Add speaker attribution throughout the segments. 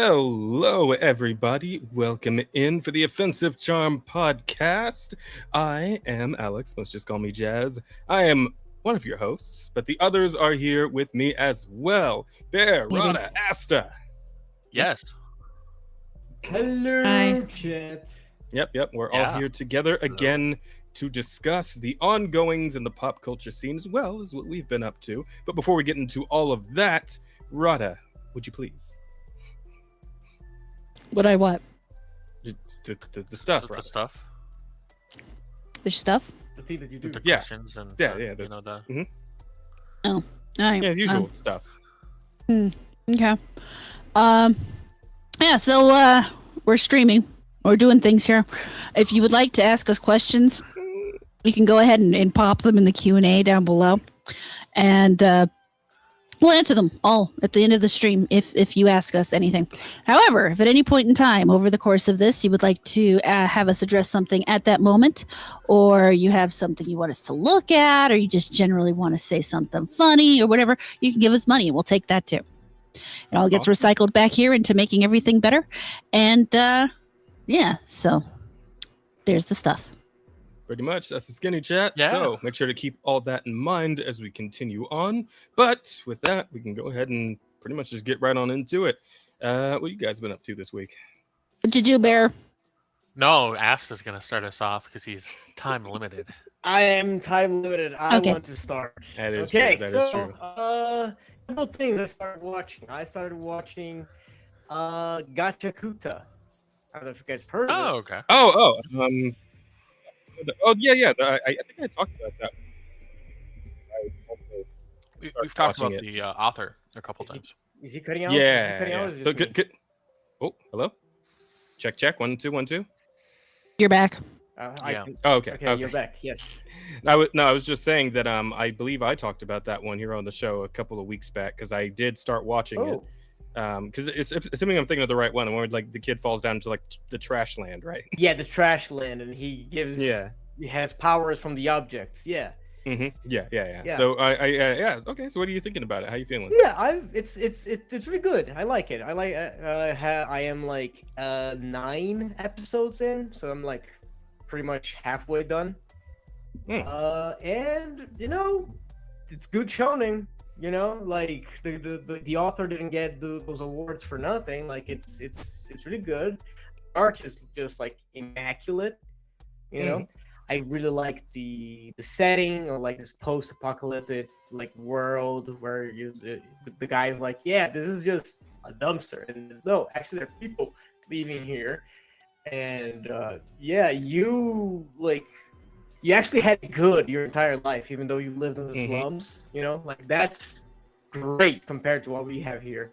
Speaker 1: Hello, everybody. Welcome in for the Offensive Charm podcast. I am Alex. Let's just call me Jazz. I am one of your hosts, but the others are here with me as well. Bear,
Speaker 2: Maybe.
Speaker 1: Rada, Asta.
Speaker 3: Yes.
Speaker 4: Hello,
Speaker 2: Hi.
Speaker 4: chat.
Speaker 1: Yep. We're all here together again to discuss the ongoings in the pop culture scene as well as what we've been up to. But before we get into all of that, Rada, would you please?
Speaker 2: What?
Speaker 1: The stuff,
Speaker 3: The
Speaker 1: Rada.
Speaker 3: stuff.
Speaker 2: There's stuff?
Speaker 4: The thing that you do.
Speaker 3: The
Speaker 1: Yeah.
Speaker 3: questions and
Speaker 1: Yeah,
Speaker 3: the,
Speaker 1: yeah, the-
Speaker 3: you know the
Speaker 2: All right.
Speaker 1: Yeah, usual stuff.
Speaker 2: Okay. Yeah, so we're streaming. We're doing things here. If you would like to ask us questions, you can go ahead and pop them in the Q&A down below. And we'll answer them all at the end of the stream if you ask us anything. However, if at any point in time over the course of this you would like to have us address something at that moment, or you have something you want us to look at, or you just generally want to say something funny or whatever, you can give us money and we'll take that too. It all gets recycled back here into making everything better. And yeah, so there's the stuff.
Speaker 1: Pretty much. That's the skinny chat.
Speaker 3: Yeah.
Speaker 1: So make sure to keep all that in mind as we continue on. But with that, we can go ahead and pretty much just get right on into it. What you guys been up to this week?
Speaker 2: What'd you do, Bear?
Speaker 3: No, Asta's gonna start us off because he's time limited.
Speaker 4: I am time limited. I
Speaker 2: Okay.
Speaker 4: want to start.
Speaker 1: That is
Speaker 4: okay,
Speaker 1: true. That
Speaker 4: so,
Speaker 1: is true.
Speaker 4: Couple things I started watching. Gacha Kuta. I don't know if you guys heard of
Speaker 3: Oh,
Speaker 4: it.
Speaker 3: okay.
Speaker 1: Yeah. I think I talked about that. I also
Speaker 3: We've talked
Speaker 1: watching
Speaker 3: about
Speaker 1: it.
Speaker 3: the author a couple
Speaker 4: Is he-
Speaker 3: times.
Speaker 4: Is he cutting out?
Speaker 1: Yeah.
Speaker 4: Is he cutting out or is it
Speaker 1: So,
Speaker 4: just me?
Speaker 1: oh, hello. Check. 1 2 1 2.
Speaker 2: You're back.
Speaker 3: Yeah.
Speaker 1: Oh, okay.
Speaker 4: Okay, you're back. Yes.
Speaker 1: I was just saying that I believe I talked about that one here on the show a couple of weeks back because I did start watching it.
Speaker 4: Oh,
Speaker 1: Because it's assuming I'm thinking of the right one, where like the kid falls down to like the trash land, right?
Speaker 4: yeah, the trash land, and he gives.
Speaker 1: Yeah.
Speaker 4: He has powers from the objects. Yeah.
Speaker 1: Yeah.
Speaker 4: Yeah.
Speaker 1: So yeah. Okay. So what are you thinking about it? How you feeling?
Speaker 4: Yeah, it's really good. I like it. I am like 9 episodes in, so I'm like pretty much halfway done. And you know, it's good shonen. You know, like the author didn't get those awards for nothing. Like it's really good. Art is just like immaculate. You know, I really like the setting of like this post-apocalyptic like world where the guy's like, yeah, this is just a dumpster, and no, actually there are people living here, and yeah, you actually had it good your entire life, even though you lived in the slums. You know, like that's great compared to what we have here.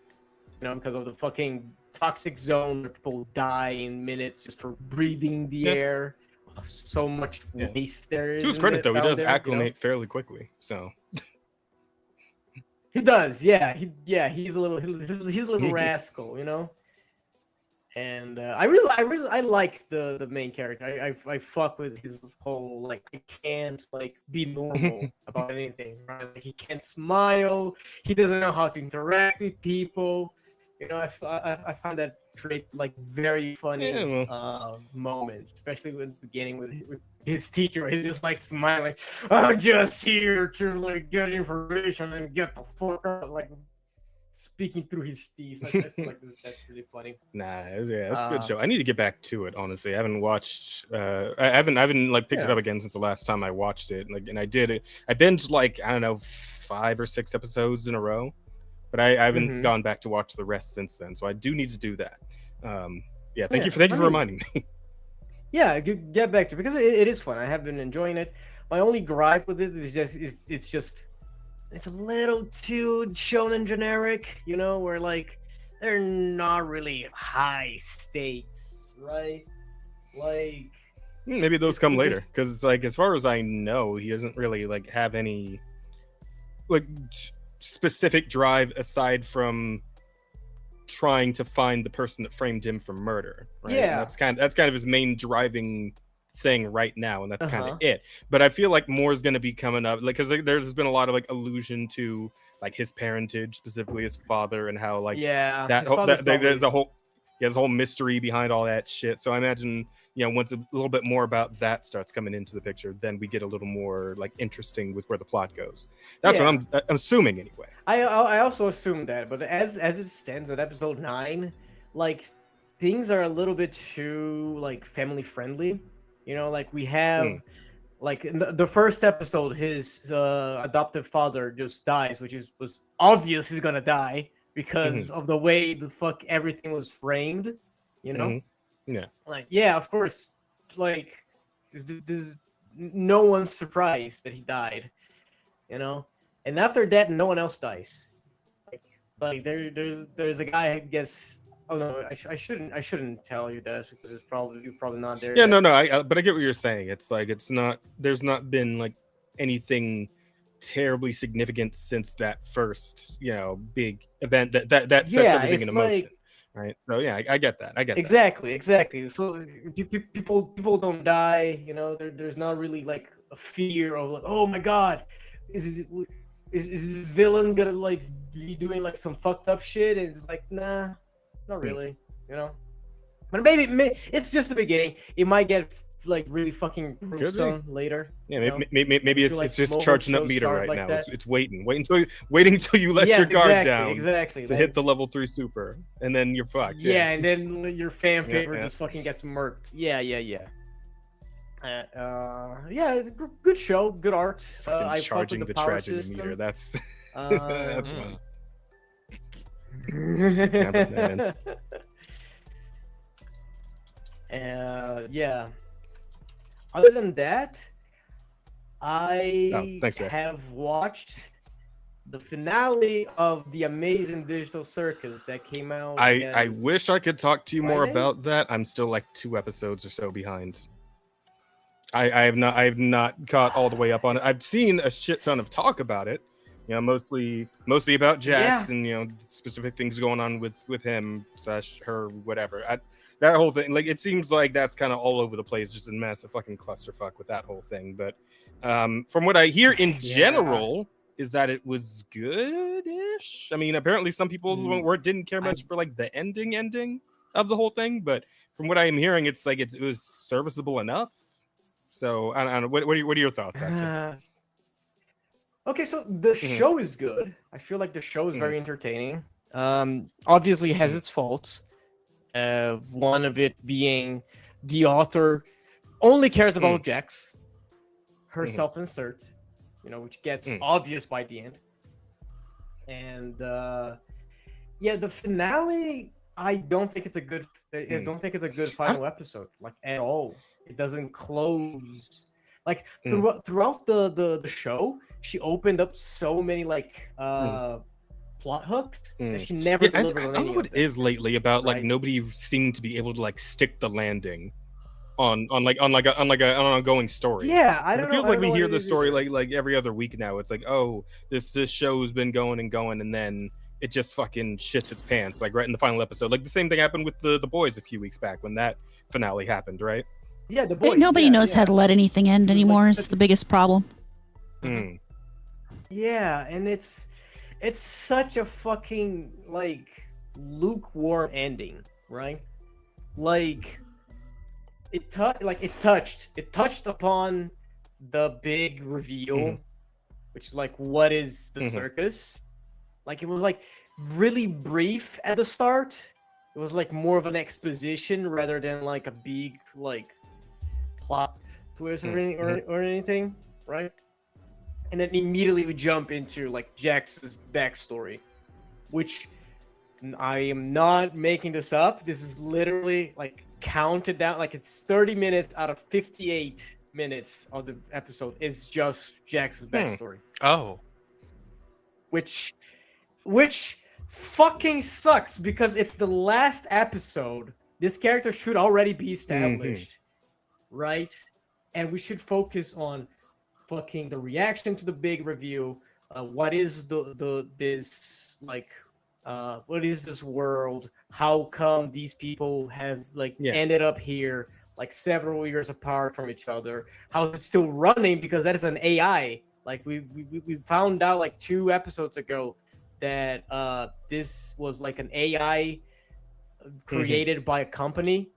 Speaker 4: You know, because of the fucking toxic zone where people die in minutes just for breathing the air. So much waste there is.
Speaker 1: To his credit, though, he does
Speaker 4: there,
Speaker 1: acclimate fairly quickly. So
Speaker 4: he does, yeah. He's a little rascal, you know. And I like the main character. I fuck with his whole like I can't like be normal about anything. Right? Like, he can't smile. He doesn't know how to interact with people. You know, I find that create like very funny moments, especially with the beginning with his teacher. Where he's just like smiling. I'm just here to like get information and get the fuck out, like speaking through his teeth. I feel like that's really funny.
Speaker 1: nah, it's a good show. I need to get back to it. Honestly, I haven't watched. I haven't like picked it up again since the last time I watched it. Like, and I did it. I binged like I don't know 5 or 6 episodes in a row. But I haven't gone back to watch the rest since then, so I do need to do that. Thank you for reminding me.
Speaker 4: Yeah, get back to it because it is fun. I have been enjoying it. My only gripe with it is it's a little too shonen generic, you know, where like they're not really high stakes, right? Like
Speaker 1: maybe those come later, because like as far as I know, he doesn't really like have any like specific drive aside from trying to find the person that framed him for murder, right?
Speaker 4: Yeah.
Speaker 1: And that's kind of his main driving thing right now, and that's kind
Speaker 4: Uh-huh.
Speaker 1: of it. But I feel like more is going to be coming up, like because there's been a lot of like allusion to like his parentage, specifically his father, and how like
Speaker 4: Yeah,
Speaker 1: that
Speaker 4: his father's
Speaker 1: there's
Speaker 4: probably
Speaker 1: a whole there's a whole mystery behind all that shit. So I imagine, once a little bit more about that starts coming into the picture, then we get a little more like interesting with where the plot goes. That's what I'm assuming anyway.
Speaker 4: I also assume that, but as it stands at episode 9, like things are a little bit too like family friendly. Like we have like in the first episode, his adoptive father just dies, which was obvious he's gonna die because of the way the fuck everything was framed.
Speaker 1: Yeah.
Speaker 4: Like of course, like this no one's surprised that he died. And after that, no one else dies. Like there's a guy who gets. Oh no, I shouldn't tell you that because you're probably not there.
Speaker 1: Yeah,
Speaker 4: yet.
Speaker 1: no. But I get what you're saying. It's like there's not been like anything terribly significant since that first big event that sets everything in motion. Right. So yeah, I get that.
Speaker 4: Exactly. So people don't die. There's not really like a fear of like, oh my god, is this villain gonna like be doing like some fucked up shit? And it's like, nah, not really. But maybe it's just the beginning. It might get like really fucking gruesome later.
Speaker 1: Yeah, maybe it's just charging up meter right
Speaker 4: like
Speaker 1: now.
Speaker 4: that.
Speaker 1: It's waiting until you let your guard down
Speaker 4: exactly.
Speaker 1: to hit the level 3 super, and then you're fucked.
Speaker 4: Yeah, and then your fan favorite just fucking gets murked. Yeah. It's a good show, good art. I
Speaker 1: charging
Speaker 4: fucked with
Speaker 1: the
Speaker 4: power
Speaker 1: tragedy
Speaker 4: system.
Speaker 1: meter. That's
Speaker 4: That's
Speaker 1: fun.
Speaker 4: Yeah. Other than that, I
Speaker 1: thanks, man.
Speaker 4: have watched the finale of the Amazing Digital Circus that came out.
Speaker 1: I wish I could talk to you more
Speaker 4: Friday?
Speaker 1: about that. I'm still like 2 episodes or so behind. I have not caught all the way up on it. I've seen a shit ton of talk about it. Mostly about Jax and specific things going on with him / her, whatever. That whole thing, like, it seems like that's kind of all over the place, just a massive fucking clusterfuck with that whole thing. But from what I hear in general, is that it was good-ish. I mean, apparently some people didn't care much for like the ending of the whole thing, but from what I am hearing, it's like it was serviceable enough. So I don't know. What are your thoughts, Aston?
Speaker 4: Okay, so the show is good. I feel like the show is very entertaining. Obviously, it has its faults. One of it being the author only cares about Jax, her self-insert, which gets obvious by the end. And the finale, I don't think it's a good. I don't think it's a good final episode, like at all. It doesn't close. Like throughout the show, she opened up so many like plot hooks that she never delivered on any of them.
Speaker 1: I don't know what it is lately about like nobody seemed to be able to like stick the landing on an ongoing story.
Speaker 4: Yeah, I don't know.
Speaker 1: It feels like we hear the story like every other week now. It's like, oh, this show's been going, and then it just fucking shits its pants like right in the final episode. Like the same thing happened with the boys a few weeks back when that finale happened, right?
Speaker 4: Yeah, the boys.
Speaker 2: Nobody knows how to let anything end anymore. Is the biggest problem.
Speaker 4: Yeah, and it's such a fucking like lukewarm ending, right? Like it touched upon the big reveal, which is like what is the circus? Like it was like really brief at the start. It was like more of an exposition rather than like a big like plot twist or anything, right? And then immediately we jump into like Jax's backstory, which I am not making this up. This is literally like counted down, like it's 30 minutes out of 58 minutes of the episode. It's just Jax's backstory.
Speaker 3: Oh,
Speaker 4: which fucking sucks because it's the last episode. This character should already be established, right? And we should focus on fucking the reaction to the big review. What is this like? What is this world? How come these people have like ended up here? like several years apart from each other. How it's still running because that is an AI. Like we found out like 2 episodes ago that this was like an AI created by a company,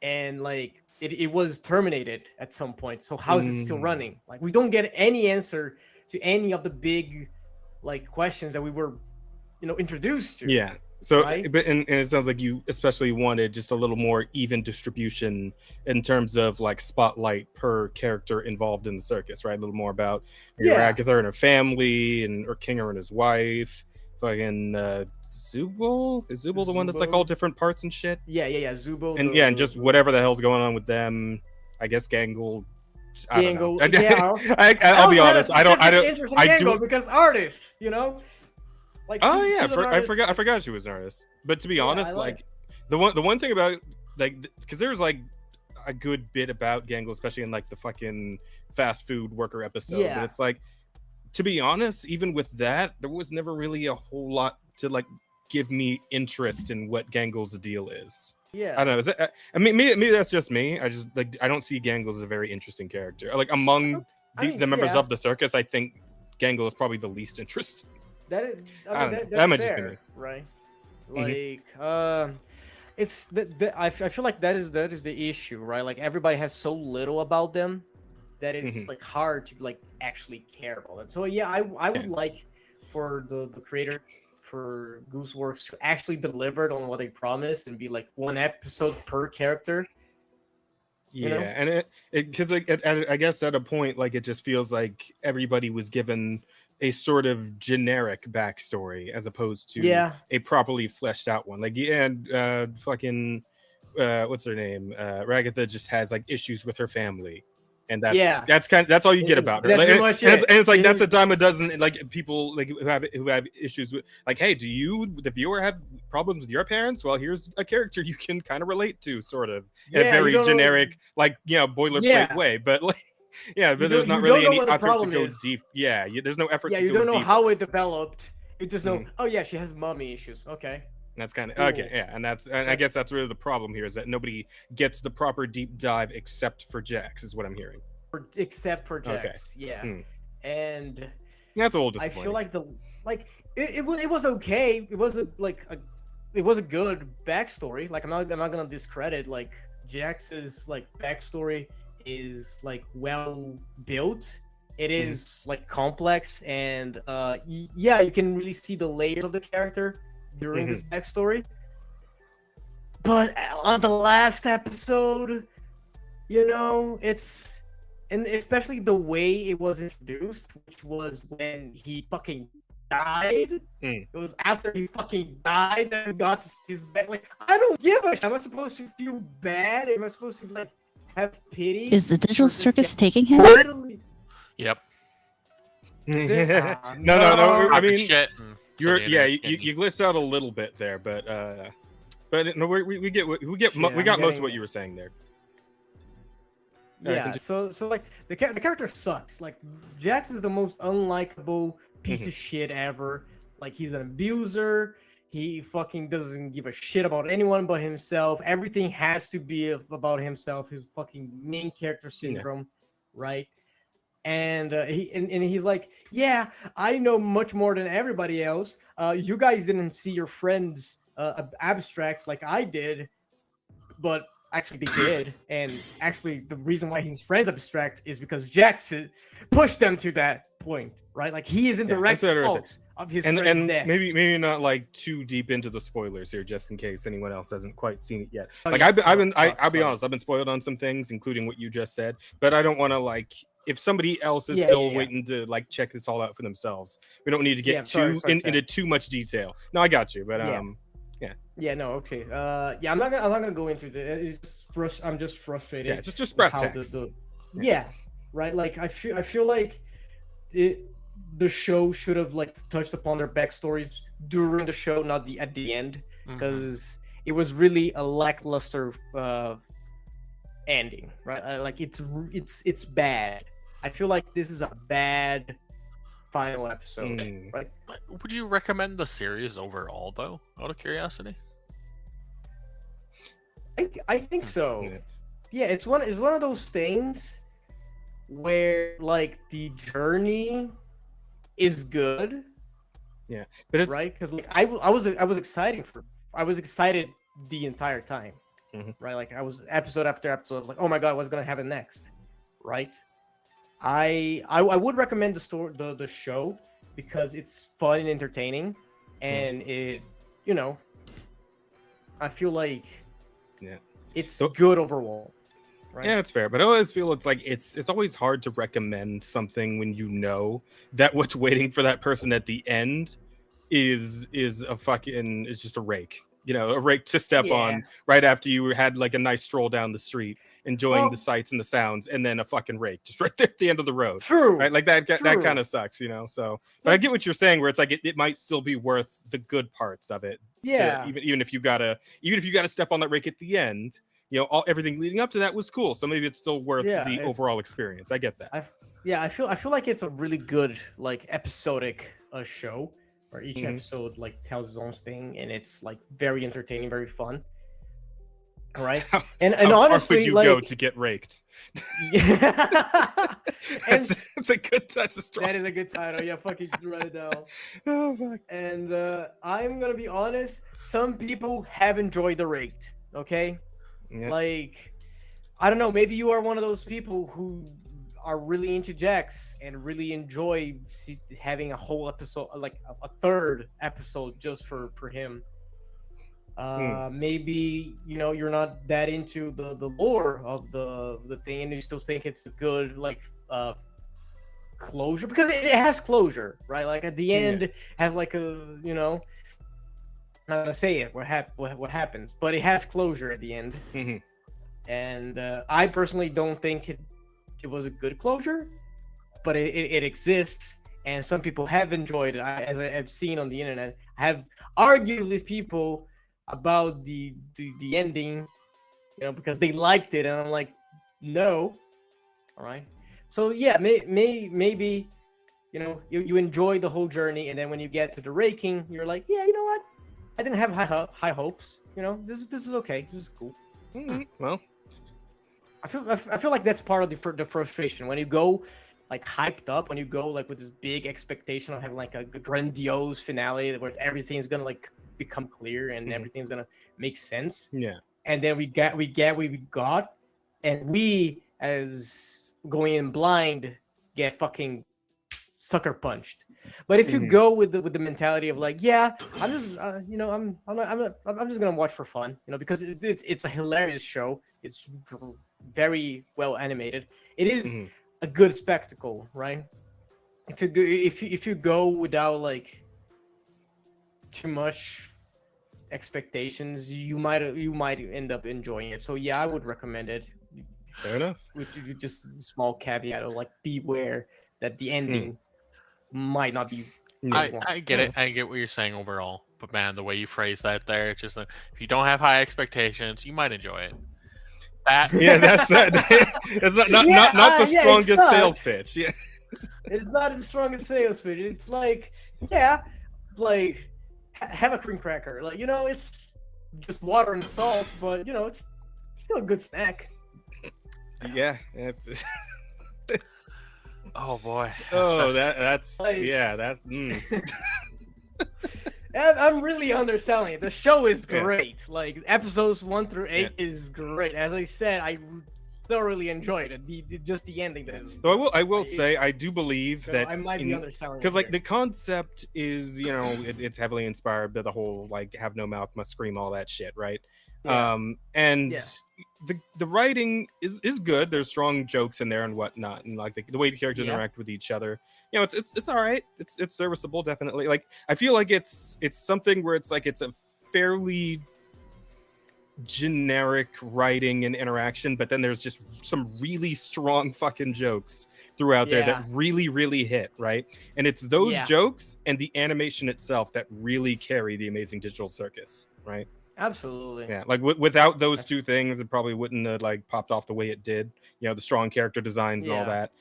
Speaker 4: and like it was terminated at some point. So how is it still running? Like we don't get any answer to any of the big like questions that we were, introduced to.
Speaker 1: Yeah. So,
Speaker 4: right?
Speaker 1: but and it sounds like you especially wanted just a little more even distribution in terms of like spotlight per character involved in the circus, right? A little more about Agatha and her family, or Kinger and his wife. Fucking Zubul? Is Zubul the one that's like all different parts and shit?
Speaker 4: Yeah. Zubul.
Speaker 1: And and just whatever the hell's going on with them. I guess Gangle. I don't know. I'll be honest. I don't.
Speaker 4: Because artists, Like,
Speaker 1: oh yeah, I forgot she was an artist. But to be honest, like the one thing about like, because there was like a good bit about Gangle, especially in like the fucking fast food worker episode.
Speaker 4: Yeah.
Speaker 1: But it's like, to be honest, even with that, there was never really a whole lot to like give me interest in what Gangle's deal is.
Speaker 4: Yeah.
Speaker 1: I don't know. Is that, I mean, maybe that's just me. I just like, I don't see Gangle as a very interesting character. Like among the members of the circus, I think Gangle is probably the least interesting.
Speaker 4: That's fair, right? Like, it's I feel like that is the issue, right? Like everybody has so little about them that it's like hard to like actually care about them. So yeah, I would like for the creator for Gooseworks to actually deliver on what they promised and be like 1 episode per character.
Speaker 1: Yeah, and it because like I guess at a point like it just feels like everybody was given a sort of generic backstory as opposed to a properly fleshed out one. Like fucking what's her name? Ragatha just has like issues with her family. And that's all you get about her. Like, and it's like that's a dime a dozen like people like who have issues with like, hey, do you the viewer have problems with your parents? Well, here's a character you can kind of relate to, sort of in a very generic, like boilerplate way. But like but there's not really any effort to go deep. Yeah, there's no effort to go deep.
Speaker 4: You don't know how it developed. You just know, oh yeah, she has mommy issues. Okay.
Speaker 1: That's kind of okay, yeah, and I guess that's really the problem here is that nobody gets the proper deep dive except for Jax, is what I'm hearing.
Speaker 4: Except for Jax, yeah, and
Speaker 1: that's a little disappointing.
Speaker 4: I feel like it was okay. It was a good backstory. Like I'm not gonna discredit like Jax's like backstory is like well built. It is like complex and you can really see the layers of the character during this backstory. But on the last episode, it's, and especially the way it was introduced, which was when he fucking died. It was after he fucking died that he got his back. Like, I don't give a shit. Am I supposed to feel bad? Am I supposed to like have pity?
Speaker 2: Is the digital circus taking him?
Speaker 4: Literally.
Speaker 3: Yep.
Speaker 1: No. I mean, you glitched out a little bit there, but no, we got most of what you were saying there.
Speaker 4: So like the character sucks. Like Jax is the most unlikable piece of shit ever. Like he's an abuser. He fucking doesn't give a shit about anyone but himself. Everything has to be about himself. His fucking main character syndrome, right? And he's like, yeah, I know much more than everybody else. You guys didn't see your friends' abstracts like I did, but actually they did. And actually, the reason why his friends abstract is because Jackson pushed them to that point, right? Like he is in direct fault of his friend's death.
Speaker 1: Maybe not like too deep into the spoilers here, just in case anyone else hasn't quite seen it yet. I'll be honest, I've been spoiled on some things, including what you just said, but I don't want to like. If somebody else is still waiting to like check this all out for themselves, we don't need to get into too much detail. No, I got you, but
Speaker 4: no, okay. I'm not gonna go into the. I'm just frustrated.
Speaker 1: Yeah, just press text.
Speaker 4: Right. Like I feel like the show should have like touched upon their backstories during the show, not at the end, because it was really a lackluster ending. Right. Like it's bad. I feel like this is a bad final episode, right?
Speaker 3: Would you recommend the series overall, though, out of curiosity?
Speaker 4: I think so. it's one of those things where like the journey is good,
Speaker 1: Yeah, but it's
Speaker 4: right? Because like I was excited the entire time, right? Like I was episode after episode, like, oh my god, what's gonna happen next, right? I would recommend the show because it's fun and entertaining, and it, you know, I feel like it's good overall. Right?
Speaker 1: Yeah, it's fair, but I always feel it's like it's always hard to recommend something when you know that what's waiting for that person at the end is just a rake. You know, a rake to step on right after you had like a nice stroll down the street, enjoying the sights and the sounds, and then a fucking rake just right there at the end of the road.
Speaker 4: True.
Speaker 1: Right? Like that kind of sucks, you know. So, but I get what you're saying, where it's like it might still be worth the good parts of it.
Speaker 4: Yeah.
Speaker 1: Even if you gotta step on that rake at the end. You know, everything leading up to that was cool, so maybe it's still worth the overall experience. I get that.
Speaker 4: I feel like it's a really good like episodic show where each episode like tells its own thing, and it's like very entertaining, very fun. All right, and honestly,
Speaker 1: far would you
Speaker 4: like,
Speaker 1: go to get raked?
Speaker 4: Yeah,
Speaker 1: that's a strong.
Speaker 4: That is a good title. Yeah, fucking write it down.
Speaker 1: Oh fuck.
Speaker 4: And I'm gonna be honest. Some people have enjoyed the raked. Okay.
Speaker 1: Yeah.
Speaker 4: Like, I don't know, maybe you are one of those people who are really into Jax and really enjoy having a whole episode, like a third episode just for him. Maybe, you know, you're not that into the lore of the thing, and you still think it's a good like closure, because it has closure, right? Like at the end it has like a, you know, I'm not gonna say it what happens, but it has closure at the end. And I personally don't think it was a good closure, but it exists, and some people have enjoyed it. As I have seen on the internet, I have argued with people about the ending, you know, because they liked it, and I'm like, no. All right, so yeah, maybe you know, you enjoy the whole journey, and then when you get to the raking, you're like, yeah, you know what, I didn't have high hopes. You know, this is okay. This is cool.
Speaker 1: Well,
Speaker 4: I feel like that's part of the frustration when you go like hyped up, when you go like with this big expectation of having like a grandiose finale where everything's gonna like become clear and everything's gonna make sense.
Speaker 1: Yeah.
Speaker 4: And then we get what we got, and we, as going in blind, get fucking sucker punched. But if you go with the mentality of like, yeah, I'm just you know, I'm just gonna watch for fun, you know, because it's a hilarious show. It's very well animated. It is a good spectacle, right? If you go without like too much expectations, you might end up enjoying it. So yeah, I would recommend it.
Speaker 1: Fair enough.
Speaker 4: With just a small caveat of like, beware that the ending might not be.
Speaker 3: I get it. I get what you're saying overall, but man, the way you phrase that there, it's just like, if you don't have high expectations, you might enjoy it. That's
Speaker 1: it's not the strongest sales pitch. Yeah,
Speaker 4: it's not the strongest sales pitch. It's like, yeah, like have a cream cracker. Like, you know, it's just water and salt, but you know, it's still a good snack.
Speaker 1: Yeah, it's.
Speaker 3: Oh boy.
Speaker 1: Oh, that's
Speaker 4: like,
Speaker 1: yeah. That.
Speaker 4: I'm really underselling it. The show is great. Like episodes 1 through 8 is great. As I said, I thoroughly enjoyed it. Just the ending.
Speaker 1: So I will say I do believe that
Speaker 4: I might be underselling
Speaker 1: because like the concept is, you know, it's heavily inspired by the whole like have no mouth must scream, all that shit, right? The writing is good. There's strong jokes in there and whatnot, and like the way the characters interact with each other, you know, it's all right. It's serviceable, definitely. Like I feel like it's something where it's like it's a fairly generic writing and interaction, but then there's just some really strong fucking jokes throughout there that really hit, right? And it's those jokes and the animation itself that really carry the Amazing Digital Circus, right?
Speaker 4: Absolutely.
Speaker 1: Yeah, like without those two things, it probably wouldn't have like popped off the way it did. You know, the strong character designs and all that.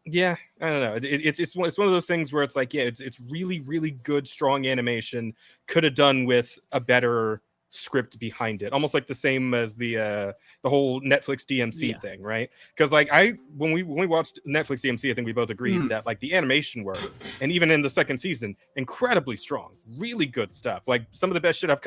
Speaker 1: Yeah, I don't know. It's one of those things where it's like, yeah, it's really good, strong animation. Could have done with a better script behind it, almost like the same as the whole Netflix DMC
Speaker 4: Yeah.
Speaker 1: thing, right? Because like when we watched Netflix DMC, I think we both agreed that like the animation work, and even in the second season, incredibly strong, really good stuff. Like some of the best shit I've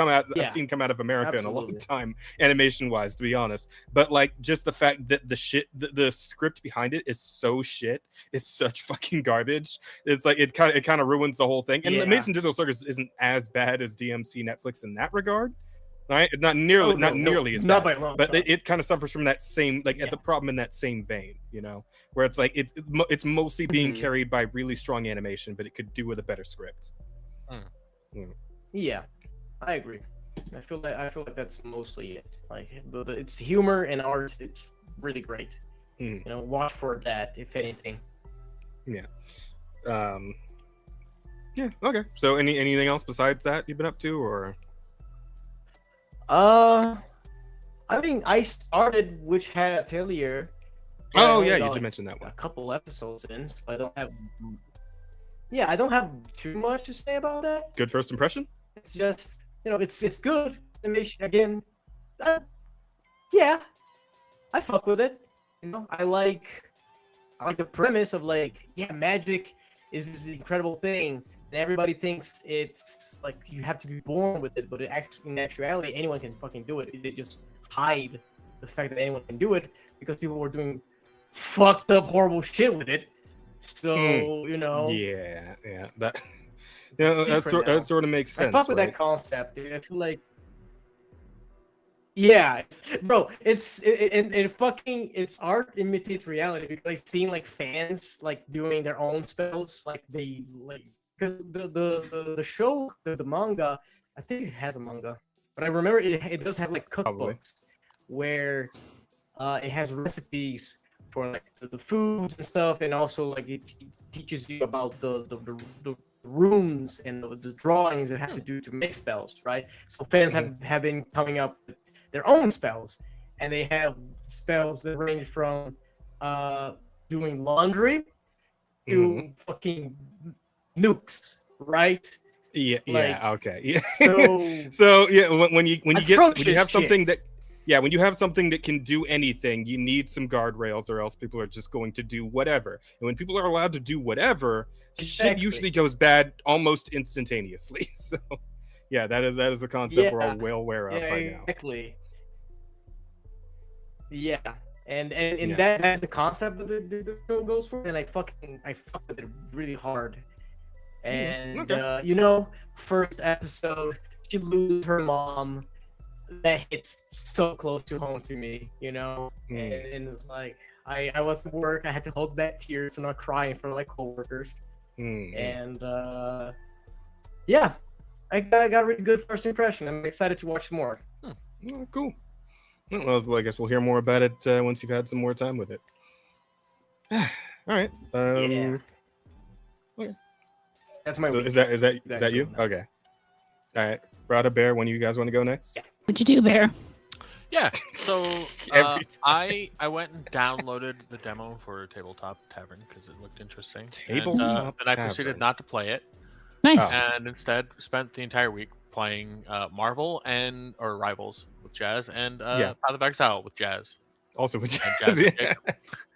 Speaker 1: seen come out of America in a long time, animation wise, to be honest. But like just the fact that the script behind it is so shit, is such fucking garbage. It's like it kind of ruins the whole thing. And Amazing Digital Circus isn't as bad as DMC Netflix in that regard, right? Not nearly as bad,
Speaker 4: by a long
Speaker 1: but
Speaker 4: shot.
Speaker 1: it kind of suffers from that same at the problem in that same vein, you know, where it's like it's mostly being carried by really strong animation, but it could do with a better script.
Speaker 4: Yeah, I agree. I feel like that's mostly it. Like it's humor and art. It's really great. You know, watch for that if anything.
Speaker 1: Yeah. Yeah. Okay. So anything else besides that you've been up to, or?
Speaker 4: I mean, I started Witch Hat Atelier.
Speaker 1: Oh yeah, you did mention that one.
Speaker 4: A couple episodes in, so I don't have. Yeah, I don't have too much to say about that.
Speaker 1: Good first impression.
Speaker 4: It's just, you know, it's good. Again, yeah, I fuck with it. You know, I like the premise of like, yeah, magic is this incredible thing, and everybody thinks it's like you have to be born with it, but in actuality, anyone can fucking do it. They just hide the fact that anyone can do it because people were doing fucked up, horrible shit with it. So you know,
Speaker 1: yeah, that. That sort of makes sense.
Speaker 4: I fuck with that concept, dude. I feel like, yeah, bro, it's art imitates reality, because like seeing like fans like doing their own spells, like they like, because the show, the manga, I think it has a manga, but I remember it does have like cookbooks where it has recipes for like the foods and stuff, and also like it teaches you about the runes and the drawings that have to do to make spells, right? So fans have been coming up with their own spells, and they have spells that range from doing laundry to fucking nukes, right?
Speaker 1: Yeah,
Speaker 4: like,
Speaker 1: okay. Yeah.
Speaker 4: So,
Speaker 1: so yeah, when you have something
Speaker 4: shit.
Speaker 1: when you have something that can do anything, you need some guardrails, or else people are just going to do whatever. And when people are allowed to do whatever, shit usually goes bad almost instantaneously. So yeah, that is a concept we're all well aware of right now.
Speaker 4: Exactly. Yeah. And that's the concept that the show goes for, and I fuck with it really hard. And you know, first episode, she loses her mom. That hits so close to home to me, you know. And it's like I was at work, I had to hold back tears and not cry in front of my coworkers. And yeah, I got a really good first impression. I'm excited to watch more.
Speaker 1: Oh, cool. Well, I guess we'll hear more about it once you've had some more time with it. All right.
Speaker 4: Yeah.
Speaker 1: Okay.
Speaker 4: That's my
Speaker 1: so
Speaker 4: week.
Speaker 1: is that you? Okay. All right. Rada, Bear, when you guys want to go next?
Speaker 4: Yeah.
Speaker 2: What'd you do, Bear?
Speaker 3: Yeah, so I went and downloaded the demo for Tabletop Tavern because it looked interesting.
Speaker 1: Tabletop
Speaker 3: and I proceeded not to play it.
Speaker 2: Nice.
Speaker 3: And instead spent the entire week playing Marvel or Rivals with Jazz, and Path of Exile with Jazz.
Speaker 1: Also with
Speaker 3: And
Speaker 1: Jazz.
Speaker 3: and
Speaker 1: Yeah.
Speaker 3: Jacob.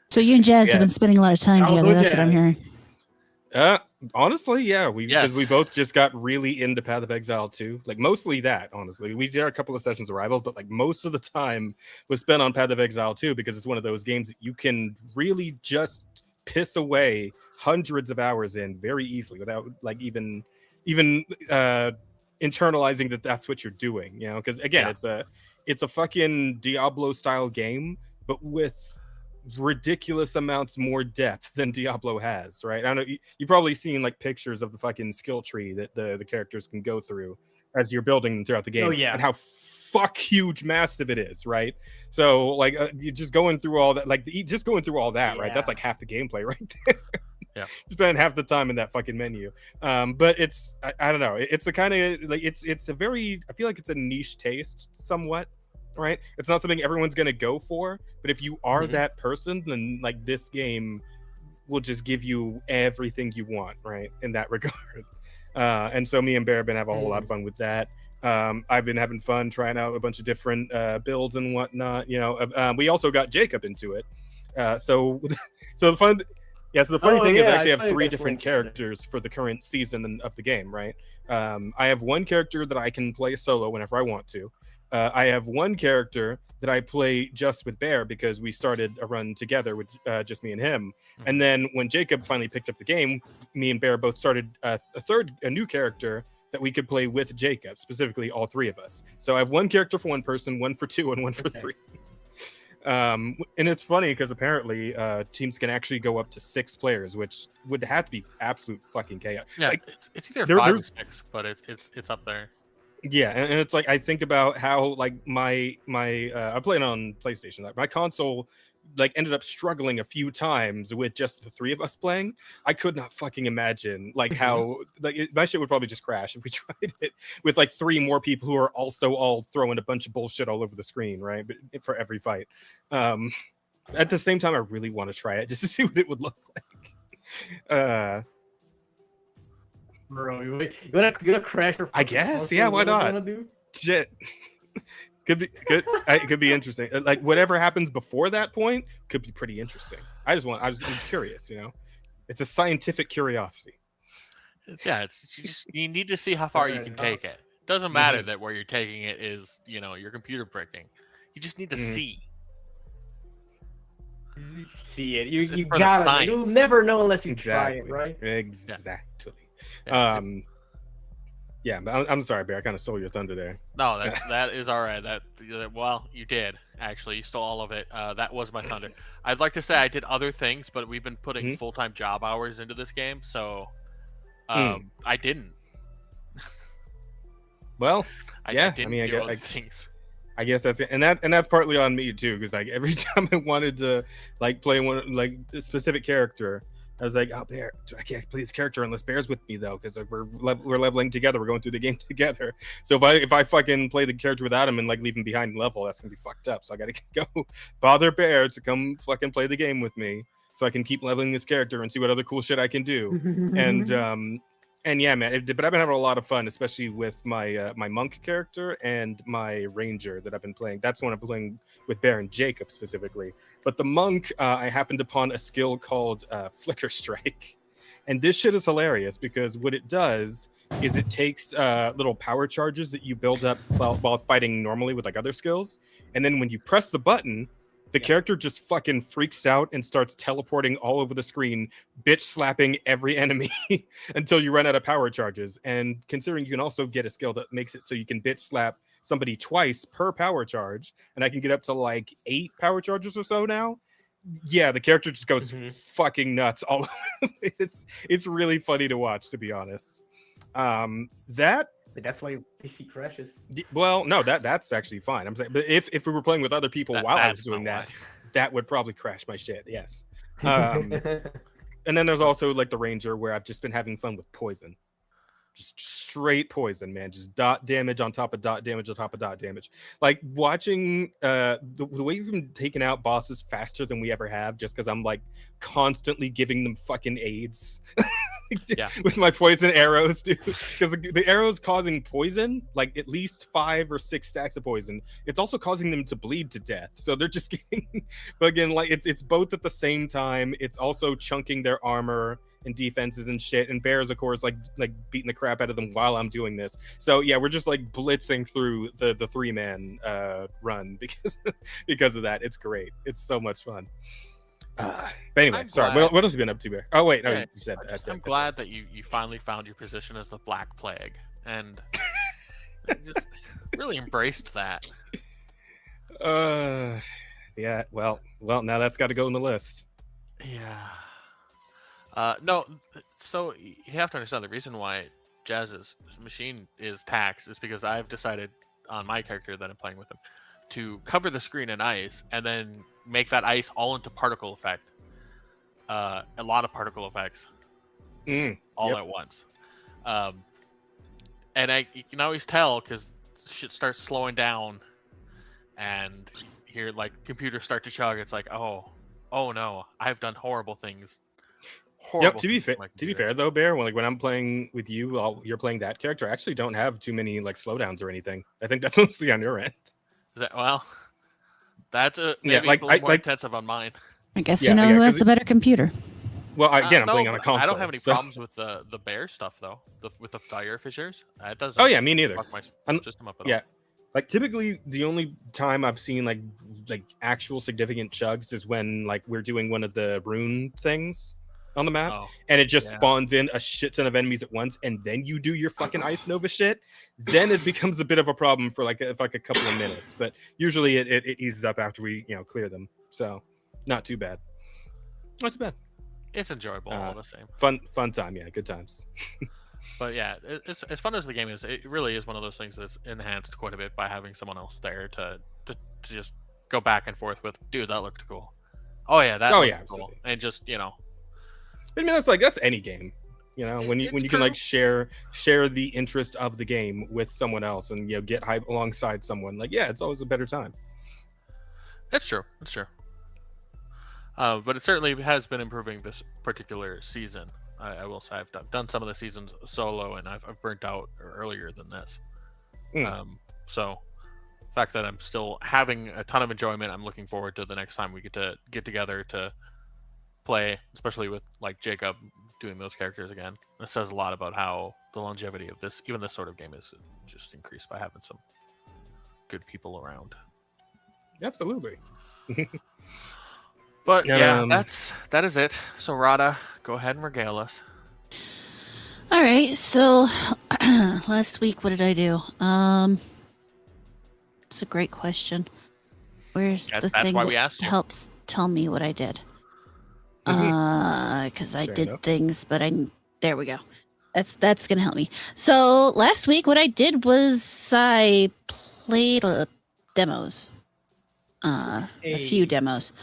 Speaker 2: So you and Jazz have been spending a lot of time
Speaker 4: Also
Speaker 2: together. That's what I'm
Speaker 4: Jazz.
Speaker 2: hearing.
Speaker 1: Honestly, yeah, because we both just got really into Path of Exile too. Like mostly that, honestly. We did a couple of sessions of Rivals, but like most of the time was spent on Path of Exile too, because it's one of those games that you can really just piss away hundreds of hours in very easily without like even internalizing that that's what you're doing, you know? Because again, it's a fucking Diablo style game, but with ridiculous amounts more depth than Diablo has, right? I don't know, you've probably seen like pictures of the fucking skill tree that the characters can go through as you're building them throughout the game.
Speaker 4: Oh, yeah.
Speaker 1: And how huge massive it is, right? So like you're just going through all that, like just going through all that, right? That's like half the gameplay right there.
Speaker 3: Yeah,
Speaker 1: spend half the time in that fucking menu. But it's I don't know, it's the kind of like it's a very, I feel like it's a niche taste somewhat, right? It's not something everyone's gonna go for, but if you are that person, then like this game will just give you everything you want, right, in that regard. And so me and Bear have been having a whole lot of fun with that. I've been having fun trying out a bunch of different builds and whatnot. We also got Jacob into it. So so the fun. Yeah, so the funny thing is I actually have 3 different characters for the current season of the game, right? I have one character that I can play solo whenever I want to. I have one character that I play just with Bear because we started a run together with just me and him. And then when Jacob finally picked up the game, me and Bear both started a new character that we could play with Jacob, specifically all 3 of us. So I have one character for one person, one for 2, and one for 3. And it's funny because apparently teams can actually go up to 6 players, which would have to be absolute fucking chaos.
Speaker 3: Yeah,
Speaker 1: like,
Speaker 3: it's either 5 or 6, but it's up there.
Speaker 1: Yeah, and it's like I think about how like my I play it on PlayStation. Like my console like ended up struggling a few times with just the 3 of us playing. I could not fucking imagine like how my shit would probably just crash if we tried it with like 3 more people who are also all throwing a bunch of bullshit all over the screen, right? But for every fight. At the same time, I really want to try it just to see what it would look like.
Speaker 4: Bro, you wanna crash your
Speaker 1: I guess, yeah, why not? Shit. Could be good. It could be interesting. Like whatever happens before that point could be pretty interesting. I'm curious, It's a scientific curiosity.
Speaker 3: You need to see how far you can take it. Doesn't matter that where you're taking it is, your computer breaking. You just need to see.
Speaker 4: See it. You gotta. You'll never know unless you try it, right?
Speaker 1: Exactly. Yeah, but I'm sorry, Bear. I kind of stole your thunder there.
Speaker 3: No, that is all right. Well, you did actually. You stole all of it. That was my thunder. I'd like to say I did other things, but we've been putting full-time job hours into this game, so I didn't.
Speaker 1: Well,
Speaker 3: I didn't do other things.
Speaker 1: I guess that's it, and that's partly on me too, because like every time I wanted to like play one like a specific character, I was like, oh, Bear, I can't play this character unless Bear's with me though, because we're leveling together, we're going through the game together. So if I fucking play the character without him and like leave him behind level, that's gonna be fucked up. So I gotta go bother Bear to come fucking play the game with me, so I can keep leveling this character and see what other cool shit I can do. And yeah, man, but I've been having a lot of fun, especially with my my monk character and my ranger that I've been playing. That's when I'm playing with Bear and Jacob specifically. But the monk, I happened upon a skill called Flicker Strike. And this shit is hilarious because what it does is it takes little power charges that you build up while fighting normally with like other skills. And then when you press the button, the character just fucking freaks out and starts teleporting all over the screen, bitch slapping every enemy until you run out of power charges. And considering you can also get a skill that makes it so you can bitch slap somebody twice per power charge, and I can get up to like 8 power charges or so now. Yeah, the character just goes fucking nuts all over. It's really funny to watch, to be honest.
Speaker 4: That's why PC crashes.
Speaker 1: Well, no, that's actually fine. I'm saying, but if we were playing with other people while I was doing that, that would probably crash my shit. Yes. And then there's also like the ranger, where I've just been having fun with poison, just straight poison, man. Just dot damage on top of dot damage on top of dot damage. Like watching the way we've been taking out bosses faster than we ever have, just because I'm like constantly giving them fucking AIDS. With my poison arrows, dude, because the arrows causing poison, like at least 5 or 6 stacks of poison. It's also causing them to bleed to death, so they're just getting again, like it's both at the same time. It's also chunking their armor and defenses and shit, and Bears of course like beating the crap out of them while I'm doing this. So yeah, we're just like blitzing through the 3-man run because of that. It's great. It's so much fun. But anyway, sorry. What else have you been up to, Bear? Oh wait, no, you said that.
Speaker 3: I'm glad that you finally found your position as the Black Plague, and just really embraced that.
Speaker 1: Yeah. Well. Now that's got to go in the list.
Speaker 3: Yeah. No. So you have to understand the reason why Jazz's machine is taxed is because I've decided on my character that I'm playing with him to cover the screen in ice and then make that ice all into particle effect. A lot of particle effects all at once. And you can always tell because shit starts slowing down and you hear like computers start to chug. It's like, oh no, I've done horrible things. Horrible.
Speaker 1: To be
Speaker 3: things
Speaker 1: fair,
Speaker 3: on my
Speaker 1: to be
Speaker 3: computer.
Speaker 1: fair though, Bear, when I'm playing with you, you're playing that character. I actually don't have too many like slowdowns or anything. I think that's mostly on your end.
Speaker 3: Is that, well, that's
Speaker 1: Yeah,
Speaker 3: maybe
Speaker 1: like
Speaker 3: a little more
Speaker 1: I
Speaker 3: intensive on mine.
Speaker 2: I guess we
Speaker 1: Yeah,
Speaker 2: know
Speaker 1: yeah,
Speaker 2: who has
Speaker 1: 'cause
Speaker 2: the better computer.
Speaker 1: well, again, I'm
Speaker 3: No,
Speaker 1: playing on a
Speaker 3: but
Speaker 1: console.
Speaker 3: I don't have any
Speaker 1: so-
Speaker 3: problems with the bear stuff though. With the fire fissures, that doesn't.
Speaker 1: Oh yeah, me neither.
Speaker 3: Fuck my
Speaker 1: I'm-
Speaker 3: system up at
Speaker 1: Yeah, like typically the only time I've seen like actual significant chugs is when like we're doing one of the rune things on the map,
Speaker 3: all. Oh,
Speaker 1: and it just
Speaker 3: yeah.
Speaker 1: spawns in a shit ton of enemies at once, and then you do your fucking ice nova shit. Then it becomes a bit of a problem for like a couple of minutes, but usually it eases up after we clear them. So not too bad. Not too bad.
Speaker 3: It's enjoyable all the same.
Speaker 1: Fun time. Yeah, good times.
Speaker 3: But yeah, it's as fun as the game is. It really is one of those things that's enhanced quite a bit by having someone else there to just go back and forth with. Dude, that looked cool. Oh yeah, that.
Speaker 1: Oh,
Speaker 3: looked
Speaker 1: yeah,
Speaker 3: cool.
Speaker 1: absolutely.
Speaker 3: And just
Speaker 1: I mean, that's any game, when you
Speaker 3: It's
Speaker 1: can like
Speaker 3: true.
Speaker 1: share the interest of the game with someone else and get hype alongside someone. Like, yeah, it's always a better time.
Speaker 3: It's true. It's true. But it certainly has been improving this particular season. I will say I've done some of the seasons solo, and I've burnt out earlier than this. So, the fact that I'm still having a ton of enjoyment, I'm looking forward to the next time we get together to play, especially with like Jacob doing those characters again. It says a lot about how the longevity of this sort of game is just increased by having some good people around.
Speaker 1: Absolutely.
Speaker 3: But yeah,
Speaker 1: Um,
Speaker 3: that is it. So Rada, go ahead and regale us.
Speaker 2: All right, so last week, what did I do? It's a great question. Where's the
Speaker 3: That's
Speaker 2: thing
Speaker 3: why
Speaker 2: that
Speaker 3: we asked you.
Speaker 2: helps tell me what I did?
Speaker 1: Mhm.
Speaker 2: Because I
Speaker 1: Fair
Speaker 2: did
Speaker 1: enough.
Speaker 2: things, but there we go. That's gonna help me. So last week, what I did was I played demos. A few
Speaker 4: Hey.
Speaker 2: demos.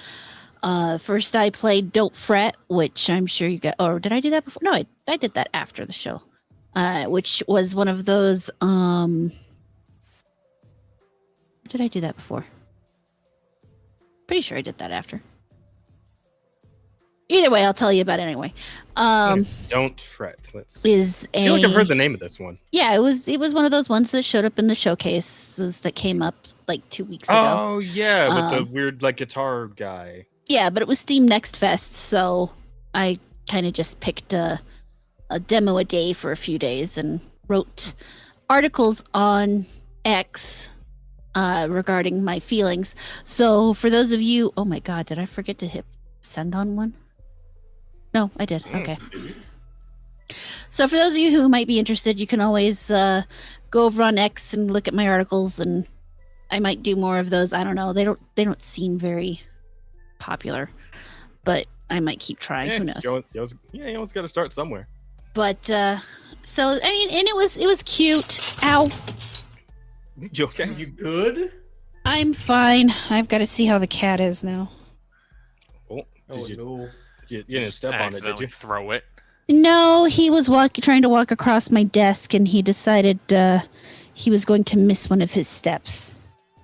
Speaker 2: First I played Don't Fret, which I'm sure you got. Or did I do that before? No, I did that after the show. Which was one of those. Did I do that before? Pretty sure I did that after. Either way, I'll tell you about it anyway.
Speaker 1: Don't fret. Let's.
Speaker 2: Is
Speaker 1: I feel like I've heard the name of this one.
Speaker 2: Yeah, it was one of those ones that showed up in the showcases that came up like 2 weeks ago.
Speaker 1: Oh yeah, with the weird like guitar guy.
Speaker 2: Yeah, but it was Steam Next Fest, so I kind of just picked a demo a day for a few days and wrote articles on X regarding my feelings. So for those of you, oh my god, did I forget to hit send on one? No, I did. Okay. So for those of you who might be interested, you can always go over on X and look at my articles, and I might do more of those. I don't know. They don't seem very popular, but I might keep trying. Who knows?
Speaker 1: You always got to start somewhere.
Speaker 2: But so I mean, and it was cute. Ow!
Speaker 1: You okay?
Speaker 4: You good?
Speaker 2: I'm fine. I've got to see how the cat is now.
Speaker 1: Oh,
Speaker 4: Oh
Speaker 1: did
Speaker 4: no.
Speaker 1: you didn't step on it, did
Speaker 3: Accidentally
Speaker 1: you?
Speaker 3: throw it.
Speaker 2: No, he was trying to walk across my desk, and he decided he was going to miss one of his steps.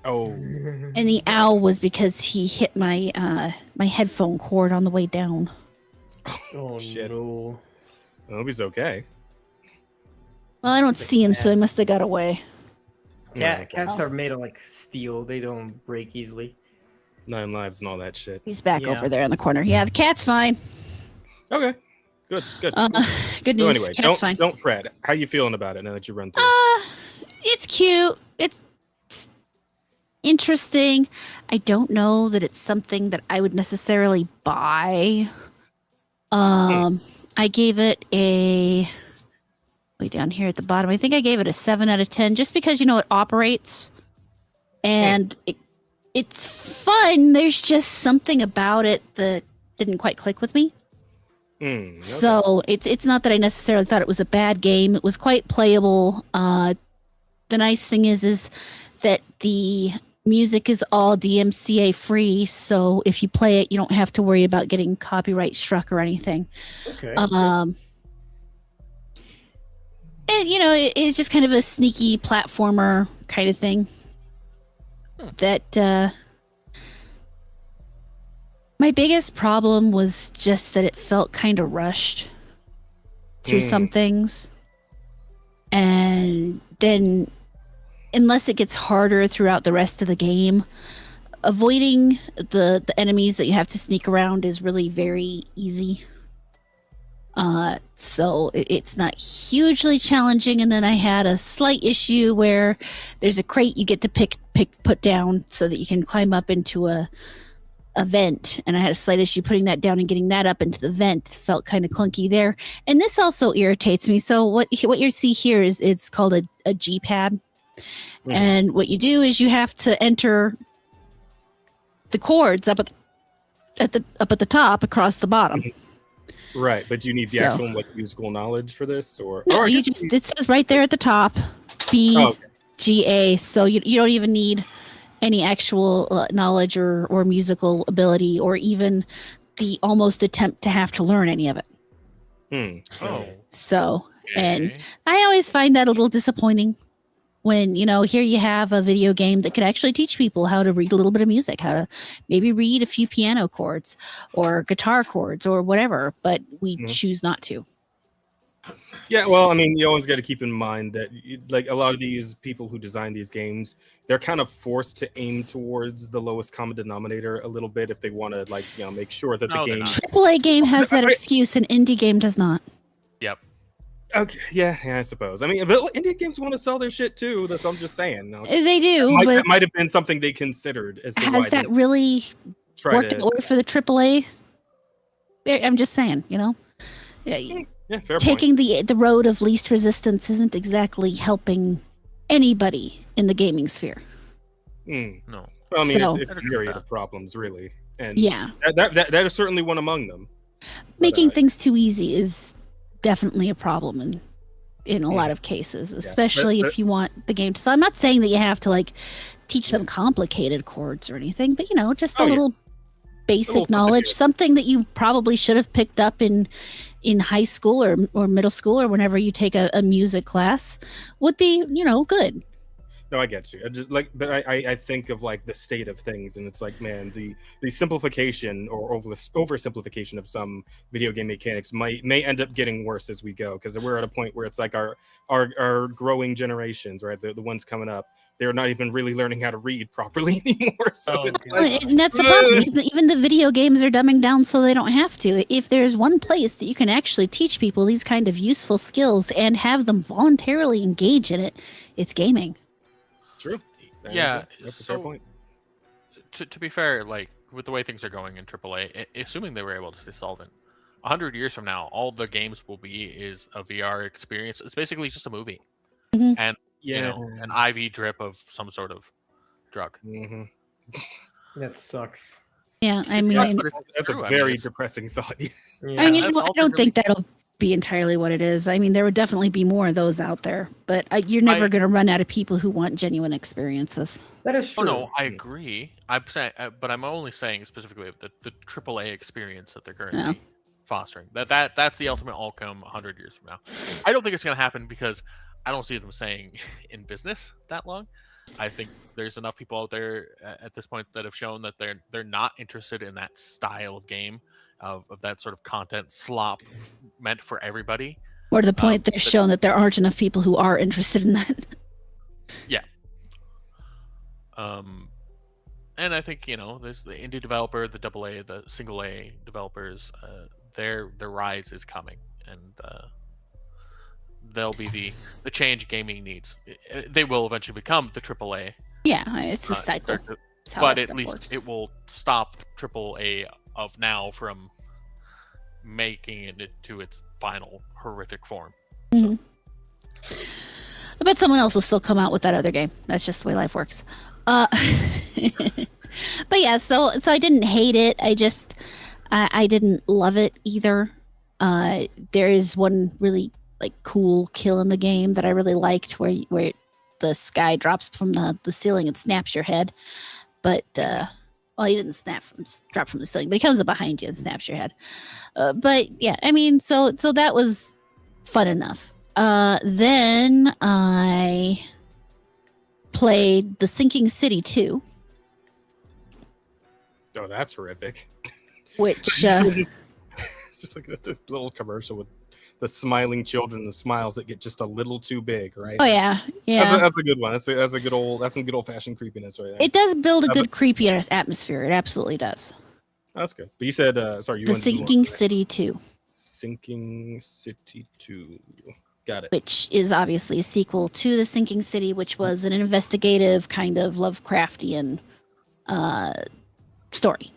Speaker 1: Oh,
Speaker 2: And the owl was because he hit my my headphone cord on the way down.
Speaker 4: Oh
Speaker 1: shit.
Speaker 4: no.
Speaker 1: I hope he's okay.
Speaker 2: Well, I don't see him, so he must have got away.
Speaker 4: Cats are made of like steel. They don't break easily.
Speaker 1: 9 lives and all that shit.
Speaker 2: He's back
Speaker 4: Yeah.
Speaker 2: over there in the corner. Yeah, the cat's fine.
Speaker 1: Okay, good.
Speaker 2: Good
Speaker 1: So
Speaker 2: news.
Speaker 1: anyway,
Speaker 2: Cat's fine.
Speaker 1: don't fret. How you feeling about it now that you run through?
Speaker 2: It's cute. It's interesting. I don't know that it's something that I would necessarily buy. I gave it a way down here at the bottom. I think I gave it a 7 out of 10 just because it operates and it's fun. There's just something about it that didn't quite click with me.
Speaker 1: Okay.
Speaker 2: So it's not that I necessarily thought it was a bad game. It was quite playable. The nice thing is that the music is all DMCA free, so if you play it, you don't have to worry about getting copyright struck or anything.
Speaker 4: Okay.
Speaker 2: And it's just kind of a sneaky platformer kind of thing. That My biggest problem was just that it felt kind of rushed through some things. And then, unless it gets harder throughout the rest of the game, avoiding the enemies that you have to sneak around is really very easy. So it's not hugely challenging. And then I had a slight issue where there's a crate you get to put down so that you can climb up into a vent, and I had a slight issue putting that down and getting that up into the vent. Felt kind of clunky there, and this also irritates me. So what you see here is it's called a G pad, and what you do is you have to enter the chords up at the top across the bottom.
Speaker 1: Right, but do you need the actual musical knowledge for this, or
Speaker 2: no? It says right there at the top, B G A. So you don't even need any actual knowledge or musical ability, or even the almost attempt to have to learn any of it. So, and I always find that a little disappointing when, here you have a video game that could actually teach people how to read a little bit of music, how to maybe read a few piano chords or guitar chords or whatever, but we choose not to.
Speaker 1: Yeah, well, I mean, you always got to keep in mind that, like, a lot of these people who design these games, they're kind of forced to aim towards the lowest common denominator a little bit if they want to, like, make sure that the game.
Speaker 2: AAA game has that excuse, an indie game does not.
Speaker 3: Yep.
Speaker 1: Okay, yeah, I suppose. I mean, but indie games want to sell their shit too. That's what I'm just saying.
Speaker 2: They do, but
Speaker 1: it might have been something they considered. As to
Speaker 2: has that really worked in order for the AAA? I'm just saying,
Speaker 1: Yeah, fair
Speaker 2: taking
Speaker 1: point.
Speaker 2: the road of least resistance isn't exactly helping anybody in the gaming sphere.
Speaker 3: No.
Speaker 1: Well, I mean, it's a myriad of problems, really, and that is certainly one among them.
Speaker 2: Making things too easy is definitely a problem in a lot of cases, especially if you want the game to. So I'm not saying that you have to teach them complicated chords or anything, but just a little basic knowledge, something that you probably should have picked up in high school or middle school or whenever you take a music class would be, good.
Speaker 1: No, I get you. But I think of the state of things, and it's like, man, the simplification or oversimplification of some video game mechanics may end up getting worse as we go, because we're at a point where it's like our growing generations, right? The ones coming up, they're not even really learning how to read properly anymore. So
Speaker 2: and that's the problem. Even the video games are dumbing down so they don't have to. If there's one place that you can actually teach people these kind of useful skills and have them voluntarily engage in it, it's gaming.
Speaker 1: True. That's a fair point.
Speaker 3: To be fair, with the way things are going in AAA, assuming they were able to stay solvent, 100 years from now, all the games will be is a VR experience. It's basically just a movie, and an IV drip of some sort of drug.
Speaker 4: That sucks.
Speaker 2: Yeah, I mean,
Speaker 1: that's a very depressing thought.
Speaker 2: I mean, I don't think that'll be entirely what it is. I mean, there would definitely be more of those out there, but you're never going to run out of people who want genuine experiences.
Speaker 4: That is true.
Speaker 3: Oh no, I agree. I'm saying, but I'm only saying specifically the AAA experience that they're currently fostering. That's the ultimate outcome 100 years from now. I don't think it's going to happen because I don't see them staying in business that long. I think there's enough people out there at this point that have shown that they're not interested in that style of game, of that sort of content slop meant for everybody.
Speaker 2: Or to the point they've shown that there aren't enough people who are interested in that.
Speaker 3: Yeah. And I think, there's the indie developer, the AA, the single A developers, their rise is coming, and they'll be the change gaming needs. They will eventually become the AAA.
Speaker 2: Yeah, it's a cycle.
Speaker 3: But at least works. It will stop AAA of now from making it to its final horrific form.
Speaker 2: Mm-hmm. So. I bet someone else will still come out with that other game. That's just the way life works. But yeah, so I didn't hate it. I didn't love it either. There is one really cool kill in the game that I really liked, where the sky drops from the ceiling and snaps your head. But he didn't drop from the ceiling, but he comes up behind you and snaps your head. But yeah, I mean, so that was fun enough. Then I played The Sinking City 2.
Speaker 1: Oh, that's horrific.
Speaker 2: which
Speaker 1: It's just like this little commercial with the smiling children, the smiles that get just a little too big, right?
Speaker 2: oh yeah, yeah.
Speaker 1: That's a good one. That's some good old fashioned creepiness right there.
Speaker 2: It does build a good creepy atmosphere. It absolutely does.
Speaker 1: That's good. But you said, sorry, you
Speaker 2: The
Speaker 1: wanted to move on.
Speaker 2: Sinking City 2.
Speaker 1: Sinking City 2. Got it.
Speaker 2: Which is obviously a sequel to The Sinking City, which was an investigative kind of Lovecraftian story.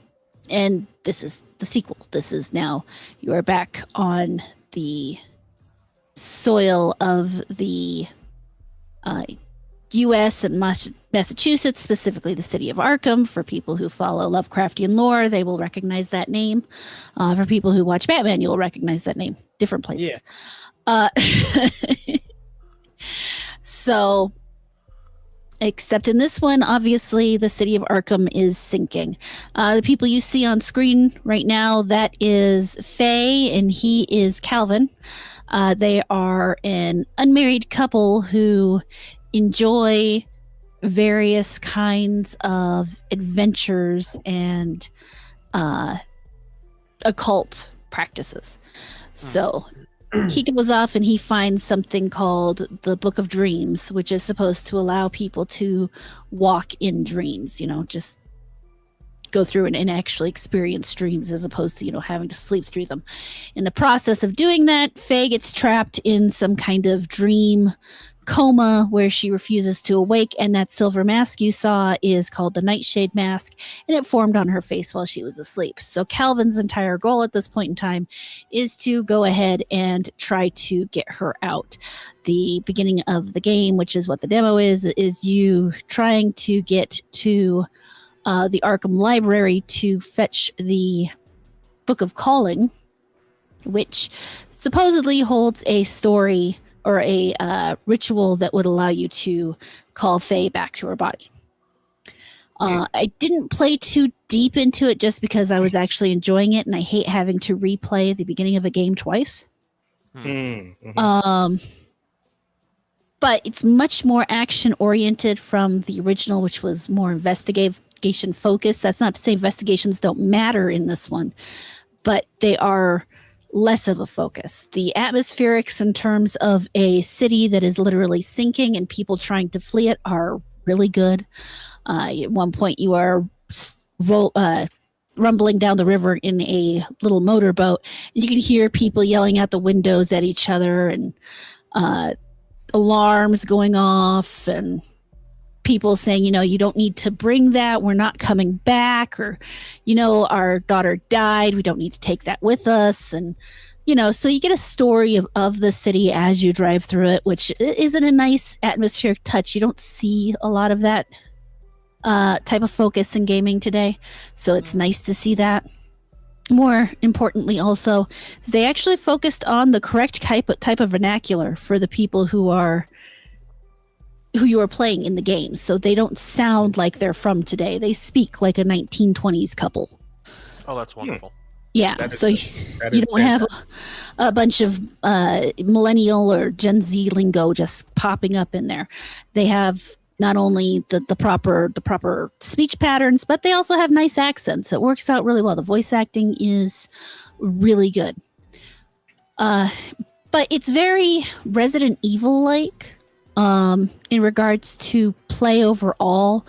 Speaker 2: And this is the sequel. This is now you are back on the soil of the U.S. and Massachusetts, specifically the city of Arkham. For people who follow Lovecraftian lore, they will recognize that name. For people who watch Batman, you'll recognize that name. Different places. Yeah. So, except in this one, obviously, the city of Arkham is sinking. The people you see on screen right now, that is Faye, and he is Calvin. They are an unmarried couple who enjoy various kinds of adventures and occult practices. So he goes off and he finds something called the Book of Dreams, which is supposed to allow people to walk in dreams, just go through and actually experience dreams as opposed to, having to sleep through them. In the process of doing that, Faye gets trapped in some kind of dream coma where she refuses to awake, and that silver mask you saw is called the Nightshade mask, and it formed on her face while she was asleep. So Calvin's entire goal at this point in time is to go ahead and try to get her out. The beginning of the game, which is what the demo is you trying to get to the Arkham Library to fetch the Book of Calling, which supposedly holds a story or a ritual that would allow you to call Faye back to her body. I didn't play too deep into it just because I was actually enjoying it, and I hate having to replay the beginning of a game twice.
Speaker 1: Mm-hmm.
Speaker 2: But it's much more action-oriented from the original, which was more investigation focused. That's not to say investigations don't matter in this one, but they are less of a focus. The atmospherics in terms of a city that is literally sinking and people trying to flee it are really good. At one point you are rumbling down the river in a little motorboat, and you can hear people yelling out the windows at each other, and alarms going off, and people saying, you don't need to bring that, we're not coming back, or, our daughter died, we don't need to take that with us. And, so you get a story of the city as you drive through it, which isn't a nice atmospheric touch. You don't see a lot of that type of focus in gaming today. So it's nice to see that. More importantly, also, they actually focused on the correct type of vernacular for the people who you are playing in the game. So they don't sound like they're from today. They speak like a 1920s couple.
Speaker 3: Oh, that's wonderful.
Speaker 2: Yeah, so you don't have a bunch of millennial or Gen Z lingo just popping up in there. They have not only the proper speech patterns, but they also have nice accents. It works out really well. The voice acting is really good. But it's very Resident Evil-like. In regards to play overall,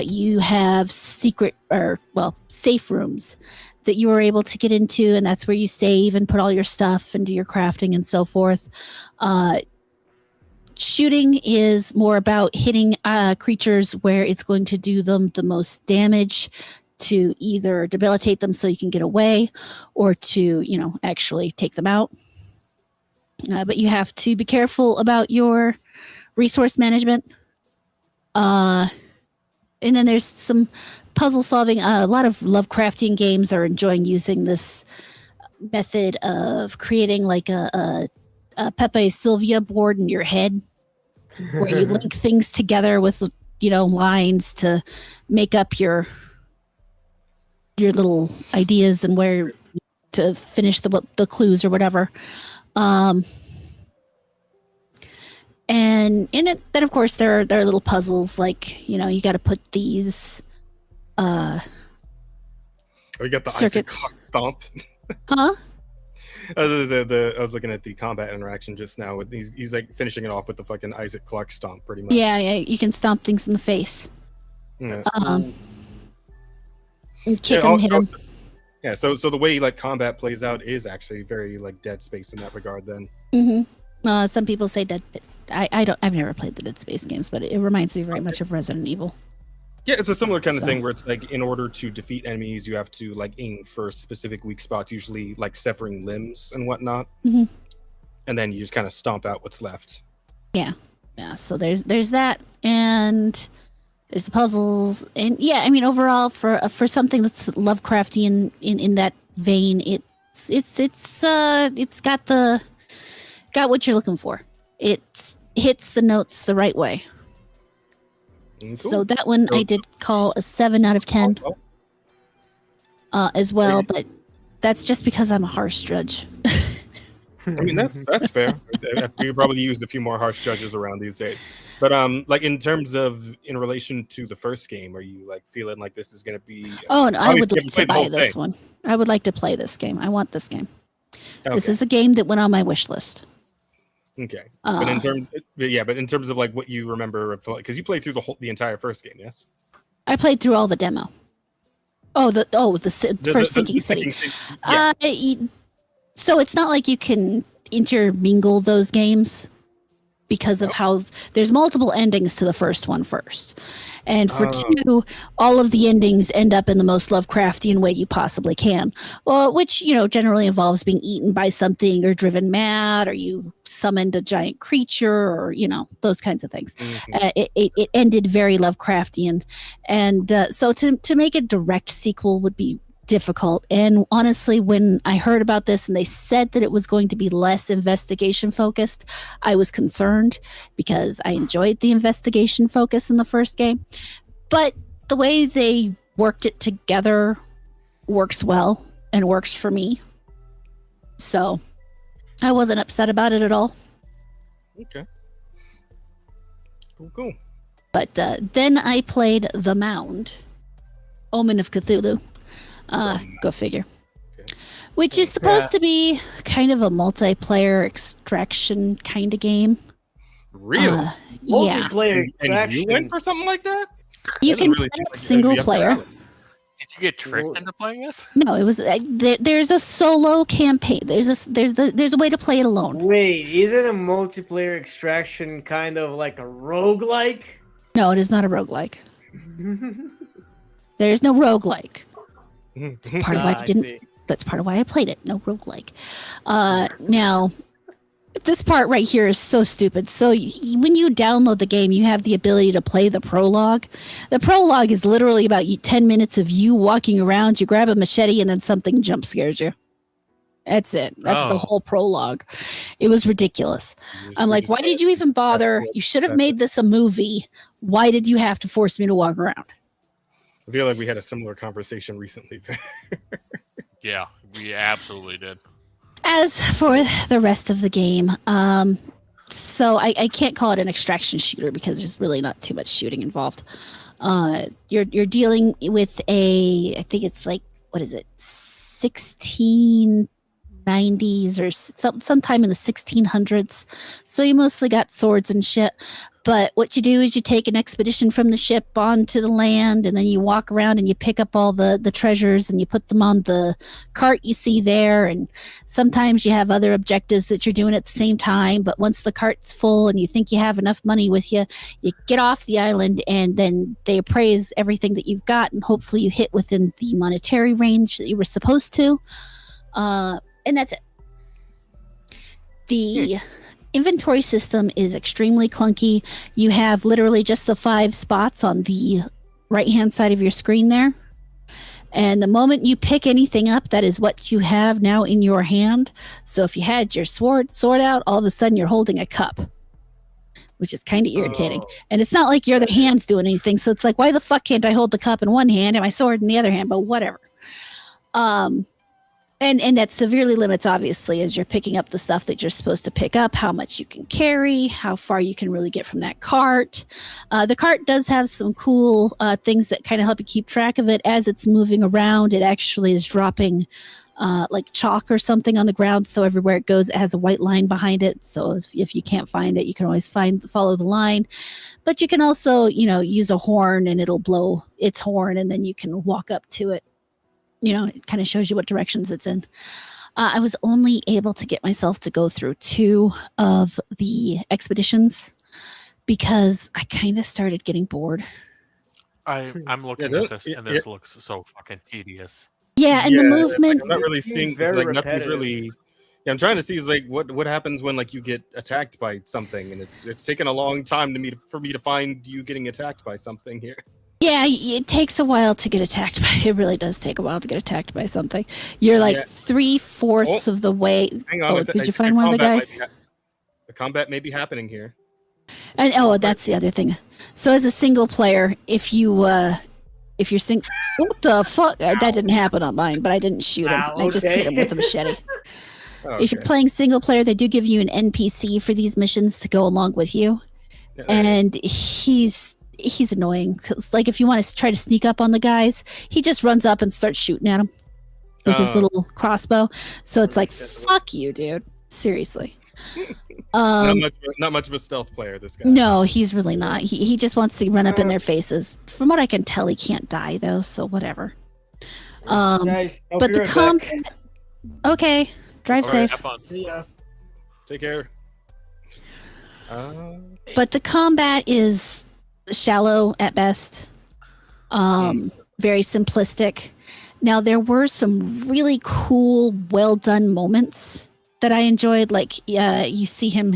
Speaker 2: you have safe rooms that you are able to get into, and that's where you save and put all your stuff and do your crafting and so forth. Shooting is more about hitting creatures where it's going to do them the most damage, to either debilitate them so you can get away, or to, actually take them out. But you have to be careful about your resource management. And then there's some puzzle solving. A lot of Lovecraftian games are enjoying using this method of creating like a Pepe Sylvia board in your head, where you link things together with, lines to make up your little ideas and where to finish the clues or whatever. And in it, then of course there are little puzzles, like, you got to put these.
Speaker 1: We got the
Speaker 2: circuits.
Speaker 1: Isaac clock stomp.
Speaker 2: Huh?
Speaker 1: I was looking at the combat interaction just now. With he's like finishing it off with the fucking Isaac Clarke stomp, pretty much.
Speaker 2: Yeah, you can stomp things in the face.
Speaker 1: Yeah.
Speaker 2: And kick them, hit them.
Speaker 1: Yeah. So the way like combat plays out is actually very like Dead Space in that regard. Then.
Speaker 2: Mm-hmm. Some people say Dead Space. I've never played the Dead Space games, but it reminds me very much of Resident Evil.
Speaker 1: Yeah, it's a similar kind of thing where it's like in order to defeat enemies, you have to like aim for specific weak spots, usually like severing limbs and whatnot, and then you just kind of stomp out what's left.
Speaker 2: Yeah. So there's that, and there's the puzzles, and yeah, I mean overall for something that's Lovecraftian in that vein, it's got what you're looking for. It hits the notes the right way.
Speaker 1: Cool.
Speaker 2: So that one I did call a 7 out of 10 as well, but that's just because I'm a harsh judge.
Speaker 1: I mean that's fair. We probably used a few more harsh judges around these days. But like in terms of in relation to the first game, are you like feeling like this is going to be?
Speaker 2: Oh, no, I would like to buy this one. I would like to play this game. I want this game. Okay. This is a game that went on my wish list.
Speaker 1: Okay, but in terms of like what you remember, because you played through the entire first game, yes?
Speaker 2: I played through all the demo. The first Sinking City. Yeah. So it's not like you can intermingle those games because of how there's multiple endings to the first one first. And for 2, all of the endings end up in the most Lovecraftian way you possibly can. Well, which, generally involves being eaten by something or driven mad, or you summoned a giant creature, or, those kinds of things. It ended very Lovecraftian. And so to make a direct sequel would be difficult. And honestly, when I heard about this and they said that it was going to be less investigation focused, I was concerned because I enjoyed the investigation focus in the first game. But the way they worked it together works well and works for me. So I wasn't upset about it at all.
Speaker 1: Okay. Cool.
Speaker 2: But then I played The Mound, Omen of Cthulhu. Go figure. Okay. Which is supposed to be kind of a multiplayer extraction kind of game.
Speaker 1: Really?
Speaker 2: Yeah.
Speaker 4: Multiplayer extraction.
Speaker 1: And you went for something like that?
Speaker 2: You can play single player.
Speaker 3: Did you get tricked into playing this?
Speaker 2: No, it was there's a solo campaign. There's a way to play it alone.
Speaker 4: Wait, is it a multiplayer extraction kind of like a roguelike?
Speaker 2: No, it is not a roguelike. There is no roguelike. That's part of why I didn't. That's part of why I played it. No roguelike. Now, this part right here is so stupid. So when you download the game, you have the ability to play the prologue. The prologue is literally about 10 minutes of you walking around. You grab a machete and then something jump scares you. That's it. That's the whole prologue. It was ridiculous. I'm like, why did you even bother? You should have made this a movie. Why did you have to force me to walk around?
Speaker 1: I feel like we had a similar conversation recently.
Speaker 3: Yeah, we absolutely did. As
Speaker 2: for the rest of the game, so I can't call it an extraction shooter because there's really not too much shooting involved. You're dealing with I think it's like, what is it, 1690s or sometime in the 1600s. So you mostly got swords and shit. But what you do is you take an expedition from the ship onto the land, and then you walk around and you pick up all the treasures and you put them on the cart you see there. And sometimes you have other objectives that you're doing at the same time. But once the cart's full and you think you have enough money with you, you get off the island and then they appraise everything that you've got. And hopefully you hit within the monetary range that you were supposed to. And that's it. The inventory system is extremely clunky. You have literally just the 5 spots on the right-hand side of your screen there. And the moment you pick anything up, that is what you have now in your hand. So if you had your sword out, all of a sudden you're holding a cup, which is kind of irritating. And it's not like your other hand's doing anything. So it's like, why the fuck can't I hold the cup in one hand and my sword in the other hand? But whatever. And that severely limits, obviously, as you're picking up the stuff that you're supposed to pick up, how much you can carry, how far you can really get from that cart. The cart does have some cool things that kind of help you keep track of it as it's moving around. It actually is dropping like chalk or something on the ground, so everywhere it goes, it has a white line behind it. So if you can't find it, you can always follow the line. But you can also, use a horn and it'll blow its horn, and then you can walk up to it. It kind of shows you what directions it's in. I was only able to get myself to go through 2 of the expeditions because I kind of started getting bored.
Speaker 3: I'm looking at this, and this looks so fucking tedious.
Speaker 2: Yeah, and the
Speaker 1: It's
Speaker 2: movement.
Speaker 1: like, I'm not really seeing.
Speaker 4: very
Speaker 1: Like nothing's
Speaker 4: repetitive.
Speaker 1: really. Yeah, I'm trying to see is like what happens when like you get attacked by something, and it's taken a long time for me to find you getting attacked by something here.
Speaker 2: Yeah, it takes a while to get attacked by. It really does take a while to get attacked by something. You're like
Speaker 1: Yeah.
Speaker 2: 3/4 of the way.
Speaker 1: Hang on.
Speaker 2: Did you find one of the guys?
Speaker 1: The combat may be happening here.
Speaker 2: And that's the other thing. So as a single player, if you're what the fuck? That didn't happen on mine, but I didn't shoot him. I just hit him with a machete.
Speaker 1: Okay.
Speaker 2: If you're playing single player, they do give you an NPC for these missions to go along with you,
Speaker 1: Yeah,
Speaker 2: and he's annoying because, like, if you want to try to sneak up on the guys, he just runs up and starts shooting at them with his little crossbow. So it's like, fuck you, dude. Seriously.
Speaker 1: not much of a stealth player, this guy.
Speaker 2: No, he's really not. He just wants to run up in their faces. From what I can tell, he can't die though, so whatever.
Speaker 4: Nice. I'll
Speaker 2: But
Speaker 4: be
Speaker 2: the
Speaker 4: right back.
Speaker 2: combat. Okay, drive
Speaker 3: All right,
Speaker 2: safe.
Speaker 3: have fun.
Speaker 4: Yeah.
Speaker 1: Take care.
Speaker 2: But the combat is shallow at best. Very simplistic. Now there were some really cool, well done moments that I enjoyed. Like you see him.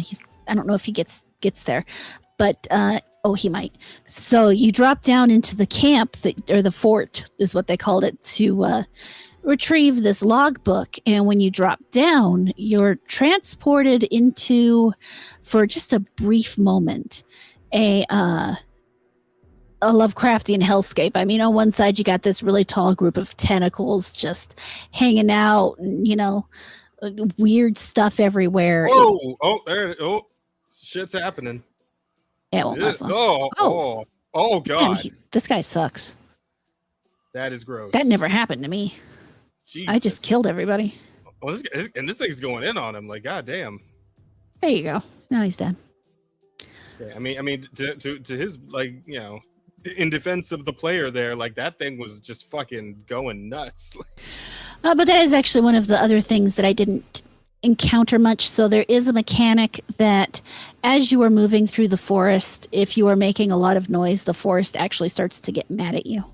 Speaker 2: I don't know if he gets there, but he might. So you drop down into the camp or the fort is what they called it, to retrieve this logbook. And when you drop down, you're transported into, for just a brief moment, a Lovecraftian hellscape. I mean, on one side you got this really tall group of tentacles just hanging out, and weird stuff everywhere.
Speaker 1: Shit's happening.
Speaker 2: It won't last long.
Speaker 1: Oh god.
Speaker 2: Damn, this guy sucks.
Speaker 1: That is gross.
Speaker 2: That never happened to me.
Speaker 1: Jesus.
Speaker 2: I just killed everybody.
Speaker 1: Well, this thing's going in on him. Like, god damn.
Speaker 2: There you go. Now he's dead.
Speaker 1: Yeah, I mean, to his, like, in defense of the player there, like, that thing was just fucking going nuts.
Speaker 2: But that is actually one of the other things that I didn't encounter much. So there is a mechanic that as you are moving through the forest, if you are making a lot of noise, the forest actually starts to get mad at you.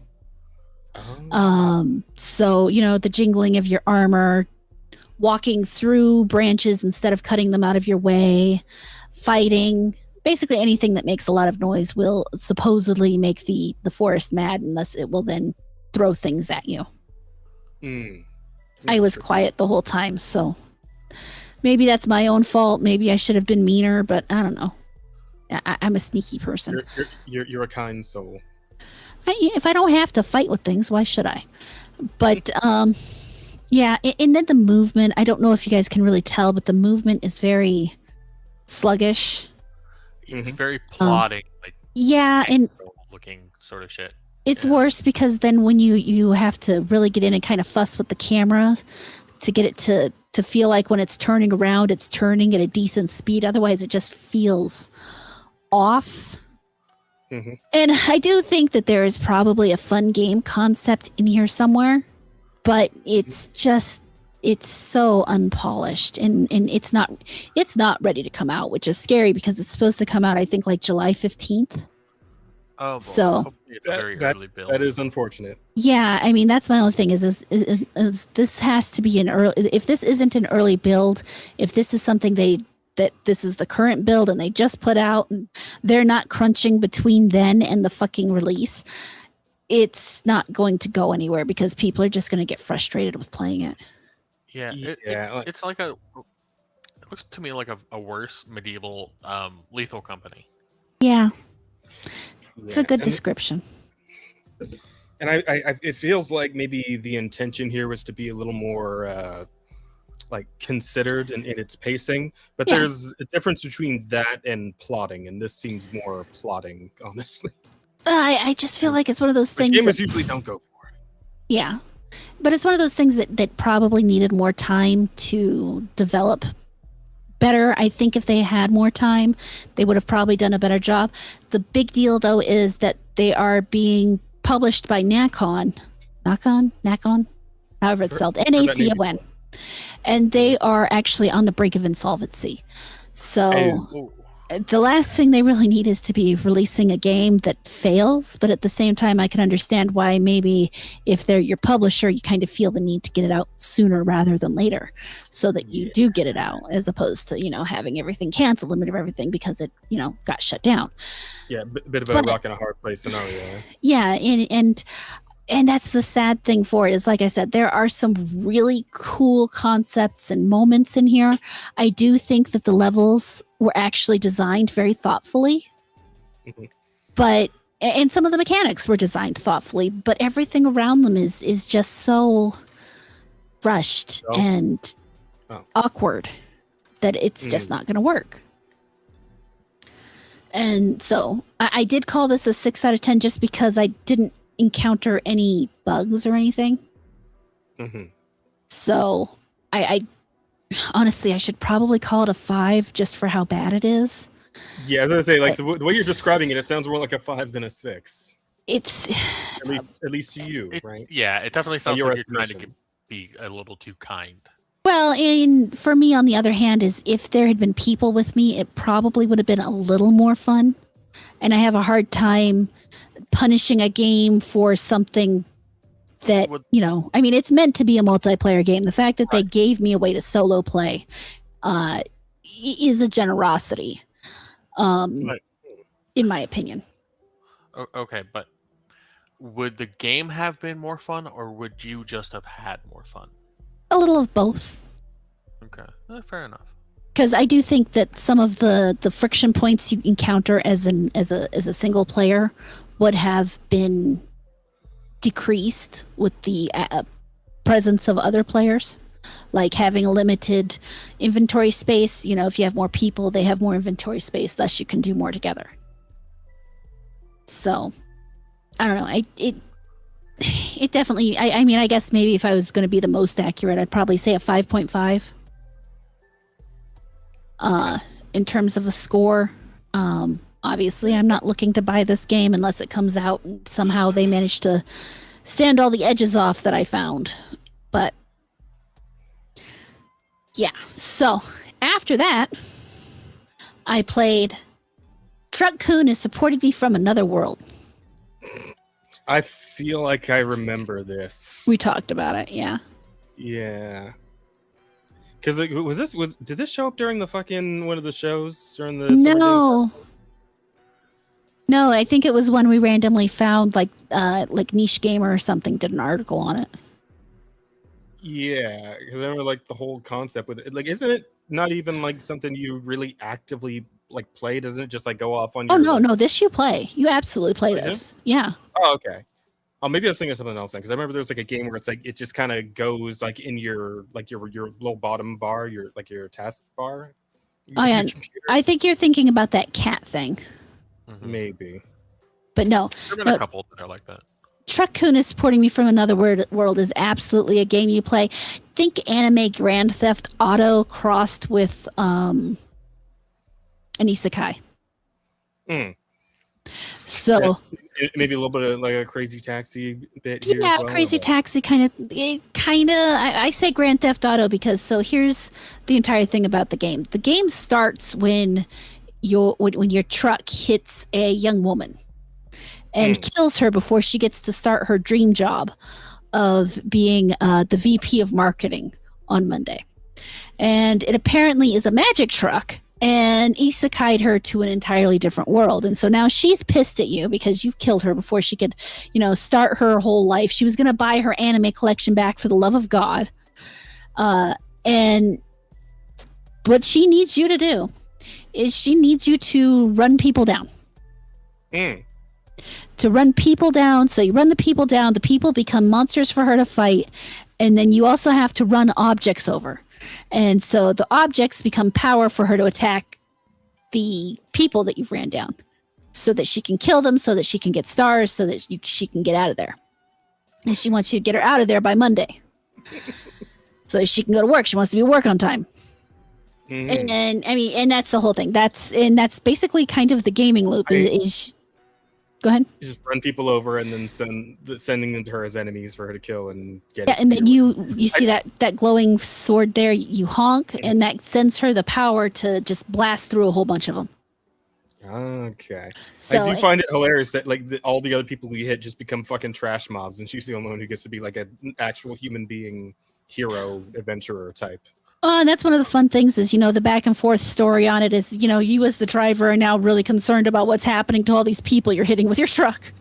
Speaker 2: So, the jingling of your armor, walking through branches instead of cutting them out of your way, fighting, basically anything that makes a lot of noise will supposedly make the forest mad, unless it will then throw things at you. I was quiet the whole time, so maybe that's my own fault. Maybe I should have been meaner, but I don't know. I'm a sneaky person.
Speaker 1: You're a kind soul.
Speaker 2: If I don't have to fight with things, why should I? But yeah, and then the movement, I don't know if you guys can really tell, but the movement is very sluggish.
Speaker 3: It's very plotting, like
Speaker 2: Yeah, and
Speaker 3: looking sort of shit.
Speaker 2: it's worse because then when you have to really get in and kind of fuss with the camera to get it to feel like when it's turning around, it's turning at a decent speed. Otherwise, it just feels off. And I do think that there is probably a fun game concept in here somewhere, but it's so unpolished and it's not ready to come out, which is scary because it's supposed to come out, I think, like July 15th.
Speaker 3: Oh, boy.
Speaker 2: So
Speaker 3: Hopefully it's very early build.
Speaker 1: That is unfortunate.
Speaker 2: yeah, I mean, that's my only thing is this has to be an early, if this isn't an early build, if this is something that this is the current build and they just put out and they're not crunching between then and the fucking release, it's not going to go anywhere because people are just going to get frustrated with playing it.
Speaker 3: Yeah, it's like it looks to me like a worse medieval Lethal Company.
Speaker 2: Yeah. It's a good
Speaker 1: and-
Speaker 2: description.
Speaker 1: And it feels like maybe the intention here was to be a little more like considered in its pacing, but
Speaker 2: Yeah.
Speaker 1: there's a difference between that and plotting, and this seems more plotting, honestly.
Speaker 2: I just feel like it's one of those
Speaker 1: Which
Speaker 2: things
Speaker 1: gamers
Speaker 2: that,
Speaker 1: usually don't go for.
Speaker 2: yeah, but it's one of those things that probably needed more time to develop better. I think if they had more time, they would have probably done a better job. The big deal, though, is that they are being published by Nacon, however it's spelled, Nacon, and they are actually on the brink of insolvency. So the last thing they really need is to be releasing a game that fails, but at the same time, I can understand why maybe if they're your publisher, you kind of feel the need to get it out sooner rather than later so that you do get it out, as opposed to, having everything canceled, limit of everything because it, got shut down.
Speaker 1: Yeah, bit of a rock and a hard place scenario.
Speaker 2: Yeah, and that's the sad thing for it is, like I said, there are some really cool concepts and moments in here. I do think that the levels were actually designed very thoughtfully, and some of the mechanics were designed thoughtfully, but everything around them is just so rushed and awkward that it's just not going to work. And so I did call this a 6 out of 10 just because I didn't encounter any bugs or anything. So I honestly, I should probably call it a 5 just for how bad it is.
Speaker 1: Yeah, I was gonna say, like, the way you're describing it sounds more like a 5 than a 6.
Speaker 2: It's
Speaker 1: at least to you, right?
Speaker 3: Yeah, it definitely sounds like you're trying to be a little too kind.
Speaker 2: Well, and for me, on the other hand, is if there had been people with me, it probably would have been a little more fun. And I have a hard time punishing a game for something that, it's meant to be a multiplayer game. The fact that they gave me a way to solo play is a generosity, in my opinion.
Speaker 3: Okay, but would the game have been more fun, or would you just have had more fun?
Speaker 2: A little of both.
Speaker 3: Okay, fair enough.
Speaker 2: Because I do think that some of the friction points you encounter as a single player would have been decreased with the presence of other players, like having a limited inventory space. If you have more people, they have more inventory space, thus you can do more together. So, I don't know. It definitely, I mean, I guess maybe if I was going to be the most accurate, I'd probably say a 5.5. In terms of a score, obviously I'm not looking to buy this game unless it comes out and somehow they manage to sand all the edges off that I found. But yeah, so after that, I played Truck Coon Is Supporting Me From Another World.
Speaker 1: I feel like I remember this.
Speaker 2: We talked about it, yeah.
Speaker 1: Yeah. Because did this show up during the fucking one of the shows during the
Speaker 2: No, I think it was when we randomly found like Niche Gamer or something did an article on it.
Speaker 1: Yeah, because I remember like the whole concept with it. Like, isn't it not even like something you really actively like play? Doesn't it just like go off on?
Speaker 2: No, this you play. You absolutely play this. Yeah.
Speaker 1: Oh, okay. Oh, maybe I was thinking of something else then, because I remember there was like a game where it's like it just kind of goes like in your little bottom bar, your task bar.
Speaker 2: Oh yeah, I think you're thinking about that cat thing.
Speaker 1: Maybe.
Speaker 2: But no.
Speaker 3: There have been a couple that are like that.
Speaker 2: Truck Coon Is Supporting Me From Another World is absolutely a game you play. Think anime Grand Theft Auto crossed with an isekai. So
Speaker 1: maybe a little bit of like a Crazy Taxi bit here.
Speaker 2: Yeah,
Speaker 1: as well,
Speaker 2: Crazy Taxi kind of. I say Grand Theft Auto because here's the entire thing about the game. The game starts when your truck hits a young woman and kills her before she gets to start her dream job of being the VP of marketing on Monday. And it apparently is a magic truck and isekai'd her to an entirely different world. And so now she's pissed at you because you've killed her before she could, start her whole life. She was going to buy her anime collection back for the love of God. And what she needs you to do is she needs you to run people down. to run people down. So you run the people down, the people become monsters for her to fight, and then you also have to run objects over. And so the objects become power for her to attack the people that you've ran down, so that she can kill them, so that she can get stars, so that she can get out of there. And she wants you to get her out of there by Monday, so that she can go to work. She wants to be at work on time.
Speaker 1: Mhm.
Speaker 2: And that's the whole thing. That's basically kind of the gaming loop. Go ahead.
Speaker 1: You just run people over and then sending them to her as enemies for her to kill and get.
Speaker 2: Yeah, and then you see that glowing sword there. You honk, and that sends her the power to just blast through a whole bunch of them.
Speaker 1: Okay.
Speaker 2: So
Speaker 1: I do find it hilarious that like all the other people we hit just become fucking trash mobs, and she's the only one who gets to be like an actual human being, hero, adventurer type.
Speaker 2: And that's one of the fun things is, the back and forth story on it is, you as the driver are now really concerned about what's happening to all these people you're hitting with your truck.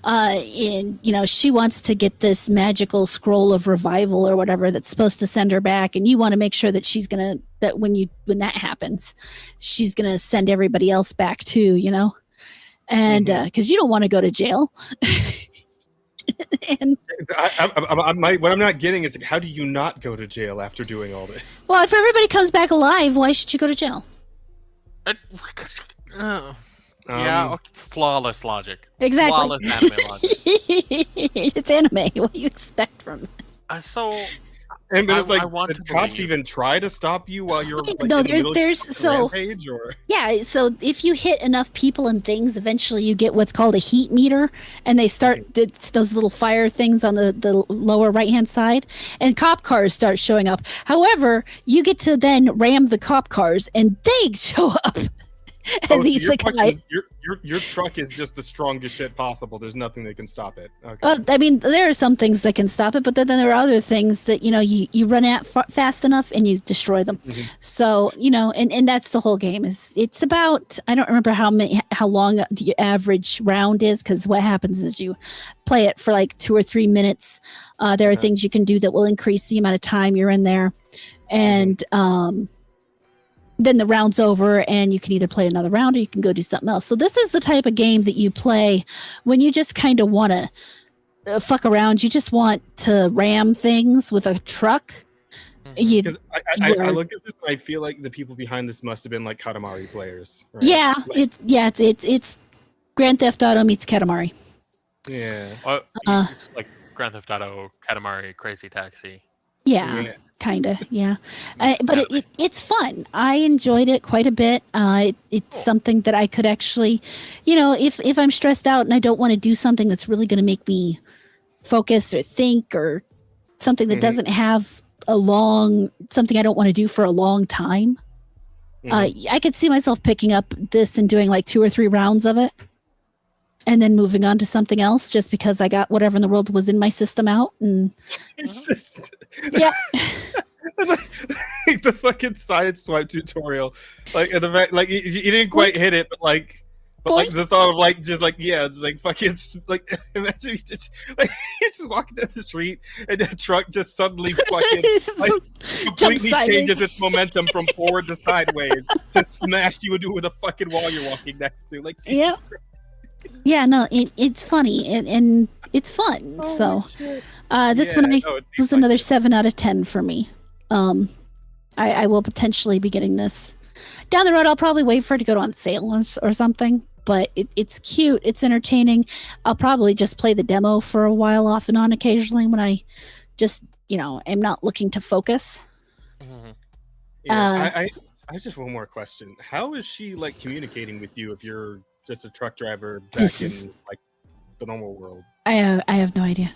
Speaker 2: And, she wants to get this magical scroll of revival or whatever that's supposed to send her back. And you want to make sure that that when that happens, she's going to send everybody else back too, and because you don't want to go to jail. And
Speaker 1: what I'm not getting is like, how do you not go to jail after doing all this?
Speaker 2: well, if everybody comes back alive, why should you go to jail?
Speaker 3: Yeah, flawless logic.
Speaker 2: Exactly.
Speaker 3: Flawless anime logic.
Speaker 2: It's anime. What do you expect from it?
Speaker 3: So,
Speaker 1: but it's
Speaker 3: I
Speaker 1: like,
Speaker 3: want
Speaker 1: did
Speaker 3: to
Speaker 1: cops
Speaker 3: believe.
Speaker 1: even try to stop you while you're like,
Speaker 2: No,
Speaker 1: in the middle
Speaker 2: there's
Speaker 1: of a
Speaker 2: so
Speaker 1: rampage, or?
Speaker 2: yeah. So if you hit enough people and things, eventually you get what's called a heat meter, and they start those little fire things on the lower right hand side, and cop cars start showing up. However, you get to then ram the cop cars, and they show up as these guys.
Speaker 1: Your truck is just the strongest shit possible. There's nothing that can stop it. Okay.
Speaker 2: Well, I mean, there are some things that can stop it, but then there are other things that you run at fast enough and you destroy them. So and that's the whole game. It's about, I don't remember how long the average round is, because what happens is you play it for like 2 or 3 minutes. There are things you can do that will increase the amount of time you're in there, and then the round's over and you can either play another round or you can go do something else. So this is the type of game that you play when you just kind of want to fuck around. You just want to ram things with a truck.
Speaker 1: Because I look at this and I feel like the people behind this must have been like Katamari players. Right?
Speaker 2: Yeah, it's Grand Theft Auto meets Katamari.
Speaker 1: Yeah.
Speaker 3: It's like Grand Theft Auto, Katamari, Crazy Taxi.
Speaker 2: Yeah. Kind of, yeah. But it's fun. I enjoyed it quite a bit. It's something that I could actually, if I'm stressed out and I don't want to do something that's really going to make me focus or think, or something that doesn't have something I don't want to do for a long time, I could see myself picking up this and doing like 2 or 3 rounds of it, and then moving on to something else, just because I got whatever in the world was in my system out. And yeah.
Speaker 1: Like the fucking science swipe tutorial, like and the fact, like you didn't quite hit it, but like the thought of like just like it's like fucking like imagine you just like you're just walking down the street and the truck just suddenly fucking like completely changes its momentum from forward to sideways to smash you into the fucking wall you're walking next to. Like Jesus Christ.
Speaker 2: Yeah, no, it's funny and it's fun. This one was another 7 out of 10 for me. I will potentially be getting this down the road. I'll probably wait for it to go on sale or something, but it's cute. It's entertaining. I'll probably just play the demo for a while off and on occasionally when I just, am not looking to focus.
Speaker 1: I just one more question. How is she like communicating with you if you're just a truck driver back in like the normal world?
Speaker 2: I have no idea.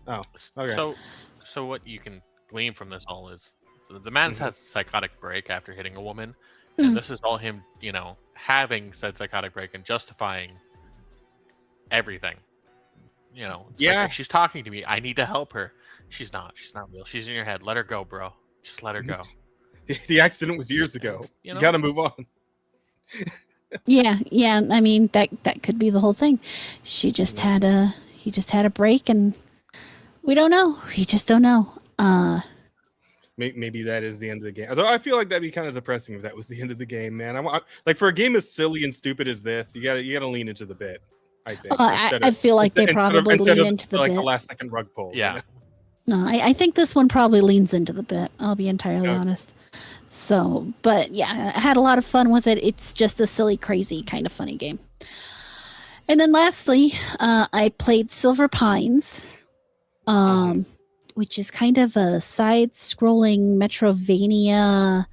Speaker 1: Oh, okay.
Speaker 3: So what you can glean from this all is the man has a psychotic break after hitting a woman, and this is all him, having said psychotic break and justifying everything. It's like, she's talking to me. I need to help her. She's not real. She's in your head. Let her go, bro. Just let her go.
Speaker 1: The accident was years ago. You gotta move on.
Speaker 2: Yeah. I mean, that could be the whole thing. He just had a break, and we don't know. We just don't know.
Speaker 1: Maybe that is the end of the game. Although I feel like that'd be kind of depressing if that was the end of the game, man. I like for a game as silly and stupid as this, you gotta lean into the bit. I think.
Speaker 2: I feel like they probably lean into the
Speaker 1: like
Speaker 2: bit.
Speaker 1: the last second rug pull.
Speaker 3: Yeah.
Speaker 2: No, I think this one probably leans into the bit. I'll be entirely honest. So, but yeah, I had a lot of fun with it. It's just a silly, crazy, kind of funny game. And then lastly, I played Silver Pines, which is kind of a side-scrolling Metrovania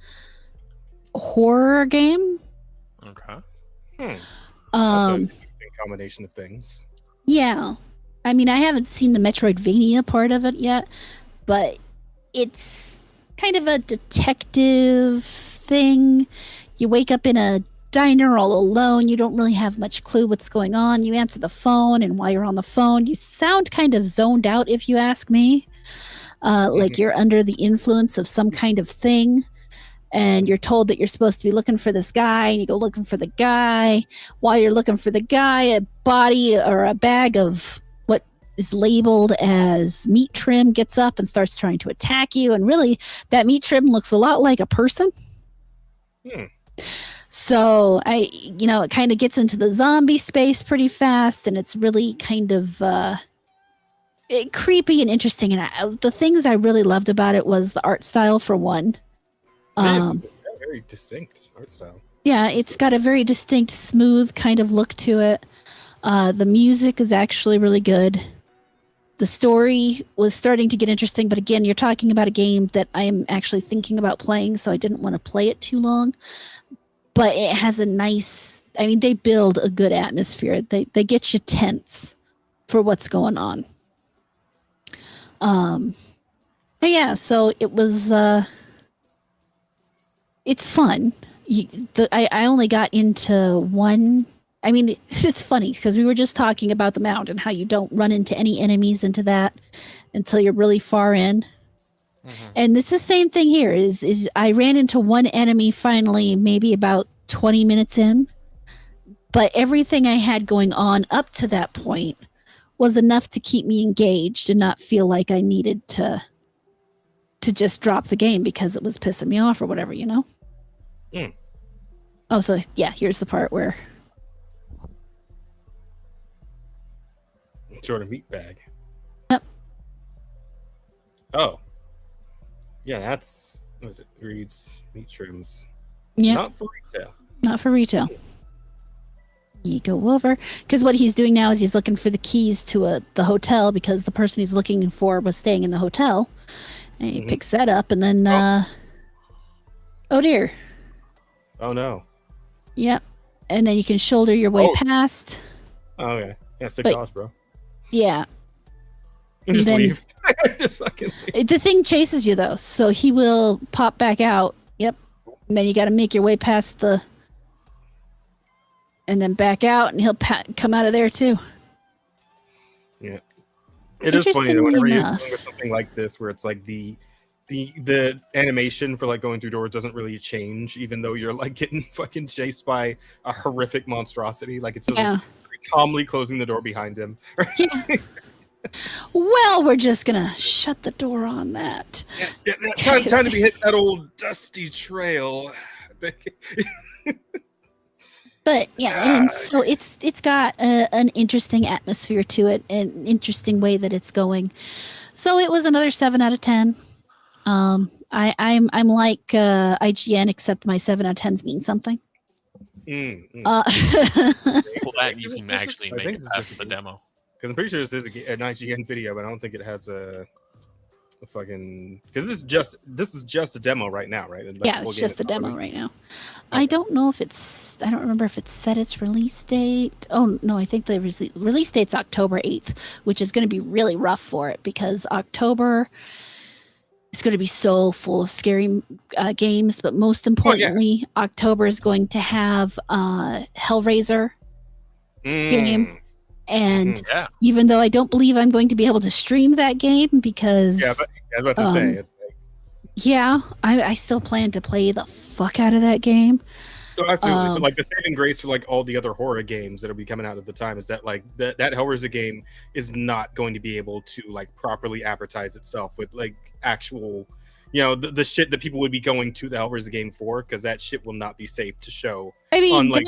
Speaker 2: horror game.
Speaker 3: Okay.
Speaker 1: That's an interesting combination of things.
Speaker 2: Yeah. I mean, I haven't seen the Metroidvania part of it yet, but it's kind of a detective thing. You wake up in a diner all alone. You don't really have much clue what's going on. You answer the phone, and while you're on the phone, you sound kind of zoned out, if you ask me. Like you're under the influence of some kind of thing. And you're told that you're supposed to be looking for this guy, and you go looking for the guy. While you're looking for the guy, a body or a bag of what is labeled as meat trim gets up and starts trying to attack you. And really, that meat trim looks a lot like a person. So it kind of gets into the zombie space pretty fast, and it's really kind of creepy and interesting. And the things I really loved about it was the art style, for one.
Speaker 1: It's a very distinct art style.
Speaker 2: Yeah, it's got a very distinct, smooth kind of look to it. The music is actually really good. The story was starting to get interesting, but again, you're talking about a game that I am actually thinking about playing, so I didn't want to play it too long. But it has a nice... I mean, they build a good atmosphere. They get you tense for what's going on. But yeah, so it was... It's fun. I only got into one. I mean, it's funny because we were just talking about the mound and how you don't run into any enemies into that until you're really far in. And it's the same thing here. Is I ran into one enemy finally, maybe about 20 minutes in, but everything I had going on up to that point was enough to keep me engaged and not feel like I needed to just drop the game because it was pissing me off or whatever, you know? Oh, so yeah, here's the part where...
Speaker 1: Sort of meat bag.
Speaker 2: Yep.
Speaker 1: Oh. Yeah, that's... What is it? Reads meat trims.
Speaker 2: Yeah.
Speaker 1: Not for retail.
Speaker 2: Not for retail. You go over, because what he's doing now is he's looking for the keys to the hotel because the person he's looking for was staying in the hotel. And he picks that up, and then... Oh dear.
Speaker 1: Oh no.
Speaker 2: Yep. And then you can shoulder your way past.
Speaker 1: Oh, okay. Yeah, $6, bro.
Speaker 2: Yeah.
Speaker 1: Just
Speaker 2: then,
Speaker 1: leave. Just fucking leave.
Speaker 2: The thing chases you, though, so he will pop back out. Yep. And then you got to make your way past the... And then back out, and he'll come out of there, too.
Speaker 1: Yeah. It is funny, though, whenever you're dealing with something like this, where it's like the animation for like going through doors doesn't really change, even though you're like getting fucking chased by a horrific monstrosity. Like it's just calmly closing the door behind him.
Speaker 2: Yeah. Well, we're just gonna shut the door on that.
Speaker 1: Yeah, time to be hitting that old dusty trail.
Speaker 2: But yeah, and so it's got an interesting atmosphere to it, an interesting way that it's going. So it was another 7 out of 10. I'm like IGN, except my 7 out of 10s mean something.
Speaker 3: Well, that you can actually make it past the demo.
Speaker 1: Because I'm pretty sure this is an IGN video, but I don't think it has a fucking... Because this is just a demo right now, right? Like
Speaker 2: yeah, it's just the demo right now. Okay. I don't know if it's... I don't remember if it set its release date. Oh, no, I think the release date's October 8th, which is going to be really rough for it because October... It's going to be so full of scary games, but most importantly, October is going to have Hellraiser game. And even though I don't believe I'm going to be able to stream that game because...
Speaker 1: Yeah, but I was about to say. It's like...
Speaker 2: Yeah, I still plan to play the fuck out of that game.
Speaker 1: No, absolutely. But like the saving grace for like all the other horror games that will be coming out at the time is that like that Hellraiser game is not going to be able to like properly advertise itself with like actual the shit that people would be going to the Hellraiser game for, because that shit will not be safe to show
Speaker 2: I mean,
Speaker 1: on like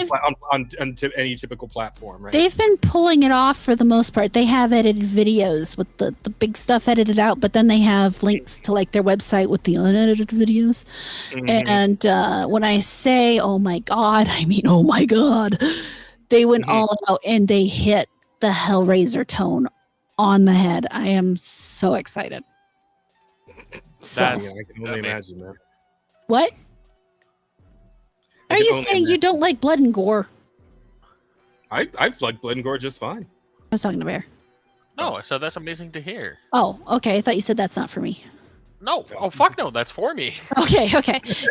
Speaker 1: on any typical platform, right?
Speaker 2: they've been pulling it off for the most part. They have edited videos with the big stuff edited out, but then they have links to like their website with the unedited videos. And when I say, oh my God, I mean, oh my God, they went all out and they hit the Hellraiser tone on the head. I am so excited. So,
Speaker 1: I can only imagine, man.
Speaker 2: what? Are you saying you don't like blood and gore?
Speaker 1: I like blood and gore just fine.
Speaker 2: I was talking to Bear.
Speaker 3: No, I said that's amazing to hear.
Speaker 2: Oh, okay. I thought you said that's not for me.
Speaker 3: No, oh fuck no, that's for me.
Speaker 2: Okay.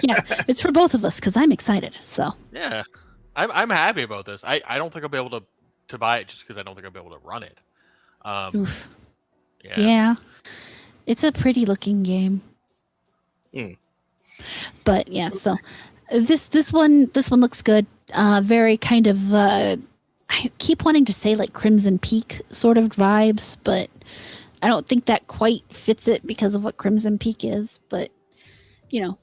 Speaker 2: Yeah, it's for both of us because I'm excited. So
Speaker 3: Yeah, I'm happy about this. I don't think I'll be able to buy it just because I don't think I'll be able to run it.
Speaker 2: oof.
Speaker 3: Yeah.
Speaker 2: Yeah, it's a pretty looking game. But yeah, so this one looks good. Very kind of I keep wanting to say like Crimson Peak sort of vibes, but I don't think that quite fits it because of what Crimson Peak is. But you know,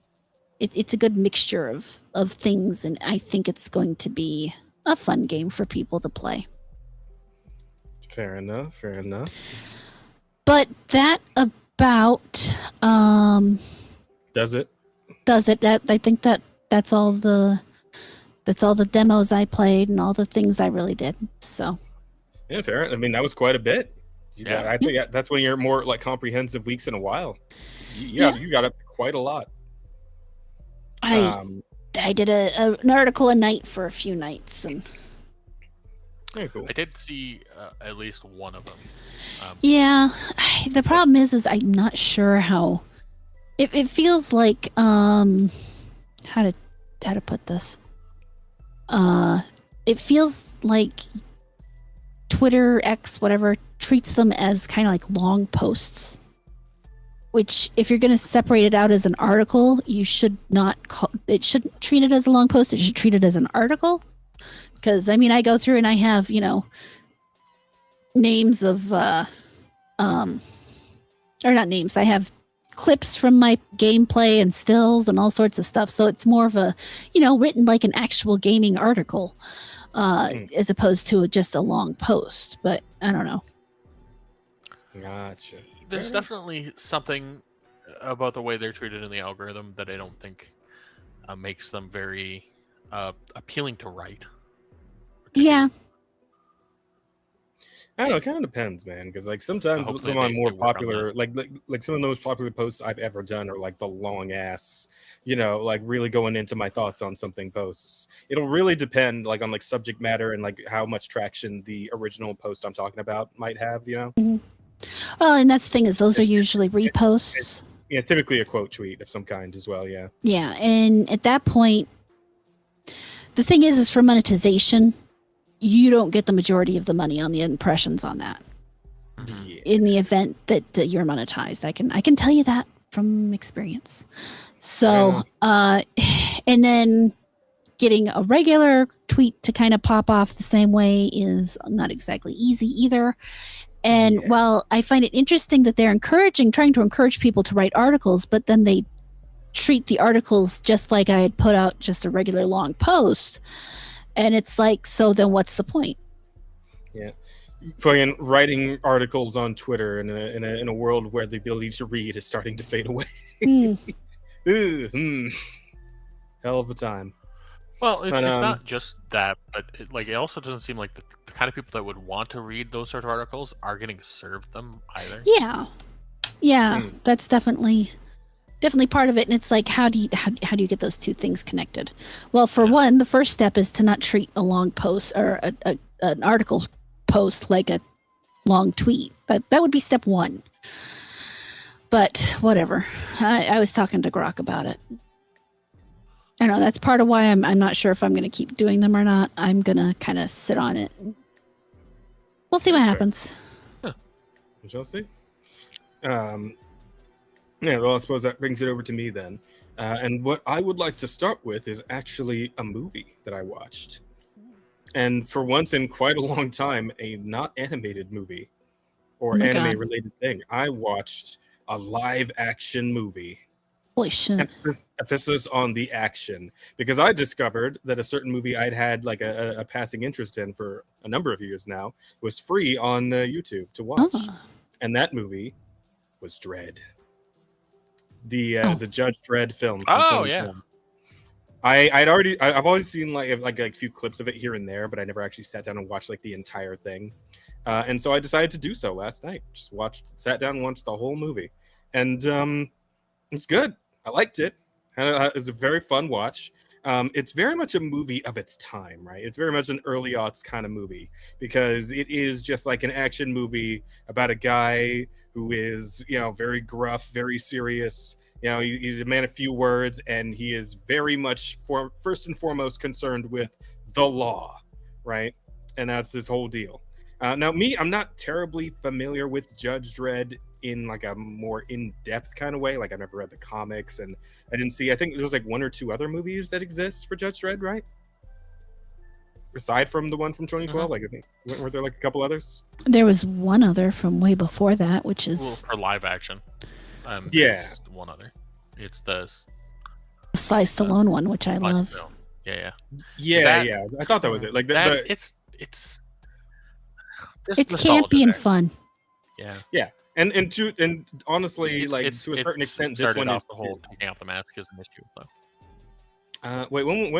Speaker 2: it's a good mixture of things, and I think it's going to be a fun game for people to play.
Speaker 1: Fair enough.
Speaker 2: But that about
Speaker 1: does it.
Speaker 2: That I think that's all the demos I played and all the things I really did. So
Speaker 1: Yeah, fair. I mean, that was quite a bit.
Speaker 3: Yeah.
Speaker 1: I think that's one of your more like comprehensive weeks in a while. You got up to quite a lot.
Speaker 2: I did an article a night for a few nights, and
Speaker 1: Very cool.
Speaker 3: I did see at least one of them.
Speaker 2: yeah, the problem is I'm not sure how. It feels like how to put this. It feels like Twitter, X, whatever, treats them as kind of like long posts. Which, if you're going to separate it out as an article, you should not it shouldn't treat it as a long post. It should treat it as an article. Because I mean, I go through and I have names of or not names. I have clips from my gameplay and stills and all sorts of stuff. So it's more of a written like an actual gaming article, as opposed to just a long post. But I don't know.
Speaker 1: Gotcha.
Speaker 3: There's definitely something about the way they're treated in the algorithm that I don't think makes them very appealing to write.
Speaker 2: Yeah.
Speaker 1: I don't know. It kind of depends, man. Because like sometimes
Speaker 3: Hopefully
Speaker 1: some of my
Speaker 3: they
Speaker 1: more
Speaker 3: work on
Speaker 1: popular, like some of the most popular posts I've ever done are like the long ass, like really going into my thoughts on something posts. It'll really depend, like on like subject matter and like how much traction the original post I'm talking about might have.
Speaker 2: Mm-hmm. Well, and that's the thing is those are usually reposts.
Speaker 1: Yeah, typically a quote tweet of some kind as well. Yeah.
Speaker 2: Yeah, and at that point, the thing is for monetization, you don't get the majority of the money on the impressions on that.
Speaker 1: Yeah.
Speaker 2: In the event that you're monetized, I can tell you that from experience. So, and then getting a regular tweet to kind of pop off the same way is not exactly easy either. And while I find it interesting that they're trying to encourage people to write articles, but then they treat the articles just like I had put out just a regular long post. And it's like, so then what's the point?
Speaker 1: Yeah. Fucking writing articles on Twitter in a world where the ability to read is starting to fade away. Hell of a time.
Speaker 3: Well, it's not just that, but it also doesn't seem like the kind of people that would want to read those sort of articles are getting served them either.
Speaker 2: Yeah, that's definitely part of it. And it's like, how do you get those two things connected? Well, for one, the first step is to not treat a long post or an article post like a long tweet. But that would be step one. But whatever. I was talking to Grok about it. I know that's part of why I'm not sure if I'm going to keep doing them or not. I'm going to kind of sit on it. We'll see what happens.
Speaker 1: We shall see. Yeah, well, I suppose that brings it over to me then. And what I would like to start with is actually a movie that I watched. And for once in quite a long time, a not animated movie or anime-related thing. I watched a live-action movie
Speaker 2: Holy shit.
Speaker 1: Emphasis on the action, because I discovered that a certain movie I'd had like a passing interest in for a number of years now was free on YouTube to watch, and that movie was Dredd, the Judge Dredd film. From
Speaker 3: Oh yeah.
Speaker 1: I've always seen like a few clips of it here and there, but I never actually sat down and watched like the entire thing. And so I decided to do so last night. Just sat down and watched the whole movie, and it's good. I liked it. It was a very fun watch. It's very much a movie of its time, right? It's very much an early aughts kind of movie, because it is just like an action movie about a guy who is, very gruff, very serious. He's a man of few words, and he is very much first and foremost concerned with the law, right? And that's his whole deal. Now, I'm not terribly familiar with Judge Dredd in like a more in-depth kind of way. Like, I've never read the comics, and I think there was like one or two other movies that exist for Judge Dredd, right? Aside from the one from 2012, like I think were there like a couple others?
Speaker 2: There was one other from way before that, which is
Speaker 3: for live action.
Speaker 1: There's
Speaker 3: one other. It's the
Speaker 2: Sly Stallone one, which I love.
Speaker 3: Stallone. Yeah.
Speaker 1: Yeah. I thought that was it. Like
Speaker 3: it's
Speaker 2: campy and fun.
Speaker 3: Yeah.
Speaker 1: And honestly, to a certain extent, this one
Speaker 3: off the whole taking off the mask is an issue, though.
Speaker 1: Wait, when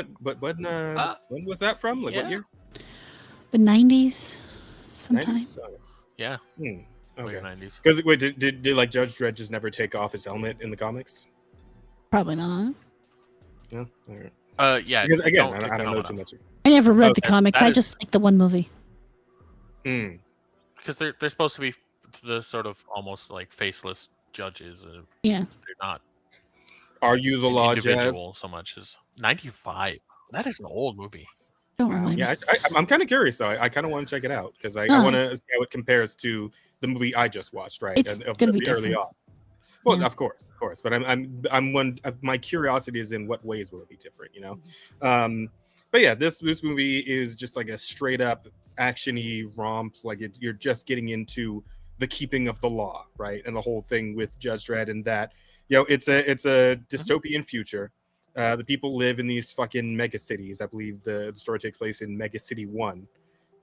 Speaker 1: was that from? Like, what year?
Speaker 2: The 90s, sometime.
Speaker 1: 90s?
Speaker 3: Yeah.
Speaker 1: Okay.
Speaker 3: 90s.
Speaker 1: Because wait, did like Judge Dredd just never take off his helmet in the comics?
Speaker 2: Probably not.
Speaker 1: No. All right.
Speaker 3: Yeah.
Speaker 1: Because again, I don't know too much.
Speaker 2: I never read the comics. I just like the one movie.
Speaker 3: Because they're supposed to be the sort of almost like faceless judges.
Speaker 2: Yeah.
Speaker 3: They're not.
Speaker 1: Are you the law,
Speaker 3: individual
Speaker 1: Jazz?
Speaker 3: so much as 95. That is an old movie.
Speaker 2: Don't remind me.
Speaker 1: Yeah, I'm kind of curious though. I kind of want to check it out, because I want to see how it compares to the movie I just watched. Right,
Speaker 2: it's going to be different.
Speaker 1: Well, of course, but I'm one. My curiosity is in what ways will it be different, But yeah, this movie is just like a straight up actiony romp. Like you're just getting into the keeping of the law, right, and the whole thing with Judge Dredd, and that it's a dystopian future. The people live in these fucking mega cities. I believe the story takes place in Mega City 1,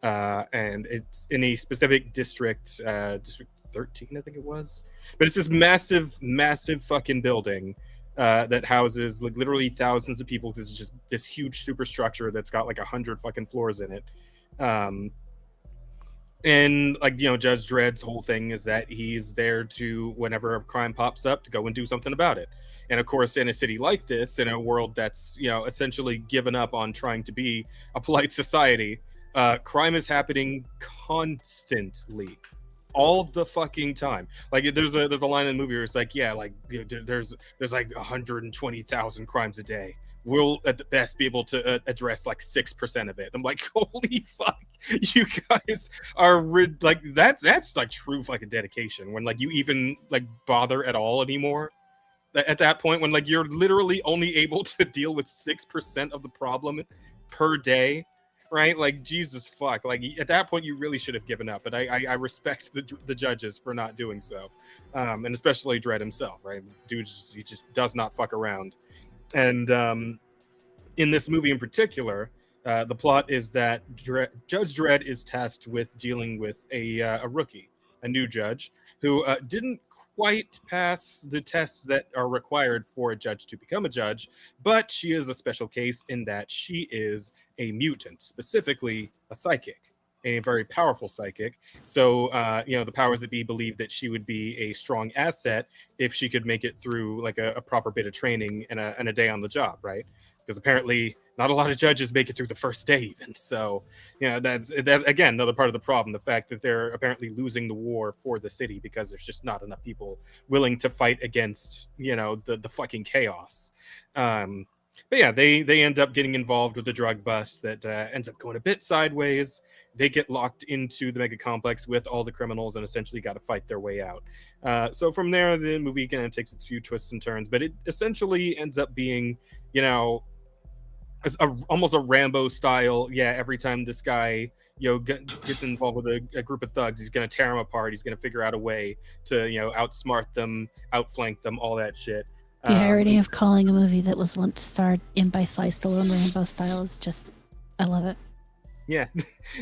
Speaker 1: and it's in a specific district, District 13, I think it was. But it's this massive fucking building that houses like literally thousands of people. This is just this huge superstructure that's got like 100 fucking floors in it. And like Judge Dredd's whole thing is that he's there to, whenever a crime pops up, to go and do something about it. And of course, in a city like this, in a world that's essentially given up on trying to be a polite society, crime is happening constantly, all the fucking time. Like there's a line in the movie where it's like, there's like 120,000 crimes a day. We'll at the best be able to address like 6% of it. I'm like, holy fuck, you guys are like that's like true fucking dedication, when like you even like bother at all anymore. At that point, when like you're literally only able to deal with 6% of the problem per day, right? Like Jesus fuck, like at that point you really should have given up. But I respect the judges for not doing so, and especially Dredd himself, right? Dude, he just does not fuck around. And in this movie in particular, the plot is that Judge Dredd is tasked with dealing with a rookie, a new judge, who didn't quite pass the tests that are required for a judge to become a judge, but she is a special case in that she is a mutant, specifically a psychic, a very powerful psychic. So, the powers that be believe that she would be a strong asset if she could make it through like a proper bit of training and a day on the job, right? Because apparently not a lot of judges make it through the first day even. So, that's again another part of the problem, the fact that they're apparently losing the war for the city because there's just not enough people willing to fight against, the fucking chaos. But yeah, they end up getting involved with the drug bust that ends up going a bit sideways. They get locked into the mega complex with all the criminals and essentially got to fight their way out. So from there, the movie kind of takes a few twists and turns, but it essentially ends up being, almost a Rambo style. Yeah, every time this guy gets involved with a group of thugs, he's gonna tear them apart. He's gonna figure out a way to outsmart them, outflank them, all that shit.
Speaker 2: The irony of calling a movie that was once starred in by Sly Stallone Rambo style is just, I love it.
Speaker 1: Yeah,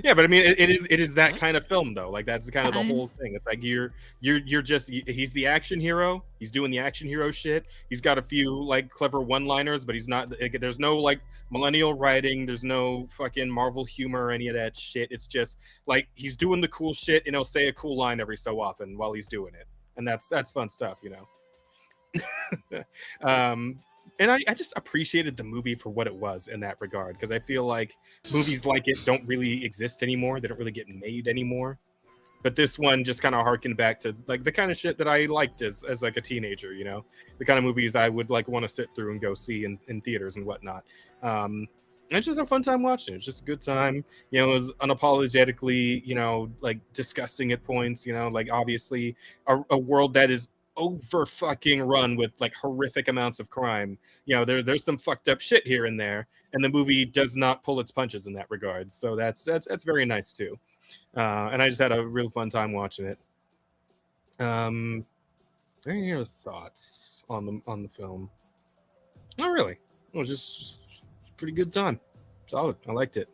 Speaker 1: yeah, but I mean, it is that kind of film though. Like that's kind of the whole thing. It's like you're just he's the action hero. He's doing the action hero shit. He's got a few like clever one-liners, but he's not. There's no like millennial writing. There's no fucking Marvel humor or any of that shit. It's just like he's doing the cool shit, and he'll say a cool line every so often while he's doing it, and that's fun stuff, you know. And I just appreciated the movie for what it was in that regard, because I feel like movies like it don't really exist anymore. They don't really get made anymore. But this one just kind of harkened back to like the kind of shit that I liked as like a teenager, you know, the kind of movies I would like want to sit through and go see in theaters and whatnot. It's just a fun time watching. It's just a good time. You know, it was unapologetically, you know, like disgusting at points, you know, like obviously a world that is over fucking run with like horrific amounts of crime. You know, there's some fucked up shit here and there, and the movie does not pull its punches in that regard. So that's very nice too. And I just had a real fun time watching it. Any other thoughts on the film? Not really. It was just a pretty good time. Solid. I liked it.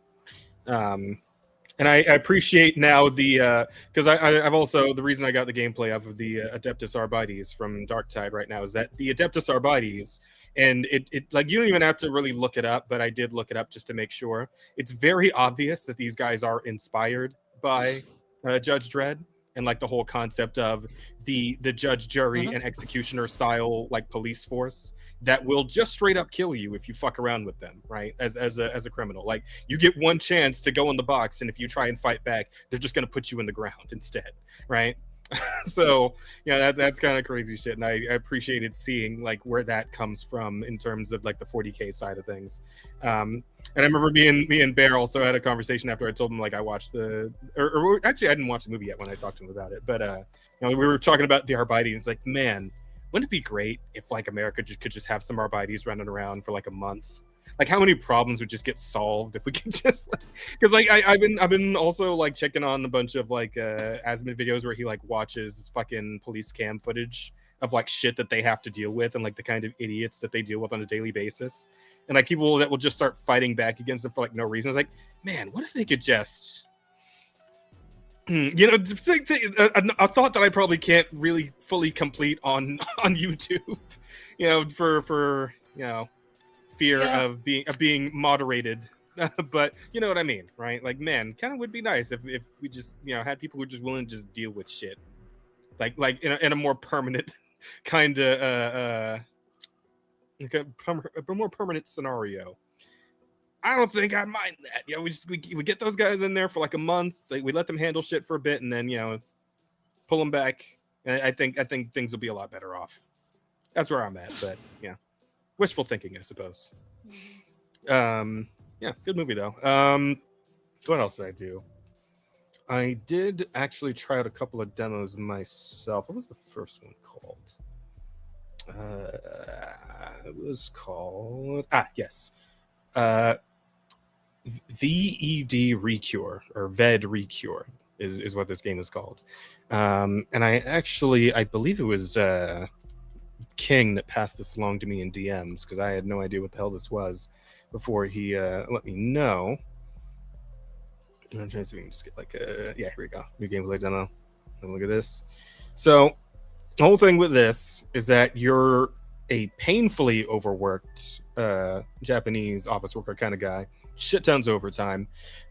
Speaker 1: And I appreciate now the because I've also, the reason I got the gameplay of the Adeptus Arbites from Darktide right now is that the Adeptus Arbites, and it like you don't even have to really look it up, but I did look it up just to make sure. It's very obvious that these guys are inspired by Judge Dredd and like the whole concept of the judge, jury, and executioner style like police force that will just straight up kill you if you fuck around with them, right? As a criminal, like you get one chance to go in the box, and if you try and fight back, they're just gonna put you in the ground instead, right? So yeah, that's kind of crazy shit, and I appreciated seeing like where that comes from in terms of like the 40K side of things. And I remember me and Bear also had a conversation after I told him like I watched or actually I didn't watch the movie yet when I talked to him about it, but you know, we were talking about the Arbites, and it's like, man, wouldn't it be great if like America could just have some Arbites running around for like a month? Like how many problems would just get solved if we could just because like I've been also like checking on a bunch of like Asmund videos where he like watches fucking police cam footage of like shit that they have to deal with and like the kind of idiots that they deal with on a daily basis, and like people that will just start fighting back against them for like no reason. It's like, man, what if they could just you know, a thought that I probably can't really fully complete on YouTube, you know, for you know, fear of being moderated, but you know what I mean, right? Like, man, kind of would be nice if we just, you know, had people who were just willing to just deal with shit, like in a more permanent kind of like a more permanent scenario. I don't think I'd mind that. You know, we get those guys in there for like a month. Like, we let them handle shit for a bit, and then, you know, pull them back. And I think things will be a lot better off. That's where I'm at. But yeah, wishful thinking, I suppose. Yeah, good movie though. What else did I do? I did actually try out a couple of demos myself. What was the first one called? It was called yes. VED Recure, or VED Recure is what this game is called. And I believe it was King that passed this along to me in DMs, because I had no idea what the hell this was before he let me know. I'm trying to see if we can just get like a, yeah, here we go, new gameplay demo. And look at this. So the whole thing with this is that you're a painfully overworked Japanese office worker kind of guy, shit tons overtime,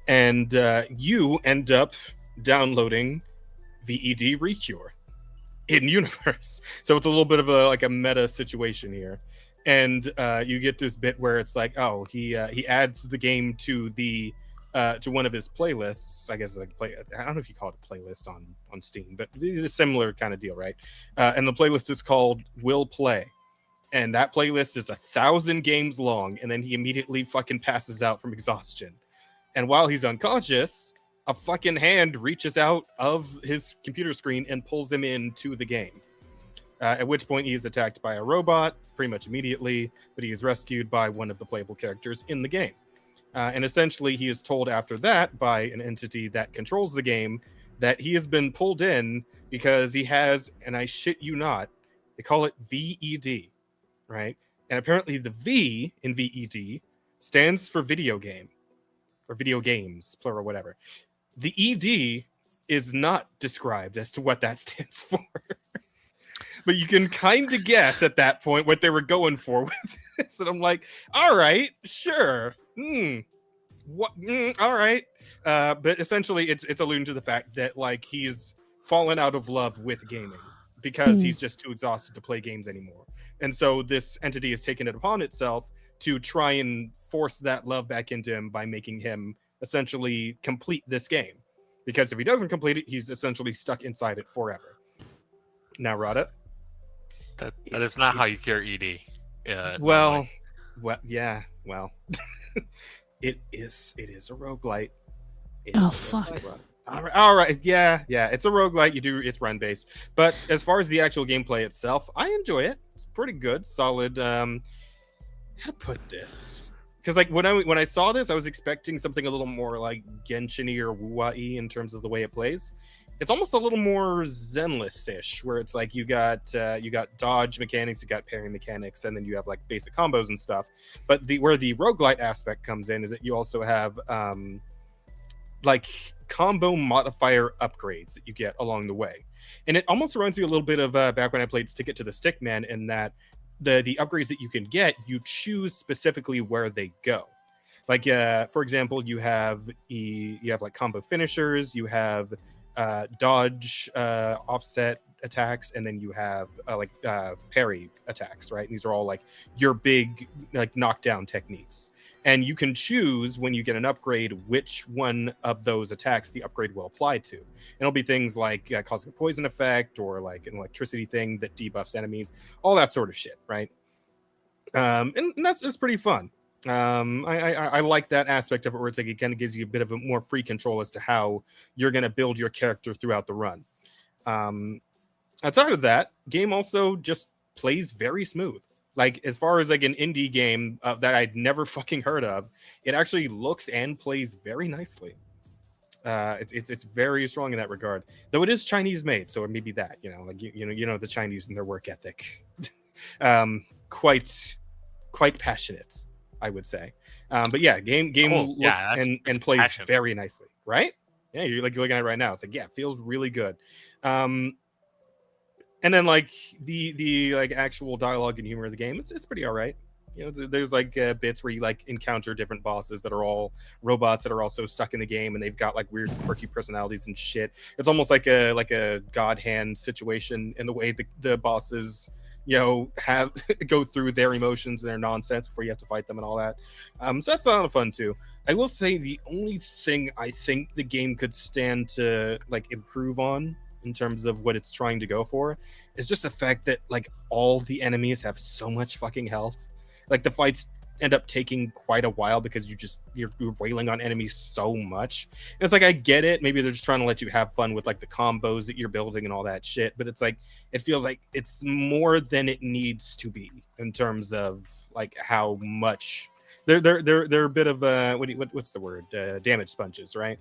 Speaker 1: and you end up downloading VED Recure in universe. So it's a little bit of a meta situation here, and you get this bit where it's like, oh, he adds the game to the to one of his playlists. I guess I don't know if you call it a playlist on Steam, but it's a similar kind of deal, right? And the playlist is called Will Play. And that playlist is 1,000 games long, and then he immediately fucking passes out from exhaustion. And while he's unconscious, a fucking hand reaches out of his computer screen and pulls him into the game. At which point he is attacked by a robot pretty much immediately, but he is rescued by one of the playable characters in the game. And essentially he is told after that by an entity that controls the game that he has been pulled in because he has, and I shit you not, they call it VED. right? And apparently the V in VED stands for video game or video games, plural, whatever. The ED is not described as to what that stands for. But you can kind of guess at that point what they were going for with this. And I'm like, all right, sure. All right. But essentially it's alluding to the fact that like he's fallen out of love with gaming because he's just too exhausted to play games anymore. And so this entity has taken it upon itself to try and force that love back into him by making him essentially complete this game. Because if he doesn't complete it, he's essentially stuck inside it forever. Now, Rada?
Speaker 3: That is not how you cure ED.
Speaker 1: Well, yeah. It is a roguelite.
Speaker 2: Fuck.
Speaker 1: All right. Yeah. It's a roguelite. It's run based. But as far as the actual gameplay itself, I enjoy it. It's pretty good, solid. How to put this? Because like when I saw this, I was expecting something a little more like Genshin-y or Wu-Ai in terms of the way it plays. It's almost a little more Zenless-ish, where it's like you got dodge mechanics, you got parry mechanics, and then you have like basic combos and stuff. But where the roguelite aspect comes in is that you also have like combo modifier upgrades that you get along the way. And it almost reminds me a little bit of back when I played Stick It to the Stickman, in that the upgrades that you can get, you choose specifically where they go. Like for example, you have like combo finishers, you have dodge offset attacks, and then you have parry attacks, right? And these are all like your big like knockdown techniques. And you can choose when you get an upgrade which one of those attacks the upgrade will apply to. And it'll be things like causing a poison effect or like an electricity thing that debuffs enemies, all that sort of shit, right? And that's pretty fun. I like that aspect of it, where it's like it kind of gives you a bit of a more free control as to how you're going to build your character throughout the run. Outside of that, game also just plays very smooth. Like as far as like an indie game that I'd never fucking heard of, it actually looks and plays very nicely. It's very strong in that regard, though it is Chinese made, so it may be that, like you know the Chinese and their work ethic. Quite passionate, I would say. But yeah, game looks and plays passion. Very nicely, right? Yeah, you're like looking at it right now. It's like, yeah, it feels really good. And then like the like actual dialogue and humor of the game, it's pretty all right. There's like bits where you like encounter different bosses that are all robots that are also stuck in the game, and they've got like weird quirky personalities and shit. It's almost like a God hand situation in the way the bosses have go through their emotions and their nonsense before you have to fight them and all that. So that's a lot of fun too. I will say the only thing I think the game could stand to like improve on in terms of what it's trying to go for is just the fact that like all the enemies have so much fucking health. Like the fights end up taking quite a while because you're wailing on enemies so much. And it's like, I get it, maybe they're just trying to let you have fun with like the combos that you're building and all that shit, but it's like it feels like it's more than it needs to be in terms of like how much they're a bit of what's the word, damage sponges, right?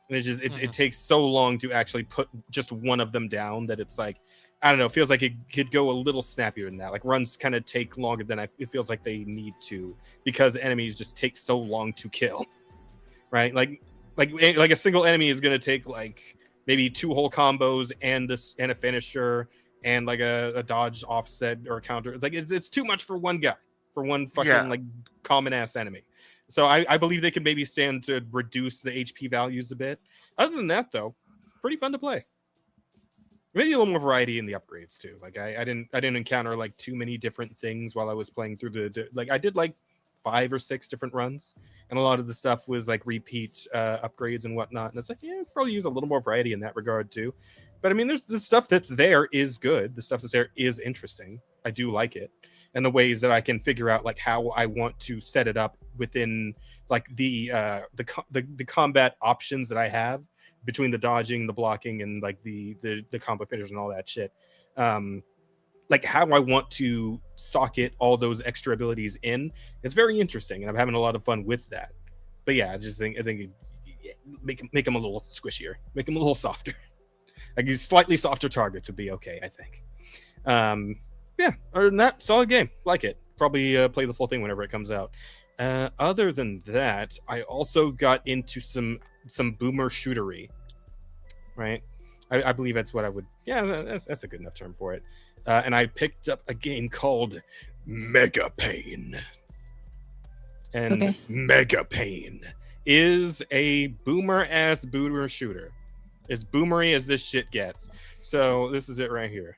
Speaker 1: And it's just it takes so long to actually put just one of them down that it's like, I don't know, it feels like it could go a little snappier than that. Like runs kind of take longer than it feels like they need to, because enemies just take so long to kill, right? Like a single enemy is going to take like maybe 2 whole combos and a finisher and like a dodge offset or a counter. It's like it's too much for one guy, for one fucking like common ass enemy. So I believe they could maybe stand to reduce the HP values a bit. Other than that, though, pretty fun to play. Maybe a little more variety in the upgrades too. Like I didn't encounter like too many different things while I was playing through like I did like 5 or 6 different runs, and a lot of the stuff was like repeat upgrades and whatnot. And it's like, yeah, probably use a little more variety in that regard too. But I mean, there's the stuff that's there is good. The stuff that's there is interesting. I do like it, and the ways that I can figure out like how I want to set it up within like the combat options that I have between the dodging, the blocking, and like the combo finishers and all that shit. Like how I want to socket all those extra abilities in. It's very interesting, and I'm having a lot of fun with that. But yeah, I think make them a little squishier, make them a little softer. Like slightly softer targets would be okay, I think. yeah, other than that, solid game. Like it. Probably play the full thing whenever it comes out. Other than that, I also got into some boomer shootery. Right, I believe that's what I would. Yeah, that's a good enough term for it. And I picked up a game called Mega Pain. And
Speaker 2: Okay.
Speaker 1: Mega Pain is a boomer-ass boomer shooter. As boomery as this shit gets. So this is it right here.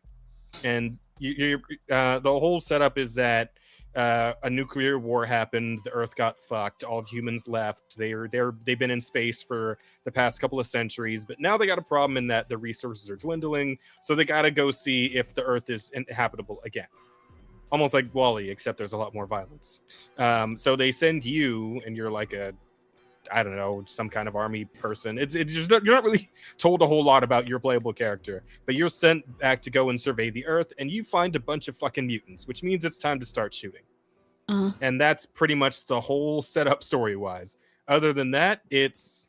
Speaker 1: And the whole setup is that a nuclear war happened. The Earth got fucked. All humans left. They've been in space for the past couple of centuries, but now they got a problem in that the resources are dwindling. So they got to go see if the Earth is habitable again. Almost like Wall-E, except there's a lot more violence. So they send you, and you're like I don't know, some kind of army person. It's just, you're not really told a whole lot about your playable character, but you're sent back to go and survey the Earth, and you find a bunch of fucking mutants, which means it's time to start shooting. And that's pretty much the whole setup story-wise. Other than that, it's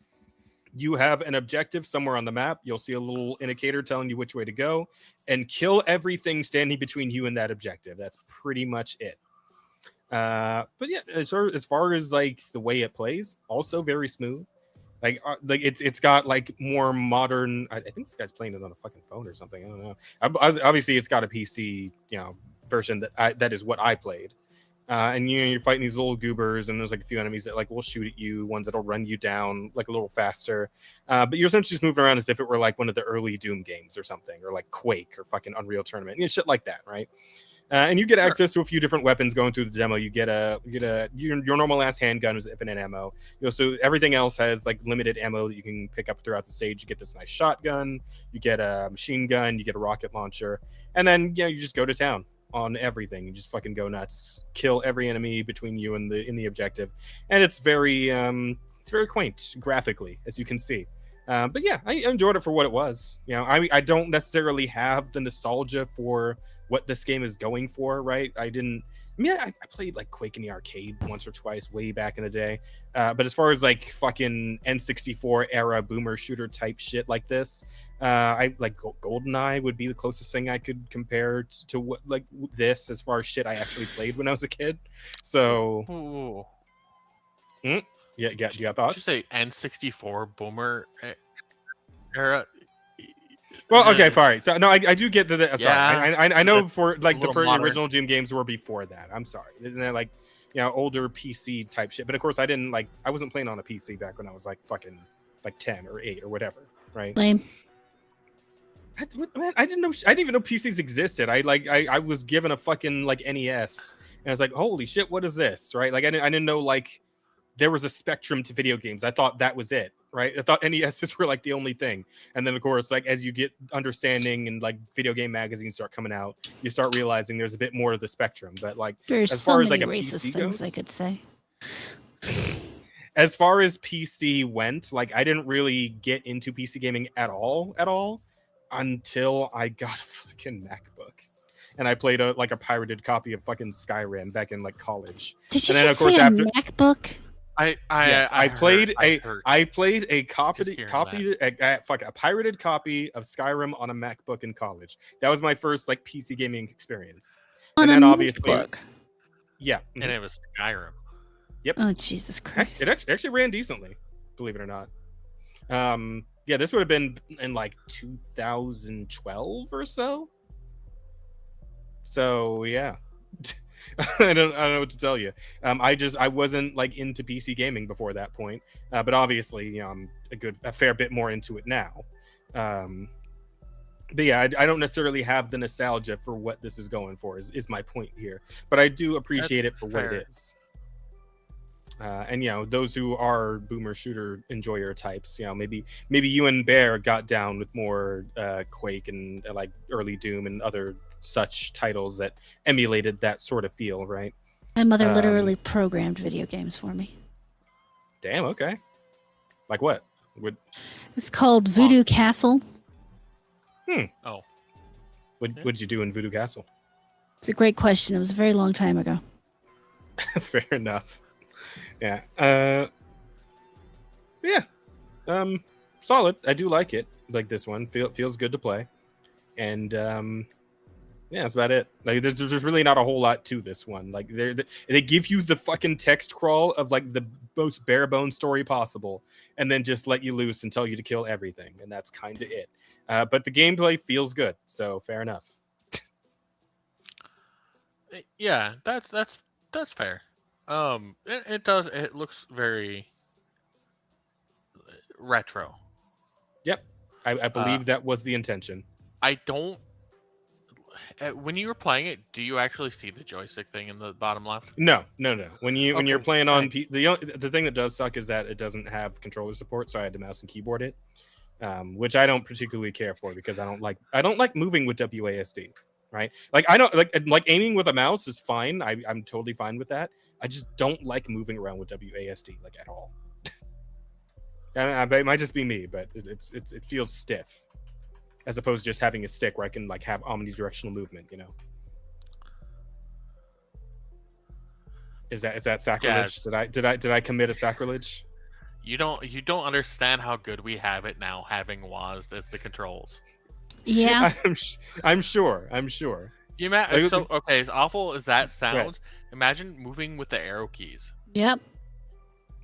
Speaker 1: you have an objective somewhere on the map. You'll see a little indicator telling you which way to go, and kill everything standing between you and that objective. That's pretty much it. But yeah, as far as like the way it plays, also very smooth. Like it's got like more modern. I think this guy's playing it on a fucking phone or something. I don't know. Obviously, it's got a PC, version that is what I played. And you're fighting these little goobers, and there's like a few enemies that like will shoot at you, ones that'll run you down like a little faster. But you're essentially just moving around as if it were like one of the early Doom games or something, or like Quake or fucking Unreal Tournament, shit like that, right? And you get access to a few different weapons going through the demo. You get your normal ass handgun with infinite ammo. So everything else has like limited ammo that you can pick up throughout the stage. You get this nice shotgun, you get a machine gun, you get a rocket launcher, and then you just go to town on everything. You just fucking go nuts, kill every enemy between you and the objective, and it's very quaint graphically, as you can see. But yeah, I enjoyed it for what it was. I don't necessarily have the nostalgia for what this game is going for, right? I played like Quake in the arcade once or twice way back in the day. But as far as like fucking N64 era boomer shooter type shit like this, I like GoldenEye would be the closest thing I could compare to what like this as far as shit I actually played when I was a kid. So, yeah, you got thoughts?
Speaker 3: Did you say N64 boomer era?
Speaker 1: Well, okay, fine. So no, I do get that. I'm
Speaker 3: Yeah,
Speaker 1: sorry. I know for like the
Speaker 3: modern.
Speaker 1: original Doom games were before that. I'm sorry. And then like older PC type shit. But of course, I wasn't playing on a PC back when I was like fucking like 10 or 8 or whatever, right?
Speaker 2: Lame.
Speaker 1: I didn't even know PCs existed. I was given a fucking like NES, and I was like, holy shit, what is this, right? Like I didn't know like there was a spectrum to video games. I thought that was it, right? I thought NESs were like the only thing. And then of course, like as you get understanding and like video game magazines start coming out, you start realizing there's a bit more to the spectrum. But like
Speaker 2: There's
Speaker 1: as
Speaker 2: so
Speaker 1: far as
Speaker 2: many
Speaker 1: like a
Speaker 2: racist
Speaker 1: PC
Speaker 2: things
Speaker 1: goes,
Speaker 2: I could say.
Speaker 1: as far as PC went, like I didn't really get into PC gaming at all until I got a fucking MacBook. And I played a pirated copy of fucking Skyrim back in like college.
Speaker 2: Did you
Speaker 1: and then,
Speaker 2: just
Speaker 1: of course,
Speaker 2: say
Speaker 1: after
Speaker 2: a MacBook?
Speaker 1: I played a pirated copy of Skyrim on a MacBook in college. That was my first like PC gaming experience.
Speaker 2: On
Speaker 1: and
Speaker 2: a
Speaker 1: then obviously,
Speaker 2: MacBook.
Speaker 1: Yeah.
Speaker 3: And it was Skyrim.
Speaker 1: Yep.
Speaker 2: Oh Jesus Christ!
Speaker 1: It actually ran decently, believe it or not. Yeah, this would have been in like 2012 or so. So yeah. I don't know what to tell you. I wasn't like into PC gaming before that point, but obviously, I'm a fair bit more into it now. But yeah, I don't necessarily have the nostalgia for what this is going for. Is my point here? But I do appreciate it for what it is. And those who are boomer shooter enjoyer types, maybe you and Bear got down with more Quake and like early Doom and other such titles that emulated that sort of feel, right?
Speaker 2: My mother literally programmed video games for me.
Speaker 1: Damn. Okay. Like what?
Speaker 2: It's called Voodoo Castle.
Speaker 3: Oh.
Speaker 1: What did you do in Voodoo Castle?
Speaker 2: It's a great question. It was a very long time ago.
Speaker 1: Fair enough. Yeah. Yeah. Solid. I do like it. Like this one. Feels good to play. And Yeah, that's about it. Like, there's really not a whole lot to this one. Like, they give you the fucking text crawl of like the most bare bones story possible, and then just let you loose and tell you to kill everything, and that's kind of it. But the gameplay feels good, so fair enough.
Speaker 3: Yeah, that's fair. It does. It looks very retro.
Speaker 1: Yep, I believe that was the intention.
Speaker 3: I don't. When you were playing it, do you actually see the joystick thing in the bottom left?
Speaker 1: No. When you're playing on
Speaker 3: right.
Speaker 1: the thing that does suck is that it doesn't have controller support, so I had to mouse and keyboard it, which I don't particularly care for because I don't like moving with WASD. Right? Like I don't like aiming with a mouse is fine. I'm totally fine with that. I just don't like moving around with WASD like at all. It might just be me, but it feels stiff. As opposed to just having a stick where I can like have omnidirectional movement, you know. Is that sacrilege?
Speaker 3: Yes.
Speaker 1: Did I commit a sacrilege?
Speaker 3: You don't understand how good we have it now, having WASD as the controls.
Speaker 2: Yeah.
Speaker 1: I'm sure.
Speaker 3: You so okay, as awful as that sounds, imagine moving with the arrow keys.
Speaker 2: Yep.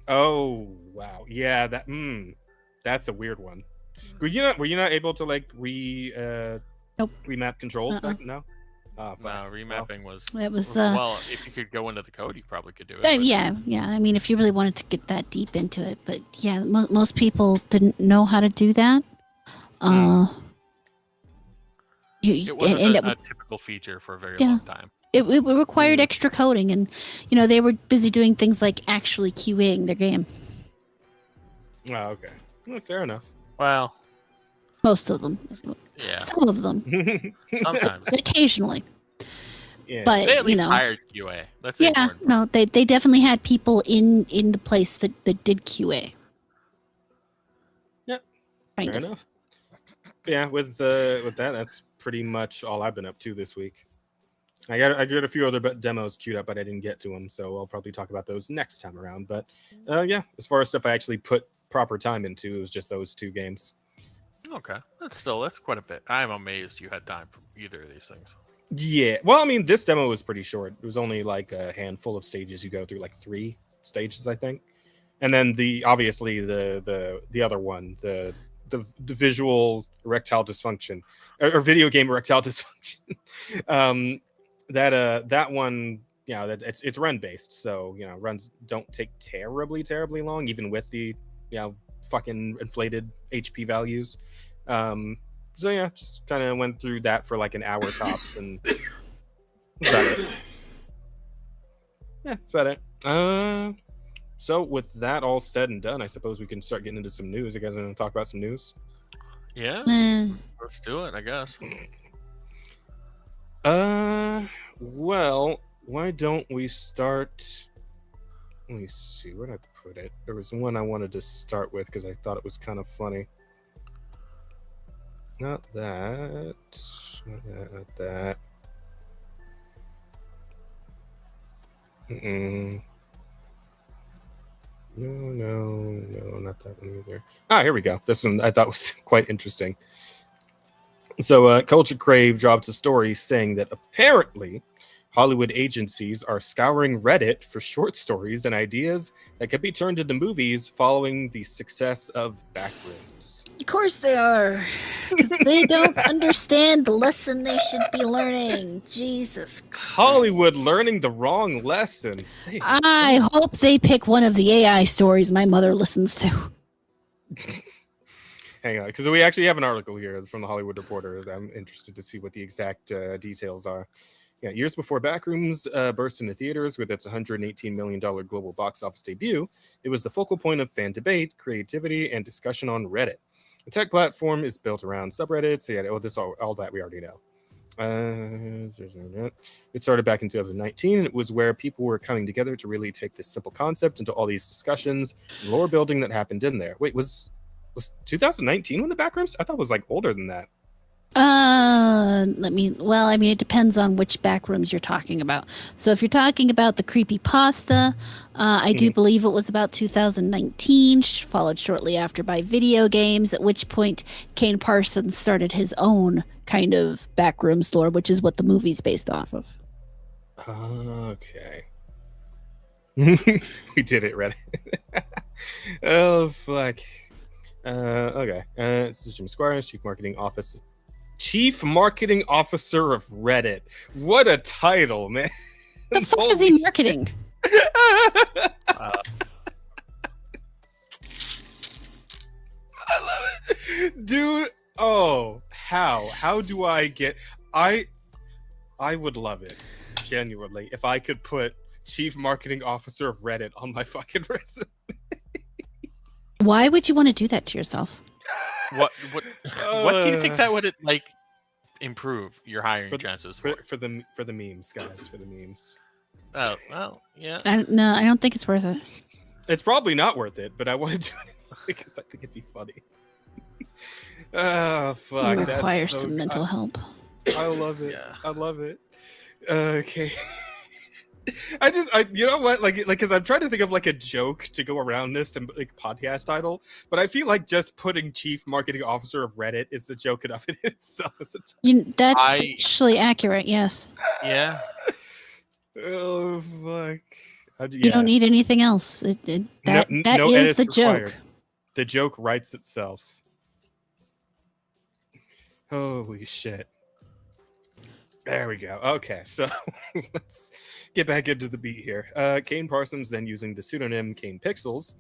Speaker 1: Oh wow, yeah, that's a weird one. Were you not able to like remap controls back? No. Oh,
Speaker 3: no, remapping was.
Speaker 2: It was.
Speaker 3: Well, if you could go into the code, you probably could do it.
Speaker 2: Yeah. I mean, if you really wanted to get that deep into it, but yeah, most people didn't know how to do that.
Speaker 3: It wasn't a typical feature for a very long time.
Speaker 2: It required extra coding, and they were busy doing things like actually QAing their game.
Speaker 1: Oh, okay. Well, fair enough.
Speaker 3: Well,
Speaker 2: most of them.
Speaker 3: Yeah.
Speaker 2: Some of them.
Speaker 3: Sometimes.
Speaker 2: Occasionally.
Speaker 1: Yeah.
Speaker 2: But
Speaker 3: they at least hired QA. That's important.
Speaker 2: No, they definitely had people in the place that did QA.
Speaker 1: Yeah. Fair enough. Yeah, with that, that's pretty much all I've been up to this week. I got a few other demos queued up, but I didn't get to them, so I'll probably talk about those next time around. But yeah, as far as stuff I actually put proper time into, it was just those 2 games.
Speaker 3: Okay, that's quite a bit. I'm amazed you had time for either of these things.
Speaker 1: Yeah, well, I mean, this demo was pretty short. It was only like a handful of stages. You go through like 3 stages, I think, and then the other one, the visual erectile dysfunction or video game erectile dysfunction. That one, it's run based, so runs don't take terribly long, even with the fucking inflated HP values. So yeah, just kind of went through that for like an hour tops, and that's about it. Yeah, that's about it. So with that all said and done, I suppose we can start getting into some news. You guys want to talk about some news?
Speaker 3: Yeah, let's do it, I guess.
Speaker 1: Well, why don't we start? Let me see, where'd I put it? There was one I wanted to start with because I thought it was kind of funny. Not that. No, not that one either. Here we go. This one I thought was quite interesting. So, Culture Crave dropped a story saying that apparently Hollywood agencies are scouring Reddit for short stories and ideas that could be turned into movies following the success of Backrooms.
Speaker 2: Of course they are. They don't understand the lesson they should be learning. Jesus Christ.
Speaker 1: Hollywood learning the wrong lesson.
Speaker 2: I hope they pick one of the AI stories my mother listens to.
Speaker 1: Hang on, because we actually have an article here from the Hollywood Reporter. I'm interested to see what the exact details are. Yeah, years before Backrooms burst into theaters with its $118 million global box office debut, it was the focal point of fan debate, creativity, and discussion on Reddit. The tech platform is built around subreddits. So yeah, all that we already know. It started back in 2019, and it was where people were coming together to really take this simple concept into all these discussions and lore building that happened in there. Wait, was 2019 when the Backrooms? I thought it was like older than that.
Speaker 2: It depends on which back rooms you're talking about. So if you're talking about the creepy pasta, I do believe it was about 2019, followed shortly after by video games, at which point Kane Parsons started his own kind of backrooms lore, which is what the movie's based off of.
Speaker 1: Okay. We did it, Reddit. Oh, fuck. Okay. This is Jim Squires, Chief Marketing Officer of Reddit. What a title, man.
Speaker 2: The fuck is he marketing?
Speaker 1: I love it. Dude, how do I get... I would love it, genuinely, if I could put Chief Marketing Officer of Reddit on my fucking resume.
Speaker 2: Why would you want to do that to yourself?
Speaker 3: What do you think that would like improve your hiring chances
Speaker 1: for the memes, guys? For the memes.
Speaker 3: Oh well, yeah.
Speaker 2: No, I don't think it's worth it.
Speaker 1: It's probably not worth it, but I want to do it because I think it'd be funny. Oh fuck!
Speaker 2: You require some mental help.
Speaker 1: I love it.
Speaker 3: Yeah.
Speaker 1: I love it. Okay. You know what, like, because I'm trying to think of like a joke to go around this to like podcast title, but I feel like just putting Chief Marketing Officer of Reddit is a joke enough in itself.
Speaker 2: That's actually accurate. Yes.
Speaker 3: Yeah.
Speaker 1: Oh fuck!
Speaker 2: You don't need anything else. That is the joke.
Speaker 1: Required. The joke writes itself. Holy shit. There we go. Okay, so let's get back into the beat here. Kane Parsons then using the pseudonym Kane Pixels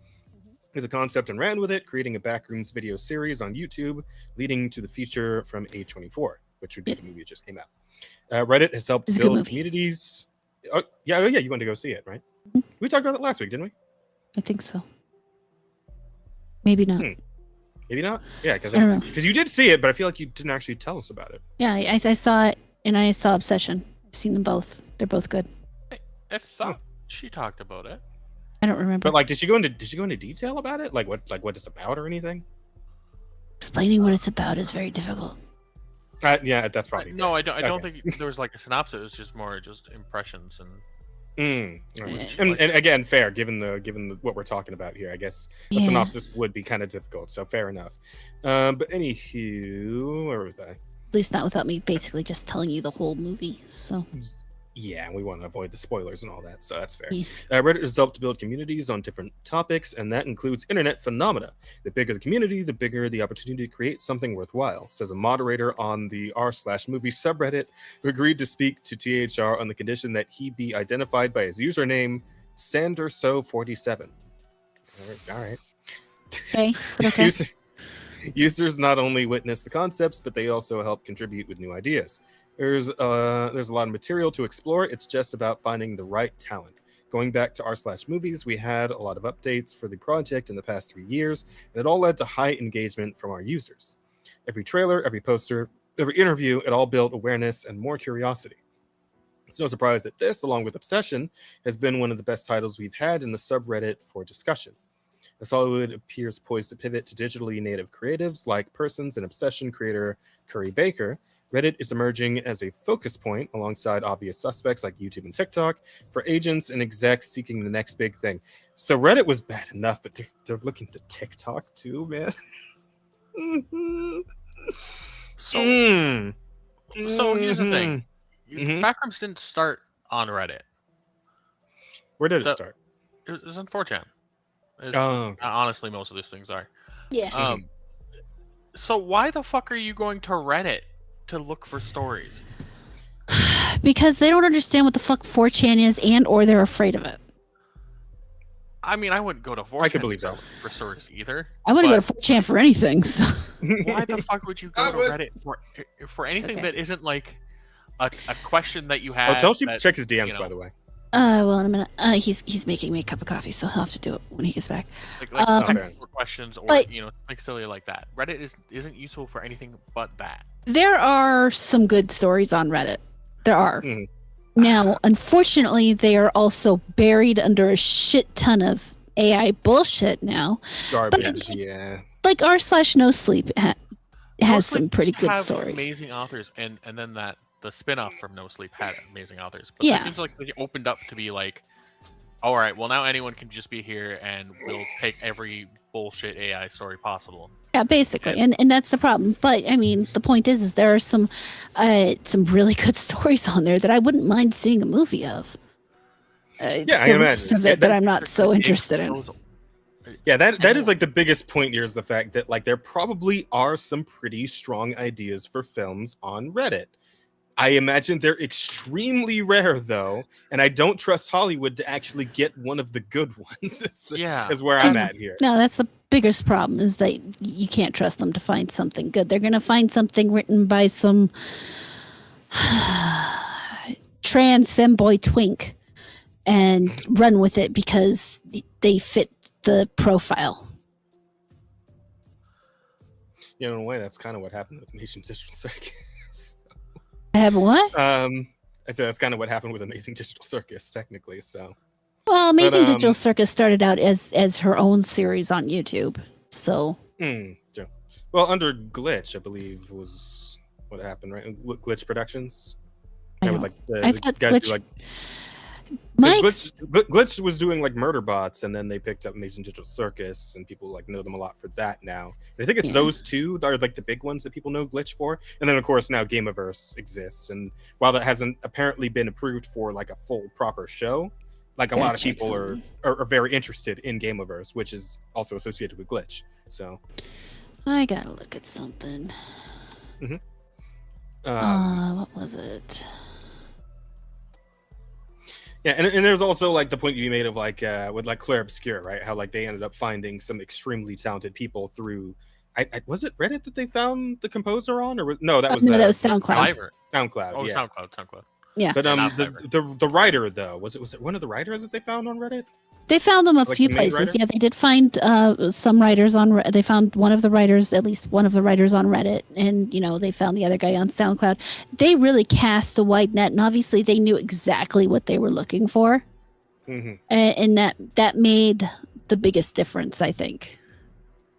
Speaker 1: with the concept and ran with it, creating a Backrooms video series on YouTube, leading to the feature from A24, which would be the movie that just came out. Reddit has helped build communities. Oh, yeah, you wanted to go see it, right? Mm-hmm. We talked about it last week, didn't we?
Speaker 2: I think so. Maybe not.
Speaker 1: Maybe not? Yeah, because you did see it, but I feel like you didn't actually tell us about it.
Speaker 2: Yeah, I saw it. And I saw Obsession. I've seen them both. They're both good.
Speaker 3: I thought she talked about it.
Speaker 2: I don't remember.
Speaker 1: But like, did she go into detail about it? Like what it's about or anything?
Speaker 2: Explaining what it's about is very difficult.
Speaker 1: Yeah, that's probably
Speaker 3: no. I don't think there was like a synopsis. It was just more impressions and.
Speaker 1: Right. And again, fair given what we're talking about here. I guess a synopsis would be kind of difficult. So fair enough. But anywho, where was I?
Speaker 2: At least not without me basically just telling you the whole movie. So
Speaker 1: yeah, we want to avoid the spoilers and all that, so that's fair.
Speaker 2: Yeah.
Speaker 1: Reddit has helped to build communities on different topics, and that includes internet phenomena. The bigger the community, the bigger the opportunity to create something worthwhile, says a moderator on the r/movie subreddit who agreed to speak to THR on the condition that he be identified by his username Sanderso47. All right.
Speaker 2: Okay.
Speaker 1: Users not only witness the concepts, but they also help contribute with new ideas. There's a lot of material to explore. It's just about finding the right talent. Going back to r/movies, we had a lot of updates for the project in the past 3 years, and it all led to high engagement from our users. Every trailer, every poster, every interview, it all built awareness and more curiosity. It's no surprise that this, along with Obsession, has been one of the best titles we've had in the subreddit for discussion. As Hollywood appears poised to pivot to digitally native creatives like Persons and Obsession creator Curry Baker, Reddit is emerging as a focus point alongside obvious suspects like YouTube and TikTok for agents and execs seeking the next big thing. So Reddit was bad enough, but they're looking to TikTok too, man.
Speaker 3: So here's the thing. Backrooms didn't start on Reddit.
Speaker 1: Where did it start?
Speaker 3: It was on 4chan. Honestly, most of these things are.
Speaker 2: Yeah.
Speaker 3: So why the fuck are you going to Reddit to look for stories?
Speaker 2: Because they don't understand what the fuck 4chan is, or they're afraid of it.
Speaker 3: I mean, I wouldn't go to 4chan
Speaker 1: I can believe that
Speaker 3: for stories either.
Speaker 2: I wouldn't go to 4chan for anything. So.
Speaker 3: Why the fuck would you go to Reddit for anything that isn't like a question that you have?
Speaker 1: Tell Sheep to check his DMs, by the way.
Speaker 2: Well, in a minute. He's making me a cup of coffee, so he'll have to do it when he gets back.
Speaker 3: Like questions or like silly like that. Reddit isn't useful for anything but that.
Speaker 2: There are some good stories on Reddit. There are. Now, unfortunately, they are also buried under a shit ton of AI bullshit now.
Speaker 1: Garbage, yeah.
Speaker 2: Like r/no sleep has
Speaker 3: No
Speaker 2: some
Speaker 3: Sleep
Speaker 2: pretty
Speaker 3: used to
Speaker 2: good
Speaker 3: have
Speaker 2: story.
Speaker 3: amazing authors, and then that the spin-off from No Sleep had amazing authors. But
Speaker 2: Yeah.
Speaker 3: this seems like they opened up to be like, all right, well now anyone can just be here, and we'll take every bullshit AI story possible.
Speaker 2: Yeah, basically, and that's the problem. But I mean, the point is there are some really good stories on there that I wouldn't mind seeing a movie of. It's
Speaker 1: Yeah, I
Speaker 2: the
Speaker 1: can
Speaker 2: rest
Speaker 1: imagine.
Speaker 2: of
Speaker 1: Yeah,
Speaker 2: it that
Speaker 1: that-
Speaker 2: I'm not so interested in.
Speaker 1: Yeah, that is like the biggest point here is the fact that like there probably are some pretty strong ideas for films on Reddit. I imagine they're extremely rare though, and I don't trust Hollywood to actually get one of the good ones. Is where I'm at here.
Speaker 2: No, that's the biggest problem is that you can't trust them to find something good. They're going to find something written by some trans femboy twink and run with it because they fit the profile.
Speaker 1: You know, in a way, that's kind of what happened with Amazing Digital Circus.
Speaker 2: Have what?
Speaker 1: I said that's kind of what happened with Amazing Digital Circus, technically. So,
Speaker 2: Well, Amazing Digital Circus started out as her own series on YouTube. So,
Speaker 1: sure. Well, under Glitch, I believe was what happened, right? Glitch Productions.
Speaker 2: I
Speaker 1: That
Speaker 2: don't-
Speaker 1: would, like,
Speaker 2: I
Speaker 1: the
Speaker 2: thought
Speaker 1: guys
Speaker 2: Glitch.
Speaker 1: do, like,
Speaker 2: Mike's
Speaker 1: Glitch was doing like murder bots, and then they picked up Amazing Digital Circus, and people like know them a lot for that now. And I think it's
Speaker 2: Yeah.
Speaker 1: those two that are like the big ones that people know Glitch for. And then of course now Gameaverse exists, and while that hasn't apparently been approved for like a full proper show, like a lot of people are very interested in Gameaverse, which is also associated with Glitch. So
Speaker 2: I gotta look at something. What was it?
Speaker 1: Yeah, and there's also like the point you made of like with like Claire Obscure, right? How like they ended up finding some extremely talented people through. Was it Reddit that they found the composer on, or was
Speaker 2: No, that was SoundCloud.
Speaker 1: SoundCloud.
Speaker 3: Oh,
Speaker 1: Yeah.
Speaker 3: SoundCloud.
Speaker 2: Yeah.
Speaker 1: But
Speaker 3: Not
Speaker 1: the writer though, was it one of the writers that they found on Reddit?
Speaker 2: They found them a
Speaker 1: Like
Speaker 2: few
Speaker 1: the main
Speaker 2: places.
Speaker 1: writer?
Speaker 2: Yeah, they did find some writers on. They found one of the writers, at least one of the writers on Reddit, and you know they found the other guy on SoundCloud. They really cast a wide net, and obviously they knew exactly what they were looking for, and that made the biggest difference, I think.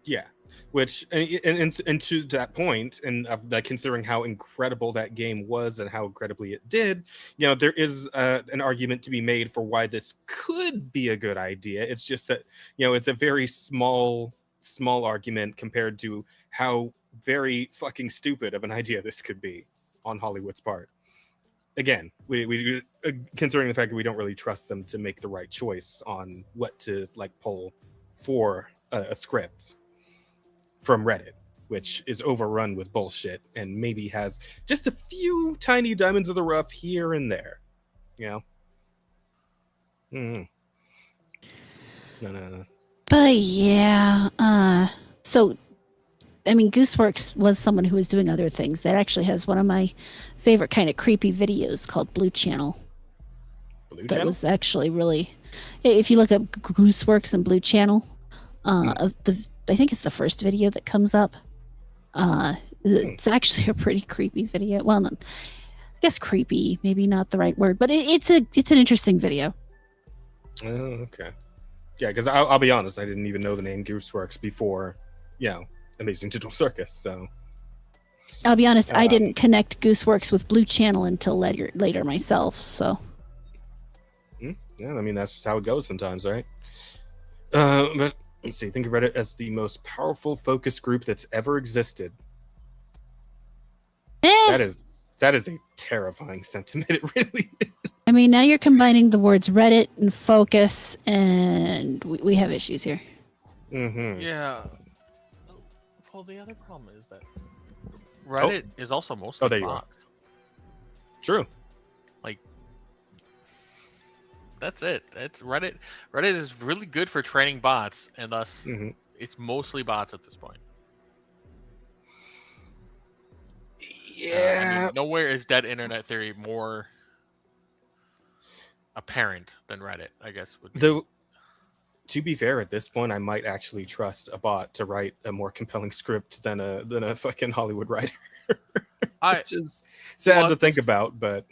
Speaker 1: Yeah, which and to that point, and like considering how incredible that game was and how incredibly it did, you know, there is an argument to be made for why this could be a good idea. It's just that, you know, it's a very small argument compared to how very fucking stupid of an idea this could be on Hollywood's part. Again, we considering the fact that we don't really trust them to make the right choice on what to like pull for a script from Reddit, which is overrun with bullshit and maybe has just a few tiny diamonds of the rough here and there, you know. No.
Speaker 2: But yeah, so I mean, Gooseworks was someone who was doing other things. That actually has one of my favorite kind of creepy videos called Blue Channel. That was actually really. If you look up Gooseworks and Blue Channel, I think it's the first video that comes up. It's actually a pretty creepy video. Well, I guess creepy, maybe not the right word, but it's an interesting video.
Speaker 1: Oh, okay. Yeah, because I'll be honest, I didn't even know the name Gooseworks before, you know, Amazing Digital Circus. So
Speaker 2: I'll be honest, I didn't connect Gooseworks with Blue Channel until later myself. So
Speaker 1: yeah, I mean that's just how it goes sometimes, right? But let's see. Think of Reddit as the most powerful focus group that's ever existed. That is a terrifying sentiment. It really is.
Speaker 2: I mean, now you're combining the words Reddit and focus, and we have issues here.
Speaker 3: Yeah. Well, the other problem is that Reddit is also mostly bots.
Speaker 1: True.
Speaker 3: Like, that's it. It's Reddit. Reddit is really good for training bots, and thus it's mostly bots at this point.
Speaker 1: Yeah.
Speaker 3: I mean, nowhere is dead internet theory more apparent than Reddit, I guess.
Speaker 1: Though, to be fair, at this point, I might actually trust a bot to write a more compelling script than a fucking Hollywood writer. Which is sad to think about, but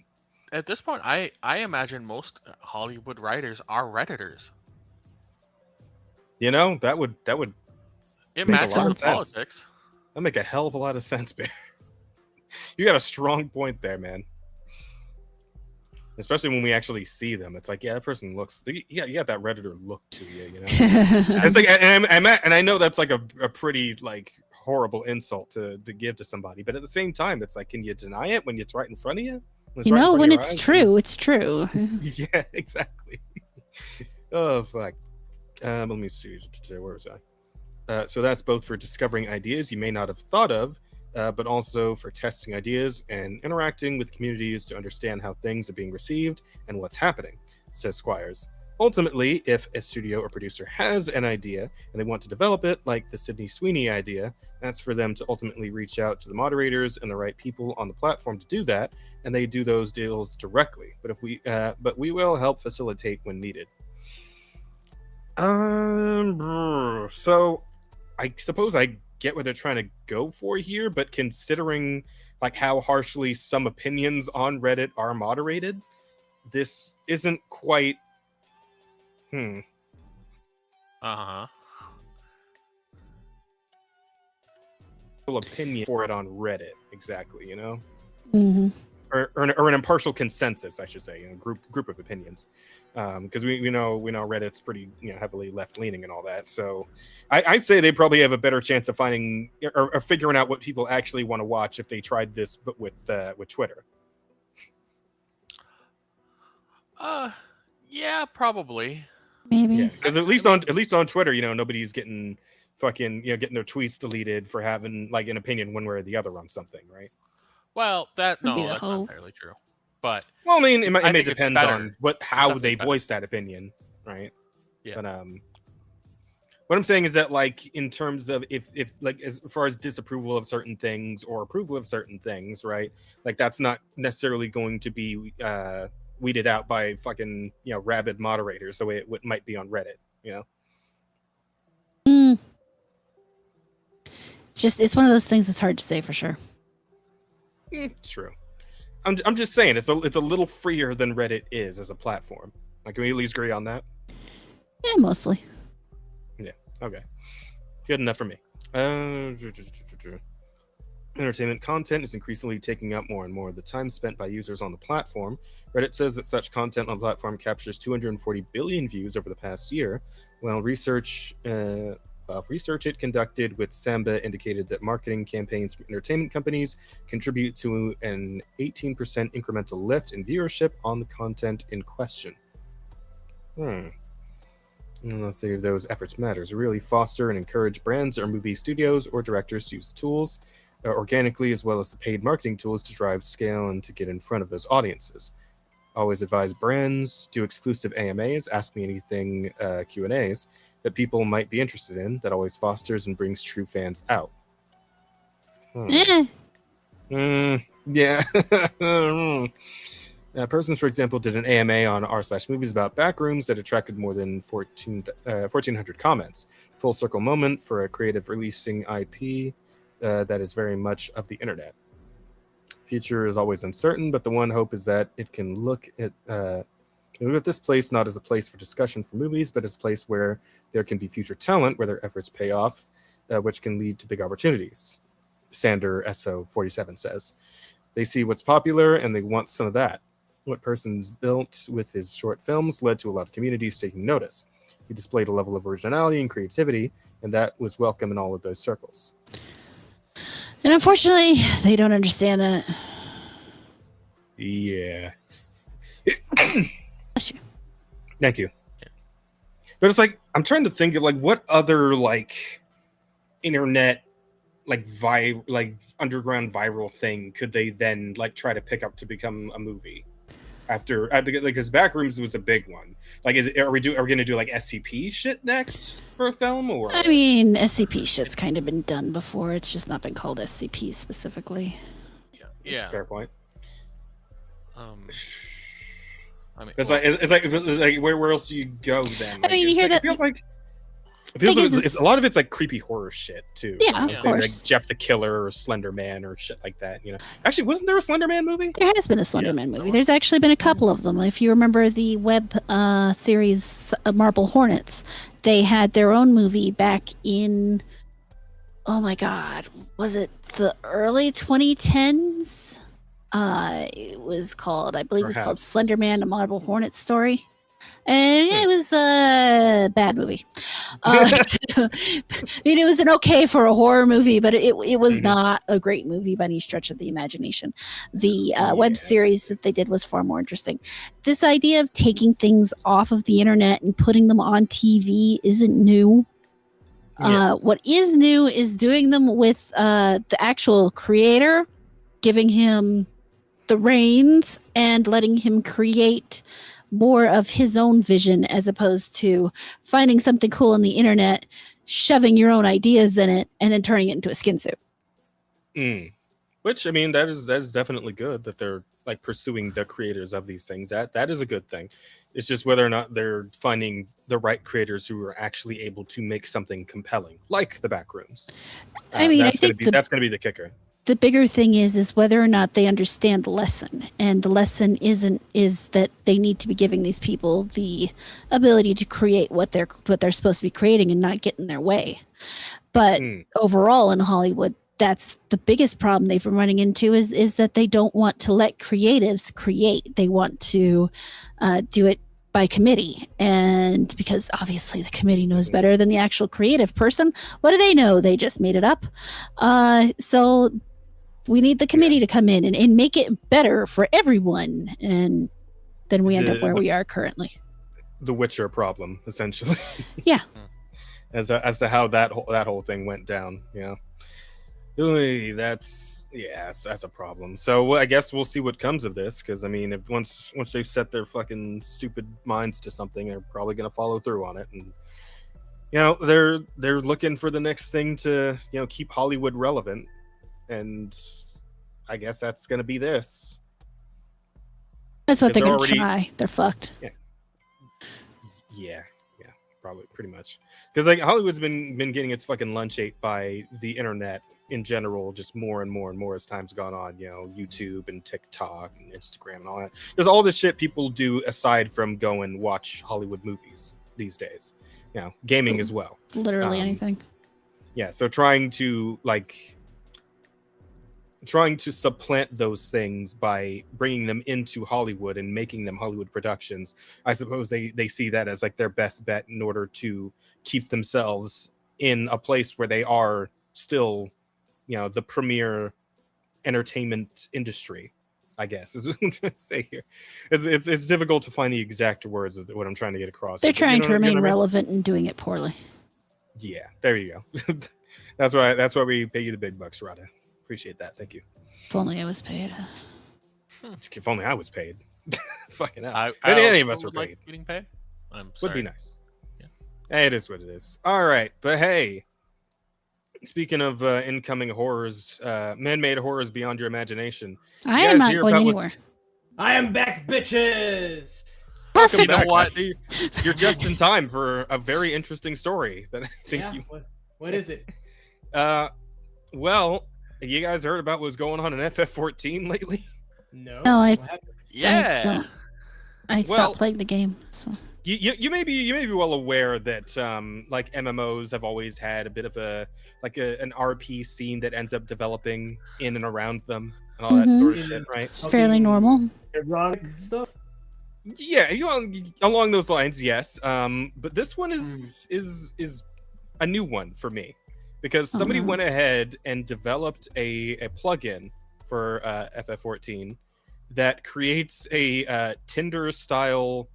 Speaker 3: at this point, I imagine most Hollywood writers are Redditors.
Speaker 1: You know, that would
Speaker 3: it
Speaker 1: make a
Speaker 3: matches
Speaker 1: lot of
Speaker 3: the
Speaker 1: sense.
Speaker 3: politics.
Speaker 1: That make a hell of a lot of sense, Bear. You got a strong point there, man. Especially when we actually see them, it's like, yeah, that person looks. Yeah, you got that Redditor look to you, you know. It's like, and I know that's like a pretty like horrible insult to give to somebody, but at the same time, it's like, can you deny it when it's right in front of you?
Speaker 2: You know, when it's true, it's true.
Speaker 1: Yeah, exactly. Oh fuck. Let me see. Where was I? So that's both for discovering ideas you may not have thought of, but also for testing ideas and interacting with communities to understand how things are being received and what's happening, says Squires. Ultimately, if a studio or producer has an idea and they want to develop it, like the Sydney Sweeney idea, that's for them to ultimately reach out to the moderators and the right people on the platform to do that, and they do those deals directly. But we will help facilitate when needed. So I suppose I get what they're trying to go for here, but considering like how harshly some opinions on Reddit are moderated, this isn't quite opinion for it on Reddit, exactly, you know?
Speaker 2: Mm-hmm.
Speaker 1: Or an impartial consensus, I should say, you know, group of opinions, because we know Reddit's pretty, you know, heavily left leaning and all that. So I'd say they probably have a better chance of finding or figuring out what people actually want to watch if they tried this, but with Twitter.
Speaker 3: Yeah, probably.
Speaker 2: Maybe.
Speaker 1: Yeah, because at least on Twitter, you know, nobody's getting fucking, you know, getting their tweets deleted for having like an opinion one way or the other on something, right?
Speaker 3: Well, that's not
Speaker 2: hope.
Speaker 3: entirely true. But
Speaker 1: well, I mean, it may
Speaker 3: think
Speaker 1: depend
Speaker 3: it's
Speaker 1: on how they
Speaker 3: better.
Speaker 1: voice that opinion, right?
Speaker 3: Yeah.
Speaker 1: But what I'm saying is that, like, in terms of if like as far as disapproval of certain things or approval of certain things, right? Like that's not necessarily going to be weeded out by fucking, you know, rabid moderators the way it might be on Reddit, you know.
Speaker 2: It's one of those things that's hard to say for sure.
Speaker 1: True. I'm just saying it's a little freer than Reddit is as a platform. Like, can we at least agree on that?
Speaker 2: Yeah, mostly.
Speaker 1: Yeah. Okay. Good enough for me. Entertainment content is increasingly taking up more and more of the time spent by users on the platform. Reddit says that such content on the platform captures 240 billion views over the past year, while research it conducted with Samba indicated that marketing campaigns from entertainment companies contribute to an 18% incremental lift in viewership on the content in question. Let's see if those efforts matters. Really foster and encourage brands or movie studios or directors to use the tools organically, as well as the paid marketing tools to drive scale and to get in front of those audiences. Always advise brands, do exclusive AMAs, ask me anything Q&As that people might be interested in. That always fosters and brings true fans out. Yeah. Persons, for example, did an AMA on r/movies about backrooms that attracted more than 1,400 comments. Full circle moment for a creative releasing IP that is very much of the internet. Future is always uncertain, but the one hope is that it can look at this place not as a place for discussion for movies, but as a place where there can be future talent, where their efforts pay off, which can lead to big opportunities. Sander SO47 says. They see what's popular and they want some of that. What Person's built with his short films led to a lot of communities taking notice. He displayed a level of originality and creativity, and that was welcome in all of those circles.
Speaker 2: And unfortunately, they don't understand that.
Speaker 1: Yeah.
Speaker 2: Bless you.
Speaker 1: Thank you. But it's like, I'm trying to think of like what other like internet like underground viral thing could they then like try to pick up to become a movie after like, because Backrooms was a big one. Like, are we gonna do like SCP shit next for a film? Or
Speaker 2: I mean, SCP shit's kind of been done before. It's just not been called SCP specifically.
Speaker 3: Yeah.
Speaker 1: Fair point.
Speaker 3: I mean,
Speaker 1: it's like where else do you go then? Like,
Speaker 2: I mean, you hear that.
Speaker 1: It feels like it's a lot of it's like creepy horror shit too.
Speaker 2: Yeah,
Speaker 1: of course. Like Jeff the Killer or Slender Man or shit like that. You know, actually, wasn't there a Slender Man movie?
Speaker 2: There has been a Slender Man movie. There's actually been a couple of them. If you remember the web series Marble Hornets, they had their own movie back in oh my god, was it the early 2010s? It was called, I believe, it was called
Speaker 1: Perhaps.
Speaker 2: Slender Man: A Marble Hornet Story. And it was a bad movie. I mean, it was an okay for a horror movie, but it was
Speaker 1: Mhm.
Speaker 2: not a great movie by any stretch of the imagination. The
Speaker 1: Yeah.
Speaker 2: web series that they did was far more interesting. This idea of taking things off of the internet and putting them on TV isn't new.
Speaker 1: Yeah.
Speaker 2: What is new is doing them with the actual creator, giving him the reins and letting him create more of his own vision as opposed to finding something cool on the internet, shoving your own ideas in it, and then turning it into a skin suit.
Speaker 1: Mm. Which, I mean, that is definitely good that they're like pursuing the creators of these things. That is a good thing. It's just whether or not they're finding the right creators who are actually able to make something compelling, like the Backrooms.
Speaker 2: I mean, I
Speaker 1: that's gonna
Speaker 2: think
Speaker 1: be that's gonna be the kicker.
Speaker 2: the bigger thing is whether or not they understand the lesson, and the lesson is that they need to be giving these people the ability to create what they're supposed to be creating and not get in their way. But overall in Hollywood, that's the biggest problem they've been running into is that they don't want to let creatives create. They want to do it by committee, and because obviously the committee knows better than the actual creative person. What do they know? They just made it up. So we need the committee to come in and make it better for everyone, and then we end up where we are currently.
Speaker 1: The Witcher problem, essentially.
Speaker 2: Yeah.
Speaker 1: as to how that whole thing went down. Yeah. Ooh, that's a problem. So I guess we'll see what comes of this, because I mean, if once they set their fucking stupid minds to something, they're probably gonna follow through on it, and they're looking for the next thing to keep Hollywood relevant, and I guess that's gonna be this.
Speaker 2: That's what they're gonna try. They're fucked.
Speaker 1: Yeah, probably pretty much, because like Hollywood's been getting its fucking lunch ate by the internet in general, just more and more as time's gone on. YouTube and TikTok and Instagram and all that. There's all this shit people do aside from go and watch Hollywood movies these days. Gaming as well.
Speaker 2: Literally anything.
Speaker 1: Yeah, so trying to supplant those things by bringing them into Hollywood and making them Hollywood productions. I suppose they see that as like their best bet in order to keep themselves in a place where they are still, the premier entertainment industry, I guess, is what I'm trying to say here. It's difficult to find the exact words of what I'm trying to get across.
Speaker 2: They're trying to remain relevant and doing it poorly.
Speaker 1: Yeah, there you go. That's why we pay you the big bucks, Rada. Appreciate that. Thank you.
Speaker 2: If only I was paid.
Speaker 1: If only I was paid. Fucking hell.
Speaker 3: I
Speaker 1: any of us were paid.
Speaker 3: like getting paid. I'm sorry.
Speaker 1: Would be nice. Yeah. It is what it is. All right. But hey, speaking of incoming horrors, man-made horrors beyond your imagination.
Speaker 2: I am not going anywhere.
Speaker 4: I am back, bitches.
Speaker 1: Welcome
Speaker 3: Perfect.
Speaker 1: back, Dusty. You're just in time for a very interesting story that I think
Speaker 4: What is it?
Speaker 1: Well, you guys heard about what's going on in FF14 lately?
Speaker 4: No.
Speaker 2: No,
Speaker 3: Yeah.
Speaker 2: I stopped playing the game. So
Speaker 1: you may be well aware that like MMOs have always had a bit of an RP scene that ends up developing in and around them and all that sort of shit, right?
Speaker 2: It's fairly normal.
Speaker 4: Erotic stuff.
Speaker 1: Yeah, along those lines, yes. But this one is a new one for me, because somebody went ahead and developed a plugin for FF14 that creates a Tinder style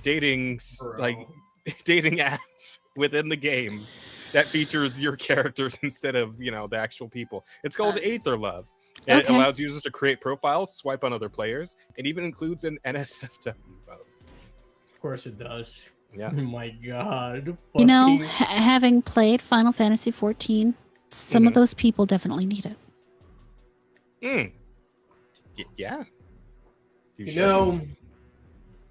Speaker 1: dating app within the game that features your characters instead of the actual people. It's called Aether Love. And it allows users to create profiles, swipe on other players. It even includes an NSFW mode.
Speaker 4: Of course it does.
Speaker 1: Yeah.
Speaker 4: Oh my god.
Speaker 2: Having played Final Fantasy 14, some of those people definitely need it.
Speaker 1: Yeah.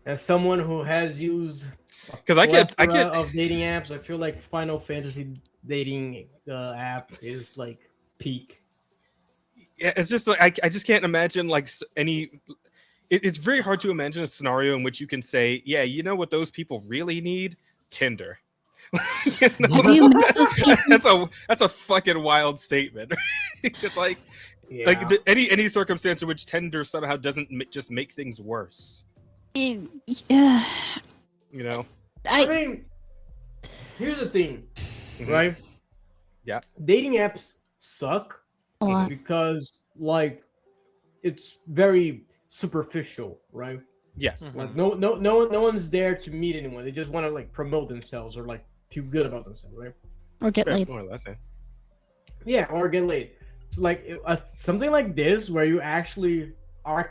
Speaker 4: As someone who has used
Speaker 1: because I get
Speaker 4: of dating apps, I feel like Final Fantasy dating app is like peak.
Speaker 1: Yeah, it's just like I just can't imagine like it's very hard to imagine a scenario in which you can say, yeah, you know what those people really need? Tinder. You know?
Speaker 2: Have you met those people?
Speaker 1: That's a fucking wild statement. It's like any circumstance in which Tinder somehow doesn't just make things worse.
Speaker 2: Yeah.
Speaker 1: You know.
Speaker 4: I mean, here's the thing, right?
Speaker 1: Yeah.
Speaker 4: Dating apps suck
Speaker 2: A lot.
Speaker 4: because like it's very superficial, right?
Speaker 1: Yes.
Speaker 4: Like no one's there to meet anyone. They just want to like promote themselves or like feel good about themselves, right?
Speaker 2: Or get laid.
Speaker 1: More or less.
Speaker 4: Yeah, or get laid. So like something like this, where you actually are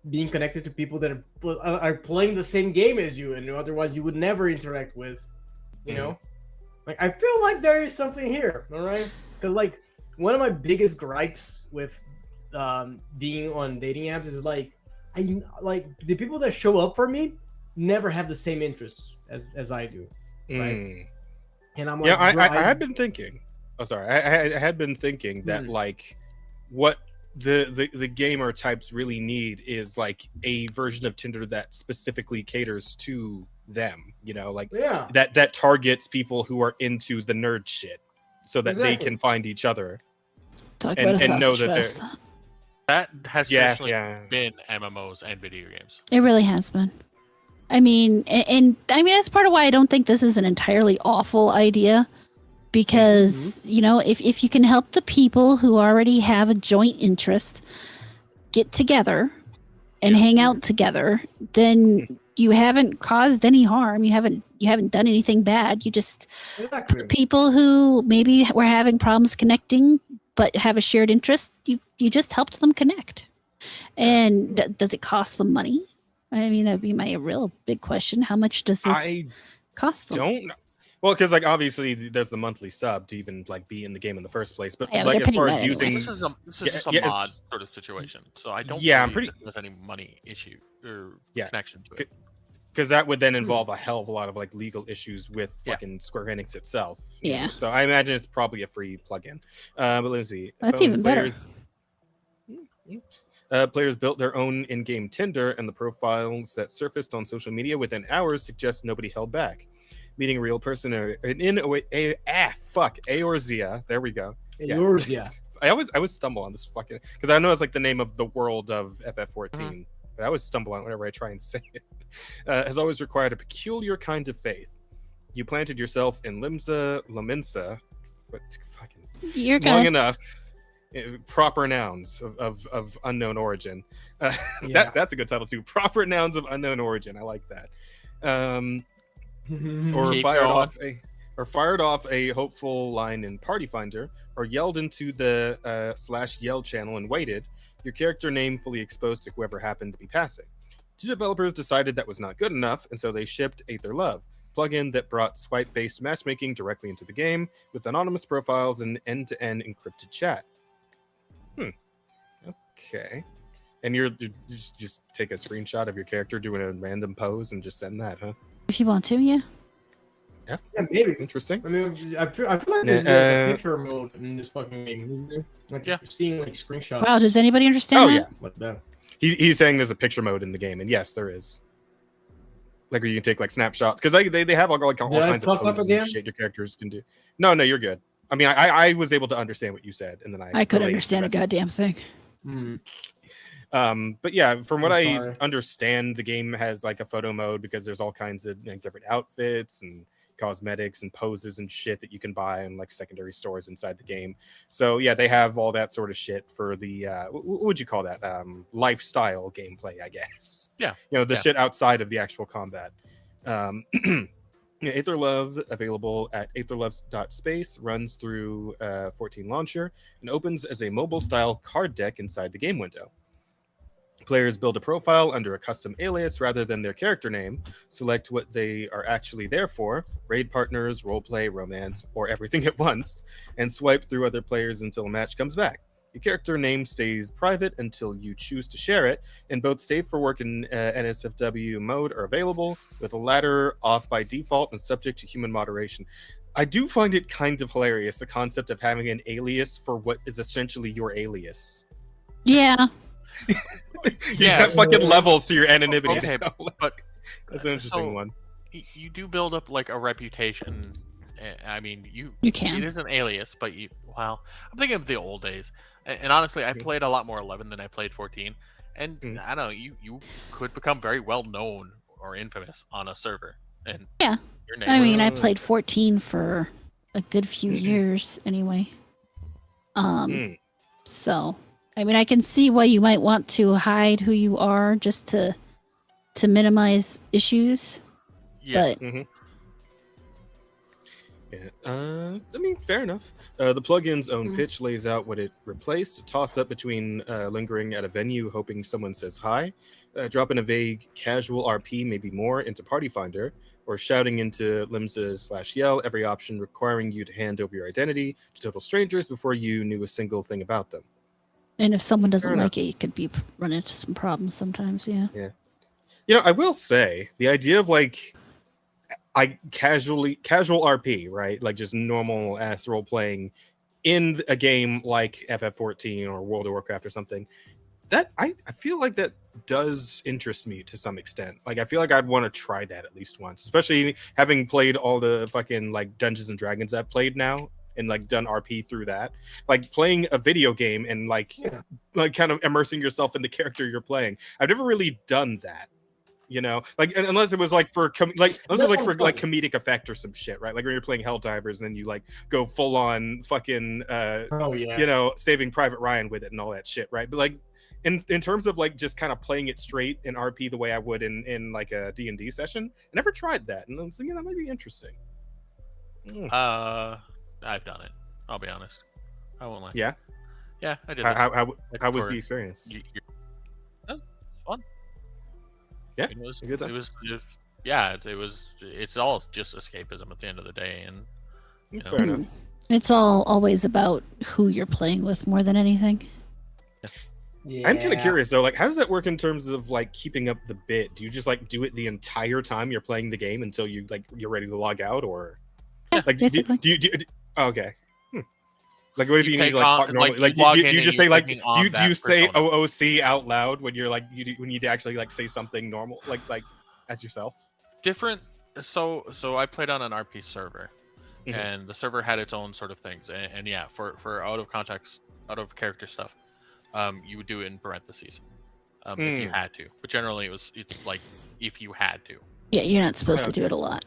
Speaker 4: being connected to people that are playing the same game as you, and otherwise you would never interact with. You know, like I feel like there is something here, all right? Because like one of my biggest gripes with being on dating apps is like the people that show up for me never have the same interests as I do, right? And I'm like,
Speaker 1: I had been thinking. Oh, sorry. I had been thinking that like what the gamer types really need is like a version of Tinder that specifically caters to them. You know, like that targets people who are into the nerd shit, so that they can find each other.
Speaker 2: Talk about a
Speaker 1: and know
Speaker 2: sausage
Speaker 1: that
Speaker 2: fest.
Speaker 3: That has traditionally
Speaker 1: yeah.
Speaker 3: been MMOs and video games.
Speaker 2: It really has been. I mean, and I mean that's part of why I don't think this is an entirely awful idea, because you know, if you can help the people who already have a joint interest get together and hang out together, then you haven't caused any harm. You haven't done anything bad. You just people who maybe were having problems connecting but have a shared interest, you just helped them connect. And does it cost them money? I mean, that'd be my real big question. How much does this cost them?
Speaker 1: Don't know. Well, because like obviously there's the monthly sub to even like be in the game in the first place, but
Speaker 2: Yeah,
Speaker 1: like
Speaker 2: they're
Speaker 1: as far
Speaker 2: paying
Speaker 1: as
Speaker 2: that
Speaker 1: using
Speaker 3: This is just a mod sort of situation, so I don't believe that there's any money issue or connection to it.
Speaker 1: Because that would then involve a hell of a lot of like legal issues with fucking Square Enix itself.
Speaker 2: Yeah.
Speaker 1: Know? So I imagine it's probably a free plugin. But let's see.
Speaker 2: That's even better.
Speaker 1: Players built their own in-game Tinder, and the profiles that surfaced on social media within hours suggest nobody held back. Meeting a real person Eorzea. There we go.
Speaker 4: Eorzea.
Speaker 1: I always stumble on this fucking because I know it's like the name of the world of FF14, but I always stumble on it whenever I try and say it. Has always required a peculiar kind of faith. You planted yourself in Laminsa, but fucking
Speaker 2: You're
Speaker 1: long
Speaker 2: good.
Speaker 1: enough. Proper nouns of unknown origin. That's a good title too. Proper nouns of unknown origin. I like that. Or fired off a hopeful line in Party Finder, or yelled into the /yell channel and waited. Your character name fully exposed to whoever happened to be passing. Two developers decided that was not good enough, and so they shipped Aether Love, plugin that brought swipe-based matchmaking directly into the game with anonymous profiles and end-to-end encrypted chat. Okay. And you just take a screenshot of your character doing a random pose and just send that, huh?
Speaker 2: If you want to, yeah.
Speaker 4: Yeah, maybe.
Speaker 1: Interesting.
Speaker 4: I mean, I feel like there's a picture mode in this fucking game. Like, you're seeing like screenshots.
Speaker 2: Wow, does anybody understand that?
Speaker 4: Like that.
Speaker 1: He's saying there's a picture mode in the game, and yes, there is. Like where you can take like snapshots, because they have all kinds of poses and shit your characters can do. No, you're good. I mean, I was able to understand what you said, and then I
Speaker 2: couldn't understand a goddamn thing.
Speaker 1: But yeah, from what I understand, the game has like a photo mode because there's all kinds of different outfits and cosmetics and poses and shit that you can buy in like secondary stores inside the game. So yeah, they have all that sort of shit for the what would you call that, lifestyle gameplay, I guess.
Speaker 3: Yeah,
Speaker 1: shit outside of the actual combat. Aether Love, available at aetherloves.space, runs through 14 launcher and opens as a mobile style card deck inside the game window. Players build a profile under a custom alias rather than their character name, select what they are actually there for, raid partners, roleplay, romance, or everything at once, and swipe through other players until a match comes back. Your character name stays private until you choose to share it, and both Save for Work and NSFW mode are available, with the latter off by default and subject to human moderation. I do find it kind of hilarious, the concept of having an alias for what is essentially your alias.
Speaker 2: Yeah.
Speaker 1: You have fucking levels to your anonymity.
Speaker 3: Okay, but
Speaker 1: that's an interesting one.
Speaker 3: you do build up like a reputation. I mean,
Speaker 2: You can.
Speaker 3: It is an alias, but well, I'm thinking of the old days. And honestly, I played a lot more 11 than I played 14. And I don't know, you could become very well known or infamous on a server. And
Speaker 2: Yeah.
Speaker 3: your name
Speaker 2: I mean, I
Speaker 3: was-
Speaker 2: played 14 for a good few years anyway. So, I mean, I can see why you might want to hide who you are just to minimize issues.
Speaker 3: yeah.
Speaker 2: But
Speaker 1: Yeah, I mean, fair enough. The plugin's own pitch lays out what it replaced: a toss-up between lingering at a venue hoping someone says hi, dropping a vague casual RP, maybe more, into Party Finder, or shouting into Limsa/Yell, every option requiring you to hand over your identity to total strangers before you knew a single thing about them.
Speaker 2: and if someone doesn't
Speaker 1: Fair
Speaker 2: like it, you could run into some problems sometimes. Yeah.
Speaker 1: You know, I will say the idea of like casual RP, right? Like just normal ass role playing in a game like FF14 or World of Warcraft or something. That I feel like that does interest me to some extent. Like I feel like I'd want to try that at least once, especially having played all the fucking like Dungeons and Dragons I've played now and like done RP through that. Like playing a video game and like kind of immersing yourself in the character you're playing. I've never really done that. You know, like unless it was like for comedic effect or some shit, right? Like when you're playing Helldivers and then you like go full on fucking you know, Saving Private Ryan with it and all that shit, right? But like in terms of like just kind of playing it straight in RP the way I would in like a D&D session, I never tried that, and I'm thinking that might be interesting.
Speaker 3: I've done it. I'll be honest. I won't lie.
Speaker 1: Yeah,
Speaker 3: I did.
Speaker 1: How was the experience?
Speaker 3: It's fun.
Speaker 1: Yeah,
Speaker 3: it was.
Speaker 1: a good time.
Speaker 3: It was. Yeah, it was. It's all just escapism at the end of the day, and you know,
Speaker 1: Fair enough.
Speaker 2: It's always about who you're playing with more than anything.
Speaker 4: Yeah.
Speaker 1: I'm kind of curious though, like how does that work in terms of like keeping up the bit? Do you just like do it the entire time you're playing the game until you're ready to log out, or
Speaker 2: Yeah,
Speaker 1: like
Speaker 2: basically.
Speaker 1: do you okay? Like what if you need
Speaker 3: take
Speaker 1: to like
Speaker 3: on-
Speaker 1: talk normally?
Speaker 3: like,
Speaker 1: Like
Speaker 3: you log
Speaker 1: do
Speaker 3: in
Speaker 1: you
Speaker 3: and
Speaker 1: just
Speaker 3: you're
Speaker 1: say like
Speaker 3: taking on
Speaker 1: do you
Speaker 3: that
Speaker 1: say
Speaker 3: persona.
Speaker 1: OOC out loud when you're like when you actually like say something normal like as yourself?
Speaker 3: different. So I played on an RP server,
Speaker 1: Mhm.
Speaker 3: and the server had its own sort of things, and yeah, for out of context, out of character stuff, you would do it in parentheses, if you had to. But generally, it's like if you had to.
Speaker 2: Yeah, you're not supposed to do it a lot.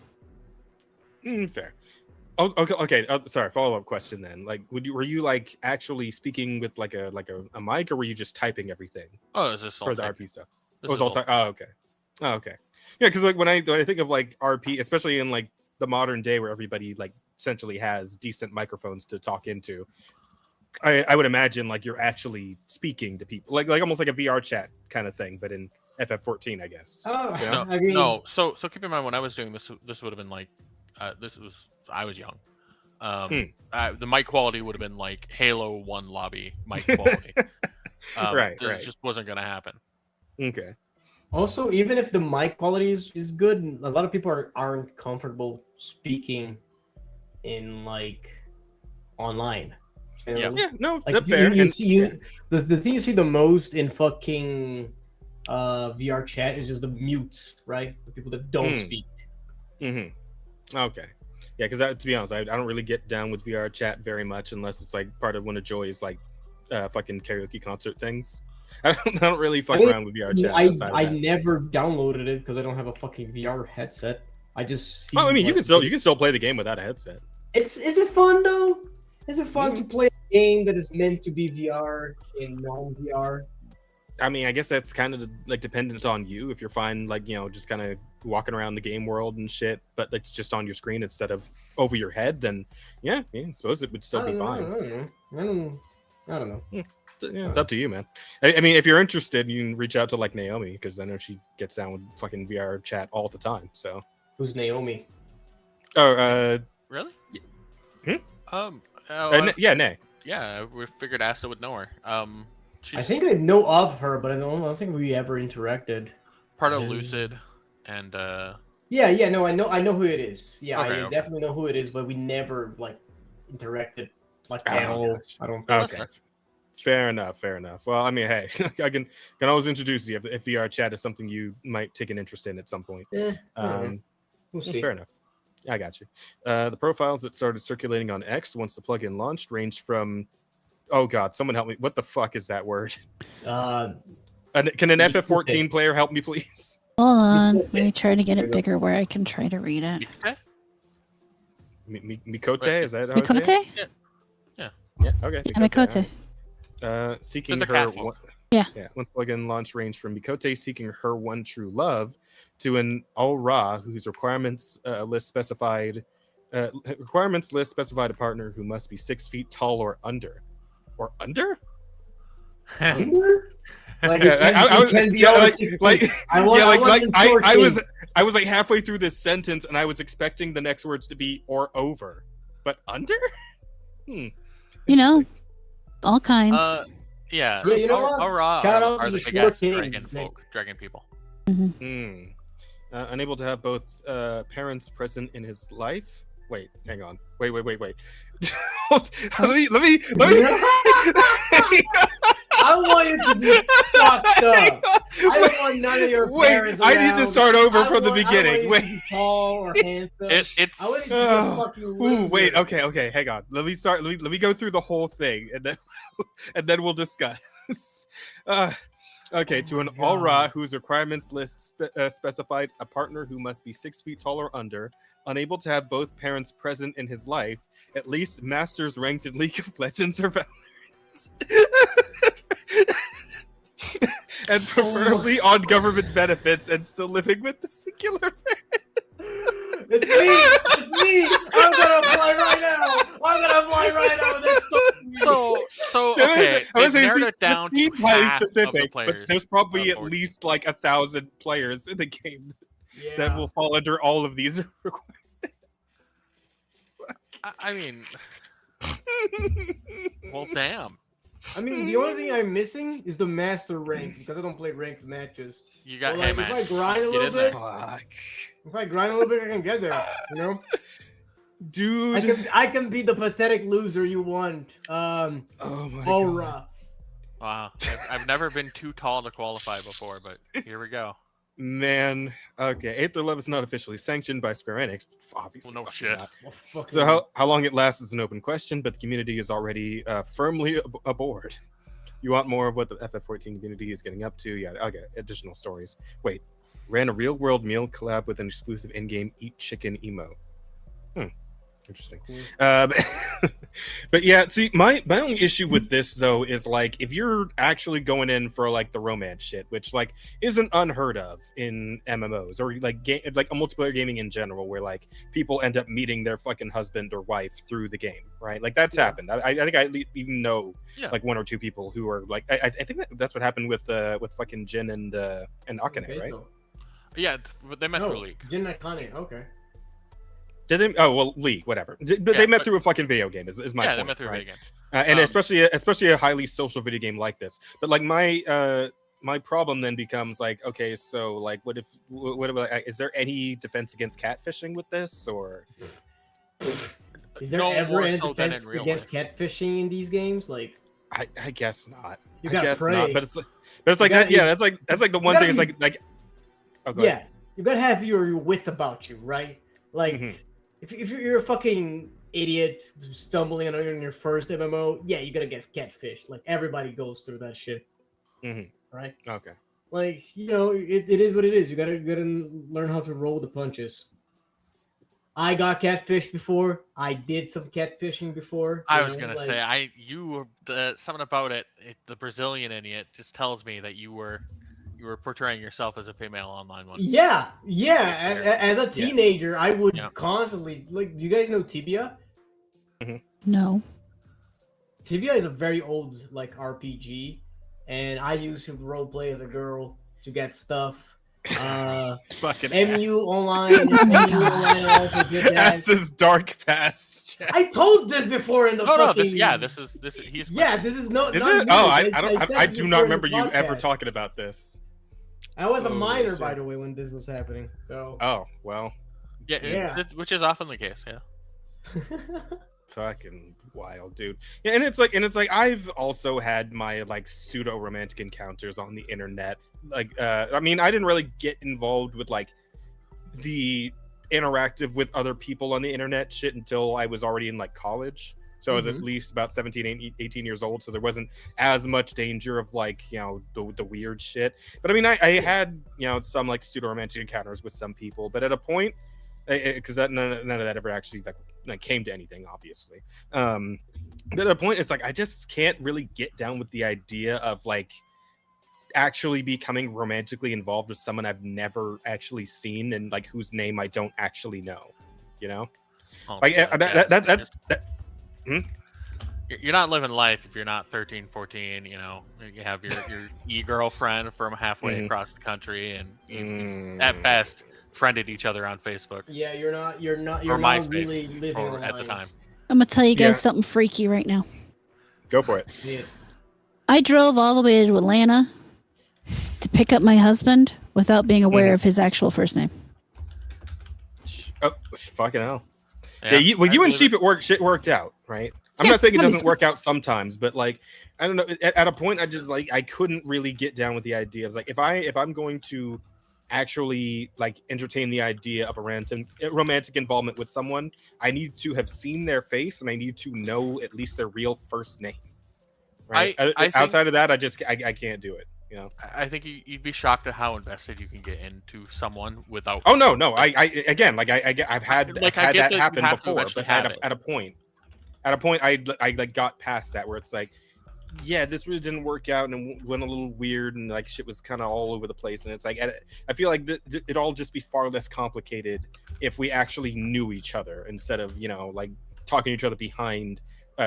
Speaker 1: Fair. Oh, okay. Sorry. Follow-up question then. Like, were you like actually speaking with like a mic, or were you just typing everything
Speaker 3: Oh, is this
Speaker 1: for the RP stuff?
Speaker 3: This
Speaker 1: It was
Speaker 3: is
Speaker 1: all oh, okay. Oh, okay. Yeah, because like when I think of like RP, especially in like the modern day where everybody like essentially has decent microphones to talk into, I would imagine like you're actually speaking to people, like almost like a VR chat kind of thing, but in FF14, I guess.
Speaker 4: Oh,
Speaker 1: Yeah.
Speaker 4: I mean,
Speaker 3: No, so keep in mind when I was doing this would have been like, I was young. The mic quality would have been like Halo 1 lobby mic quality.
Speaker 1: Right.
Speaker 3: This just wasn't gonna happen.
Speaker 1: Okay.
Speaker 4: also, even if the mic quality is good, a lot of people aren't comfortable speaking in like online. You know?
Speaker 1: Yeah. No,
Speaker 4: Like
Speaker 1: that's
Speaker 4: you,
Speaker 1: fair.
Speaker 4: you
Speaker 1: And-
Speaker 4: see the thing you see the most in fucking VR chat is just the mutes, right? The people that don't speak.
Speaker 1: Okay. Yeah, because to be honest, I don't really get down with VR chat very much unless it's like part of one of Joy's like fucking karaoke concert things. I don't really fuck around with VR chat.
Speaker 4: I never downloaded it because I don't have a fucking VR headset. I just see.
Speaker 1: Well, I mean, you
Speaker 4: like,
Speaker 1: can still play the game without a headset.
Speaker 4: Is it fun though? Is it fun to play a game that is meant to be VR in non-VR?
Speaker 1: I mean, I guess that's kind of like dependent on you. If you're fine, like, you know, just kind of walking around the game world and shit, but it's just on your screen instead of over your head, then yeah, I suppose it would still be fine.
Speaker 4: I don't know.
Speaker 1: Yeah, it's up to you, man. I mean, if you're interested, you can reach out to like Naomi, because I know she gets down with fucking VR chat all the time. So,
Speaker 4: Who's Naomi?
Speaker 1: oh,
Speaker 3: Really?
Speaker 1: yeah, Nay.
Speaker 3: Yeah, we figured Asta would know her. She's
Speaker 4: I think I know of her, but I don't think we ever interacted.
Speaker 3: part of Lucid, and
Speaker 4: Yeah, no, I know who it is. Yeah,
Speaker 3: Okay,
Speaker 4: I
Speaker 3: okay.
Speaker 4: definitely know who it is, but we never like interacted like
Speaker 1: Oh,
Speaker 4: at all.
Speaker 1: gotcha.
Speaker 4: I don't.
Speaker 3: That's
Speaker 1: Okay.
Speaker 3: fair.
Speaker 1: Fair enough. Well, I mean, hey, I can always introduce you if VR chat is something you might take an interest in at some point.
Speaker 4: Eh,
Speaker 1: Um,
Speaker 4: We'll see.
Speaker 1: Fair enough. I got you. The profiles that started circulating on X once the plugin launched ranged from, oh god, someone help me. What the fuck is that word?
Speaker 4: Uh,
Speaker 1: Can an FF14 player help me, please?
Speaker 2: Hold on. Let me try to get it bigger where I can try to read it.
Speaker 3: Okay.
Speaker 1: Mikote? Is that how it's
Speaker 2: Mikote?
Speaker 1: Yeah. Okay.
Speaker 2: Yeah, Mikote.
Speaker 1: Seeking
Speaker 3: the
Speaker 1: her.
Speaker 3: catfolk.
Speaker 2: Yeah.
Speaker 1: Once plugin launch ranged from Mikote seeking her one true love to an Al-Ra whose requirements list specified a partner who must be 6 feet tall or under. Or under?
Speaker 4: like,
Speaker 1: I was like halfway through this sentence and I was expecting the next words to be or over, but under.
Speaker 2: You know, all kinds.
Speaker 3: Yeah.
Speaker 4: You know what?
Speaker 3: Aura
Speaker 4: Shout out
Speaker 3: are
Speaker 4: to
Speaker 3: the
Speaker 4: the
Speaker 3: big
Speaker 4: short
Speaker 3: ass
Speaker 4: kings,
Speaker 3: dragon people.
Speaker 1: Unable to have both parents present in his life. Wait, hang on. Wait. let me.
Speaker 4: I want you to be fucked up. I don't want none of your parents.
Speaker 1: I need to start over from the beginning.
Speaker 4: Wait. Tall or handsome.
Speaker 3: It's.
Speaker 4: I want you to fucking loser.
Speaker 1: Wait. Okay. Hang on. Let me start. Let me go through the whole thing, and then we'll discuss. Okay, to an Al-Ra whose requirements list specified a partner who must be 6 feet tall or under, unable to have both parents present in his life, at least masters ranked in League of Legends or Valorant, and preferably on government benefits and still living with the singular parent.
Speaker 4: It's me. I'm gonna apply right now.
Speaker 3: So okay. They've narrowed it down to
Speaker 1: highly
Speaker 3: half
Speaker 1: specific,
Speaker 3: of the
Speaker 1: but
Speaker 3: players.
Speaker 1: there's probably at least like 1,000 players in the game that will fall under all of these requirements.
Speaker 3: I mean, well, damn.
Speaker 4: I mean, the only thing I'm missing is the master rank because I don't play ranked matches.
Speaker 3: You got
Speaker 4: Well, like,
Speaker 3: man.
Speaker 4: if I grind a
Speaker 3: Get
Speaker 4: little
Speaker 3: in there.
Speaker 4: bit, I can get there. You know,
Speaker 1: Dude,
Speaker 4: I can be the pathetic loser you want.
Speaker 1: oh my
Speaker 4: Aura.
Speaker 1: god.
Speaker 3: Wow, I've never been too tall to qualify before, but here we go.
Speaker 1: Man, okay. Aether Love is not officially sanctioned by Square Enix. Obviously,
Speaker 3: Well, no
Speaker 1: fucking
Speaker 3: shit.
Speaker 1: not.
Speaker 4: Well, fuck
Speaker 1: So
Speaker 4: you.
Speaker 1: how long it lasts is an open question, but the community is already firmly aboard. You want more of what the FF14 community is getting up to? Yeah, okay. Additional stories. Wait, ran a real-world meal collab with an exclusive in-game Eat Chicken emo. Interesting. But yeah, see, my only issue with this though is like if you're actually going in for like the romance shit, which like isn't unheard of in MMOs or like like a multiplayer gaming in general, where like people end up meeting their fucking husband or wife through the game, right? Like that's happened. I think I even know like one or two people who are like I think that's what happened with fucking Jin and Akane, right?
Speaker 3: Yeah, they met through a league.
Speaker 4: Jin Akane, okay.
Speaker 1: Did they? Oh well, League, whatever. They met through a fucking video game. Is my point?
Speaker 3: They met through a video game.
Speaker 1: And especially a highly social video game like this. But like my problem then becomes like, okay, so like, what if is there any defense against catfishing with this, or
Speaker 4: is there
Speaker 3: No
Speaker 4: ever
Speaker 3: more
Speaker 4: any
Speaker 3: so than
Speaker 4: defense
Speaker 3: in real
Speaker 4: against catfishing in these games? Like,
Speaker 1: I guess not.
Speaker 4: You
Speaker 1: I
Speaker 4: gotta
Speaker 1: guess
Speaker 4: pray.
Speaker 1: not. But it's like
Speaker 4: gotta
Speaker 1: that. Yeah, that's like the one thing. Is like oh, go ahead.
Speaker 4: you gotta have your wits about you, right? Like,
Speaker 1: Mhm.
Speaker 4: if you're a fucking idiot stumbling on your first MMO, yeah, you gotta get catfished. Like, everybody goes through that shit, right?
Speaker 1: Okay.
Speaker 4: Like, you know, it is what it is. You gotta learn how to roll the punches. I got catfished before. I did some catfishing before.
Speaker 3: I was gonna say something about it. The Brazilian in it just tells me that you were portraying yourself as a female online one.
Speaker 4: Yeah. As a teenager, I would constantly like. Do you guys know Tibia?
Speaker 2: No.
Speaker 4: Tibia is a very old like RPG, and I used to roleplay as a girl to get stuff.
Speaker 1: Fucking
Speaker 4: MU online. MU online also did that.
Speaker 1: As's dark past. Chat.
Speaker 4: I told this before in the fucking...
Speaker 3: this is he's
Speaker 4: This is no.
Speaker 1: Is
Speaker 4: not
Speaker 1: it?
Speaker 4: me.
Speaker 1: Oh,
Speaker 4: said
Speaker 1: I
Speaker 4: this
Speaker 1: do
Speaker 4: before
Speaker 1: not
Speaker 4: in
Speaker 1: remember
Speaker 4: the
Speaker 1: you ever
Speaker 4: podcast.
Speaker 1: talking about this.
Speaker 4: I was a
Speaker 1: Holy
Speaker 4: minor,
Speaker 1: shit.
Speaker 4: by the way, when this was happening. So.
Speaker 1: Oh well.
Speaker 4: Yeah.
Speaker 3: Which is often the case. Yeah.
Speaker 1: Fucking wild, dude. Yeah, and it's like I've also had my like pseudo romantic encounters on the internet. Like I mean, I didn't really get involved with like the interactive with other people on the internet shit until I was already in like college. So I was at least about 17, 18 years old. So there wasn't as much danger of like, the weird shit. But I mean, I had, some like pseudo romantic encounters with some people, but at a point, because none of that ever actually like came to anything, obviously. But at a point, it's like, I just can't really get down with the idea of like actually becoming romantically involved with someone I've never actually seen and like whose name I don't actually know, like that's.
Speaker 3: You're not living life if you're not 13, 14, you have your e-girlfriend from halfway across the country, and you've at best friended each other on Facebook.
Speaker 4: Yeah, you're not
Speaker 3: or MySpace,
Speaker 4: really living
Speaker 3: or at the
Speaker 4: life.
Speaker 3: time.
Speaker 2: I'm gonna tell you guys something freaky right now.
Speaker 1: Go for it.
Speaker 4: Yeah.
Speaker 2: I drove all the way to Atlanta to pick up my husband without being aware of his actual first name.
Speaker 1: Oh, fucking hell.
Speaker 3: Yeah,
Speaker 1: you and Sheep shit worked out, right? I'm not saying it doesn't work out sometimes, but like, I don't know. At a point, I just like, I couldn't really get down with the idea of like, if I'm going to actually like entertain the idea of a romantic involvement with someone, I need to have seen their face and I need to know at least their real first name. Right. Outside of that, I can't do it.
Speaker 3: I think you'd be shocked at how invested you can get into someone without.
Speaker 1: Oh no! I've had that happen before, but at a point, I like got past that where it's like, yeah, this really didn't work out and went a little weird and like shit was kind of all over the place, and it's like I feel like it'd all just be far less complicated if we actually knew each other instead of like talking to each other behind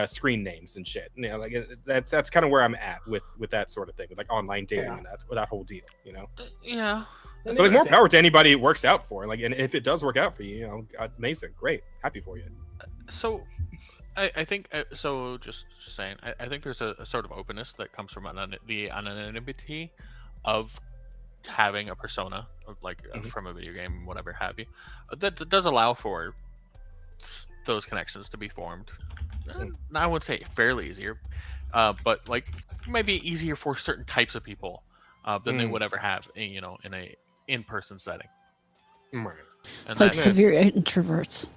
Speaker 1: screen names and shit. Like that's kind of where I'm at with that sort of thing, with like online dating and that whole deal.
Speaker 3: Yeah.
Speaker 1: So like more power to anybody it works out for. Like, and if it does work out for you, amazing, great, happy for you.
Speaker 3: So, I think so. Just saying, I think there's a sort of openness that comes from the anonymity of having a persona of like from a video game, whatever have you, that does allow for those connections to be formed. I wouldn't say fairly easier, but like maybe easier for certain types of people than they would ever have, in a in-person setting.
Speaker 1: Right.
Speaker 3: And
Speaker 2: like severe introverts.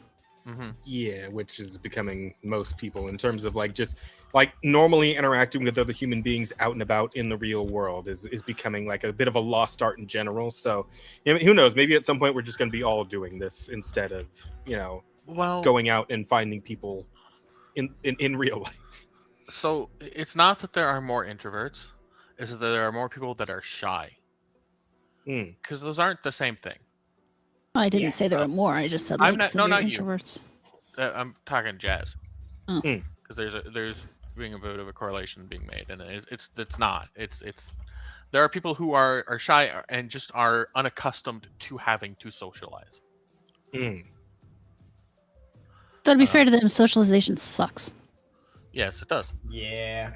Speaker 1: Yeah, which is becoming most people in terms of like just like normally interacting with other human beings out and about in the real world is becoming like a bit of a lost art in general. So who knows? Maybe at some point we're just going to be all doing this instead of going out and finding people in real life.
Speaker 3: So it's not that there are more introverts, it's that there are more people that are shy. Because those aren't the same thing.
Speaker 2: I didn't say there were more. I just said like severe introverts.
Speaker 3: I'm talking Jazz.
Speaker 2: Oh.
Speaker 3: Because there's being a bit of a correlation being made, and it's not. It's there are people who are shy and just are unaccustomed to having to socialize.
Speaker 2: So to be fair to them, socialization sucks.
Speaker 3: Yes, it does.
Speaker 4: Yeah.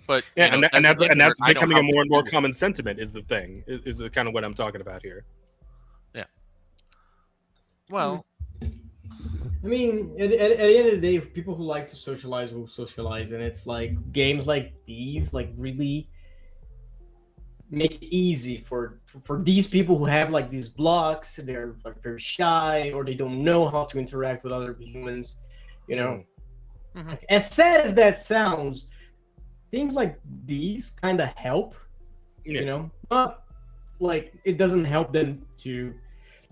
Speaker 3: But
Speaker 1: and that's becoming a more and more common sentiment is the thing. Is kind of what I'm talking about here.
Speaker 3: Yeah. Well,
Speaker 4: I mean, at the end of the day, people who like to socialize will socialize, and it's like games like these like really make it easy for these people who have like these blocks. They're like very shy, or they don't know how to interact with other humans. As sad as that sounds, things like these kind of help. But like it doesn't help them to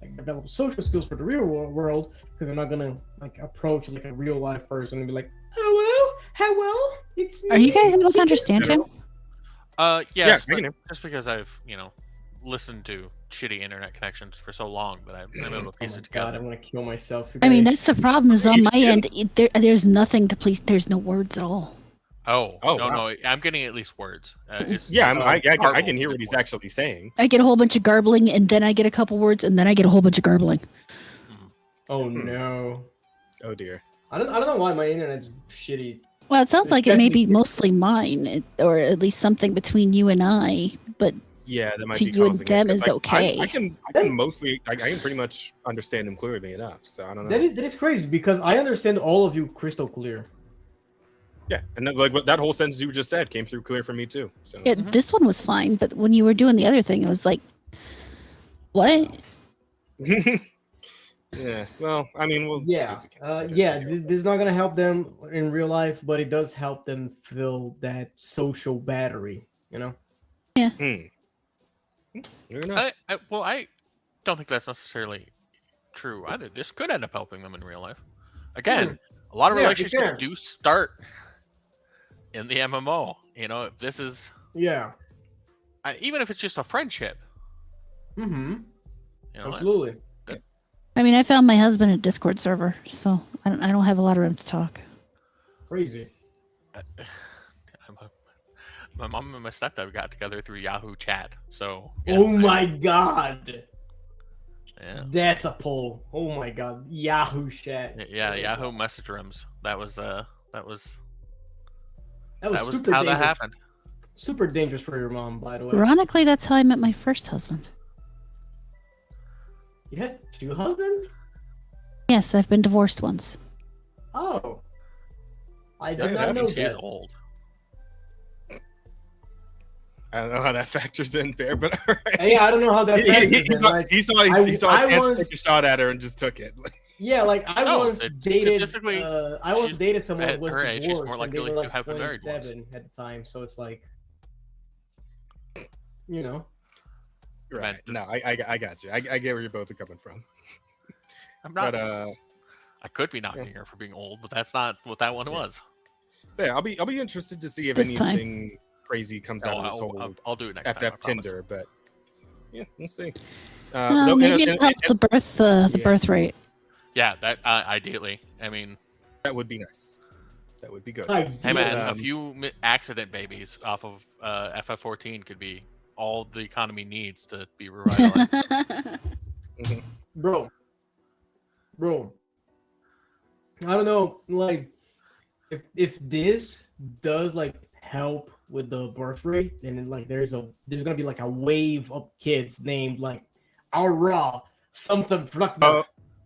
Speaker 4: like develop social skills for the real world, because they're not gonna like approach like a real life person and be like, hello, it's me.
Speaker 2: Are you guys able to understand him?
Speaker 3: Yes, just because I've listened to shitty internet connections for so long that I'm able to piece it together.
Speaker 4: God, I want to kill myself.
Speaker 2: I mean, that's the problem. Is on my end, there's nothing to please. There's no words at all.
Speaker 3: No, I'm getting at least words. I
Speaker 1: can hear what he's actually saying.
Speaker 2: I get a whole bunch of garbling, and then I get a couple words, and then I get a whole bunch of garbling.
Speaker 4: Oh no!
Speaker 1: Oh dear!
Speaker 4: I don't know why my internet's shitty.
Speaker 2: Well, it sounds like it may be mostly mine, or at least something between you and I. But
Speaker 1: yeah, that might
Speaker 2: to
Speaker 1: be
Speaker 2: you and them is okay.
Speaker 1: I can pretty much understand him clearly enough. So I don't know.
Speaker 4: That is crazy because I understand all of you crystal clear.
Speaker 1: Yeah, and like that whole sentence you just said came through clear for me too. So
Speaker 2: yeah, this one was fine, but when you were doing the other thing, it was like, what?
Speaker 1: Yeah. Well, I mean, we'll.
Speaker 4: Yeah,
Speaker 1: see if we can get
Speaker 4: yeah.
Speaker 1: this
Speaker 4: This is not gonna help them in real life, but it does help them fill that social battery. You know.
Speaker 1: Hmm. Fair enough.
Speaker 3: I don't think that's necessarily true either. This could end up helping them in real life. Again, a lot of
Speaker 4: Yeah, it
Speaker 3: relationships
Speaker 4: can.
Speaker 3: do start in the MMO. You know, if this is
Speaker 4: Yeah.
Speaker 3: even if it's just a friendship.
Speaker 4: Mm-hmm.
Speaker 3: You know,
Speaker 4: Absolutely.
Speaker 2: I mean, I found my husband a Discord server, so I don't have a lot of room to talk.
Speaker 4: Crazy.
Speaker 3: My mom and my stepdad got together through Yahoo Chat. So.
Speaker 4: Oh my god.
Speaker 3: Yeah.
Speaker 4: That's a poll. Oh my god. Yahoo chat.
Speaker 3: Yeah, Yahoo message rooms. That was
Speaker 4: That
Speaker 3: that
Speaker 4: was
Speaker 3: was
Speaker 4: super
Speaker 3: how
Speaker 4: dangerous.
Speaker 3: that happened.
Speaker 4: Super dangerous for your mom, by the way.
Speaker 2: Ironically, that's how I met my first husband.
Speaker 4: You had 2 husbands?
Speaker 2: Yes, I've been divorced once.
Speaker 4: Oh. I
Speaker 3: Yeah,
Speaker 4: did
Speaker 3: that
Speaker 4: not know
Speaker 3: means she is
Speaker 4: that.
Speaker 3: old.
Speaker 1: I don't know how that factors in, Bear, but all right.
Speaker 4: Hey, I don't know how that
Speaker 1: He
Speaker 4: factors in, like,
Speaker 1: he saw
Speaker 4: I
Speaker 1: a chance
Speaker 4: was-
Speaker 1: to take a shot at her and just took it.
Speaker 4: yeah, like I
Speaker 3: No,
Speaker 4: once
Speaker 3: it-
Speaker 4: dated.
Speaker 3: statistically,
Speaker 4: I once
Speaker 3: she's-
Speaker 4: dated someone
Speaker 3: at
Speaker 4: that was
Speaker 3: her age, she's
Speaker 4: divorced,
Speaker 3: more
Speaker 4: and they
Speaker 3: likely
Speaker 4: were
Speaker 3: to
Speaker 4: like
Speaker 3: have been married once.
Speaker 4: 27 at the time. So it's like, you know,
Speaker 1: Right. No, I got you. I get where you're both are coming from.
Speaker 3: I'm not.
Speaker 1: But
Speaker 3: I could be knocking her for being old, but that's not what that one was.
Speaker 1: yeah, I'll be interested to see if
Speaker 2: This time.
Speaker 1: anything crazy comes out of this whole
Speaker 3: I'll do it next time. I
Speaker 1: FF
Speaker 3: promise.
Speaker 1: Tinder, but yeah, we'll see.
Speaker 2: Well, maybe it'll help the birth rate.
Speaker 3: Yeah, that ideally. I mean,
Speaker 1: that would be nice. That would be good.
Speaker 3: hey man, a
Speaker 1: Um,
Speaker 3: few accident babies off of FF14 could be all the economy needs to be revitalized.
Speaker 4: bro. I don't know, like, if this does like help with the birth rate, then like there's gonna be like a wave of kids named like Aura something.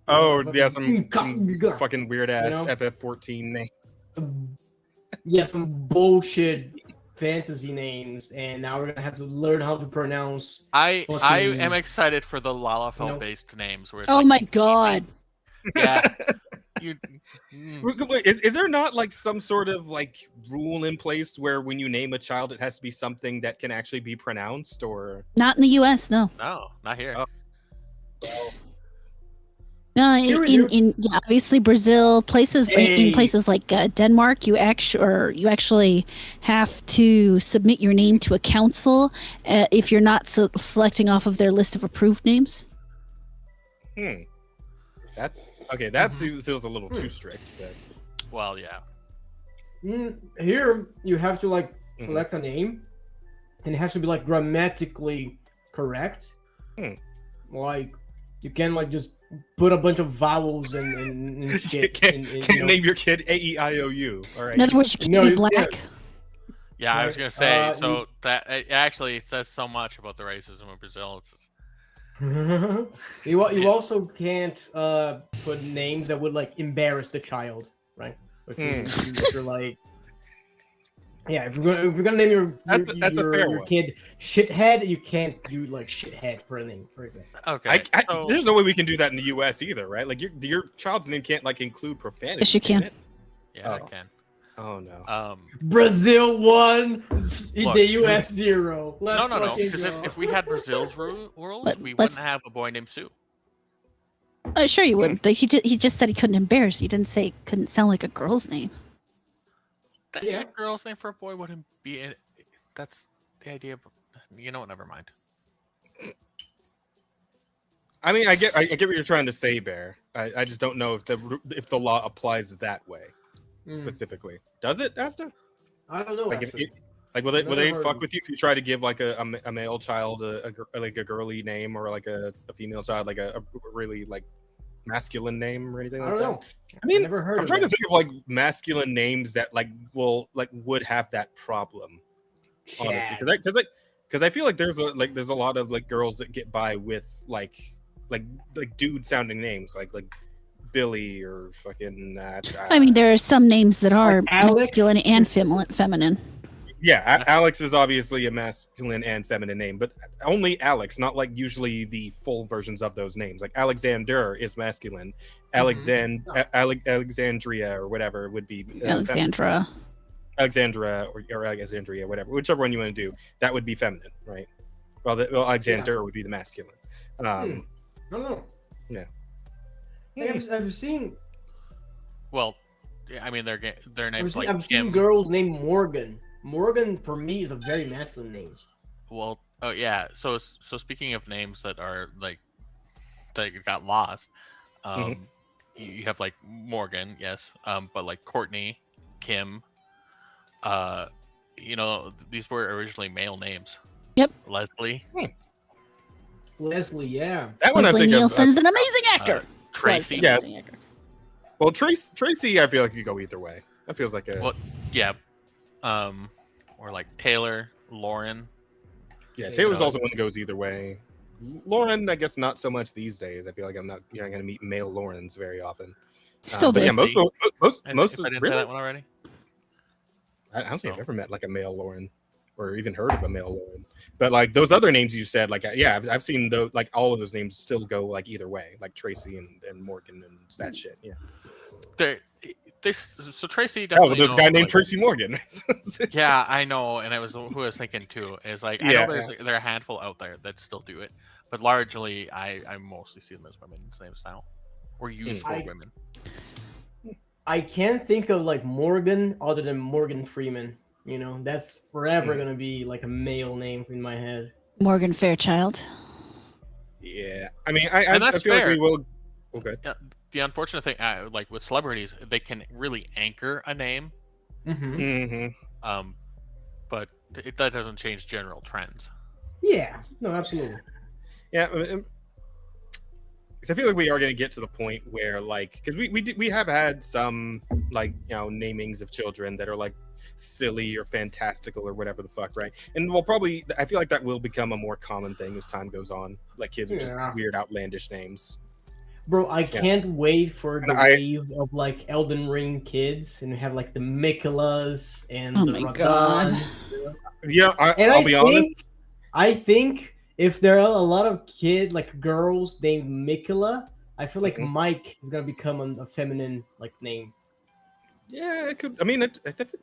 Speaker 1: Oh yeah, some
Speaker 4: Some-
Speaker 1: fucking weird ass
Speaker 4: You know?
Speaker 1: FF14 name.
Speaker 4: some bullshit fantasy names, and now we're gonna have to learn how to pronounce.
Speaker 3: I
Speaker 4: Fucking-
Speaker 3: am excited for the Lalafell
Speaker 4: You know?
Speaker 3: based names. Where it's
Speaker 2: Oh
Speaker 3: like,
Speaker 2: my
Speaker 3: it's
Speaker 2: god.
Speaker 3: easy. Yeah. You, mm.
Speaker 1: Wait, is there not like some sort of like rule in place where when you name a child it has to be something that can actually be pronounced, or
Speaker 2: Not in the US, no.
Speaker 3: No, not here.
Speaker 1: Oh.
Speaker 2: No,
Speaker 4: Here we
Speaker 2: in yeah, obviously Brazil, places in
Speaker 4: Hey.
Speaker 2: places like Denmark, you actually have to submit your name to a council if you're not selecting off of their list of approved names.
Speaker 1: that's okay. That feels a little too strict. But
Speaker 3: Well, yeah.
Speaker 4: Here you have to like
Speaker 1: Mhm.
Speaker 4: select a name, and it has to be like grammatically correct. Like you can like just put a bunch of vowels and
Speaker 1: you
Speaker 4: shit.
Speaker 1: can't,
Speaker 4: you
Speaker 1: can't
Speaker 4: know.
Speaker 1: name your kid AEIOU. All right.
Speaker 2: In other words, you can't
Speaker 4: No,
Speaker 2: be
Speaker 4: you
Speaker 2: black.
Speaker 4: can't.
Speaker 3: Yeah, I was
Speaker 4: Right.
Speaker 3: gonna say.
Speaker 4: You-
Speaker 3: So that it actually says so much about the racism of Brazil. It's
Speaker 4: you also can't put names that would like embarrass the child, right? If you're like, yeah, if you're gonna name
Speaker 1: That's a fair
Speaker 4: your
Speaker 1: one.
Speaker 4: kid shithead, you can't do like shithead for a name, for example.
Speaker 3: okay. so-
Speaker 1: There's no way we can do that in the U.S. either, right? Like your child's name can't like include profanity.
Speaker 2: Yes, you can.
Speaker 1: it?
Speaker 3: yeah, I
Speaker 1: Oh.
Speaker 3: can.
Speaker 1: Oh no.
Speaker 4: Brazil 1,
Speaker 3: Look.
Speaker 4: the US 0. Let's
Speaker 3: No.
Speaker 4: fucking
Speaker 3: Because
Speaker 4: go.
Speaker 3: if we had Brazil's rules,
Speaker 2: Let-
Speaker 3: we
Speaker 2: let's-
Speaker 3: wouldn't have a boy named Sue.
Speaker 2: Sure you would. Like, he just said he couldn't embarrass. He didn't say it couldn't sound like a girl's name.
Speaker 4: Yeah.
Speaker 3: A girl's name for a boy wouldn't be. That's the idea. Of, you know what? Never mind.
Speaker 1: I mean, I get what you're trying to say, Bear. I just don't know if the law applies that way specifically. Does it, Asta?
Speaker 4: I don't know.
Speaker 1: Like,
Speaker 4: Actually.
Speaker 1: will they
Speaker 4: Never heard
Speaker 1: fuck
Speaker 4: of
Speaker 1: with you if you try to give like a male child like a girly name, or like a female child like a really like masculine name or anything
Speaker 4: I
Speaker 1: like
Speaker 4: don't
Speaker 1: that?
Speaker 4: know.
Speaker 1: I mean,
Speaker 4: never heard
Speaker 1: I'm
Speaker 4: of
Speaker 1: trying to
Speaker 4: that.
Speaker 1: think of like masculine names that like would have that problem, honestly,
Speaker 4: Chad.
Speaker 1: because I feel like there's a lot of like girls that get by with like dude sounding names like Billy or fucking
Speaker 2: I mean, there are some names that are
Speaker 4: Alex?
Speaker 2: masculine and feminine.
Speaker 1: Yeah, Alex is obviously a masculine and feminine name, but only Alex, not like usually the full versions of those names. Like Alexander is masculine, Alexandria or whatever would be
Speaker 2: Alexandra.
Speaker 1: Alexandra or Alexandria, whatever, whichever one you want to do, that would be feminine, right? Well, Alexander would be the masculine.
Speaker 4: I don't know.
Speaker 1: Yeah.
Speaker 4: I've seen.
Speaker 3: Well, yeah, I mean their names like
Speaker 4: I've
Speaker 3: Kim.
Speaker 4: seen girls named Morgan. Morgan for me is a very masculine name.
Speaker 3: Well, oh yeah. So speaking of names that are like that got lost, you have like Morgan, yes, but like Courtney, Kim, these were originally male names.
Speaker 2: Yep.
Speaker 3: Leslie.
Speaker 4: Leslie, yeah.
Speaker 1: That one
Speaker 2: Leslie
Speaker 1: I think
Speaker 2: Nielsen's an amazing actor.
Speaker 3: Tracy.
Speaker 1: Yeah. Well, Tracy, I feel like you go either way. That feels like a.
Speaker 3: Well, yeah. Or like Taylor, Lauren.
Speaker 1: Yeah, Taylor's also one that goes either way. Lauren, I guess not so much these days. I feel like you're not going to meet male Laurens very often.
Speaker 2: Still do.
Speaker 1: Yeah, most
Speaker 3: I didn't say that one already.
Speaker 1: I don't think I've ever met like a male Lauren, or even heard of a male Lauren. But like those other names you said, like yeah, I've seen those, like all of those names still go like either way, like Tracy and Morgan and that shit. Yeah.
Speaker 3: So Tracy definitely.
Speaker 1: Oh, there's a guy named Tracy Morgan.
Speaker 3: Yeah, I know, and it was who I was thinking too. Is like I know there are a handful out there that still do it, but largely I mostly see them as women's names now, or used for women.
Speaker 4: I can't think of like Morgan other than Morgan Freeman. That's forever gonna be like a male name in my head.
Speaker 2: Morgan Fairchild.
Speaker 1: Yeah, I mean, I feel
Speaker 3: fair.
Speaker 1: like we will. Okay.
Speaker 3: The unfortunate thing, like with celebrities, they can really anchor a name. But that doesn't change general trends.
Speaker 4: Yeah. No, absolutely.
Speaker 1: Yeah. Because I feel like we are going to get to the point where, like, because we have had some like namings of children that are like silly or fantastical or whatever the fuck, right? And we'll probably, I feel like that will become a more common thing as time goes on. Like kids are just weird, outlandish names.
Speaker 4: Bro, I can't wait for the wave of like Elden Ring kids and have like the Mikolas and the Radons.
Speaker 1: Yeah, I'll be honest.
Speaker 4: I think if there are a lot of like girls named Mikola, I feel like Mike is gonna become a feminine like name.
Speaker 1: Yeah, it could. I mean,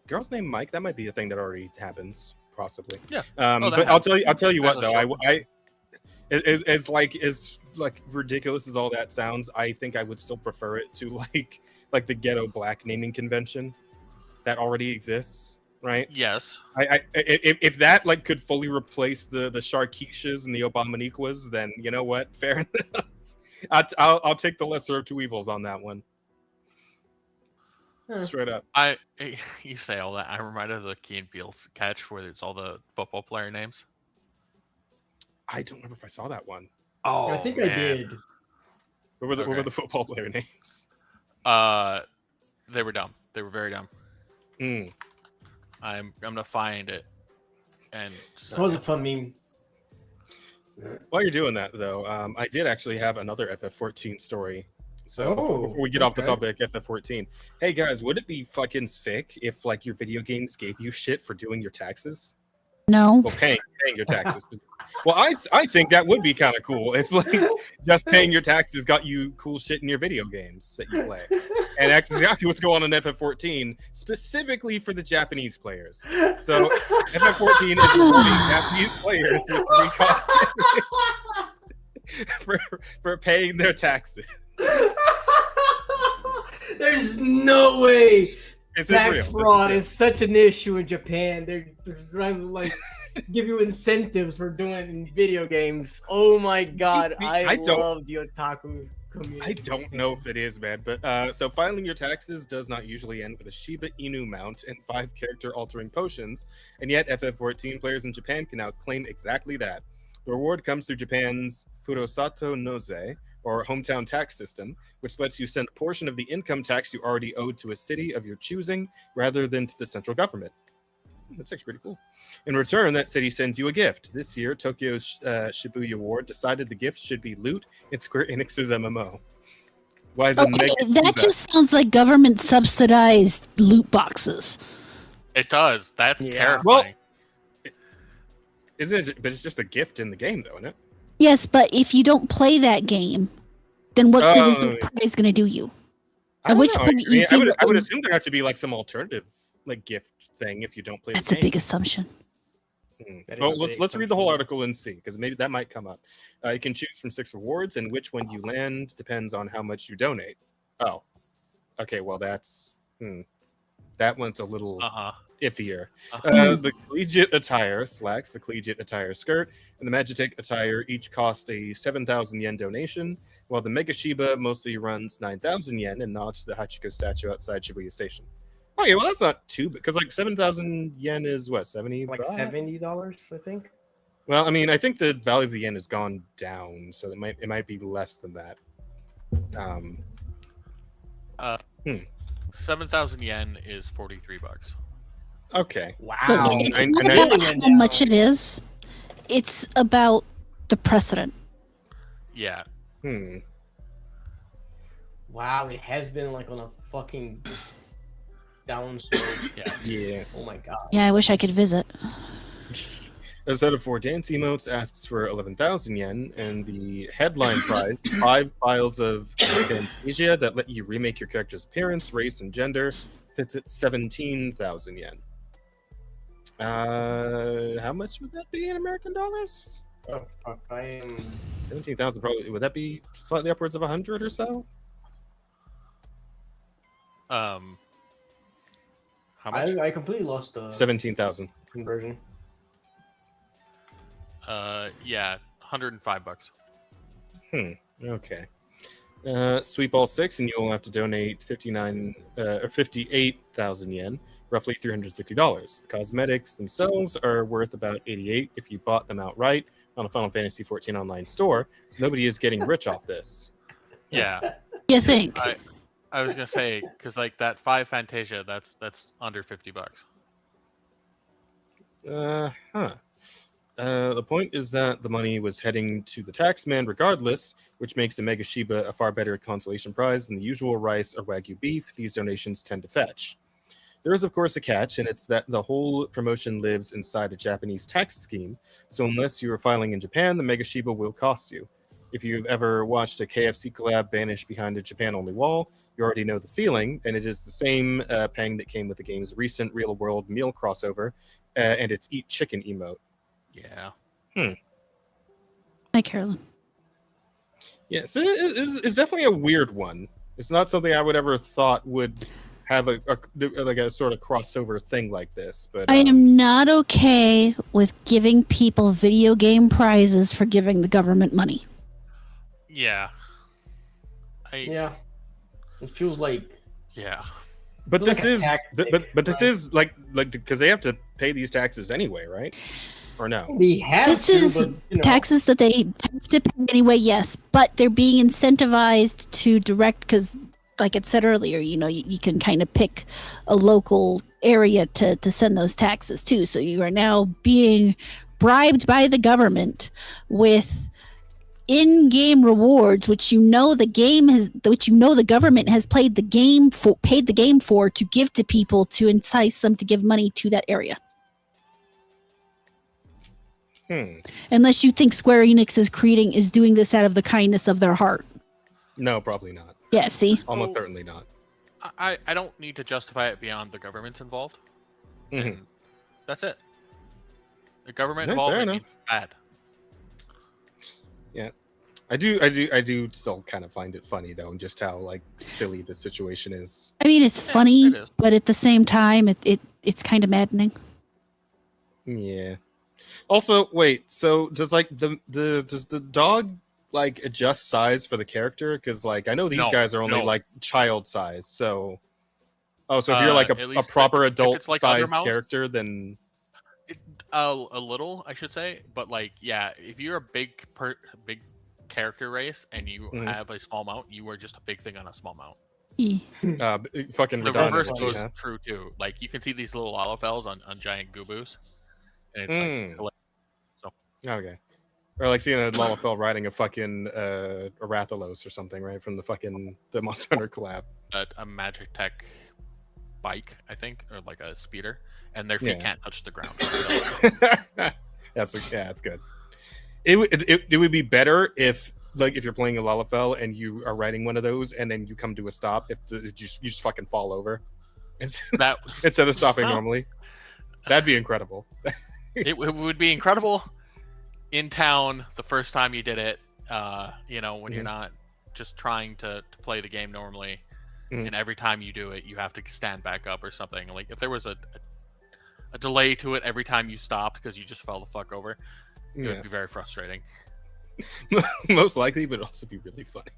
Speaker 1: girls named Mike, that might be a thing that already happens, possibly.
Speaker 3: Yeah.
Speaker 1: But I'll tell you what though, as like ridiculous as all that sounds, I think I would still prefer it to like the ghetto black naming convention that already exists, right?
Speaker 3: Yes.
Speaker 1: If that like could fully replace the Sharkeishas and the Obamaniquas, then you know what? Fair enough. I'll take the lesser of two evils on that one. Straight up.
Speaker 3: You say all that. I'm reminded of the Key and Peele sketch where it's all the football player names.
Speaker 1: I don't remember if I saw that one.
Speaker 3: Oh,
Speaker 4: I think I did.
Speaker 1: What were the football player names?
Speaker 3: They were dumb. They were very dumb. I'm gonna find it. And
Speaker 4: that was a fun meme.
Speaker 1: While you're doing that, though, I did actually have another FF14 story. So before we get off the topic, FF14. Hey guys, would it be fucking sick if like your video games gave you shit for doing your taxes?
Speaker 2: No.
Speaker 1: Well, paying your taxes. Well, I think that would be kind of cool if like just paying your taxes got you cool shit in your video games that you play. And that's exactly what's going on in FF14, specifically for the Japanese players. So FF14 is rewarding Japanese players with for paying their taxes.
Speaker 4: There's no way
Speaker 1: tax
Speaker 4: fraud is such an issue in Japan. They're trying to like give you incentives for doing it in video games. Oh my god, I love the otaku community.
Speaker 1: I don't know if it is, man, but so filing your taxes does not usually end with a Shiba Inu mount and 5 character altering potions, and yet FF14 players in Japan can now claim exactly that. The reward comes through Japan's Furusato Noze, or hometown tax system, which lets you send a portion of the income tax you already owed to a city of your choosing rather than to the central government. That's actually pretty cool. In return, that city sends you a gift. This year, Tokyo's Shibuya Ward decided the gift should be loot in Square Enix's MMO. Why the
Speaker 2: that just sounds like government subsidized loot boxes.
Speaker 3: It does. That's
Speaker 4: Yeah.
Speaker 3: terrifying.
Speaker 1: Isn't it? But it's just a gift in the game, though, isn't it?
Speaker 2: Yes, but if you don't play that game, then what good is the
Speaker 1: Oh.
Speaker 2: prize going to do you?
Speaker 1: I
Speaker 2: At
Speaker 1: don't
Speaker 2: which
Speaker 1: know.
Speaker 2: point you feel
Speaker 1: I would assume there have to be like some alternative like gift thing if you don't play
Speaker 2: that's
Speaker 1: the
Speaker 2: a
Speaker 1: game.
Speaker 2: big assumption.
Speaker 4: That is
Speaker 1: Well,
Speaker 4: a big
Speaker 1: let's read the whole
Speaker 4: assumption.
Speaker 1: article and see, because maybe that might come up. You can choose from 6 rewards, and which one you land depends on how much you donate. Oh, okay. Well, that's that one's a little iffier. The collegiate attire slacks, the collegiate attire skirt, and the Magitek attire each cost a 7,000 yen donation, while the Mega Shiba mostly runs 9,000 yen and nods to the Hachiko statue outside Shibuya Station. Oh yeah, well that's not too bad, because like 7,000 yen is what, 70?
Speaker 4: Like $70, I think.
Speaker 1: Well, I mean, I think the value of the yen has gone down, so it might be less than that.
Speaker 3: 7,000 yen is $43.
Speaker 1: Okay.
Speaker 4: Wow.
Speaker 2: Look, it's
Speaker 1: I-
Speaker 2: not
Speaker 1: I-
Speaker 2: about
Speaker 4: Really went
Speaker 2: how much
Speaker 4: down.
Speaker 2: it is. It's about the precedent.
Speaker 3: Yeah.
Speaker 4: Wow, it has been like on a fucking downslope.
Speaker 1: Yeah.
Speaker 4: Oh my god.
Speaker 2: Yeah, I wish I could visit.
Speaker 1: A set of 4 dance emotes asks for 11,000 yen, and the headline prize, 5 files of Fantasia that let you remake your character's appearance, race, and gender, sits at 17,000 yen. How much would that be in American dollars?
Speaker 4: Oh, fuck, I am.
Speaker 1: 17,000 probably. Would that be slightly upwards of 100 or so?
Speaker 3: How much?
Speaker 4: I completely lost the
Speaker 1: 17,000.
Speaker 4: conversion.
Speaker 3: Yeah, $105.
Speaker 1: Okay. Sweep all 6, and you'll have to donate 58,000 yen, roughly $360. The cosmetics themselves are worth about 88 if you bought them outright on a Final Fantasy XIV online store, so nobody is getting rich off this.
Speaker 3: Yeah.
Speaker 2: You think?
Speaker 3: I was gonna say, because like that 5 Fantasia, that's under $50.
Speaker 1: The point is that the money was heading to the taxman regardless, which makes the Mega Shiba a far better consolation prize than the usual rice or Wagyu beef these donations tend to fetch. There is, of course, a catch, and it's that the whole promotion lives inside a Japanese tax scheme, so unless you are filing in Japan, the Mega Shiba will cost you. If you've ever watched a KFC collab vanish behind a Japan-only wall, you already know the feeling, and it is the same pang that came with the game's recent real-world meal crossover and its Eat Chicken emote.
Speaker 3: Yeah.
Speaker 2: Hi, Carolyn.
Speaker 1: Yes, it's definitely a weird one. It's not something I would ever thought would have a sort of crossover thing like this. But
Speaker 2: I am not okay with giving people video game prizes for giving the government money.
Speaker 3: Yeah.
Speaker 4: Yeah. It feels like.
Speaker 3: Yeah.
Speaker 1: But
Speaker 4: Feel
Speaker 1: this
Speaker 4: like a
Speaker 1: is
Speaker 4: tax
Speaker 1: but this
Speaker 4: right?
Speaker 1: is like because they have to pay these taxes anyway, right? Or no?
Speaker 4: They have
Speaker 2: This
Speaker 4: to,
Speaker 2: is
Speaker 4: but, you know,
Speaker 2: taxes that they have to pay anyway, yes, but they're being incentivized to direct because, like it said earlier, you can kind of pick a local area to send those taxes to. So you are now being bribed by the government with in-game rewards, which the government has paid the game for to give to people to entice them to give money to that area. Unless you think Square Enix is doing this out of the kindness of their heart.
Speaker 1: No, probably not.
Speaker 2: Yeah, see?
Speaker 1: Almost certainly not.
Speaker 3: I don't need to justify it beyond the government's involved. And that's it. The government
Speaker 1: Yeah, fair
Speaker 3: involvement
Speaker 1: enough.
Speaker 3: is bad.
Speaker 1: Yeah, I do still kind of find it funny though, and just how like silly the situation is.
Speaker 2: I mean, it's funny,
Speaker 3: it is.
Speaker 2: but at the same time, it's kind of maddening.
Speaker 1: Yeah. Also, wait. So does like does the dog like adjust size for the character? Because like I know these
Speaker 3: No,
Speaker 1: guys are only
Speaker 3: no.
Speaker 1: like child size. So so if you're like
Speaker 3: At
Speaker 1: a
Speaker 3: least
Speaker 1: proper
Speaker 3: if
Speaker 1: adult
Speaker 3: it's like other
Speaker 1: size
Speaker 3: mounts-
Speaker 1: character, then
Speaker 3: A little, I should say, but like, yeah, if you're a big character race and you have a small mount, you are just a big thing on a small mount.
Speaker 1: fucking
Speaker 3: The
Speaker 1: redundant.
Speaker 3: reverse goes
Speaker 1: huh?
Speaker 3: true too. Like you can see these little Lalafels on giant Goobus, and it's like,
Speaker 1: Okay. Or like seeing a Lalafell riding a fucking Arathalos or something, right? From the Monster Hunter collab.
Speaker 3: a Magic Tech bike, I think, or like a speeder, and their feet
Speaker 1: Yeah.
Speaker 3: can't touch the ground.
Speaker 1: That's good. It would be better if you're playing a Lalafell and you are riding one of those and then you come to a stop you just fucking fall over
Speaker 3: That
Speaker 1: instead of stopping
Speaker 3: Well-
Speaker 1: normally. That'd be incredible.
Speaker 3: it would be incredible in town the first time you did it. When you're not just trying to play the game normally, and every time you do it, you have to stand back up or something. Like if there was a delay to it every time you stopped because you just fell the fuck over, it would be very frustrating.
Speaker 1: Most likely, but it'd also be really funny.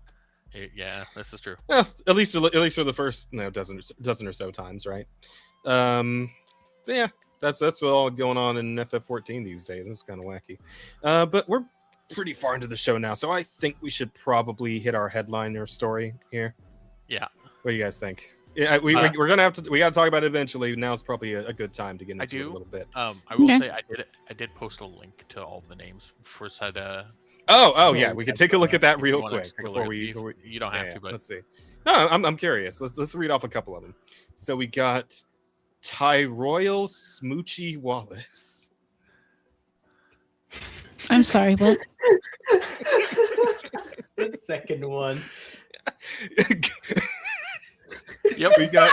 Speaker 3: Yeah, this is true.
Speaker 1: Well, at least for the first dozen or so times, right? But yeah, that's what's all going on in FF14 these days. It's kind of wacky. But we're pretty far into the show now, so I think we should probably hit our headliner story here.
Speaker 3: Yeah.
Speaker 1: What do you guys think? Yeah, we're gonna have to. We gotta talk about it eventually. Now is probably a good time to get into it a little bit.
Speaker 3: I will
Speaker 2: Okay.
Speaker 3: say I did post a link to all the names for said.
Speaker 1: Oh yeah, we could take a look at that
Speaker 3: if you
Speaker 1: real
Speaker 3: wanna
Speaker 1: quick
Speaker 3: take a look
Speaker 1: before
Speaker 3: at
Speaker 1: we.
Speaker 3: these. You don't have to, but
Speaker 1: let's see. No, I'm curious. Let's read off a couple of them. So we got Tyroyal Smoochie Wallace.
Speaker 2: I'm sorry, but
Speaker 4: The second one.
Speaker 3: yep.
Speaker 1: we got.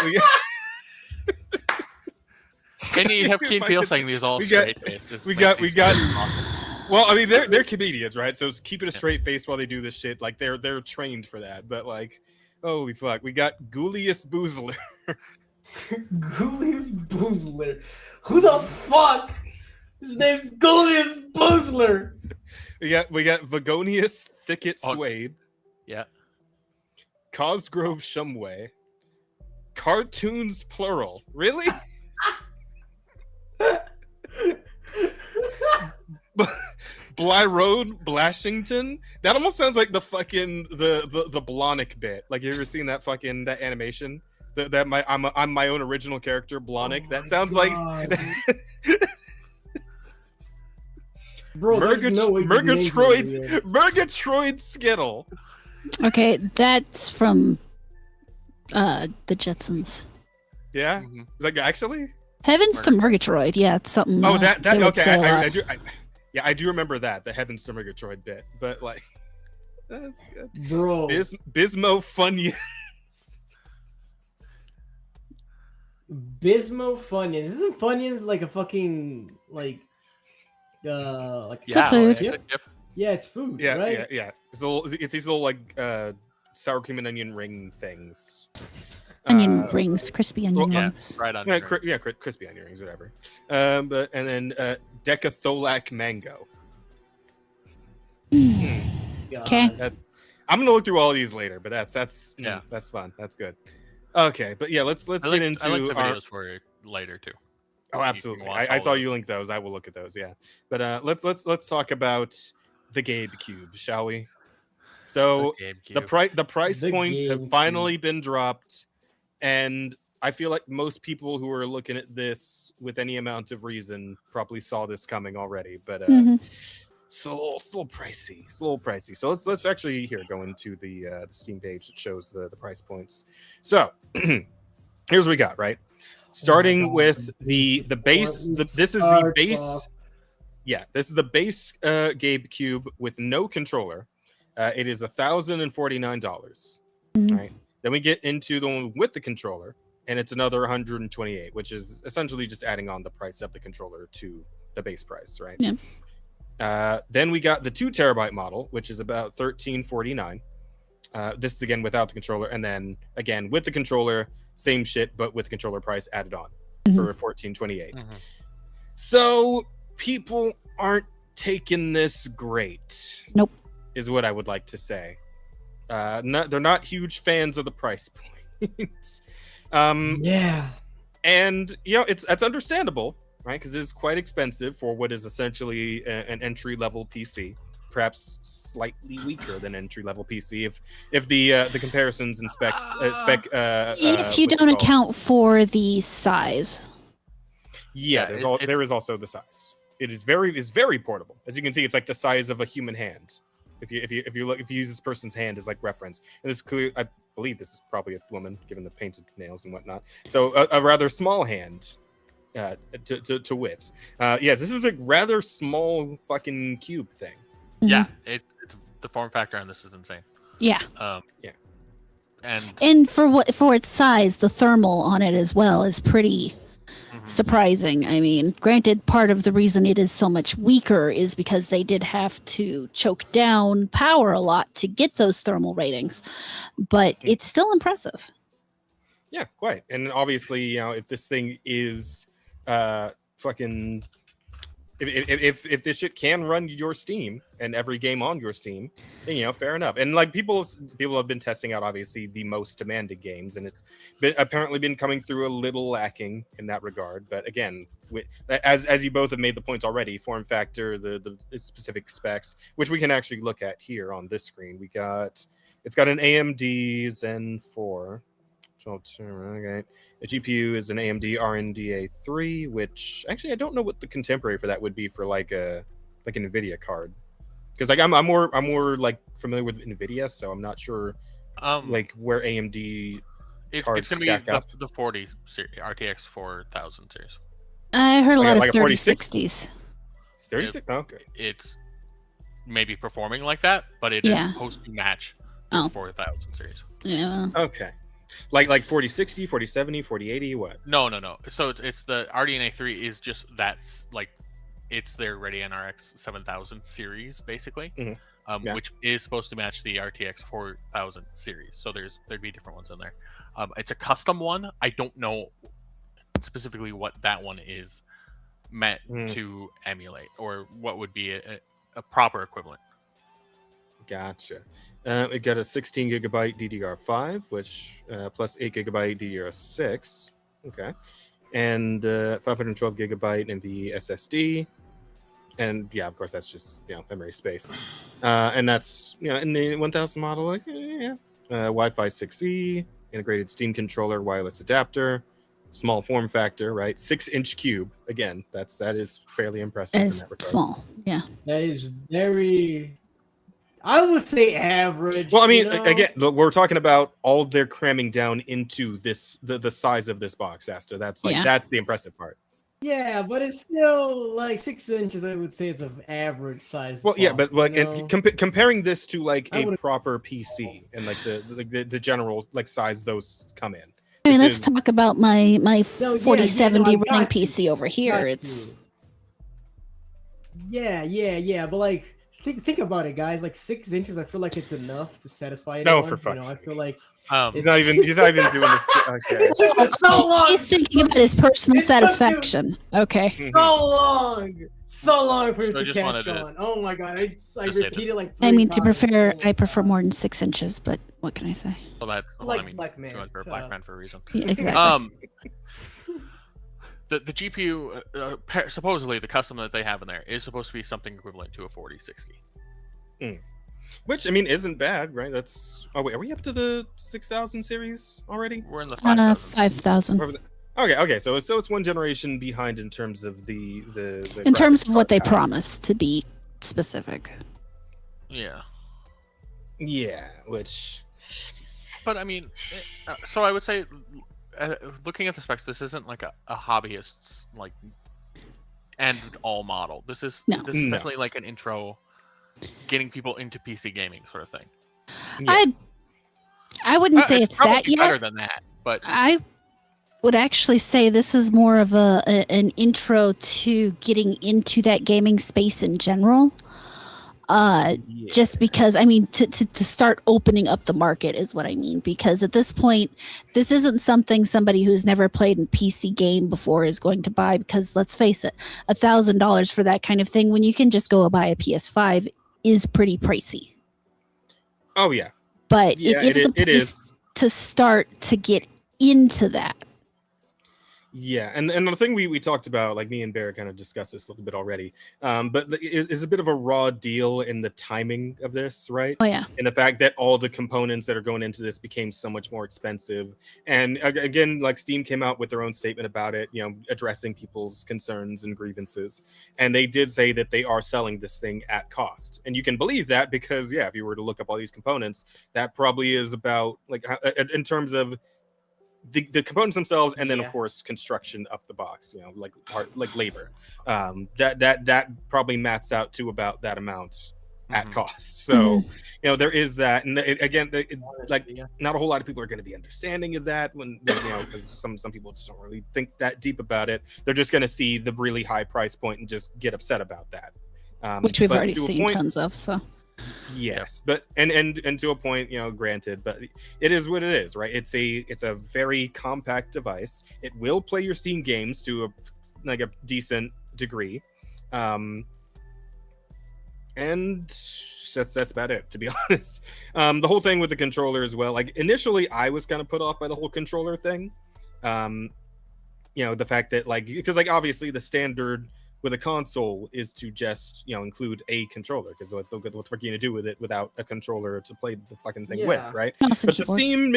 Speaker 3: And you have Keen Peel saying these all
Speaker 1: we got-
Speaker 3: straight faced.
Speaker 1: we got. Well, I mean, they're comedians, right? So it's keeping a straight face while they do this shit. Like they're trained for that. But like, holy fuck, we got Goulius Boozler.
Speaker 4: Julius Boozler. Who the fuck? His name's Julius Boozler.
Speaker 1: We got Vagonius Thicket
Speaker 3: Oh.
Speaker 1: Swabe,
Speaker 3: Yeah.
Speaker 1: Cosgrove Shumway, Cartoons plural. Really? Blyrode Blashington. That almost sounds like the fucking the Blonic bit. Like, you ever seen that animation? I'm my own original character, Blonic.
Speaker 4: Oh
Speaker 1: That
Speaker 4: my
Speaker 1: sounds
Speaker 4: God.
Speaker 1: like
Speaker 4: Bro, there's no way you can name
Speaker 1: Murgatroyd
Speaker 4: it.
Speaker 1: Murgatroyd Skittle.
Speaker 2: okay, that's from the Jetsons.
Speaker 1: Yeah,
Speaker 3: Mhm.
Speaker 1: like actually.
Speaker 2: Heavens to Murgatroyd. Yeah, it's something.
Speaker 1: Oh, that
Speaker 2: they would say a lot.
Speaker 1: I do remember that, the Heavens to Murgatroyd bit, but like, that's good.
Speaker 4: Bro.
Speaker 1: Bismo Funyuns.
Speaker 4: Bismo Funyuns. Isn't Funyuns like a fucking like
Speaker 2: It's a food.
Speaker 3: It's a chip.
Speaker 4: yeah, it's food,
Speaker 1: Yeah,
Speaker 4: right?
Speaker 1: yeah. It's these little like sour cream and onion ring things.
Speaker 2: Onion rings, crispy onion
Speaker 3: Yeah,
Speaker 2: rings.
Speaker 3: right on.
Speaker 1: Crispy onion rings, whatever. And then Decatholak Mango.
Speaker 4: God.
Speaker 2: Okay.
Speaker 1: I'm gonna look through all these later, but that's
Speaker 3: Yeah.
Speaker 1: that's fun. That's good. Okay, but yeah, let's
Speaker 3: I
Speaker 1: get
Speaker 3: like
Speaker 1: into
Speaker 3: the
Speaker 1: our.
Speaker 3: videos for you later too.
Speaker 1: Oh,
Speaker 3: You can
Speaker 1: absolutely.
Speaker 3: watch
Speaker 1: I
Speaker 3: all
Speaker 1: saw
Speaker 3: of
Speaker 1: you link those. I will look at those. Yeah, but let's talk about the Gabe Cube, shall we? So the price
Speaker 4: The
Speaker 1: points have
Speaker 4: GameCube.
Speaker 1: finally been dropped, and I feel like most people who are looking at this with any amount of reason probably saw this coming already. But
Speaker 2: Mhm.
Speaker 1: it's a little pricey. It's a little pricey. So let's actually go into the Steam page that shows the price points. So here's what we got, right? Starting
Speaker 4: God,
Speaker 1: with the base. This is the
Speaker 4: starts
Speaker 1: base.
Speaker 4: off-
Speaker 1: Yeah, this is the base Gabe Cube with no controller. It is $1,049.
Speaker 2: Mhm.
Speaker 1: Right. Then we get into the one with the controller, and it's another 128, which is essentially just adding on the price of the controller to the base price, right?
Speaker 2: Yeah.
Speaker 1: Then we got the 2 terabyte model, which is about $1,349. This is again without the controller, and then again with the controller, same shit, but with the controller price added on for $1,428.
Speaker 3: Mhm.
Speaker 1: So people aren't taking this great.
Speaker 2: Nope.
Speaker 1: Is what I would like to say. They're not huge fans of the price point.
Speaker 4: Yeah.
Speaker 1: And that's understandable, right? Because it is quite expensive for what is essentially an entry level PC, perhaps slightly weaker than entry level PC if the comparisons and specs
Speaker 2: If you
Speaker 1: what's it
Speaker 2: don't
Speaker 1: called?
Speaker 2: account for the size.
Speaker 1: Yeah,
Speaker 3: Yeah,
Speaker 1: there is also the size. It's very portable. As you can see, it's like the size of a human hand. If you use this person's hand as like reference, and it's clear. believe this is probably a woman, given the painted nails and whatnot. So a rather small hand, to wit. Yeah, this is a rather small fucking cube thing.
Speaker 3: Yeah, it's the form factor on this is insane.
Speaker 2: Yeah.
Speaker 1: Yeah.
Speaker 2: And for its size, the thermal on it as well is pretty surprising. I mean, granted, part of the reason it is so much weaker is because they did have to choke down power a lot to get those thermal ratings, but it's still impressive.
Speaker 1: Yeah, quite. And obviously, you know, if this thing is fucking if this shit can run your Steam and every game on your Steam, then, you know, fair enough. And like people have been testing out obviously the most demanded games, and it's apparently been coming through a little lacking in that regard. But again, as you both have made the points already, form factor, the specific specs, which we can actually look at here on this screen. It's got an AMD Zen 4. Okay. The GPU is an AMD RNDA 3, which actually I don't know what the contemporary for that would be for like an NVIDIA card, because like I'm more like familiar with NVIDIA, so I'm not sure like where AMD cards
Speaker 3: it's
Speaker 1: stack
Speaker 3: gonna
Speaker 1: up.
Speaker 3: be the 40 series, RTX 4000 series.
Speaker 2: I heard a lot
Speaker 1: like
Speaker 2: of
Speaker 1: a
Speaker 2: 3060s.
Speaker 1: 36. Okay.
Speaker 3: It's maybe performing like that, but it is supposed to match the 4000 series.
Speaker 2: Yeah.
Speaker 1: Okay. Like 4060, 4070, 4080, what?
Speaker 3: No. So it's the RDNA 3 is just that's like it's their Radeon RX 7000 series basically, which is supposed to match the RTX 4000 series. So there'd be different ones in there. It's a custom one. I don't know specifically what that one is meant to emulate, or what would be a proper equivalent.
Speaker 1: Gotcha. It got a 16 gigabyte DDR5, which plus 8 gigabyte DDR6. Okay. And 512 gigabyte NVMe SSD. And yeah, of course, that's just, you know, memory space. And that's, you know, in the 1000 model, like, Wi-Fi 6E, integrated Steam controller, wireless adapter, small form factor, right? 6-inch cube. Again, that is fairly impressive in that regard.
Speaker 2: Small, yeah.
Speaker 4: That is very, I would say, average.
Speaker 1: Well, I mean,
Speaker 4: you know?
Speaker 1: again, look, we're talking about all they're cramming down into this, the size of this box, Asta. That's like that's the impressive part.
Speaker 4: Yeah, but it's still like 6 inches. I would say it's an average size.
Speaker 1: Well, yeah, but like
Speaker 4: you know?
Speaker 1: comparing this to like a proper PC and like the general like size those come in.
Speaker 2: I mean, let's talk about my 4070 running PC over here. It's
Speaker 4: yeah, but like think about it, guys. Like 6 inches, I feel like it's enough to satisfy it.
Speaker 1: No, for fuck's
Speaker 4: sake. I feel like
Speaker 1: he's not even doing this. Okay.
Speaker 4: So long.
Speaker 2: He's thinking about his personal satisfaction. Okay.
Speaker 4: So long for it
Speaker 3: I
Speaker 4: to catch
Speaker 3: to
Speaker 4: on. Oh my god, I repeated like 3
Speaker 2: I mean, to
Speaker 4: times.
Speaker 2: prefer, I prefer more than 6 inches, but what can I say?
Speaker 3: Well, that's
Speaker 4: Like
Speaker 3: I mean,
Speaker 4: Black Man.
Speaker 3: for a black man for a reason.
Speaker 2: Yeah, exactly.
Speaker 3: The GPU supposedly the custom that they have in there is supposed to be something equivalent to a 4060.
Speaker 1: Which I mean isn't bad, right? That's are we up to the 6000 series already?
Speaker 3: We're in the 5000.
Speaker 2: 5,000.
Speaker 1: Okay. So it's one generation behind in terms of the
Speaker 2: In terms of what they promised, to be specific.
Speaker 3: Yeah.
Speaker 1: Yeah, which.
Speaker 3: But I mean, so I would say, looking at the specs, this isn't like a hobbyist's like end all model. This is definitely like an intro, getting people into PC gaming sort of thing.
Speaker 2: Yeah. I wouldn't say it's that yet.
Speaker 3: Better than that, but
Speaker 2: I would actually say this is more of an intro to getting into that gaming space in general. Just because, I mean, to start opening up the market is what I mean. Because at this point, this isn't something somebody who's never played a PC game before is going to buy. Because let's face it, $1,000 for that kind of thing, when you can just go buy a PS5, is pretty pricey.
Speaker 1: Oh yeah,
Speaker 2: but it is a place to start to get into that.
Speaker 1: Yeah, and the thing we talked about, like me and Bear kind of discussed this a little bit already, but is a bit of a raw deal in the timing of this, right?
Speaker 2: Oh yeah.
Speaker 1: And the fact that all the components that are going into this became so much more expensive. And again, like Steam came out with their own statement about it, addressing people's concerns and grievances. And they did say that they are selling this thing at cost. And you can believe that because, yeah, if you were to look up all these components, that probably is about, like, in terms of the components themselves, and then of course construction of the box, like labor, that probably mats out to about that amount at cost. So there is that. And not a whole lot of people are going to be understanding of that when because some people just don't really think that deep about it. They're just going to see the really high price point and just get upset about that,
Speaker 2: which we've already seen tons of. So
Speaker 1: yes, but and to a point, granted, but it is what it is, right? It's a very compact device. It will play your Steam games to a decent degree, and that's about it, to be honest. The whole thing with the controller as well, like initially I was kind of put off by the whole controller thing, the fact that because obviously the standard with a console is to just include a controller, because what the fuck are you gonna do with it without a controller to play the fucking thing with, right? But the Steam,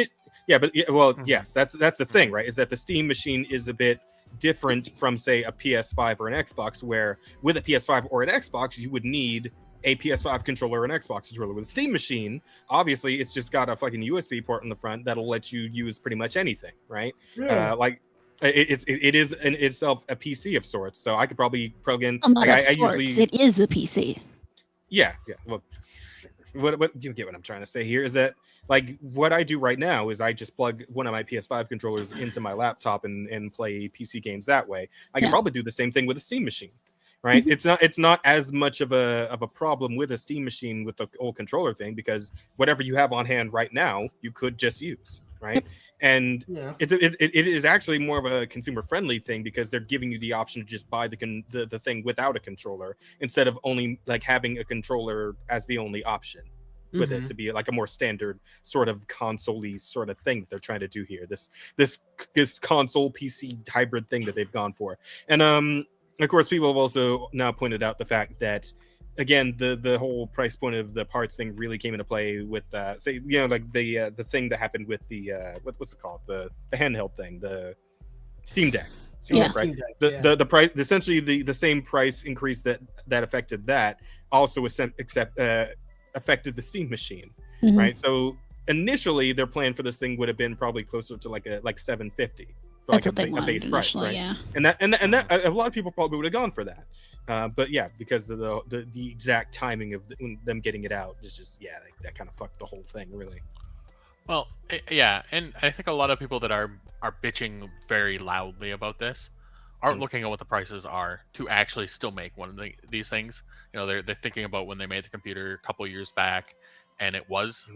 Speaker 1: yes, that's the thing, right? Is that the Steam machine is a bit different from, say, a PS5 or an Xbox, where with a PS5 or an Xbox you would need a PS5 controller or an Xbox controller. With a Steam machine, obviously it's just got a fucking USB port in the front that'll let you use pretty much anything, right? It is in itself a PC of sorts, so I could probably plug in.
Speaker 2: It is a PC.
Speaker 1: Yeah. Well, what you get what I'm trying to say here is that what I do right now is I just plug one of my PS5 controllers into my laptop and play PC games that way. I can probably do the same thing with a Steam machine, right? It's not as much of a problem with a Steam machine with the old controller thing, because whatever you have on hand right now you could just use, right? And it is actually more of a consumer friendly thing, because they're giving you the option to just buy the thing without a controller, instead of only having a controller as the only option with it, to be like a more standard sort of console-y sort of thing that they're trying to do here. This console PC hybrid thing that they've gone for. And of course people have also now pointed out the fact that, again, the whole price point of the parts thing really came into play with the thing that happened with the what's it called, the handheld thing, the Steam Deck. Right? The price, essentially the same price increase that affected that also affected the Steam machine, right? So initially their plan for this thing would have been probably closer to like $750 for
Speaker 2: That's
Speaker 1: a base price, right? Yeah. And that a lot of people probably would have gone for that. But yeah, because of the exact timing of them getting it out, it's just that kind of fucked the whole thing, really.
Speaker 3: Well, yeah, and I think a lot of people that are bitching very loudly about this aren't looking at what the prices are to actually still make one of these things. They're thinking about when they made the computer a couple years back, and it was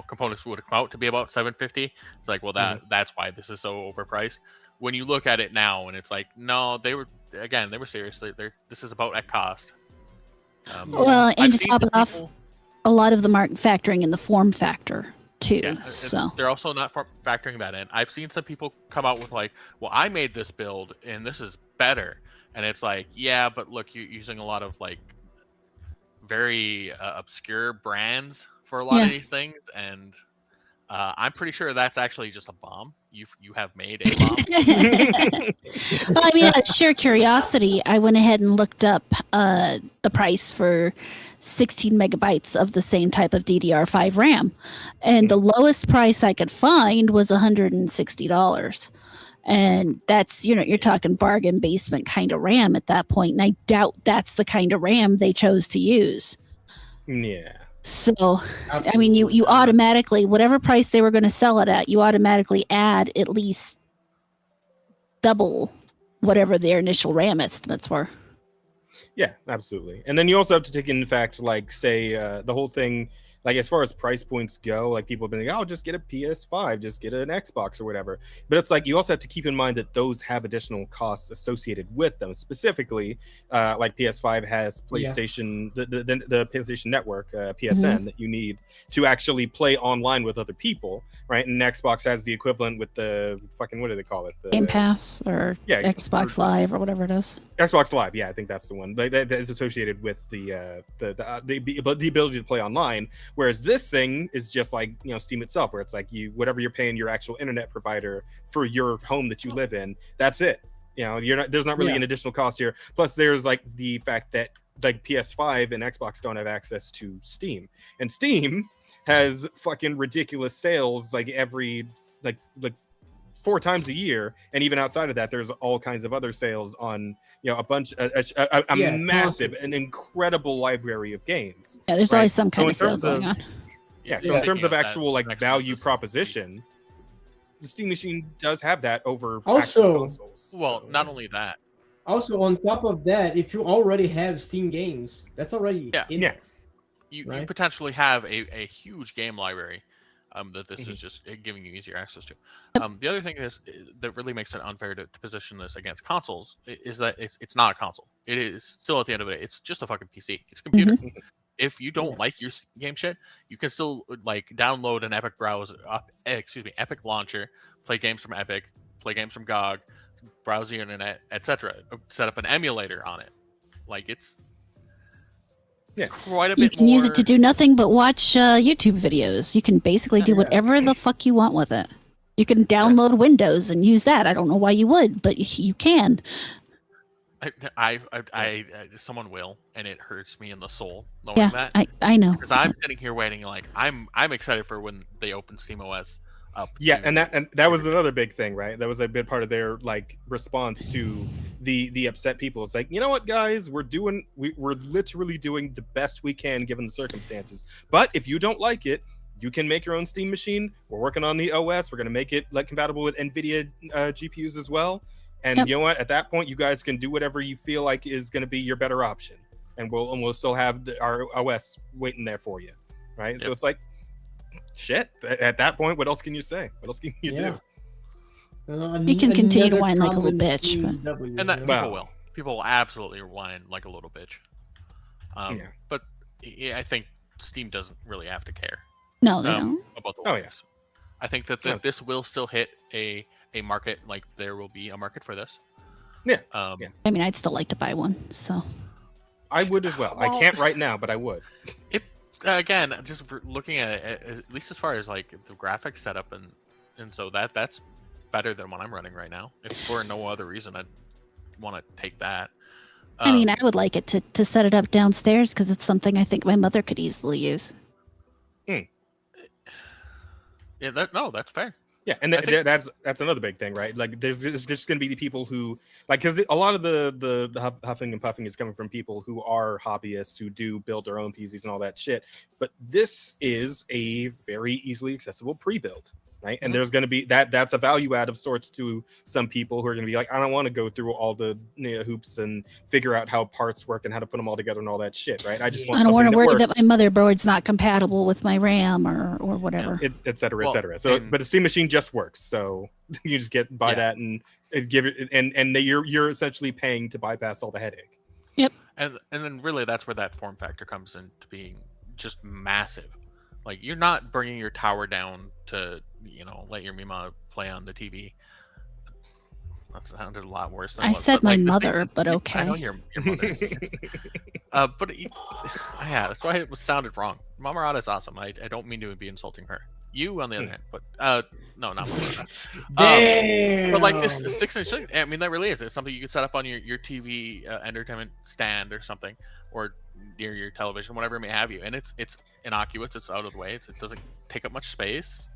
Speaker 3: components would have come out to be about $750. It's like, well, that's why this is so overpriced. When you look at it now, and it's like, no, they were serious. This is about at cost.
Speaker 2: Well, and to top it off, a lot of them aren't factoring in the form factor too. Yeah, so
Speaker 3: they're also not factoring that in. I've seen some people come out with like, well, I made this build and this is better, and it's like, yeah, but look, you're using a lot of like very obscure brands for a lot of these things, and I'm pretty sure that's actually just a bomb. You have made a bomb.
Speaker 2: Well, I mean, out of sheer curiosity, I went ahead and looked up the price for 16 megabytes of the same type of DDR5 RAM, and the lowest price I could find was $160. And that's, you're talking bargain basement kind of RAM at that point, and I doubt that's the kind of RAM they chose to use.
Speaker 1: Yeah.
Speaker 2: So, I mean, you automatically, whatever price they were going to sell it at, you automatically add at least double whatever their initial RAM estimates were.
Speaker 1: Yeah, absolutely. And then you also have to take in fact, like, say, the whole thing, like, as far as price points go, like, people have been like, oh, just get a PS5, just get an Xbox or whatever. But it's like, you also have to keep in mind that those have additional costs associated with them. Specifically, like, PS5 has PlayStation, the PlayStation Network, PSN, that you need to actually play online with other people, right? And Xbox has the equivalent with the fucking, what do they call it? The
Speaker 2: Game Pass or Xbox Live or whatever it is.
Speaker 1: Xbox Live, yeah, I think that's the one that is associated with the ability to play online. Whereas this thing is just like, you know, Steam itself, where it's like whatever you're paying your actual internet provider for your home that you live in, that's it. You know, there's not really an additional cost here. Plus, there's like the fact that like PS5 and Xbox don't have access to Steam, and Steam has fucking ridiculous sales like every like 4 times a year, and even outside of that, there's all kinds of other sales on, you know, a bunch, a massive, an incredible library of games.
Speaker 2: Yeah, there's always some kind of sale going on.
Speaker 1: Yeah, so in terms of actual like value proposition, the Steam machine does have that over actual consoles.
Speaker 3: Well, not only that.
Speaker 4: Also, on top of that, if you already have Steam games, that's already
Speaker 3: You potentially have a huge game library. That this is just giving you easier access to. The other thing is that really makes it unfair to position this against consoles is that it's not a console. It is still, at the end of it, it's just a fucking PC. It's a computer. If you don't like your game shit, you can still like download an Epic Epic launcher, play games from Epic, play games from GOG, browse the internet, etc. Set up an emulator on it. Like it's quite a bit.
Speaker 2: You can use it to do nothing but watch YouTube videos. You can basically do whatever the fuck you want with it. You can download Windows and use that. I don't know why you would, but you can.
Speaker 3: Someone will, and it hurts me in the soul knowing that.
Speaker 2: I know.
Speaker 3: Because I'm sitting here waiting, like I'm excited for when they open SteamOS up.
Speaker 1: Yeah, and that was another big thing, right? That was a big part of their like response to the upset people. It's like, you know what, guys, we're literally doing the best we can given the circumstances. But if you don't like it, you can make your own Steam machine. We're working on the OS. We're going to make it like compatible with NVIDIA GPUs as well. And you know what? At that point, you guys can do whatever you feel like is going to be your better option, and we'll still have our OS waiting there for you, right? So it's like, shit. At that point, what else can you say? What else can you do?
Speaker 2: You can continue to whine like a little bitch,
Speaker 3: and that people will absolutely whine like a little bitch. But I think Steam doesn't really have to care.
Speaker 2: No, they don't.
Speaker 3: About the yes. I think that this will still hit a market. Like there will be a market for this.
Speaker 1: I
Speaker 2: mean, I'd still like to buy one, so
Speaker 1: I would as well. I can't right now, but I would.
Speaker 3: It again, just looking at it, at least as far as like the graphics setup and so that's better than what I'm running right now. If for no other reason, I'd want to take that.
Speaker 2: I mean, I would like it to set it up downstairs because it's something I think my mother could easily use.
Speaker 3: Yeah, that's fair.
Speaker 1: Yeah, and that's another big thing, right? Like, there's just going to be the people who, like, because a lot of the huffing and puffing is coming from people who are hobbyists who do build their own PCs and all that shit. But this is a very easily accessible pre-build, right? And there's going to be that's a value add of sorts to some people who are going to be like, I don't want to go through all the hoops and figure out how parts work and how to put them all together and all that shit, right? I don't
Speaker 2: want to worry that my motherboard's not compatible with my RAM or whatever.
Speaker 1: Et cetera. So, but the Steam machine just works, so you just buy that and give it, and you're essentially paying to bypass all the headache.
Speaker 2: Yep.
Speaker 3: And then really that's where that form factor comes into being just massive. Like, you're not bringing your tower down to, let your Mima play on the TV. That sounded a lot worse than
Speaker 2: I said. My mother, but okay.
Speaker 3: I know your mother. But that's why it sounded wrong. Mama Rada is awesome. I don't mean to be insulting her. You, on the other hand, but no, not much. But like this 6-inch, I mean, that really is. It's something you could set up on your TV entertainment stand or something, or near your television, whatever it may have you. And it's innocuous. It's out of the way. It doesn't take up much space.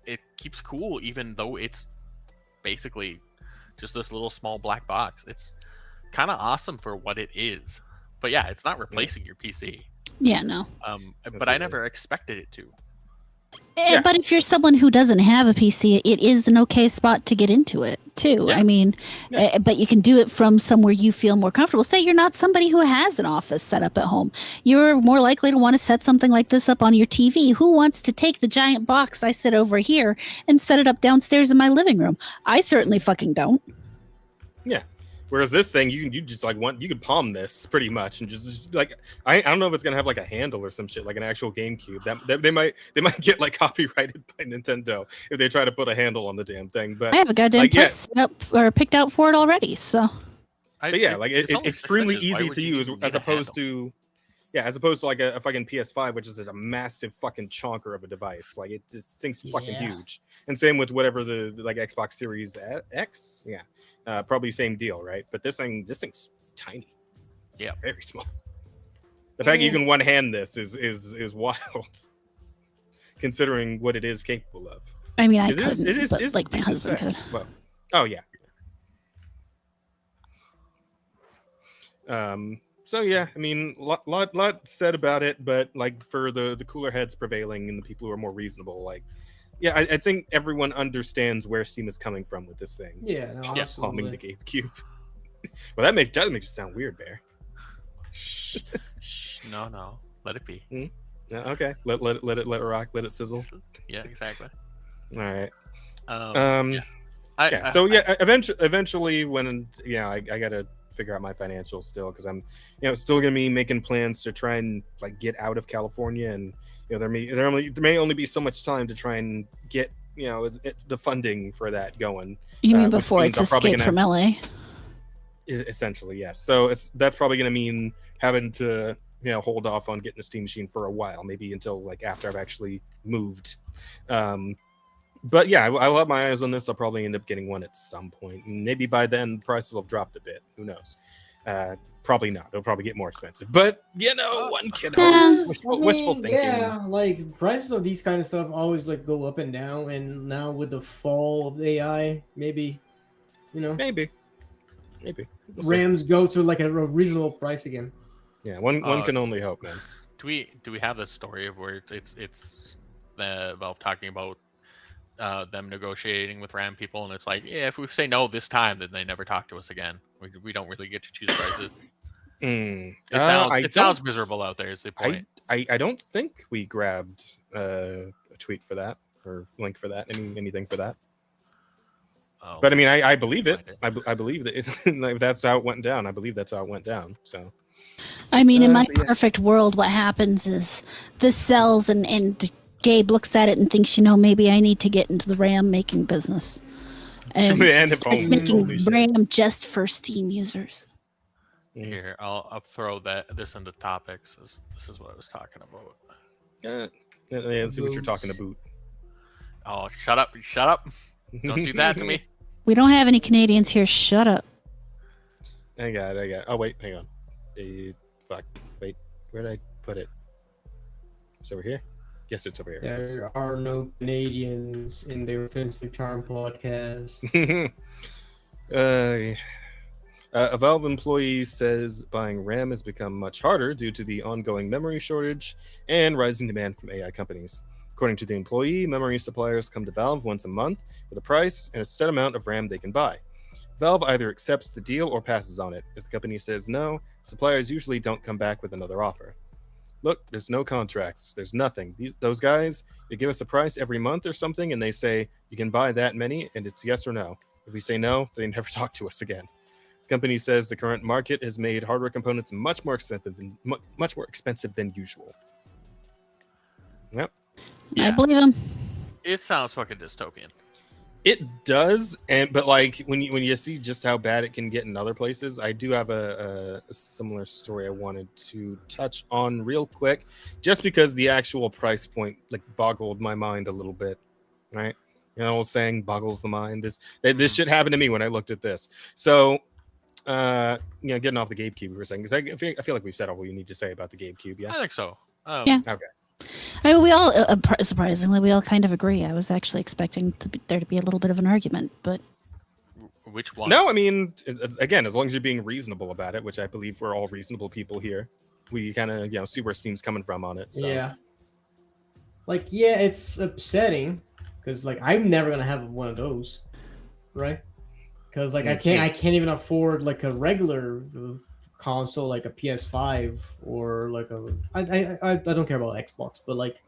Speaker 3: It keeps cool, even though it's basically just this little small black box. It's kind of awesome for what it is. But yeah, it's not replacing your PC.
Speaker 2: Yeah, no.
Speaker 3: But I never expected it to.
Speaker 1: Yeah.
Speaker 2: But if you're someone who doesn't have a PC, it is an okay spot to get into it too.
Speaker 3: Yeah.
Speaker 2: I mean,
Speaker 1: Yeah.
Speaker 2: but you can do it from somewhere you feel more comfortable. Say you're not somebody who has an office set up at home. You're more likely to want to set something like this up on your TV. Who wants to take the giant box I sit over here and set it up downstairs in my living room? I certainly fucking don't.
Speaker 1: Yeah. Whereas this thing, you just like you could palm this pretty much and just like I don't know if it's gonna have like a handle or some shit like an actual GameCube. That they might get like copyrighted by Nintendo if they try to put a handle on the damn thing. But
Speaker 2: I have a goddamn
Speaker 1: like,
Speaker 2: place set up or picked out for it already. So
Speaker 1: but yeah, like
Speaker 3: it's
Speaker 1: it's
Speaker 3: only 6
Speaker 1: extremely
Speaker 3: inches. Why
Speaker 1: easy
Speaker 3: would
Speaker 1: to
Speaker 3: you
Speaker 1: use
Speaker 3: even
Speaker 1: as
Speaker 3: need a
Speaker 1: opposed
Speaker 3: handle?
Speaker 1: to as opposed to like a fucking PS5, which is a massive fucking chonker of a device. Like this thing's fucking
Speaker 4: Yeah.
Speaker 1: huge. And same with whatever the like Xbox Series X. Yeah. Probably same deal, right? But this thing's tiny. It's
Speaker 3: Yeah.
Speaker 1: very small. The fact you can one hand this is wild, considering what it is capable of.
Speaker 2: I mean, I
Speaker 1: It is-
Speaker 2: couldn't,
Speaker 1: it is-
Speaker 2: but
Speaker 1: it's
Speaker 2: like my
Speaker 1: decent
Speaker 2: husband could.
Speaker 1: specs. Well, oh yeah. So yeah, I mean, lot said about it, but like for the cooler heads prevailing and the people who are more reasonable, like, yeah, I think everyone understands where Steam is coming from with this thing.
Speaker 4: Yeah, no,
Speaker 3: Yeah.
Speaker 1: Palming the
Speaker 4: absolutely.
Speaker 1: GameCube. Well, that makes it sound weird, Bear.
Speaker 3: Shh, no, let it be.
Speaker 1: Yeah, okay, let it rock, let it sizzle.
Speaker 3: Yeah, exactly.
Speaker 1: All right.
Speaker 3: Yeah.
Speaker 1: Eventually, when I gotta figure out my financials still, because I'm still gonna be making plans to try and like get out of California, and there may only be so much time to try and get the funding for that going.
Speaker 2: You mean
Speaker 1: which
Speaker 2: before
Speaker 1: means
Speaker 2: it's
Speaker 1: I'm probably
Speaker 2: escape
Speaker 1: gonna
Speaker 2: from LA?
Speaker 1: essentially, yes. So that's probably gonna mean having to hold off on getting a Steam machine for a while, maybe until like after I've actually moved. But yeah, I'll have my eyes on this. I'll probably end up getting one at some point. Maybe by then, prices will have dropped a bit. Who knows? Probably not. It'll probably get more expensive. But one can hope. Wishful thinking.
Speaker 4: Yeah, like prices of these kind of stuff always like go up and down, and now with the fall of AI, maybe
Speaker 1: Maybe. We'll see.
Speaker 4: RAMs go to like a reasonable price again.
Speaker 1: Yeah, one can only hope, man.
Speaker 3: Do we have this story of where it's Valve talking about them negotiating with RAM people, and it's like, yeah, if we say no this time, then they never talk to us again. We don't really get to choose prices. It sounds miserable out there. Is the point?
Speaker 1: I don't think we grabbed a tweet for that or link for that. Anything for that.
Speaker 3: Oh,
Speaker 1: But I mean, I believe it. I believe that if that's how it went down. I believe that's how it went down. So
Speaker 2: I mean, in my
Speaker 1: but yeah.
Speaker 2: perfect world, what happens is this sells, and Gabe looks at it and thinks, maybe I need to get into the RAM making business. And
Speaker 1: Man, if
Speaker 2: starts
Speaker 1: only.
Speaker 2: making
Speaker 1: Holy shit.
Speaker 2: RAM just for Steam users.
Speaker 3: Here, I'll throw this into topics. This is what I was talking about.
Speaker 1: Yeah, let's see what you're talking about.
Speaker 3: Oh, shut up! Don't do that to me.
Speaker 2: We don't have any Canadians here. Shut up.
Speaker 1: I got it. Oh wait, hang on. Fuck. Wait, where did I put it? It's over here. Yes, it's over here.
Speaker 4: There are no Canadians in the Offensive Charm podcast.
Speaker 1: A Valve employee says buying RAM has become much harder due to the ongoing memory shortage and rising demand from AI companies. According to the employee, memory suppliers come to Valve once a month with a price and a set amount of RAM they can buy. Valve either accepts the deal or passes on it. If the company says no, suppliers usually don't come back with another offer. Look, there's no contracts. There's nothing. Those guys, they give us a price every month or something, and they say, you can buy that many, and it's yes or no. If we say no, they never talk to us again. The company says the current market has made hardware components much more expensive than usual. Yep.
Speaker 2: I believe him.
Speaker 3: It sounds fucking dystopian.
Speaker 1: It does, but like when you see just how bad it can get in other places, I do have a similar story I wanted to touch on real quick, just because the actual price point like boggled my mind a little bit, right? Old saying boggles the mind. This shit happened to me when I looked at this. So, getting off the GameCube for a second, because I feel like we've said all we need to say about the GameCube. Yeah,
Speaker 3: I think so.
Speaker 2: Yeah.
Speaker 1: Okay.
Speaker 2: I mean, we all, surprisingly, we all kind of agree. I was actually expecting there to be a little bit of an argument, but
Speaker 3: Which one?
Speaker 1: No, I mean, again, as long as you're being reasonable about it, which I believe we're all reasonable people here, we kind of see where Steam's coming from on it. So.
Speaker 4: Yeah. like, yeah, it's upsetting because like I'm never gonna have one of those, right? Because like I can't even afford like a regular console like a PS5 or like a I don't care about Xbox, but like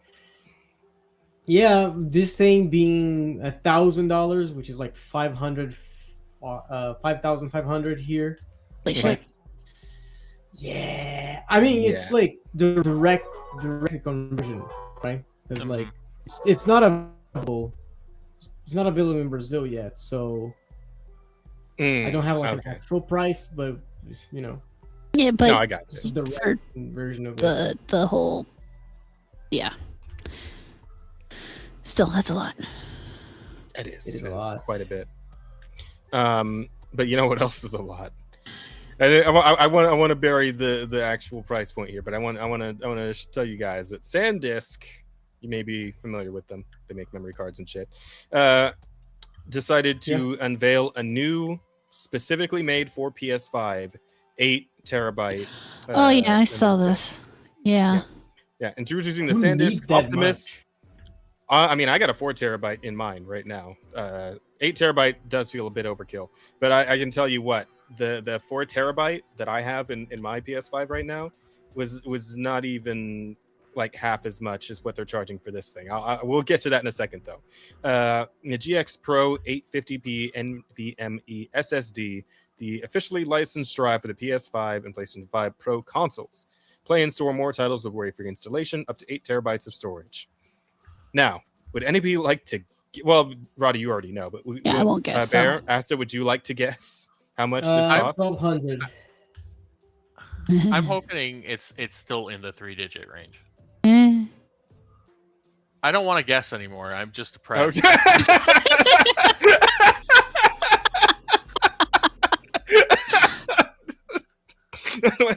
Speaker 4: yeah, this thing being $1,000, which is like 5,500 here.
Speaker 2: Holy
Speaker 4: So
Speaker 2: shit.
Speaker 4: like, yeah, I mean it's
Speaker 1: Yeah.
Speaker 4: like the direct conversion, right? Because like
Speaker 3: Mhm.
Speaker 4: it's not available. It's not available in Brazil yet, so I don't have like an
Speaker 1: Okay.
Speaker 4: actual price, but you know,
Speaker 2: Yeah,
Speaker 1: No,
Speaker 2: but
Speaker 1: I got
Speaker 4: this
Speaker 1: you.
Speaker 4: is the
Speaker 2: for
Speaker 4: version of it.
Speaker 2: the whole, yeah. Still, that's a lot.
Speaker 1: It is.
Speaker 4: It is a
Speaker 1: It is
Speaker 4: lot.
Speaker 1: quite a bit. But you know what else is a lot? And I want to bury the actual price point here, but I want to tell you guys that SanDisk, you may be familiar with them. They make memory cards and shit. Decided to unveil a new, specifically made for PS5, 8 TB.
Speaker 2: Oh yeah, I saw
Speaker 1: memory
Speaker 2: this.
Speaker 1: stick.
Speaker 2: Yeah.
Speaker 1: Yeah, introducing the
Speaker 4: Who needs
Speaker 1: SanDisk
Speaker 4: that
Speaker 1: Optimus.
Speaker 4: much?
Speaker 1: I mean, I got a 4 TB in mine right now. 8 TB does feel a bit overkill, but I can tell you what, the 4 TB that I have in my PS5 right now was not even like half as much as what they're charging for this thing. We'll get to that in a second though. The GX Pro 850p NVMe SSD, the officially licensed drive for the PS5 and PlayStation 5 Pro consoles. Play and store more titles with worry-free installation, up to 8 TB of storage. Now, would anybody like to? Well, Roddy, you already know, but
Speaker 2: Yeah, I won't guess.
Speaker 1: Bear, Asta, would you like to guess how much this costs?
Speaker 4: 1,200.
Speaker 3: I'm hoping it's still in the 3-digit range.
Speaker 2: Eh.
Speaker 3: I don't want to guess anymore. I'm just depressed.
Speaker 1: Okay.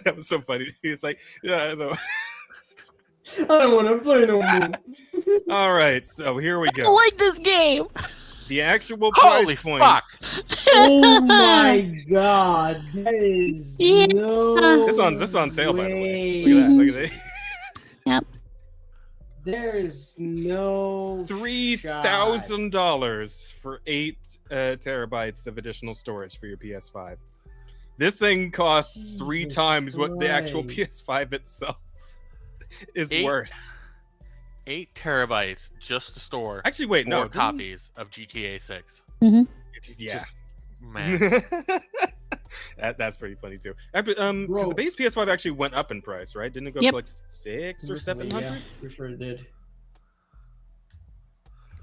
Speaker 1: That was so funny. He's like, yeah, I know.
Speaker 4: I don't want to play no more.
Speaker 1: All right, so here we
Speaker 2: I
Speaker 1: go.
Speaker 2: like this game.
Speaker 1: The actual price
Speaker 3: Holy
Speaker 1: point.
Speaker 3: fuck!
Speaker 4: Oh my god, that is
Speaker 2: Yeah.
Speaker 4: no.
Speaker 1: This on sale, by the way. Look at that. Look at that.
Speaker 2: Yep.
Speaker 4: There is no
Speaker 1: $3,000 for 8 terabytes of additional storage for your PS5. This thing costs 3
Speaker 4: Jesus
Speaker 1: times what the actual
Speaker 4: Christ.
Speaker 1: PS5 itself is
Speaker 3: 8
Speaker 1: worth.
Speaker 3: 8 terabytes just to store
Speaker 1: Actually, wait,
Speaker 3: 4
Speaker 1: no.
Speaker 3: copies of GTA 6.
Speaker 2: Mhm.
Speaker 3: It's
Speaker 1: Yeah.
Speaker 3: just, man.
Speaker 1: That's pretty funny too. Because
Speaker 4: Bro.
Speaker 1: the base PS5 actually went up in price, right? Didn't it go
Speaker 2: Yep.
Speaker 1: for like 6 or
Speaker 4: Recently,
Speaker 1: 700?
Speaker 4: Yeah, for sure it did.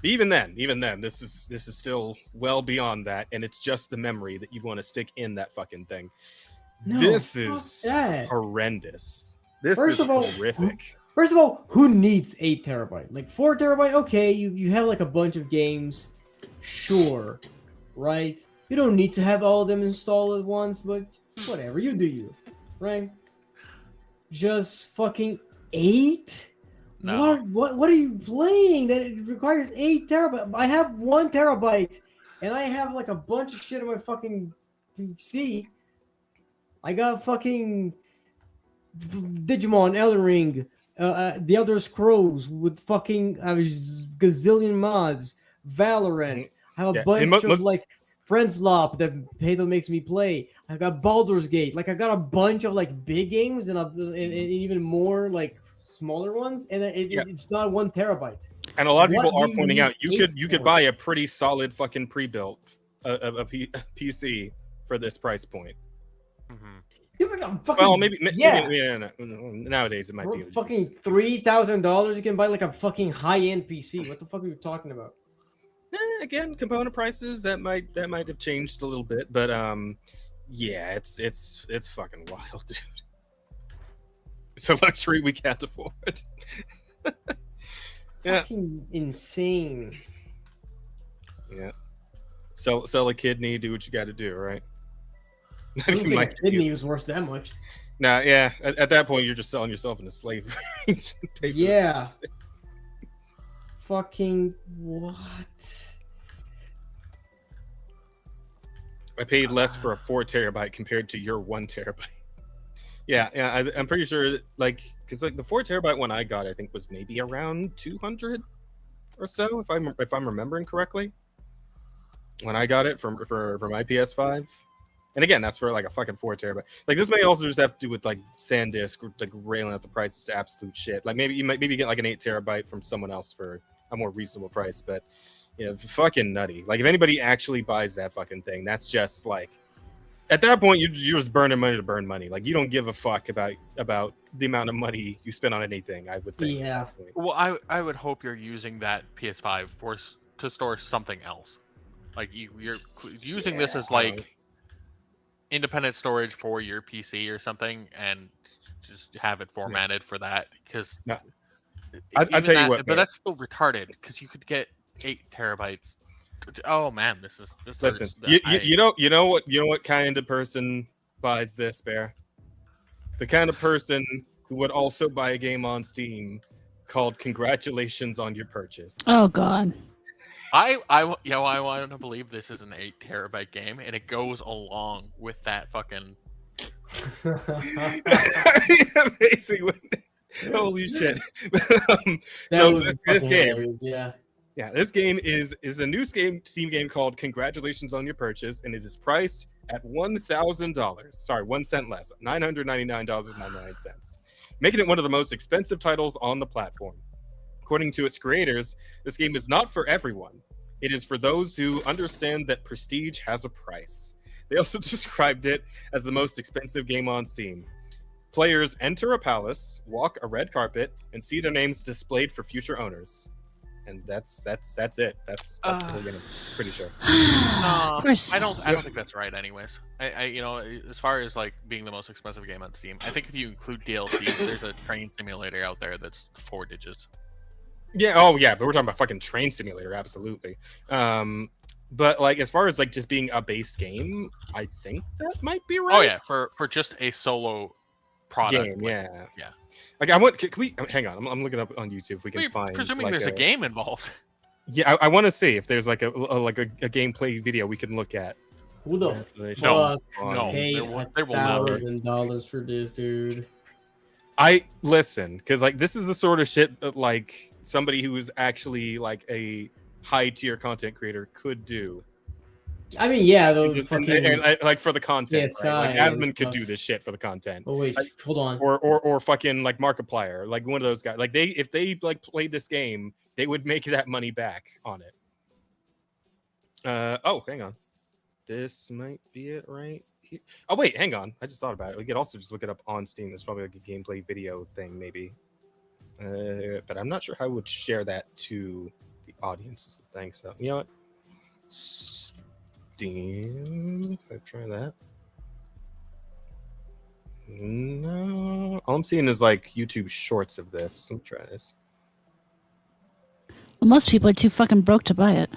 Speaker 1: Even then, this is still well beyond that, and it's just the memory that you want to stick in that fucking thing.
Speaker 4: No,
Speaker 1: This
Speaker 4: fuck
Speaker 1: is
Speaker 4: that.
Speaker 1: horrendous. This
Speaker 4: First
Speaker 1: is
Speaker 4: of all,
Speaker 1: horrific.
Speaker 4: First of all, who needs 8 terabyte? Like 4 terabyte, okay, you have like a bunch of games, sure, right? You don't need to have all of them installed at once, but whatever, you do you, right? Just fucking 8?
Speaker 3: No.
Speaker 4: What are you playing that it requires 8 terabyte? I have 1 terabyte, and I have like a bunch of shit on my fucking PC. I got fucking Digimon, Elden Ring, The Elder Scrolls with fucking gazillion mods, Valorant. I have a
Speaker 1: Yeah,
Speaker 4: bunch of like Friendslop that Halo makes me play. I got Baldur's Gate. Like I got a bunch of like big games and even more like smaller ones, and it's not 1 terabyte.
Speaker 1: And a lot of
Speaker 4: What
Speaker 1: people
Speaker 4: do
Speaker 1: are
Speaker 4: you
Speaker 1: pointing
Speaker 4: need
Speaker 1: out you
Speaker 4: 8
Speaker 1: could
Speaker 4: for?
Speaker 1: buy a pretty solid fucking pre-built PC for this price point.
Speaker 3: Mhm.
Speaker 1: Well, maybe
Speaker 4: yeah.
Speaker 1: nowadays it might
Speaker 4: For
Speaker 1: be
Speaker 4: fucking $3,000, you can buy like a fucking high-end PC. What the fuck are you talking about?
Speaker 1: again, component prices that might have changed a little bit, but yeah, it's fucking wild, dude. It's a luxury we can't afford. Yeah.
Speaker 4: Fucking insane.
Speaker 1: Yeah. Sell a kidney, do what you got to do, right? Not
Speaker 4: I don't
Speaker 1: even
Speaker 4: think
Speaker 1: my
Speaker 4: a kidney was worth that much.
Speaker 1: Nah, yeah. At that point, you're just selling yourself into slavery. to pay for this.
Speaker 4: Yeah. Fucking what?
Speaker 1: I paid less for a 4 terabyte compared to your 1 terabyte. Yeah, I'm pretty sure, like, because like the 4 terabyte one I got, I think was maybe around 200 or so, if I'm remembering correctly, when I got it for my PS5. And again, that's for like a fucking 4 terabyte. Like this may also just have to do with like SanDisk or like railing out the prices to absolute shit. Like maybe you might get like an 8 terabyte from someone else for a more reasonable price, but fucking nutty. Like if anybody actually buys that fucking thing, that's just like at that point you're just burning money to burn money. Like you don't give a fuck about the amount of money you spend on anything. I would think.
Speaker 4: Yeah.
Speaker 3: Well, I would hope you're using that PS5 to store something else. Like you're using this as like independent storage for your PC or something, and just have it formatted for that. Because
Speaker 1: I'll tell you what,
Speaker 3: but that's still retarded. Because you could get 8 terabytes. Oh man, this
Speaker 1: listen.
Speaker 3: hurts.
Speaker 1: You know what kind of person buys this, Bear? The kind of person who would also buy a game on Steam called "Congratulations on Your Purchase."
Speaker 2: Oh God.
Speaker 3: I want to believe this is an 8 terabyte game, and it goes along with that fucking.
Speaker 1: Amazing. Holy shit! So this game, this game is a new Steam game called "Congratulations on Your Purchase," and it is priced at $1,000. Sorry, 1 cent less, $999.99, making it one of the most expensive titles on the platform. According to its creators, this game is not for everyone. It is for those who understand that prestige has a price. They also described it as the most expensive game on Steam. Players enter a palace, walk a red carpet, and see their names displayed for future owners. And that's it. That's the whole game. Pretty sure.
Speaker 2: Of course.
Speaker 3: I don't think that's right. Anyways, I as far as like being the most expensive game on Steam, I think if you include DLCs, there's a train simulator out there that's 4 digits.
Speaker 1: Yeah. Oh, yeah. But we're talking about fucking train simulator. Absolutely. But like as far as like just being a base game, I think that might be right.
Speaker 3: Oh yeah, for just a solo product
Speaker 1: game.
Speaker 3: like,
Speaker 1: yeah. Like I want. Can we hang on? I'm looking up on YouTube if we can find.
Speaker 3: Presuming
Speaker 1: like
Speaker 3: there's a game involved.
Speaker 1: Yeah, I want to see if there's like a gameplay video we can look at.
Speaker 4: Who the
Speaker 3: No,
Speaker 4: fuck paid
Speaker 3: there will not be.
Speaker 4: $1,000 for this, dude?
Speaker 1: I listen because like this is the sort of shit that like somebody who is actually like a high tier content creator could do.
Speaker 4: I mean, yeah,
Speaker 1: and, like for the content, right? Like Asmund could do this shit for the content.
Speaker 4: Oh wait, hold on.
Speaker 1: Or fucking like Markiplier, like one of those guys. Like if they like played this game, they would make that money back on it. Oh, hang on. This might be it right here. Oh wait, hang on. I just thought about it. We could also just look it up on Steam. There's probably like a gameplay video thing, maybe. But I'm not sure how I would share that to the audience is the thing. So you know what? Steam. If I try that. No. All I'm seeing is like YouTube shorts of this. Let me try this.
Speaker 2: Well, most people are too fucking broke to buy it.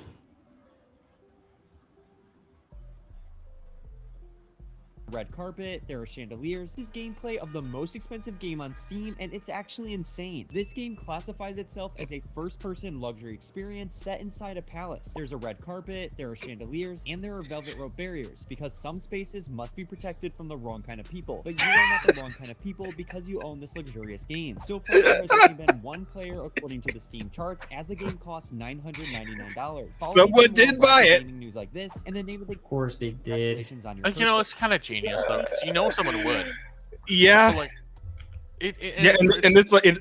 Speaker 5: Red carpet, there are chandeliers. This is gameplay of the most expensive game on Steam, and it's actually insane. This game classifies itself as a first-person luxury experience set inside a palace. There's a red carpet, there are chandeliers, and there are velvet rope barriers, because some spaces must be protected from the wrong kind of people. But you are not the wrong kind of people because you own this luxurious game. So far, there has only been one player according to the Steam charts, as the game costs $999.
Speaker 1: Someone did buy it.
Speaker 5: News like this, and the name of the
Speaker 4: course they did.
Speaker 3: Like, you know, it's kind of genius though, because you know someone would.
Speaker 1: Yeah.
Speaker 3: So, like,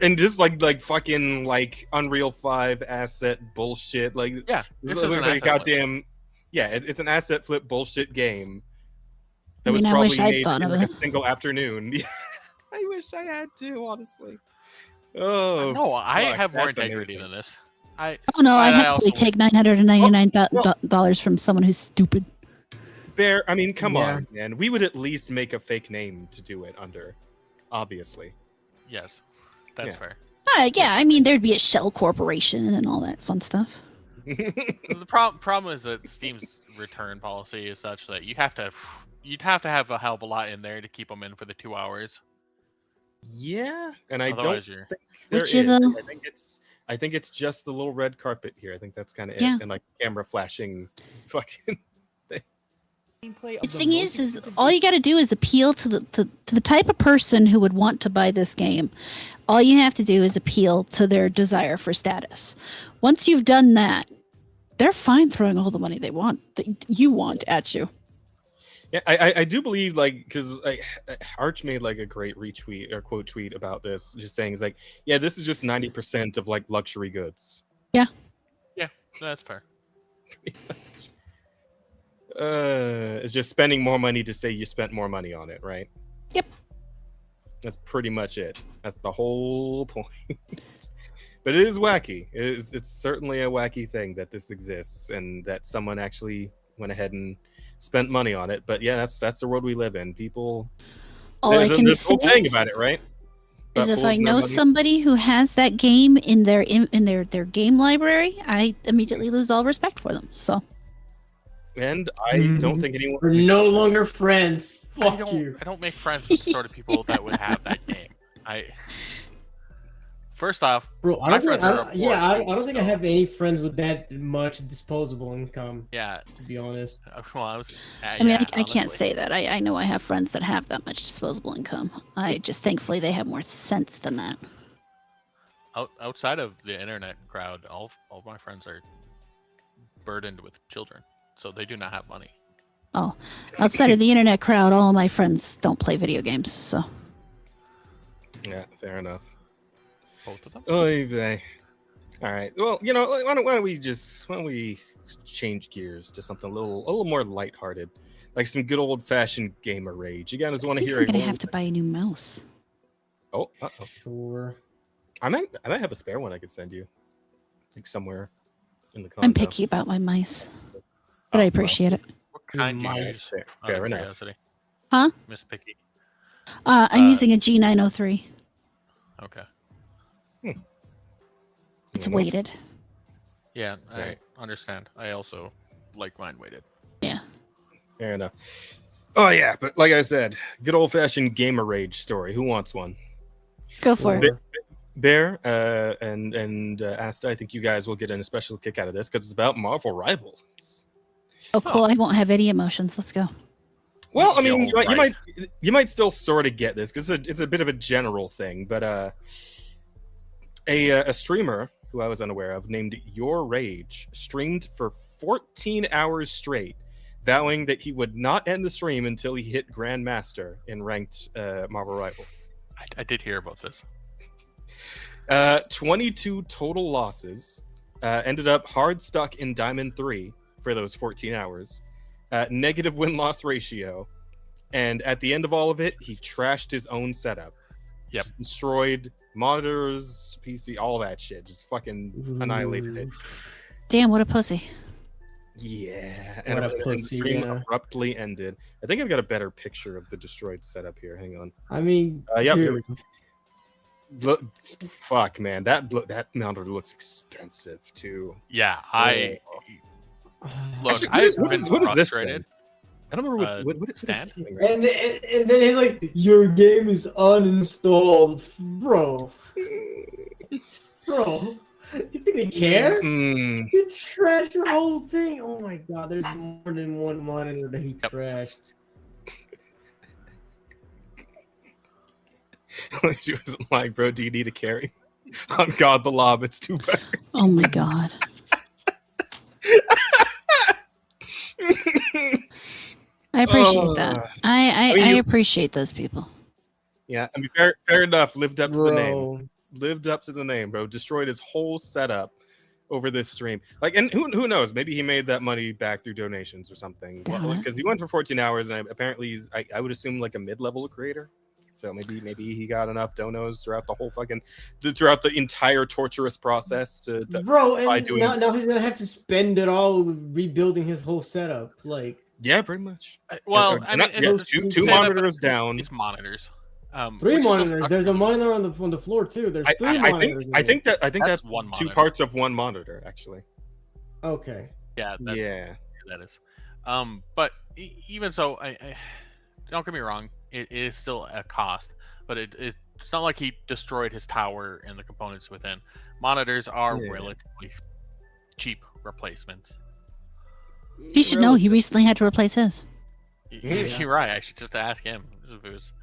Speaker 1: and this like fucking like Unreal 5 asset bullshit. Like
Speaker 3: yeah,
Speaker 1: this is like a goddamn it's an asset flip bullshit game. That was
Speaker 2: I
Speaker 1: probably
Speaker 2: wish I'd
Speaker 1: made
Speaker 2: thought
Speaker 1: in
Speaker 2: of
Speaker 1: like
Speaker 2: it.
Speaker 1: a single afternoon. I wish I had to, honestly. Oh
Speaker 3: no, I
Speaker 1: fuck,
Speaker 3: have more
Speaker 1: that's
Speaker 3: integrity
Speaker 1: amazing.
Speaker 3: than this.
Speaker 2: I'd happily take $999 from someone who's stupid.
Speaker 1: Bear, I mean, come on, man. We would at least make a fake name to do it under, obviously.
Speaker 3: Yes, that's fair.
Speaker 2: Yeah, I mean, there'd be a shell corporation and all that fun stuff.
Speaker 3: The problem is that Steam's return policy is such that you'd have to have a hell of a lot in there to keep them in for the 2 hours.
Speaker 1: Yeah, and
Speaker 3: Otherwise
Speaker 1: I don't think there is. I think it's just the little red carpet here. I think that's kind of it, and like camera flashing, fucking.
Speaker 5: gameplay
Speaker 2: The
Speaker 5: of the
Speaker 2: thing
Speaker 5: most
Speaker 2: is
Speaker 5: expensive
Speaker 2: all
Speaker 5: game-
Speaker 2: you got to do is appeal to the type of person who would want to buy this game. All you have to do is appeal to their desire for status. Once you've done that, they're fine throwing all the money they want that you want at you.
Speaker 1: Yeah, I do believe, like, because Arch made like a great retweet or quote tweet about this, just saying, it's like, yeah, this is just 90% of like luxury goods.
Speaker 3: Yeah, that's fair.
Speaker 1: It's just spending more money to say you spent more money on it, right?
Speaker 2: Yep.
Speaker 1: That's pretty much it. That's the whole point. But it is wacky. It's certainly a wacky thing that this exists and that someone actually went ahead and spent money on it. But yeah, that's the world we live in. People.
Speaker 2: All I can
Speaker 1: this whole
Speaker 2: say
Speaker 1: thing about it, right?
Speaker 2: is
Speaker 1: About
Speaker 2: if I
Speaker 1: fools and their
Speaker 2: know
Speaker 1: money.
Speaker 2: somebody who has that game in their game library, I immediately lose all respect for them. So
Speaker 1: And I don't think anyone.
Speaker 4: We're no longer friends.
Speaker 3: I
Speaker 4: Fuck
Speaker 3: don't,
Speaker 4: you.
Speaker 3: I don't make friends with the sort of people that would have that game. First off,
Speaker 4: Bro, I
Speaker 3: my
Speaker 4: don't think,
Speaker 3: friends are
Speaker 4: I
Speaker 3: poor,
Speaker 4: don't think I
Speaker 3: so-
Speaker 4: have any friends with that much disposable income,
Speaker 3: yeah.
Speaker 4: to be honest.
Speaker 3: Well, I was.
Speaker 2: I mean,
Speaker 3: yeah,
Speaker 2: I can't
Speaker 3: honestly.
Speaker 2: say that. I know I have friends that have that much disposable income. I just thankfully they have more sense than that.
Speaker 3: Outside of the internet crowd, all my friends are burdened with children, so they do not have money.
Speaker 2: Oh, outside of the internet crowd, all of my friends don't play video games. So
Speaker 1: Yeah, fair enough.
Speaker 3: Both of them.
Speaker 1: Oy vey. All right. Well, you know, why don't we change gears to something a little more lighthearted, like some good old fashioned gamer rage. You guys
Speaker 2: I
Speaker 1: want to
Speaker 2: think
Speaker 1: hear?
Speaker 2: I'm gonna have to buy a new mouse.
Speaker 1: Oh, uh-oh.
Speaker 4: Sure.
Speaker 1: I might have a spare one I could send you, like somewhere in the.
Speaker 2: I'm
Speaker 1: condo.
Speaker 2: picky about my mice,
Speaker 1: Oh,
Speaker 2: but I
Speaker 1: well.
Speaker 2: appreciate it.
Speaker 3: What kind do you
Speaker 4: Mice.
Speaker 3: use?
Speaker 1: Fair
Speaker 3: out of
Speaker 1: enough.
Speaker 3: curiosity?
Speaker 2: Huh?
Speaker 3: Miss Picky.
Speaker 2: I'm using a G903.
Speaker 3: Okay.
Speaker 2: It's
Speaker 1: You know,
Speaker 2: weighted.
Speaker 3: Yeah, I
Speaker 1: Right.
Speaker 3: understand. I also like mine weighted.
Speaker 2: Yeah.
Speaker 1: Fair enough. Oh yeah, but like I said, good old fashioned gamer rage story. Who wants one?
Speaker 2: Go for it.
Speaker 4: Sure.
Speaker 1: Bear and Asta, I think you guys will get an special kick out of this because it's about Marvel Rivals.
Speaker 2: Oh, cool. I won't have any emotions. Let's go.
Speaker 1: Well, I mean,
Speaker 3: Yo, right.
Speaker 1: you might still sort of get this because it's a bit of a general thing, but a streamer who I was unaware of named Your Rage streamed for 14 hours straight, vowing that he would not end the stream until he hit Grandmaster in ranked Marvel Rivals.
Speaker 3: I did hear about this.
Speaker 1: 22 total losses, ended up hard stuck in Diamond 3 for those 14 hours, negative win-loss ratio, and at the end of all of it, he trashed his own setup.
Speaker 3: Yep.
Speaker 1: Just destroyed monitors, PC, all that shit. Just fucking annihilated it.
Speaker 2: Damn, what a pussy.
Speaker 1: Yeah.
Speaker 4: What a
Speaker 1: And the
Speaker 4: pussy,
Speaker 1: stream
Speaker 4: yeah.
Speaker 1: abruptly ended. I think I've got a better picture of the destroyed setup here. Hang on.
Speaker 4: I mean,
Speaker 1: Yep, here
Speaker 4: dude,
Speaker 1: we go. Look, fuck, man. That monitor looks expensive, too.
Speaker 3: Yeah, I look.
Speaker 1: Actually,
Speaker 3: I've
Speaker 1: what
Speaker 3: been
Speaker 1: is this
Speaker 3: frustrated.
Speaker 1: thing? I don't remember what is
Speaker 3: stand?
Speaker 1: this thing, right?
Speaker 4: and then he's like, "Your game is uninstalled, bro." Bro, you think they care?
Speaker 1: Hmm.
Speaker 4: You trashed your whole thing. Oh my god, there's more than one monitor that he trashed.
Speaker 1: She was like, bro, do you need a carry? On God, the lob, it's too bad.
Speaker 2: Oh my god. I appreciate that. I
Speaker 1: mean, you-
Speaker 2: appreciate those people.
Speaker 1: Yeah, I mean, fair enough. Lived up to the name.
Speaker 4: Bro,
Speaker 1: Lived up to the name, bro. Destroyed his whole setup over this stream. Like, and who knows? Maybe he made that money back through donations or something.
Speaker 2: Doubt it.
Speaker 1: Because he went for 14 hours, and apparently he's, I would assume, like a mid-level creator. So maybe he got enough donos throughout the whole throughout the entire torturous process to
Speaker 4: bro,
Speaker 1: by
Speaker 4: and
Speaker 1: doing-
Speaker 4: now he's gonna have to spend it all rebuilding his whole setup. Like,
Speaker 1: yeah, pretty much.
Speaker 3: Well,
Speaker 1: It's
Speaker 3: I mean,
Speaker 1: not-
Speaker 3: it's-
Speaker 1: yeah,
Speaker 3: it's-
Speaker 1: two
Speaker 3: say that, but
Speaker 1: monitors
Speaker 3: there's
Speaker 1: down.
Speaker 3: These monitors.
Speaker 4: 3
Speaker 3: which still
Speaker 4: monitors.
Speaker 3: sucks.
Speaker 4: There's a monitor on the floor too. There's three
Speaker 1: I
Speaker 4: monitors.
Speaker 1: think
Speaker 3: That's
Speaker 1: that's
Speaker 3: one
Speaker 1: two
Speaker 3: monitor.
Speaker 1: parts of one monitor, actually.
Speaker 4: Okay.
Speaker 3: Yeah, that's,
Speaker 1: Yeah.
Speaker 3: that is. But even so, I don't get me wrong. It is still a cost, but it's not like he destroyed his tower and the components within. Monitors are
Speaker 1: Yeah.
Speaker 3: relatively cheap replacements.
Speaker 2: He should know he recently had to replace his.
Speaker 3: You're right. I should just ask him. If it was,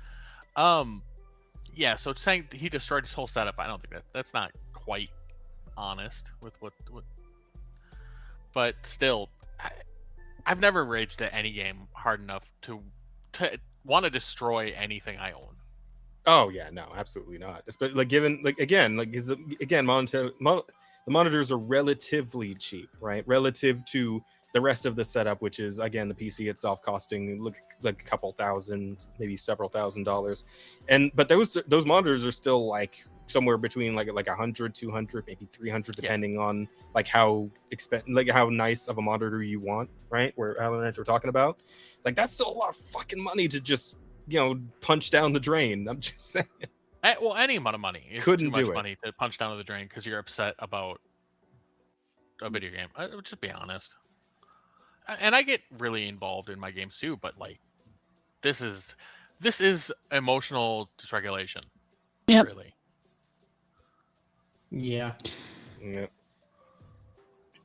Speaker 3: yeah. So it's saying he destroyed his whole setup. I don't think that's not quite honest with what. But still, I've never raged at any game hard enough to want to destroy anything I own.
Speaker 1: Oh yeah, no, absolutely not. But like given like again, like is again the monitors are relatively cheap, right? Relative to the rest of the setup, which is again the PC itself costing like a couple thousand, maybe several $1,000s. But those monitors are still like somewhere between like 100, 200, maybe 300, depending on like how nice of a monitor you want, right? Where how nice we're talking about. Like that's still a lot of fucking money to just punch down the drain. I'm just saying.
Speaker 3: Well, any amount of money is too much money to punch down the drain because you're upset about a video game. I'll just be honest. And I get really involved in my games too, but like, this is emotional dysregulation.
Speaker 2: Yep.
Speaker 3: Really.
Speaker 4: Yeah.
Speaker 1: Yeah.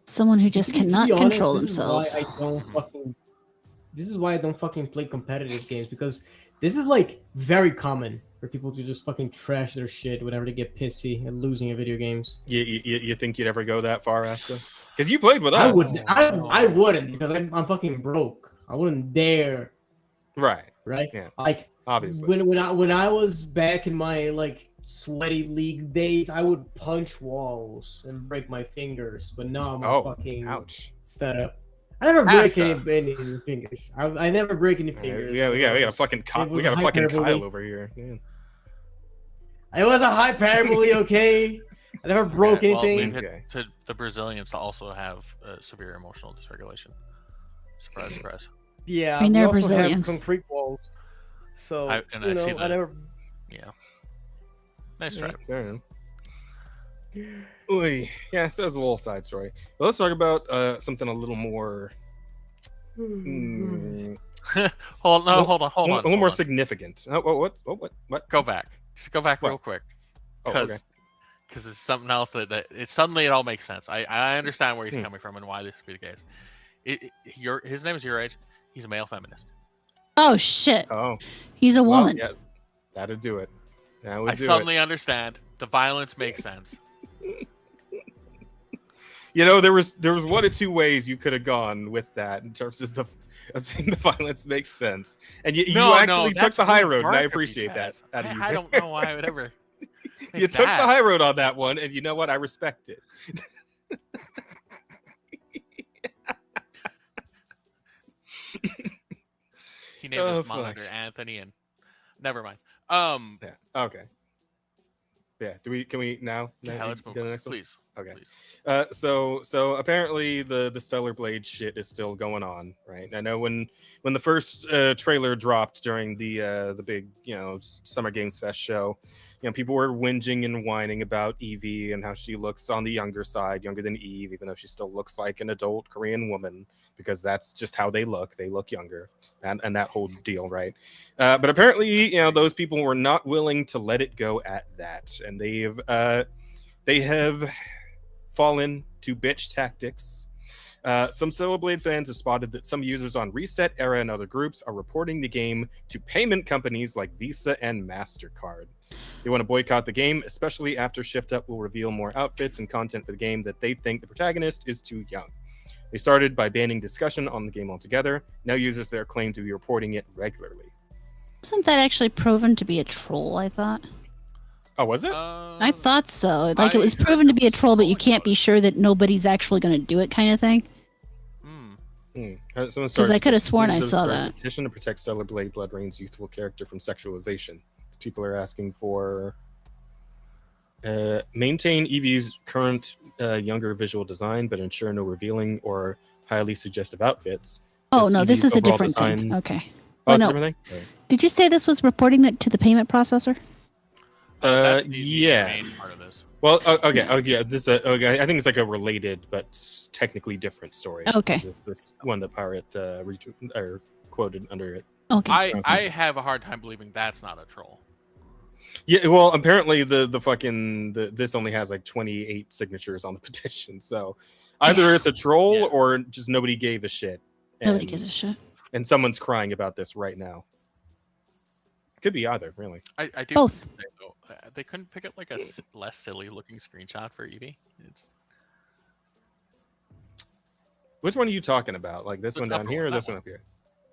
Speaker 2: Someone who just cannot control
Speaker 4: this
Speaker 2: themselves.
Speaker 4: This is why I don't fucking play competitive games, because this is like very common for people to just fucking trash their shit whenever they get pissy and losing at video games.
Speaker 1: You think you'd ever go that far, Aska? Because you played with us.
Speaker 4: I wouldn't, because I'm fucking broke. I wouldn't dare.
Speaker 1: Right.
Speaker 4: Yeah. Like
Speaker 1: obviously.
Speaker 4: When I was back in my like sweaty league days, I would punch walls and break my fingers. But now I'm a fucking setup. I never break any fingers. I never break any fingers.
Speaker 1: Yeah, we got a fucking Kyle over here. Yeah.
Speaker 4: It was a hyperbole, okay? I never broke anything.
Speaker 3: To the Brazilians to also have severe emotional dysregulation. Surprise, surprise.
Speaker 4: Yeah,
Speaker 2: I mean, they're
Speaker 4: we also
Speaker 2: Brazilian.
Speaker 4: have concrete walls. So
Speaker 3: I never. Yeah. Nice try.
Speaker 1: Yeah, so that's a little side story. But let's talk about something a little more.
Speaker 3: Hold on.
Speaker 1: A little more significant. What?
Speaker 3: Go back. Just go back real quick.
Speaker 1: Because
Speaker 3: it's something else that it suddenly it all makes sense. I understand where he's coming from and why this would be the case. His name is your age. He's a male feminist.
Speaker 2: Oh shit.
Speaker 1: Oh.
Speaker 2: He's a woman.
Speaker 1: Yeah, that'd do it.
Speaker 3: I suddenly understand. The violence makes sense.
Speaker 1: There was one of two ways you could have gone with that in terms of saying the violence makes sense, and you actually took the high road, and I appreciate that.
Speaker 3: I don't know why I would ever.
Speaker 1: You took the high road on that one, and you know what? I respect it.
Speaker 3: He named his monitor Anthony, and never mind.
Speaker 1: Yeah. Okay. Yeah. Can we now?
Speaker 3: Yeah, let's move on.
Speaker 1: Next one?
Speaker 3: Please.
Speaker 1: Okay.
Speaker 3: Please.
Speaker 1: So apparently the Stellar Blade shit is still going on, right? I know when the first trailer dropped during the big Summer Games Fest show, people were whinging and whining about Evie and how she looks on the younger side, younger than Eve, even though she still looks like an adult Korean woman, because that's just how they look. They look younger, and that whole deal, right? But apparently, those people were not willing to let it go at that, and they have fallen to bitch tactics. Some Stellar Blade fans have spotted that some users on Reset Era and other groups are reporting the game to payment companies like Visa and MasterCard. They want to boycott the game, especially after Shift Up will reveal more outfits and content for the game that they think the protagonist is too young. They started by banning discussion on the game altogether. Now users there claim to be reporting it regularly.
Speaker 2: Wasn't that actually proven to be a troll, I thought?
Speaker 1: Oh, was it?
Speaker 2: I thought so. Like, it was proven to be a troll, but you can't be sure that nobody's actually going to do it, kind of thing. Because I could have sworn I saw that.
Speaker 1: A petition to protect Stellar Blade Blood Rain's youthful character from sexualization. People are asking for maintain Eevee's current younger visual design, but ensure no revealing or highly suggestive outfits.
Speaker 2: Oh, no, this is a different thing. Okay.
Speaker 1: Oh,
Speaker 2: no.
Speaker 1: Different thing?
Speaker 2: Did you say this was reporting that to the payment processor?
Speaker 3: That's the
Speaker 1: yeah.
Speaker 3: main part of this.
Speaker 1: Well, okay, okay. I think it's like a related but technically different story.
Speaker 2: Okay.
Speaker 1: This one that Pirate quoted under it.
Speaker 2: Okay.
Speaker 3: I have a hard time believing that's not a troll.
Speaker 1: Yeah, well, apparently this only has like 28 signatures on the petition, so either it's a troll or just nobody gave a shit.
Speaker 2: Nobody gives a shit.
Speaker 1: and someone's crying about this right now. Could be either, really.
Speaker 3: I do
Speaker 2: Both.
Speaker 3: say, though, they couldn't pick up like a less silly looking screenshot for Eevee. It's
Speaker 1: Which one are you talking about? Like this
Speaker 3: The
Speaker 1: one down
Speaker 3: upper
Speaker 1: here, or
Speaker 3: one,
Speaker 1: this
Speaker 3: that
Speaker 1: one up here?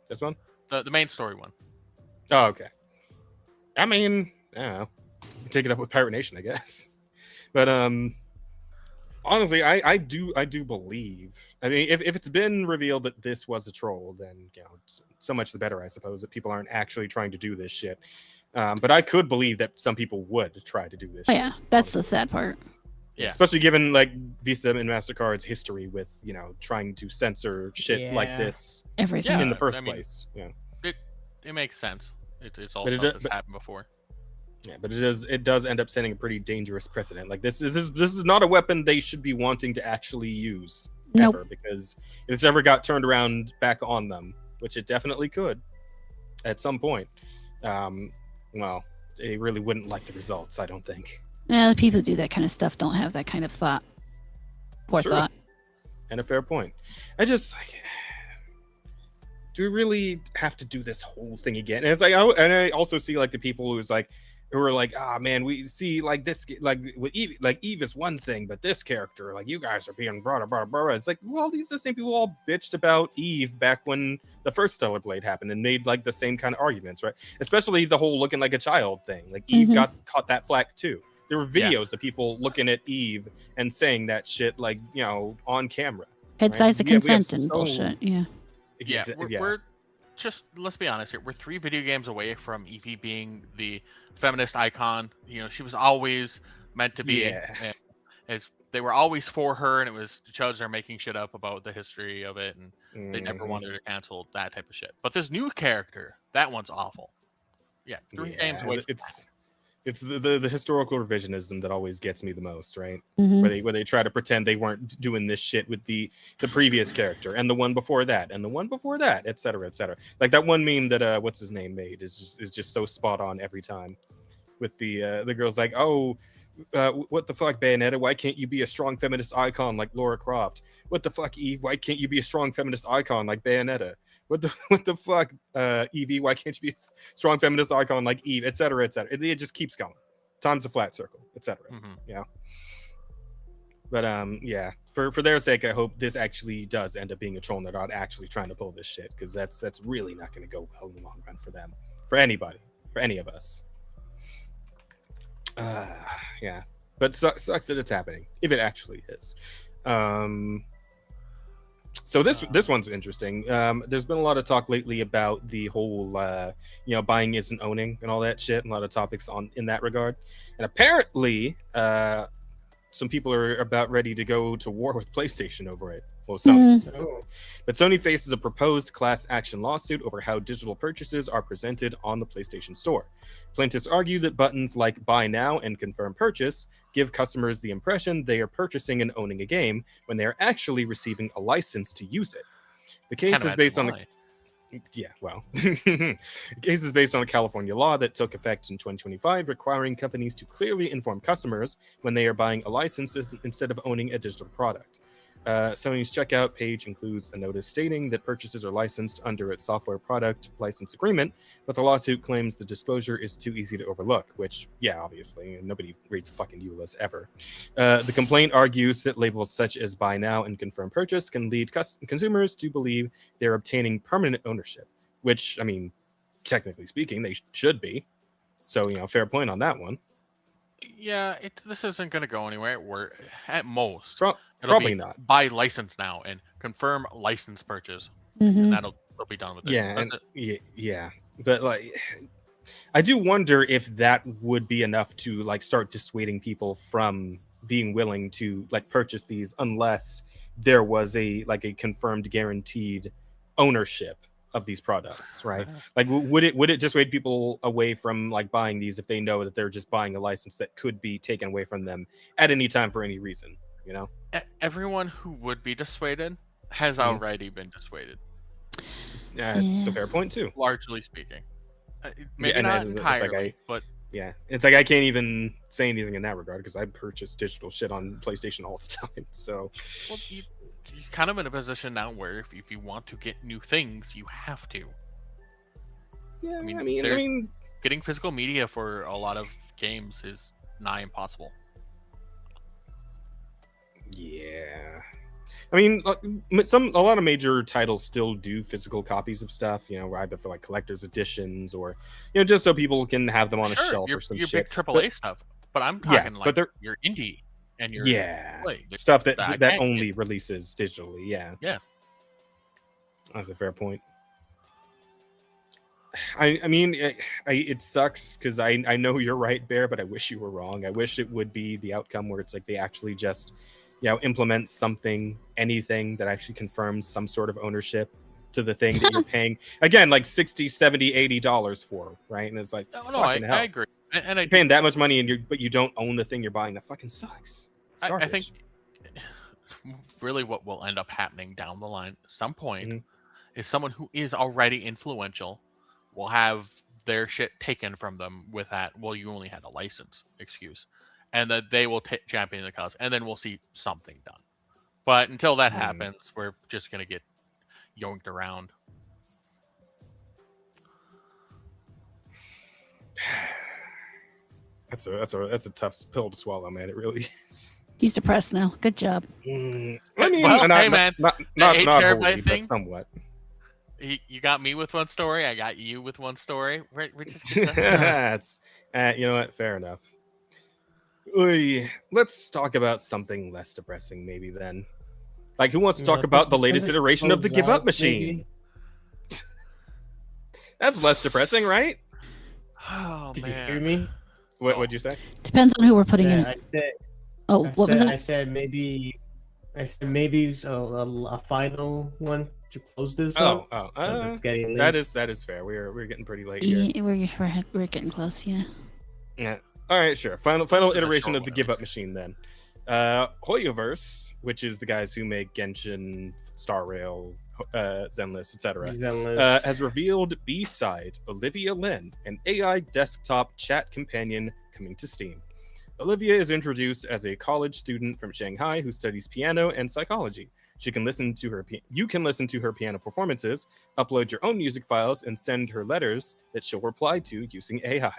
Speaker 1: This one?
Speaker 3: the main story one.
Speaker 1: Oh, okay. I mean, I don't know. Take it up with Pirate Nation, I guess. But honestly, I do believe. I mean, if it's been revealed that this was a troll, then so much the better, I suppose. That people aren't actually trying to do this shit. But I could believe that some people would try to do this.
Speaker 2: Oh,
Speaker 1: shit,
Speaker 2: yeah, that's the
Speaker 1: honestly.
Speaker 2: sad part.
Speaker 3: Yeah.
Speaker 1: Especially given like Visa and MasterCard's history with trying to censor shit like
Speaker 4: Yeah.
Speaker 1: this
Speaker 2: Everything.
Speaker 1: in the
Speaker 3: Yeah,
Speaker 1: first
Speaker 3: I mean,
Speaker 1: place. Yeah.
Speaker 3: It makes sense. It's all
Speaker 1: But it
Speaker 3: stuff
Speaker 1: do-
Speaker 3: that's
Speaker 1: but-
Speaker 3: happened before.
Speaker 1: Yeah, but it does end up setting a pretty dangerous precedent. Like this is not a weapon they should be wanting to actually use
Speaker 2: Nope.
Speaker 1: ever, because if it's ever got turned around back on them, which it definitely could at some point, well, they really wouldn't like the results, I don't think.
Speaker 2: Yeah, the people who do that kind of stuff don't have that kind of forethought.
Speaker 1: And a fair point. I just do we really have to do this whole thing again? And it's like, and I also see like the people who are like, ah, man, we see like this, like with Eve, like Eve is one thing, but this character, like you guys are being blah blah blah. It's like, well, these are the same people all bitched about Eve back when the first Stellar Blade happened and made like the same kind of arguments, right? Especially the whole looking like a child thing. Like Eve
Speaker 2: Mhm.
Speaker 1: caught that flack too. There were
Speaker 3: Yeah.
Speaker 1: videos of people looking at Eve and saying that shit, like on camera.
Speaker 2: Head
Speaker 1: Right?
Speaker 2: size of
Speaker 1: We have
Speaker 2: consent and
Speaker 1: so-
Speaker 2: bullshit. Yeah.
Speaker 3: Yeah,
Speaker 1: Exa-
Speaker 3: we're just, let's be honest here. We're 3 video games away from Eevee being the feminist icon. She was always meant to be.
Speaker 1: Yeah.
Speaker 3: They were always for her, and it was the judges are making shit up about the history of it, and they never
Speaker 1: Mhm.
Speaker 3: wanted to cancel that type of shit. But this new character, that one's awful. Yeah, 3 games away. From
Speaker 1: It's the historical revisionism that always gets me the most, right?
Speaker 2: Mhm.
Speaker 1: Where they try to pretend they weren't doing this shit with the previous character and the one before that and the one before that, et cetera, et cetera. Like that one meme that what's his name made is just so spot on every time. With the girls like, oh, what the fuck, Bayonetta? Why can't you be a strong feminist icon like Laura Croft? What the fuck, Eve? Why can't you be a strong feminist icon like Bayonetta? What the fuck, Evie? Why can't you be a strong feminist icon like Eve, et cetera, et cetera? It just keeps going. Time's a flat circle, et cetera.
Speaker 3: Mhm.
Speaker 1: But yeah, for their sake, I hope this actually does end up being a troll and they're not actually trying to pull this shit, because that's really not going to go well in the long run for them, for anybody, for any of us. Yeah, but sucks that it's happening if it actually is. So this one's interesting. There's been a lot of talk lately about the whole buying isn't owning and all that shit, and a lot of topics in that regard. And apparently some people are about ready to go to war with PlayStation over it. Well, Sony.
Speaker 4: Oh.
Speaker 1: But Sony faces a proposed class action lawsuit over how digital purchases are presented on the PlayStation Store. Plaintiffs argue that buttons like buy now and confirm purchase give customers the impression they are purchasing and owning a game when they are actually receiving a license to use it. The case
Speaker 3: Can't
Speaker 1: is based on
Speaker 3: imagine
Speaker 1: the case is based on a California law that took effect in 2025, requiring companies to clearly inform customers when they are buying a license instead of owning a digital product. Sony's checkout page includes a notice stating that purchases are licensed under its software product license agreement, but the lawsuit claims the disclosure is too easy to overlook, which, yeah, obviously, nobody reads fucking EULAs ever. The complaint argues that labels such as buy now and confirm purchase can lead consumers to believe they're obtaining permanent ownership, which, I mean, technically speaking, they should be. So, fair point on that one.
Speaker 3: Yeah, this isn't going to go anywhere. We're at most
Speaker 1: Pro-
Speaker 3: it'll
Speaker 1: probably
Speaker 3: be
Speaker 1: not.
Speaker 3: buy license now and confirm license purchase,
Speaker 2: Mhm.
Speaker 3: and they'll be done with it.
Speaker 1: Yeah,
Speaker 3: That's
Speaker 1: and,
Speaker 3: it.
Speaker 1: yeah, but like, I do wonder if that would be enough to like start dissuading people from being willing to like purchase these, unless there was a confirmed guaranteed ownership of these products, right? Like, would it dissuade people away from like buying these if they know that they're just buying a license that could be taken away from them at any time for any reason?
Speaker 3: Everyone who would be dissuaded has
Speaker 1: Mhm.
Speaker 3: already been dissuaded,
Speaker 1: Yeah, it's a
Speaker 2: Yeah.
Speaker 1: fair point too.
Speaker 3: largely speaking. Maybe
Speaker 1: and
Speaker 3: not
Speaker 1: it's like
Speaker 3: entirely, but
Speaker 1: Yeah, it's like I can't even say anything in that regard because I purchase digital shit on PlayStation all the time. So
Speaker 3: well, you you're kind of in a position now where if you want to get new things, you have to.
Speaker 1: Yeah,
Speaker 3: I mean,
Speaker 1: I mean,
Speaker 3: they're- Getting physical media for a lot of games is nigh impossible.
Speaker 1: yeah. I mean, a lot of major titles still do physical copies of stuff, you know, either for like collector's editions or, you know, just so people can have them on a shelf
Speaker 3: your,
Speaker 1: or some
Speaker 3: your
Speaker 1: shit.
Speaker 3: big AAA stuff, but I'm
Speaker 1: Yeah,
Speaker 3: talking
Speaker 1: but
Speaker 3: like
Speaker 1: they're-
Speaker 3: your indie and your
Speaker 1: Yeah,
Speaker 3: AAA.
Speaker 1: stuff that
Speaker 3: I
Speaker 1: that
Speaker 3: can't
Speaker 1: only releases digitally. Yeah,
Speaker 3: Yeah.
Speaker 1: That's a fair point. I mean, it sucks because I know you're right, Bear, but I wish you were wrong. I wish it would be the outcome where it's like they actually just, you know, implement something, anything that actually confirms some sort of ownership to the thing that you're paying. Again, like $60, $70, $80 for, right? And it's like,
Speaker 3: I
Speaker 1: hell.
Speaker 3: agree. And
Speaker 1: You're paying that much money but you don't own the thing you're buying. That fucking sucks. It's
Speaker 3: I think
Speaker 1: garbage.
Speaker 3: really what will end up happening down the line at some point
Speaker 1: Mhm.
Speaker 3: is someone who is already influential will have their shit taken from them with that, well, you only had a license excuse, and that they will champion the cause, and then we'll see something done. But until that happens, we're just going to get yoinked around.
Speaker 1: That's a tough pill to swallow, man. It really is.
Speaker 2: He's depressed now. Good job.
Speaker 1: I mean,
Speaker 3: Well,
Speaker 1: not,
Speaker 3: hey, man,
Speaker 1: not
Speaker 3: that 8 terabyte
Speaker 1: wholly,
Speaker 3: thing?
Speaker 1: but somewhat.
Speaker 3: You got me with one story, I got you with one story. We're just
Speaker 1: That's you know what? Fair enough. Oy, let's talk about something less depressing, maybe then. Like, who wants to talk about the latest iteration of the Give Up Machine? That's less depressing, right?
Speaker 3: Oh
Speaker 4: Did
Speaker 3: man.
Speaker 4: you hear me?
Speaker 1: What'd you say?
Speaker 2: Depends on who we're putting in
Speaker 4: Yeah,
Speaker 2: it. Oh, what was
Speaker 4: I
Speaker 2: it?
Speaker 4: said maybe a final one to close this up. 'Cause it's getting late.
Speaker 1: that is fair. We're getting pretty late here.
Speaker 2: Yeah, we're getting close. Yeah.
Speaker 1: Yeah. All right, sure. Final
Speaker 3: This is a
Speaker 1: iteration
Speaker 3: short
Speaker 1: of the
Speaker 3: one, at
Speaker 1: Give Up
Speaker 3: least.
Speaker 1: Machine then. Hoyoverse, which is the guys who make Genshin, Star Rail, Zenless, etc.
Speaker 4: Zenless.
Speaker 1: Has revealed B-Side, Olivia Lin, an AI desktop chat companion coming to Steam. Olivia is introduced as a college student from Shanghai who studies piano and psychology. You can listen to her piano performances, upload your own music files, and send her letters that she'll reply to using AI.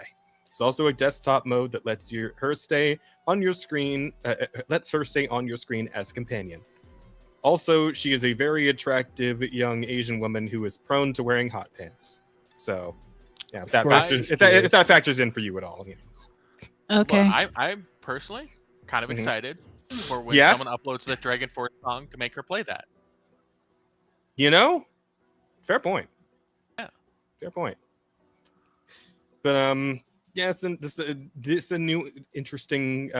Speaker 1: There's also a desktop mode that lets her stay on your screen as a companion. Also, she is a very attractive young Asian woman who is prone to wearing hot pants. So, yeah, if that factors in for you at all. You know.
Speaker 2: Okay.
Speaker 3: Well, I'm personally kind of
Speaker 1: Mhm.
Speaker 3: excited for when
Speaker 1: Yeah?
Speaker 3: someone uploads the Dragon Force song to make her play that.
Speaker 1: You know, fair point.
Speaker 3: Yeah.
Speaker 1: Fair point. But yeah, this a new interesting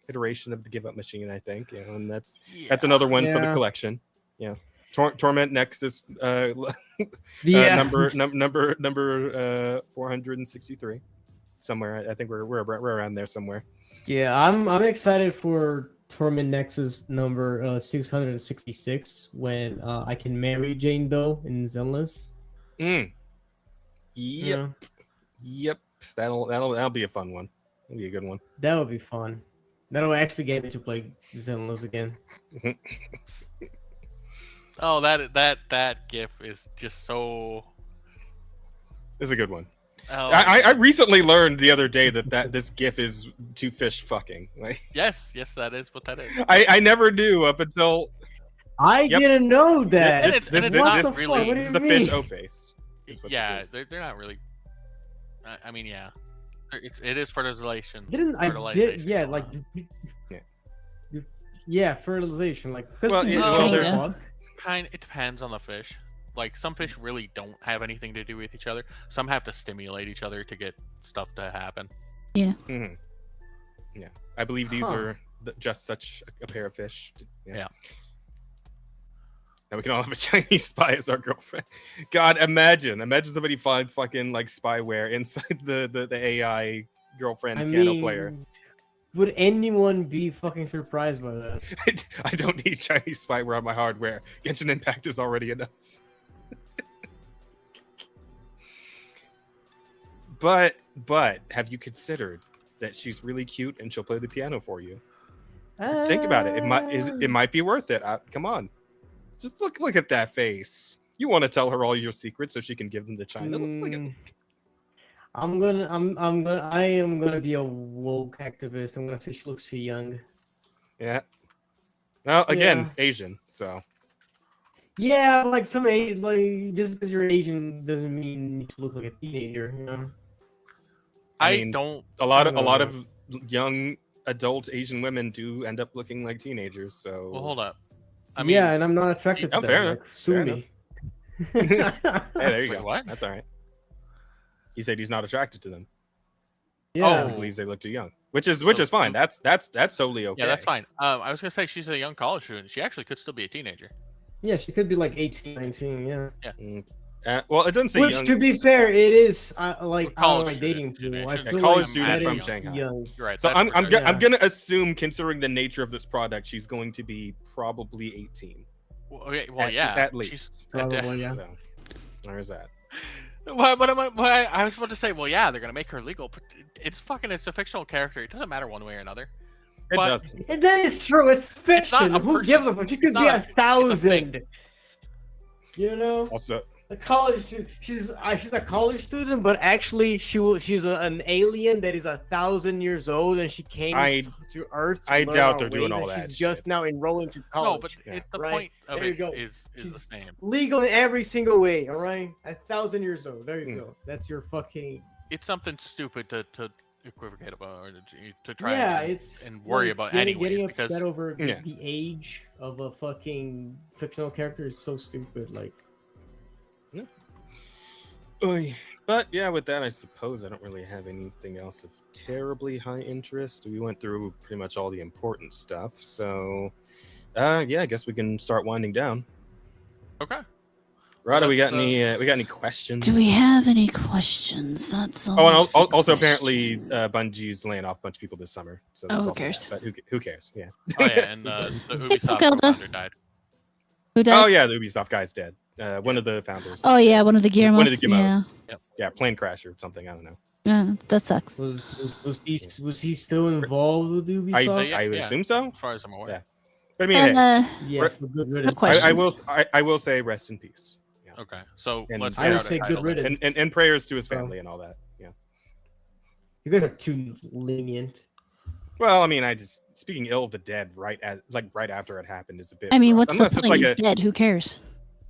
Speaker 1: iteration of the Give Up Machine, I think. You know, and that's another one for the
Speaker 4: Yeah.
Speaker 1: collection. Yeah. Torment Nexus number 463 somewhere. I think we're around there somewhere.
Speaker 4: Yeah, I'm excited for Torment Nexus number 666 when I can marry Jane Doe in Zenless.
Speaker 1: Yep.
Speaker 4: Yeah,
Speaker 1: Yep. That'll be a fun one. That'll be a good one.
Speaker 4: that would be fun. That'll actually get me to play Zenless again.
Speaker 3: Oh, that GIF is just so.
Speaker 1: It's a good one.
Speaker 3: Oh,
Speaker 1: I recently learned the other day that this GIF is two fish fucking. Like,
Speaker 3: yes, that is what that is.
Speaker 1: I never knew up until
Speaker 4: I
Speaker 1: Yep.
Speaker 4: didn't know that.
Speaker 3: And it's
Speaker 4: what
Speaker 3: not
Speaker 4: the
Speaker 3: really-
Speaker 4: fuck? What do
Speaker 1: this
Speaker 4: you
Speaker 1: is a fish
Speaker 4: mean?
Speaker 1: O face. Is what
Speaker 3: Yeah,
Speaker 1: this is.
Speaker 3: they're not really. I mean, yeah, it is fertilization.
Speaker 4: Didn't I did
Speaker 3: fertilization
Speaker 4: yeah
Speaker 3: going
Speaker 4: like
Speaker 3: on.
Speaker 4: yeah fertilization like
Speaker 1: Well,
Speaker 2: yeah,
Speaker 4: what the
Speaker 2: they're-
Speaker 4: fuck?
Speaker 3: It depends on the fish. Like some fish really don't have anything to do with each other. Some have to stimulate each other to get stuff to happen.
Speaker 1: Mhm. Yeah, I believe these
Speaker 4: Huh.
Speaker 1: are just such a pair of fish.
Speaker 3: Yeah.
Speaker 1: Now we can all have a Chinese spy as our girlfriend. God, imagine somebody finds fucking like spyware inside the AI girlfriend
Speaker 4: I
Speaker 1: piano
Speaker 4: mean,
Speaker 1: player.
Speaker 4: would anyone be fucking surprised by that?
Speaker 1: I don't need Chinese spyware on my hardware. Genshin Impact is already enough. But have you considered that she's really cute and she'll play the piano for you? Think about it. It might be worth it. Come on. Just look at that face. You want to tell her all your secrets so she can give them to China. Look at,
Speaker 4: I am gonna be a woke activist. I'm gonna say she looks too young.
Speaker 1: yeah. Well, again,
Speaker 4: Yeah.
Speaker 1: Asian, so
Speaker 4: Yeah, like like just because you're Asian doesn't mean you need to look like a teenager, you know?
Speaker 1: I mean,
Speaker 3: don't.
Speaker 1: a lot
Speaker 4: I
Speaker 1: of young adult Asian women do end up looking like teenagers. So
Speaker 3: Well, hold up. I mean,
Speaker 4: yeah, and I'm not attracted to
Speaker 1: Oh,
Speaker 4: them.
Speaker 1: fair
Speaker 4: Like,
Speaker 1: enough,
Speaker 4: sue
Speaker 1: fair
Speaker 4: me.
Speaker 1: hey, there you
Speaker 3: Wait,
Speaker 1: go.
Speaker 3: what?
Speaker 1: That's all right. He said he's not attracted to them.
Speaker 4: Yeah.
Speaker 1: He
Speaker 3: Oh.
Speaker 1: believes they look too young, which is
Speaker 3: So-
Speaker 1: fine. That's totally okay.
Speaker 3: yeah, that's fine. I was gonna say she's a young college student. She actually could still be a teenager.
Speaker 4: Yeah, she could be like 18, 19, yeah.
Speaker 1: Mm. Well, it doesn't say
Speaker 4: Which,
Speaker 1: young.
Speaker 4: to be fair, it is like
Speaker 3: college
Speaker 4: my dating
Speaker 3: student,
Speaker 4: pool.
Speaker 3: yeah,
Speaker 4: I
Speaker 3: yeah,
Speaker 4: feel
Speaker 1: college
Speaker 4: like
Speaker 1: student
Speaker 4: that
Speaker 1: from
Speaker 4: is
Speaker 1: Shanghai.
Speaker 4: young.
Speaker 3: You're right.
Speaker 1: So
Speaker 3: that's
Speaker 1: I'm
Speaker 4: Yeah.
Speaker 1: gonna assume, considering the nature of this product, she's going to be probably 18.
Speaker 3: well,
Speaker 1: At-
Speaker 3: yeah.
Speaker 1: at
Speaker 3: she's-
Speaker 1: least.
Speaker 4: Probably, yeah.
Speaker 1: So there's that.
Speaker 3: I was about to say, well, yeah, they're gonna make her legal, but it's a fictional character. It doesn't matter one way or another.
Speaker 1: It
Speaker 3: But-
Speaker 1: doesn't.
Speaker 4: And that is true. It's
Speaker 3: not
Speaker 4: fiction.
Speaker 3: a
Speaker 4: Who
Speaker 3: person.
Speaker 4: gives a fuck? She
Speaker 3: It's
Speaker 4: could be
Speaker 3: not
Speaker 4: a
Speaker 3: a- it's a thing.
Speaker 4: thousand. You know,
Speaker 1: Also,
Speaker 4: a college student. She's a college student, but actually she's an alien that is 1,000 years old, and she came to Earth. To
Speaker 1: I
Speaker 4: learn
Speaker 1: doubt
Speaker 4: our
Speaker 1: they're doing
Speaker 4: ways,
Speaker 1: all
Speaker 4: and
Speaker 1: that
Speaker 4: She's just
Speaker 1: shit.
Speaker 4: now enrolling to college.
Speaker 3: No, but
Speaker 1: Yeah.
Speaker 3: the
Speaker 4: Right?
Speaker 3: point of
Speaker 4: There you
Speaker 3: it
Speaker 4: go.
Speaker 3: is the
Speaker 4: She's-
Speaker 3: same.
Speaker 4: Legal in every single way. All right, 1,000 years old. There you
Speaker 1: Hmm.
Speaker 4: go. That's your fucking.
Speaker 3: It's something stupid to equivocate about or to try
Speaker 4: Yeah,
Speaker 3: and,
Speaker 4: it's
Speaker 3: and worry
Speaker 4: like,
Speaker 3: about
Speaker 4: getting
Speaker 3: anyways
Speaker 4: upset
Speaker 3: because
Speaker 4: over
Speaker 1: Yeah.
Speaker 4: the age of a fucking fictional character is so stupid. Like,
Speaker 1: Oy. But yeah, with that, I suppose I don't really have anything else of terribly high interest. We went through pretty much all the important stuff, so yeah, I guess we can start winding down.
Speaker 3: okay.
Speaker 1: Rada, we got
Speaker 3: Let's,
Speaker 1: any questions?
Speaker 2: Do we have any questions? That's all.
Speaker 1: Oh, and also apparently Bungie's laying off a bunch of people this summer. So there's
Speaker 2: who
Speaker 1: also
Speaker 2: cares?
Speaker 1: that, but who cares? Yeah.
Speaker 3: Oh yeah, and the Ubisoft
Speaker 2: Pokelda.
Speaker 3: co-founder died.
Speaker 2: Who died?
Speaker 1: Oh yeah, the Ubisoft guy's dead. One of the founders.
Speaker 2: Oh yeah, one of the Guillermos.
Speaker 1: One of the Guillermos.
Speaker 3: Yep.
Speaker 1: Yeah, plane crash or something. I don't know.
Speaker 2: Yeah, that sucks.
Speaker 4: was he still involved with Ubisoft?
Speaker 3: Yeah,
Speaker 1: I would
Speaker 3: yeah.
Speaker 1: assume so.
Speaker 3: As far as I'm aware.
Speaker 1: Yeah. But I mean,
Speaker 2: And
Speaker 1: hey,
Speaker 4: Yeah, so good
Speaker 2: no
Speaker 4: riddance.
Speaker 2: question.
Speaker 1: I will say rest in peace. Yeah.
Speaker 3: Okay, so
Speaker 1: And
Speaker 3: let's
Speaker 4: I
Speaker 3: figure
Speaker 4: would
Speaker 3: out a
Speaker 4: say good
Speaker 3: title.
Speaker 4: riddance.
Speaker 1: And prayers to his
Speaker 4: Oh.
Speaker 1: family and all that. Yeah.
Speaker 4: You guys are too lenient.
Speaker 1: Well, I mean, I just speaking ill of the dead right after it happened is a bit.
Speaker 2: I mean,
Speaker 1: rough.
Speaker 2: what's
Speaker 1: Unless
Speaker 2: the
Speaker 1: it's
Speaker 2: point?
Speaker 1: like
Speaker 2: He's dead. Who cares?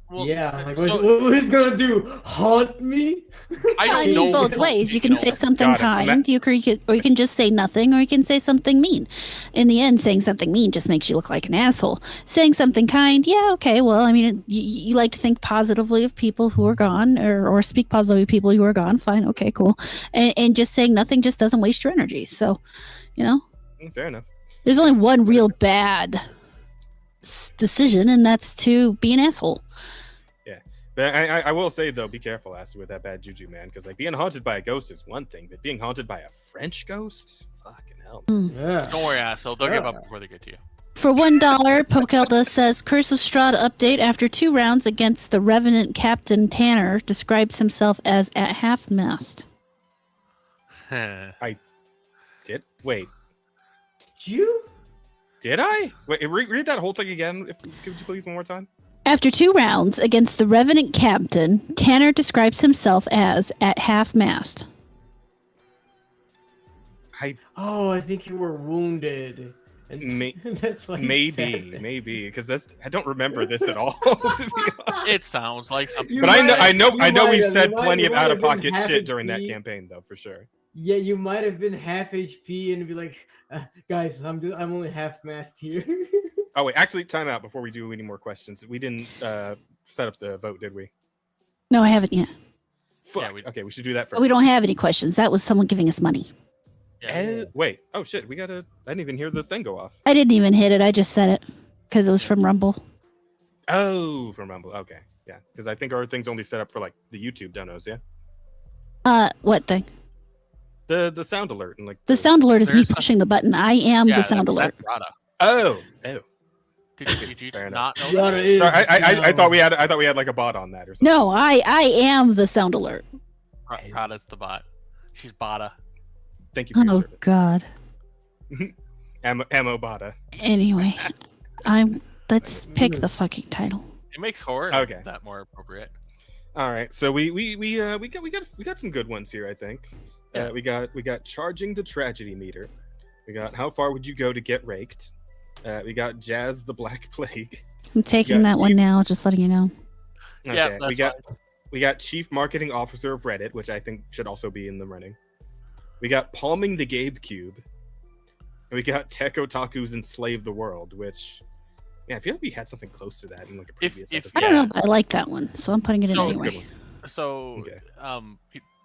Speaker 3: Well,
Speaker 4: Yeah, like
Speaker 3: so
Speaker 4: what he's gonna do? Haunt me?
Speaker 3: I don't
Speaker 2: I mean,
Speaker 3: know.
Speaker 2: both ways. You can say something
Speaker 1: Got it.
Speaker 2: kind, or you can just say nothing, or you can say something mean. In the end, saying something mean just makes you look like an asshole. Saying something kind, yeah, okay. Well, I mean, you like to think positively of people who are gone, or speak positively of people who are gone. Fine, okay, cool. And just saying nothing just doesn't waste your energy. So,
Speaker 1: fair enough.
Speaker 2: there's only one real bad decision, and that's to be an asshole.
Speaker 1: But I will say though, be careful as to with that bad juju, man, because like being haunted by a ghost is one thing, but being haunted by a French ghost, fucking hell.
Speaker 4: Yeah.
Speaker 3: Don't worry, asshole. They'll give up before they get to you.
Speaker 2: For $1, Pokelda says Curse of Strahd update after 2 rounds against the Revenant Captain Tanner describes himself as at half mast.
Speaker 1: Wait,
Speaker 4: Did you?
Speaker 1: did I? Wait, read that whole thing again, could you please one more time?
Speaker 2: After 2 rounds against the Revenant Captain, Tanner describes himself as at half mast.
Speaker 4: Oh, I think you were wounded. And that's why you said it.
Speaker 1: maybe, because I don't remember this at all. To be honest.
Speaker 3: It sounds like something.
Speaker 1: But I know we've said
Speaker 4: you
Speaker 1: plenty of
Speaker 4: might have
Speaker 1: out of pocket
Speaker 4: been half
Speaker 1: shit during that
Speaker 4: HP.
Speaker 1: campaign, though, for sure.
Speaker 4: Yeah, you might have been half HP and be like, guys, I'm only half mast here.
Speaker 1: Oh wait, actually, time out before we do any more questions. We didn't set up the vote, did we?
Speaker 2: No, I haven't yet.
Speaker 1: Fuck.
Speaker 3: we-
Speaker 1: Okay, we should do that first.
Speaker 2: But we don't have any questions. That was someone giving us money.
Speaker 3: Yeah.
Speaker 1: Wait. Oh shit. I didn't even hear the thing go off.
Speaker 2: I didn't even hit it. I just said it because it was from Rumble.
Speaker 1: Oh, from Rumble. Okay. Yeah. Because I think our thing's only set up for like the YouTube donos. Yeah.
Speaker 2: What thing?
Speaker 1: The sound alert and like
Speaker 2: The sound alert is me
Speaker 3: There's a-
Speaker 2: pushing the button. I am
Speaker 3: Yeah,
Speaker 2: the sound
Speaker 3: that's
Speaker 2: alert.
Speaker 3: Rada.
Speaker 1: Oh.
Speaker 3: Did you
Speaker 1: Fair
Speaker 3: not know
Speaker 4: Rada
Speaker 3: that?
Speaker 4: is
Speaker 1: Sorry, I
Speaker 4: sound.
Speaker 1: thought we had like a bot on that or something.
Speaker 2: No, I am the sound alert.
Speaker 3: Rada's the bot. She's Bada.
Speaker 1: Thank you for your
Speaker 2: Oh
Speaker 1: service.
Speaker 2: God.
Speaker 1: Ammo Bada.
Speaker 2: Anyway, let's pick the fucking title.
Speaker 3: It makes horror
Speaker 1: Okay.
Speaker 3: that more appropriate.
Speaker 1: All right, so we got some good ones here. I think
Speaker 3: Yeah.
Speaker 1: we got charging the tragedy meter. We got how far would you go to get raked? We got Jazz the Black Plague.
Speaker 2: I'm taking
Speaker 1: got
Speaker 2: that one
Speaker 1: Chief-
Speaker 2: now, just letting you know.
Speaker 3: Yeah,
Speaker 1: Okay,
Speaker 3: that's
Speaker 1: we got Chief Marketing Officer of Reddit, which I think should also be in the running. We got Palming the Gabe Cube. And we got Tech Otaku's Enslave the World, which I feel like we had something close to that in like a previous episode.
Speaker 2: I don't
Speaker 3: Yeah.
Speaker 2: know, but I like that one, so I'm putting it in
Speaker 3: So-
Speaker 1: That's a good
Speaker 2: anyway.
Speaker 1: one.
Speaker 3: So,
Speaker 1: Okay.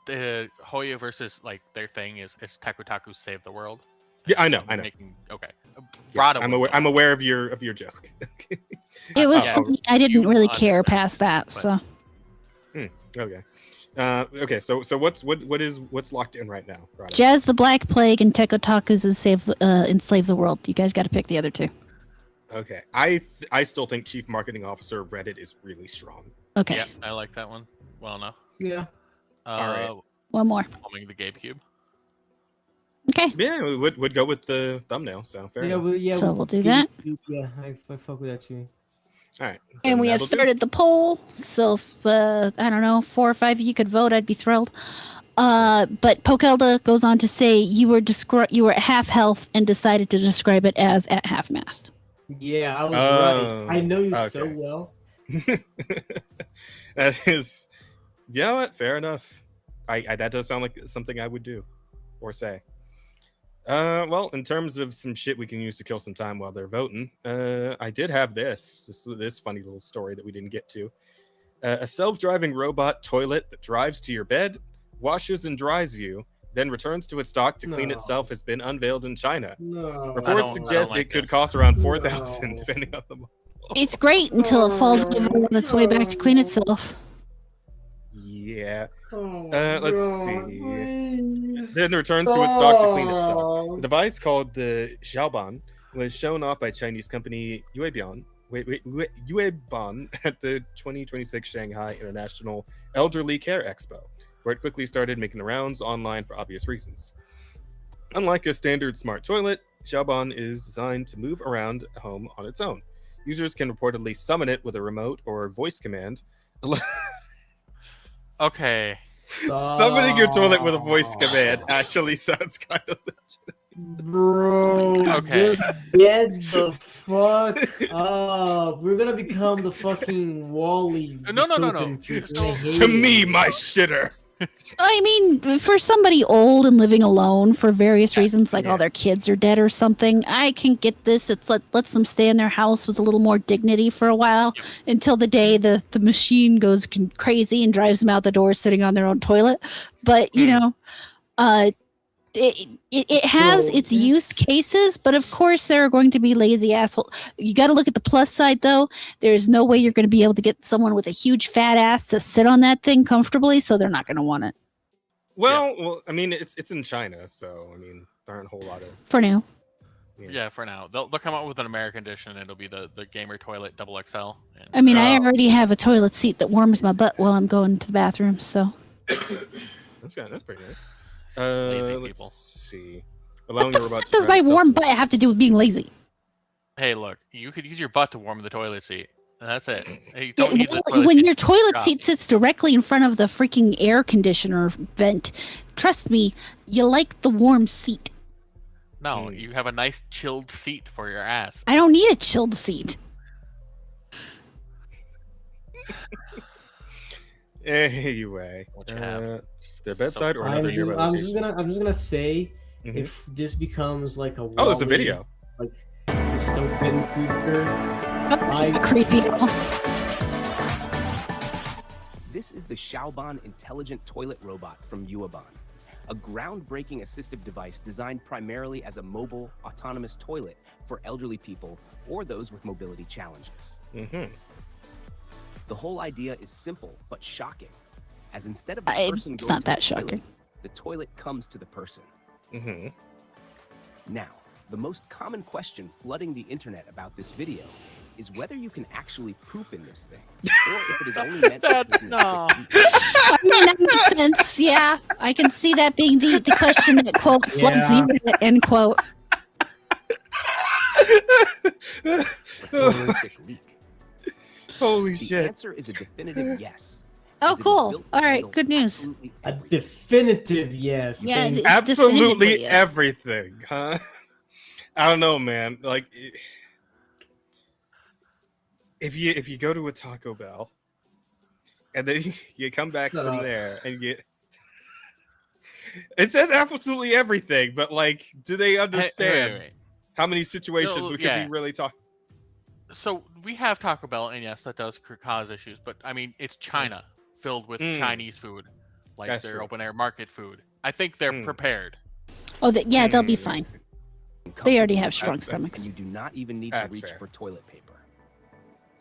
Speaker 3: the Hoya versus like their thing is Takutaku save the world.
Speaker 1: Yeah, I
Speaker 3: So
Speaker 1: know.
Speaker 3: Okay.
Speaker 1: Yes,
Speaker 3: Brada
Speaker 1: I'm
Speaker 3: would
Speaker 1: aware.
Speaker 3: love
Speaker 1: I'm
Speaker 3: it.
Speaker 1: aware of your joke.
Speaker 2: It was
Speaker 3: Yeah.
Speaker 2: funny. I didn't
Speaker 3: You
Speaker 2: really care
Speaker 3: understand,
Speaker 2: past that,
Speaker 3: but-
Speaker 2: so
Speaker 1: Okay. Okay. So what's locked in right now? Rada?
Speaker 2: Jazz the Black Plague and Tech Otaku's Enslave the World. You guys got to pick the other two.
Speaker 1: Okay. I still think Chief Marketing Officer of Reddit is really strong.
Speaker 2: Okay,
Speaker 3: Yeah, I like that one well enough.
Speaker 4: Yeah.
Speaker 1: Alright.
Speaker 2: one more.
Speaker 3: Palming the Gabe Cube.
Speaker 2: Okay,
Speaker 1: Yeah, we would go with the thumbnail. So fair
Speaker 4: Yeah,
Speaker 1: enough.
Speaker 2: So we'll do that.
Speaker 4: Yeah, I fuck with that too.
Speaker 1: All right.
Speaker 2: and we have
Speaker 1: that'll do.
Speaker 2: started the poll. So if I don't know, 4 or 5 of you could vote, I'd be thrilled. But Pokelda goes on to say you were at half health and decided to describe it as at half mast.
Speaker 4: Yeah, I was
Speaker 1: Oh,
Speaker 4: right. I know you so
Speaker 1: okay.
Speaker 4: well.
Speaker 1: That is, yeah, what? Fair enough. I that does sound like something I would do or say. Well, in terms of some shit we can use to kill some time while they're voting, I did have this funny little story that we didn't get to. A self-driving robot toilet that drives to your bed, washes and dries you, then returns to its dock to clean
Speaker 4: No.
Speaker 1: itself has been unveiled in China.
Speaker 4: No.
Speaker 1: Reports
Speaker 3: I
Speaker 1: suggest
Speaker 3: don't like
Speaker 1: it could
Speaker 3: this.
Speaker 1: cost around 4,000,
Speaker 4: No.
Speaker 1: depending on the model.
Speaker 2: It's great until it falls over on its way back to clean itself.
Speaker 1: Yeah.
Speaker 4: Oh,
Speaker 1: Let's
Speaker 4: no,
Speaker 1: see.
Speaker 4: please.
Speaker 1: Then returns to its dock to clean itself.
Speaker 4: Stop.
Speaker 1: The device called the Xiaoban was shown off by Chinese company Yuebian at the 2026 Shanghai International Elderly Care Expo, where it quickly started making the rounds online for obvious reasons. Unlike a standard smart toilet, Xiaoban is designed to move around a home on its own. Users can reportedly summon it with a remote or voice command.
Speaker 3: Okay.
Speaker 1: Summoning your toilet with a voice command actually sounds kind of
Speaker 4: Bro,
Speaker 3: Okay.
Speaker 4: just get the fuck up. We're gonna become the fucking Wall-E.
Speaker 3: No.
Speaker 4: dystopian future.
Speaker 3: So-
Speaker 4: I hate
Speaker 1: to
Speaker 4: it.
Speaker 1: me, my shitter.
Speaker 2: I mean, for somebody old and living alone for various reasons, like all their kids are dead or something, I can get this. It's lets them stay in their house with a little more dignity for a while until the day the machine goes crazy and drives them out the door sitting on their own toilet. But, you know, it has
Speaker 4: So
Speaker 2: its use cases, but of course there are going to be lazy assholes. You got to look at the plus side, though. There's no way you're going to be able to get someone with a huge fat ass to sit on that thing comfortably, so they're not going to want it
Speaker 1: Well, I mean, it's in China, so I mean, there aren't a whole lot of.
Speaker 2: for now.
Speaker 3: Yeah, for now. They'll come out with an American edition and it'll be the gamer toilet double XL. And,
Speaker 2: I mean, I
Speaker 1: Oh.
Speaker 2: already have a toilet seat that warms my butt while I'm going to the bathroom, so.
Speaker 1: That's pretty nice.
Speaker 3: Lazy
Speaker 1: Let's
Speaker 3: people.
Speaker 1: see.
Speaker 2: What
Speaker 1: Allowing
Speaker 2: the
Speaker 1: the robot
Speaker 2: fuck
Speaker 1: to
Speaker 2: does
Speaker 1: drive
Speaker 2: my
Speaker 1: itself
Speaker 2: warm
Speaker 1: to-
Speaker 2: butt have to do with being lazy?
Speaker 3: hey, look, you could use your butt to warm the toilet seat. And that's it. Hey, you
Speaker 2: Yeah,
Speaker 3: don't need the
Speaker 2: when
Speaker 3: toilet
Speaker 2: when
Speaker 3: seat
Speaker 2: your
Speaker 3: to
Speaker 2: toilet
Speaker 3: drop.
Speaker 2: seat sits directly in front of the freaking air conditioner vent, trust me, you like the warm seat.
Speaker 3: No, you have a nice chilled seat for your ass.
Speaker 2: I don't need a chilled seat.
Speaker 1: Anyway,
Speaker 3: What you have.
Speaker 1: the bedside or
Speaker 4: I'm
Speaker 1: another
Speaker 4: just,
Speaker 1: nearby
Speaker 4: I'm
Speaker 1: location?
Speaker 4: just gonna say,
Speaker 1: Mhm.
Speaker 4: if this becomes like a
Speaker 1: Oh, there's a
Speaker 4: Wall-E,
Speaker 1: video.
Speaker 4: like dystopian future.
Speaker 2: That's creepy.
Speaker 6: This is the Xiaoban intelligent toilet robot from Yueban, a groundbreaking assistive device designed primarily as a mobile, autonomous toilet for elderly people or those with mobility challenges.
Speaker 1: Mm-hmm.
Speaker 6: The whole idea is simple but shocking, as instead of the person
Speaker 2: It's
Speaker 6: going
Speaker 2: not
Speaker 6: to
Speaker 2: that
Speaker 6: the toilet,
Speaker 2: shocking.
Speaker 6: the toilet comes to the person.
Speaker 1: Mm-hmm.
Speaker 6: Now, the most common question flooding the internet about this video is whether you can actually poop in this thing, or if it is only meant for taking a
Speaker 3: No.
Speaker 6: quick leak.
Speaker 2: I mean, that makes sense. Yeah, I can see that being the question that, quote, floods the
Speaker 4: Yeah.
Speaker 2: internet, end quote.
Speaker 6: For taking a quick leak.
Speaker 1: Holy Holy
Speaker 6: The
Speaker 1: shit.
Speaker 6: answer is a definitive yes.
Speaker 2: Oh,
Speaker 6: as it is
Speaker 2: cool.
Speaker 6: built to
Speaker 2: All right,
Speaker 6: handle
Speaker 2: good news.
Speaker 6: absolutely
Speaker 4: A
Speaker 6: everything.
Speaker 4: definitive yes.
Speaker 2: Yeah,
Speaker 4: Thank-
Speaker 2: it's
Speaker 1: Absolutely
Speaker 2: definitively yes.
Speaker 1: everything, huh? I don't know, man. Like, if you go to a Taco Bell, and then you come back
Speaker 4: Shut
Speaker 1: from
Speaker 4: up.
Speaker 1: there, and it says absolutely everything, but like, do they understand
Speaker 3: wait.
Speaker 1: how many situations
Speaker 3: No,
Speaker 1: we could
Speaker 3: yeah.
Speaker 1: be really talking?
Speaker 3: So we have Taco Bell, and yes, that does cause issues. But I mean, it's China filled with Chinese food, like
Speaker 1: That's
Speaker 3: their
Speaker 1: true.
Speaker 3: open air market food. I think they're prepared.
Speaker 2: Oh, yeah, they'll be
Speaker 1: Hmm.
Speaker 2: fine. They already have strong
Speaker 1: That's-
Speaker 6: And
Speaker 2: stomachs.
Speaker 6: you do not even need to
Speaker 1: That's
Speaker 6: reach
Speaker 1: fair.
Speaker 6: for toilet paper.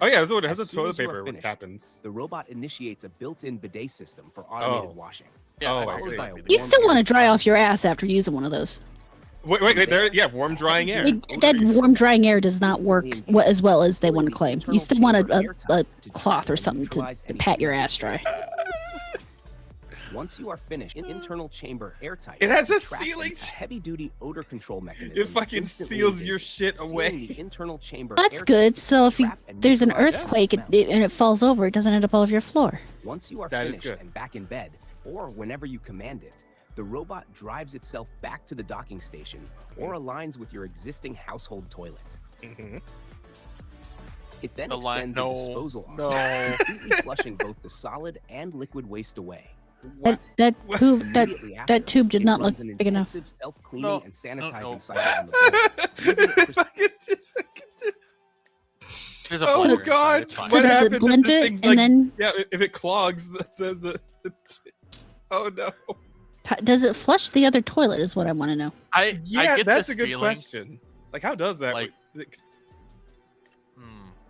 Speaker 1: Oh yeah, that's what
Speaker 6: As
Speaker 1: the
Speaker 6: soon
Speaker 1: toilet
Speaker 6: as you are
Speaker 1: paper
Speaker 6: finished,
Speaker 1: happens.
Speaker 6: The robot initiates a built-in bidet system for automated
Speaker 1: Oh.
Speaker 6: washing.
Speaker 3: Yeah,
Speaker 1: Oh, I
Speaker 3: figured
Speaker 1: see.
Speaker 3: that'd be the
Speaker 2: You
Speaker 3: case.
Speaker 2: still want to dry off your ass after using one of those.
Speaker 1: Wait, there, yeah, warm drying air.
Speaker 2: That warm drying air does not work as well as they want to claim. You still want a cloth or something to pat your ass dry.
Speaker 6: Once you are finished, internal chamber airtight.
Speaker 1: It has a
Speaker 6: tracks
Speaker 1: sealing-
Speaker 6: a heavy-duty odor control mechanism.
Speaker 1: It fucking
Speaker 6: instantly
Speaker 1: seals your
Speaker 6: engages,
Speaker 1: shit
Speaker 6: sealing
Speaker 1: away.
Speaker 6: the internal chamber
Speaker 2: That's
Speaker 6: airtight
Speaker 2: good.
Speaker 6: to
Speaker 2: So if
Speaker 6: trap and
Speaker 2: there's an
Speaker 6: neutralize the
Speaker 2: earthquake
Speaker 6: smell.
Speaker 2: and it falls over, it doesn't end up all over your floor.
Speaker 6: Once you are
Speaker 1: That is
Speaker 6: finished
Speaker 1: good.
Speaker 6: and back in bed, or whenever you command it, the robot drives itself back to the docking station or aligns with your existing household toilet.
Speaker 1: Mhm.
Speaker 6: It then
Speaker 3: The line-
Speaker 6: extends
Speaker 3: no,
Speaker 6: a disposal arm,
Speaker 3: no.
Speaker 6: completely flushing both the solid and liquid waste away.
Speaker 2: That poop,
Speaker 6: Immediately after,
Speaker 2: that tube did
Speaker 6: it
Speaker 2: not look
Speaker 6: runs an
Speaker 2: big enough.
Speaker 6: intensive self-cleaning
Speaker 3: No,
Speaker 6: and sanitizing
Speaker 3: no.
Speaker 6: cycle on the board, leaving it
Speaker 3: There's a
Speaker 1: Oh,
Speaker 3: blender inside,
Speaker 1: God.
Speaker 3: it's fine.
Speaker 2: So
Speaker 1: What
Speaker 2: does it
Speaker 1: happens if
Speaker 2: blend
Speaker 1: this
Speaker 2: it
Speaker 1: thing,
Speaker 2: and
Speaker 1: like,
Speaker 2: then
Speaker 1: Yeah, if it clogs the oh no.
Speaker 2: does it flush the other toilet? Is what I want to know.
Speaker 3: I
Speaker 1: Yeah,
Speaker 3: get
Speaker 1: that's
Speaker 3: this
Speaker 1: a good
Speaker 3: feeling,
Speaker 1: question. Like, how does that?
Speaker 3: like-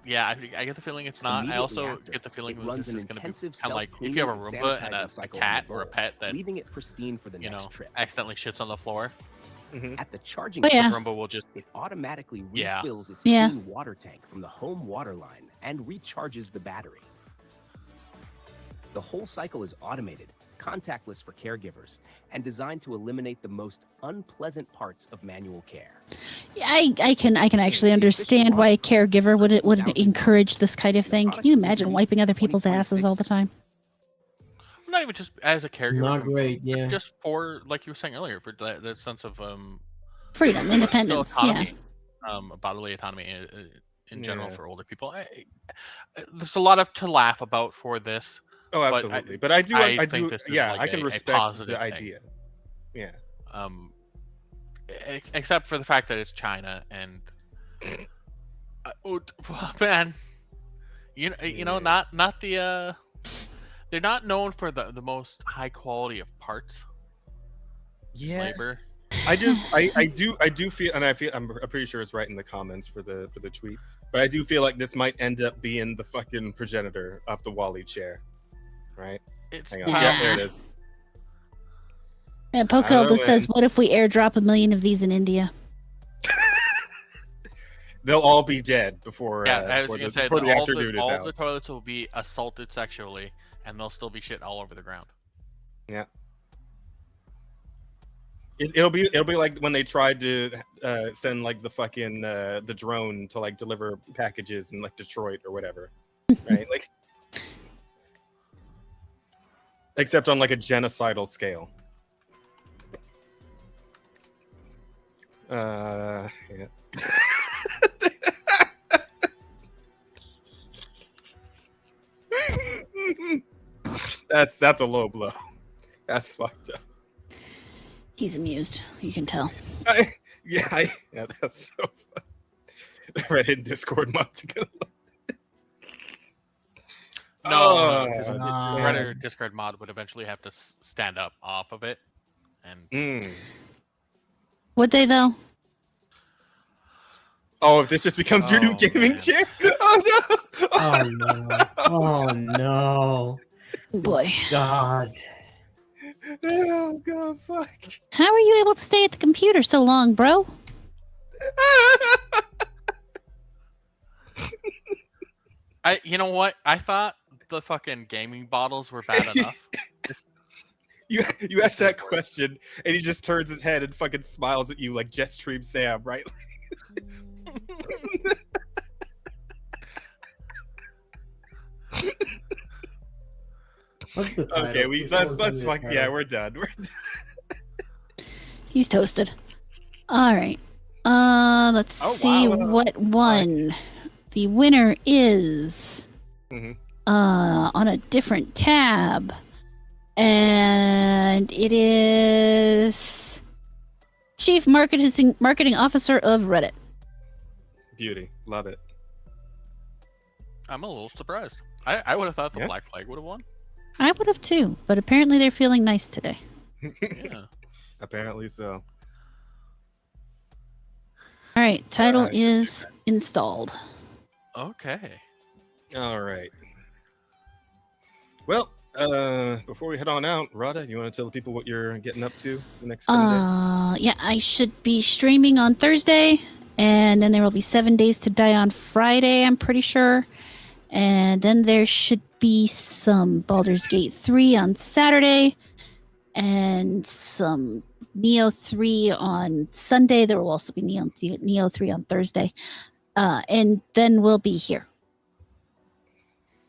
Speaker 3: Yeah, I get the feeling it's not. I
Speaker 6: Immediately
Speaker 3: also
Speaker 6: after,
Speaker 3: get the feeling
Speaker 6: it
Speaker 3: that
Speaker 6: runs
Speaker 3: this
Speaker 6: an
Speaker 3: is going to be
Speaker 6: intensive
Speaker 3: kind of like if you have a
Speaker 6: self-cleaning
Speaker 3: Roomba
Speaker 6: and
Speaker 3: and a
Speaker 6: sanitizing cycle on
Speaker 3: cat
Speaker 6: the
Speaker 3: or a
Speaker 6: board,
Speaker 3: pet that
Speaker 6: leaving it pristine for the
Speaker 3: you
Speaker 6: next
Speaker 3: know
Speaker 6: trip.
Speaker 3: accidentally shits on the floor,
Speaker 6: At the charging
Speaker 2: Oh, yeah.
Speaker 3: the Roomba will just
Speaker 6: it automatically
Speaker 3: Yeah.
Speaker 6: refills its
Speaker 2: Yeah.
Speaker 6: clean water tank from the home water line and recharges the battery. The whole cycle is automated, contactless for caregivers, and designed to eliminate the most unpleasant parts of manual care.
Speaker 2: Yeah, I can actually understand why a caregiver would encourage this kind of thing. Can you imagine wiping other people's asses all the time?
Speaker 3: not even just as a caregiver,
Speaker 4: Not
Speaker 3: but
Speaker 4: great, yeah.
Speaker 3: just for like you were saying earlier, for that sense of
Speaker 2: Freedom,
Speaker 3: still
Speaker 2: independence, yeah.
Speaker 3: autonomy, bodily autonomy in general
Speaker 1: Yeah.
Speaker 3: for older people. There's a lot to laugh about for this.
Speaker 1: Oh,
Speaker 3: But
Speaker 1: absolutely. But I do,
Speaker 3: I
Speaker 1: I
Speaker 3: think
Speaker 1: do,
Speaker 3: this is
Speaker 1: yeah,
Speaker 3: like
Speaker 1: I can
Speaker 3: a
Speaker 1: respect
Speaker 3: positive
Speaker 1: the
Speaker 3: thing.
Speaker 1: idea. Yeah.
Speaker 3: Except for the fact that it's China and man, you know,
Speaker 1: Yeah.
Speaker 3: not the they're not known for the most high quality of parts
Speaker 1: Yeah.
Speaker 3: labor.
Speaker 1: I do feel, and I'm pretty sure it's right in the comments for the tweet, but I do feel like this might end up being the fucking progenitor of the Wally chair, right?
Speaker 3: It's
Speaker 1: Hang on,
Speaker 2: Yeah.
Speaker 1: yeah, there it is.
Speaker 2: And
Speaker 1: I don't know,
Speaker 2: Pokelda says,
Speaker 1: man.
Speaker 2: "What if we airdrop 1 million of these in India?"
Speaker 1: They'll all be dead before
Speaker 3: yeah. I was
Speaker 1: before
Speaker 3: gonna
Speaker 1: the,
Speaker 3: say
Speaker 1: before
Speaker 3: that
Speaker 1: the
Speaker 3: all
Speaker 1: actor dude is
Speaker 3: all
Speaker 1: out.
Speaker 3: the toilets will be assaulted sexually, and they'll still be shit all over the ground.
Speaker 1: Yeah. It'll be like when they tried to send like the fucking the drone to like deliver packages in like Detroit or whatever, right? Like, except on like a genocidal scale. Yeah. That's a low blow. That's fucked up.
Speaker 2: He's amused. You can tell.
Speaker 1: Yeah, that's so fun. Reddit and Discord mods are gonna love this.
Speaker 3: No, because
Speaker 1: Oh,
Speaker 3: the
Speaker 4: no.
Speaker 3: Reddit Discord mod would eventually have to stand up off of it, and
Speaker 1: Mm.
Speaker 2: Would they though?
Speaker 1: Oh, if this just becomes your new
Speaker 3: Oh,
Speaker 1: gaming
Speaker 3: man.
Speaker 1: chair? Oh no!
Speaker 4: Oh no. Oh no.
Speaker 2: Boy,
Speaker 4: God.
Speaker 1: Oh god, fuck.
Speaker 2: how are you able to stay at the computer so long, bro?
Speaker 3: you know what? I thought the fucking gaming bottles were bad enough.
Speaker 1: You ask that question, and he just turns his head and fucking smiles at you like Jetstream Sam, right?
Speaker 4: What's the title?
Speaker 1: Okay,
Speaker 4: Please
Speaker 1: let's
Speaker 4: someone tell me
Speaker 1: fuck.
Speaker 4: the
Speaker 1: Yeah,
Speaker 4: title.
Speaker 1: we're done. We're done.
Speaker 2: He's toasted. All right. Let's
Speaker 1: Oh,
Speaker 2: see
Speaker 1: wow.
Speaker 2: what won. The winner is
Speaker 1: Mhm.
Speaker 2: on a different tab. And it is Chief Marketing Officer of Reddit.
Speaker 1: Beauty, love it.
Speaker 3: I'm a little surprised. I would have thought the
Speaker 1: Yeah.
Speaker 3: Black Flag would have won.
Speaker 2: I would have too, but apparently they're feeling nice today.
Speaker 3: Yeah.
Speaker 1: Apparently so.
Speaker 2: All right, title
Speaker 1: Alright,
Speaker 2: is installed.
Speaker 3: Okay.
Speaker 1: All right. Well, before we head on out, Rada, you want to tell the people what you're getting up to the next coming day?
Speaker 2: Yeah, I should be streaming on Thursday, and then there will be 7 Days to Die on Friday, I'm pretty sure. And then there should be some Baldur's Gate 3 on Saturday, and some Neo 3 on Sunday. There will also be Neo 3 on Thursday. And then we'll be here.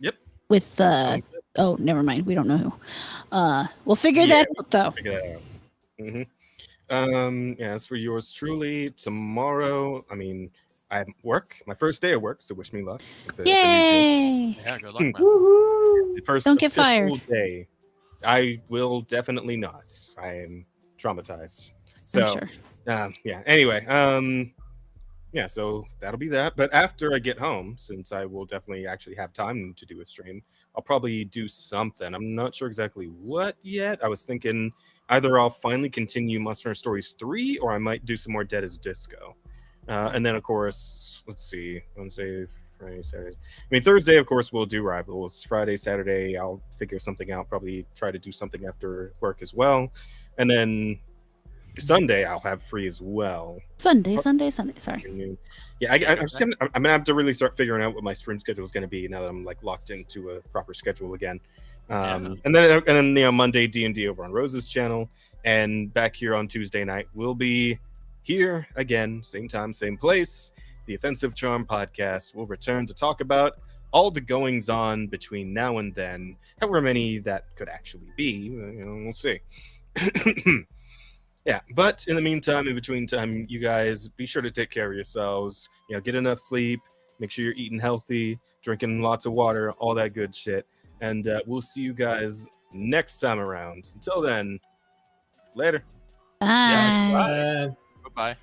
Speaker 1: Yep.
Speaker 2: With
Speaker 1: Sounds good.
Speaker 2: oh, never mind. We don't know who. We'll figure
Speaker 1: Yeah,
Speaker 2: that out though.
Speaker 1: Figure that out. Yeah, as for yours truly, tomorrow, I mean, I have work, my first day of work, so wish me luck. with the new day.
Speaker 2: Yay!
Speaker 3: Yeah, good luck, man.
Speaker 4: Woohoo!
Speaker 1: The first
Speaker 2: Don't get
Speaker 1: official
Speaker 2: fired.
Speaker 1: day. I will definitely not. I am traumatized.
Speaker 2: I'm
Speaker 1: So,
Speaker 2: sure.
Speaker 1: yeah. Anyway, yeah. So that'll be that. But after I get home, since I will definitely actually have time to do a stream, I'll probably do something. I'm not sure exactly what yet. I was thinking either I'll finally continue Monster Hunter Stories 3, or I might do some more Dead as Disco. And then, of course, let's see, Wednesday, Friday, Saturday. I mean, Thursday, of course, we'll do Rivals. Friday, Saturday, I'll figure something out. Probably try to do something after work as well. And then Sunday, I'll have free as well.
Speaker 2: Sunday. Sorry.
Speaker 1: Yeah, I'm gonna have to really start figuring out what my stream schedule is going to be now that I'm like locked into a proper schedule again. And then Monday D&D over on Rose's channel, and back here on Tuesday night we'll be here again, same time, same place. The Offensive Charm podcast will return to talk about all the goings on between now and then, however many that could actually be. We'll see. Yeah, but in the meantime, in between time, you guys be sure to take care of yourselves. Get enough sleep. Make sure you're eating healthy, drinking lots of water, all that good shit. And we'll see you guys next time around. Until then, later.
Speaker 2: Bye.
Speaker 3: Yeah,
Speaker 4: Uh,
Speaker 3: Goodbye.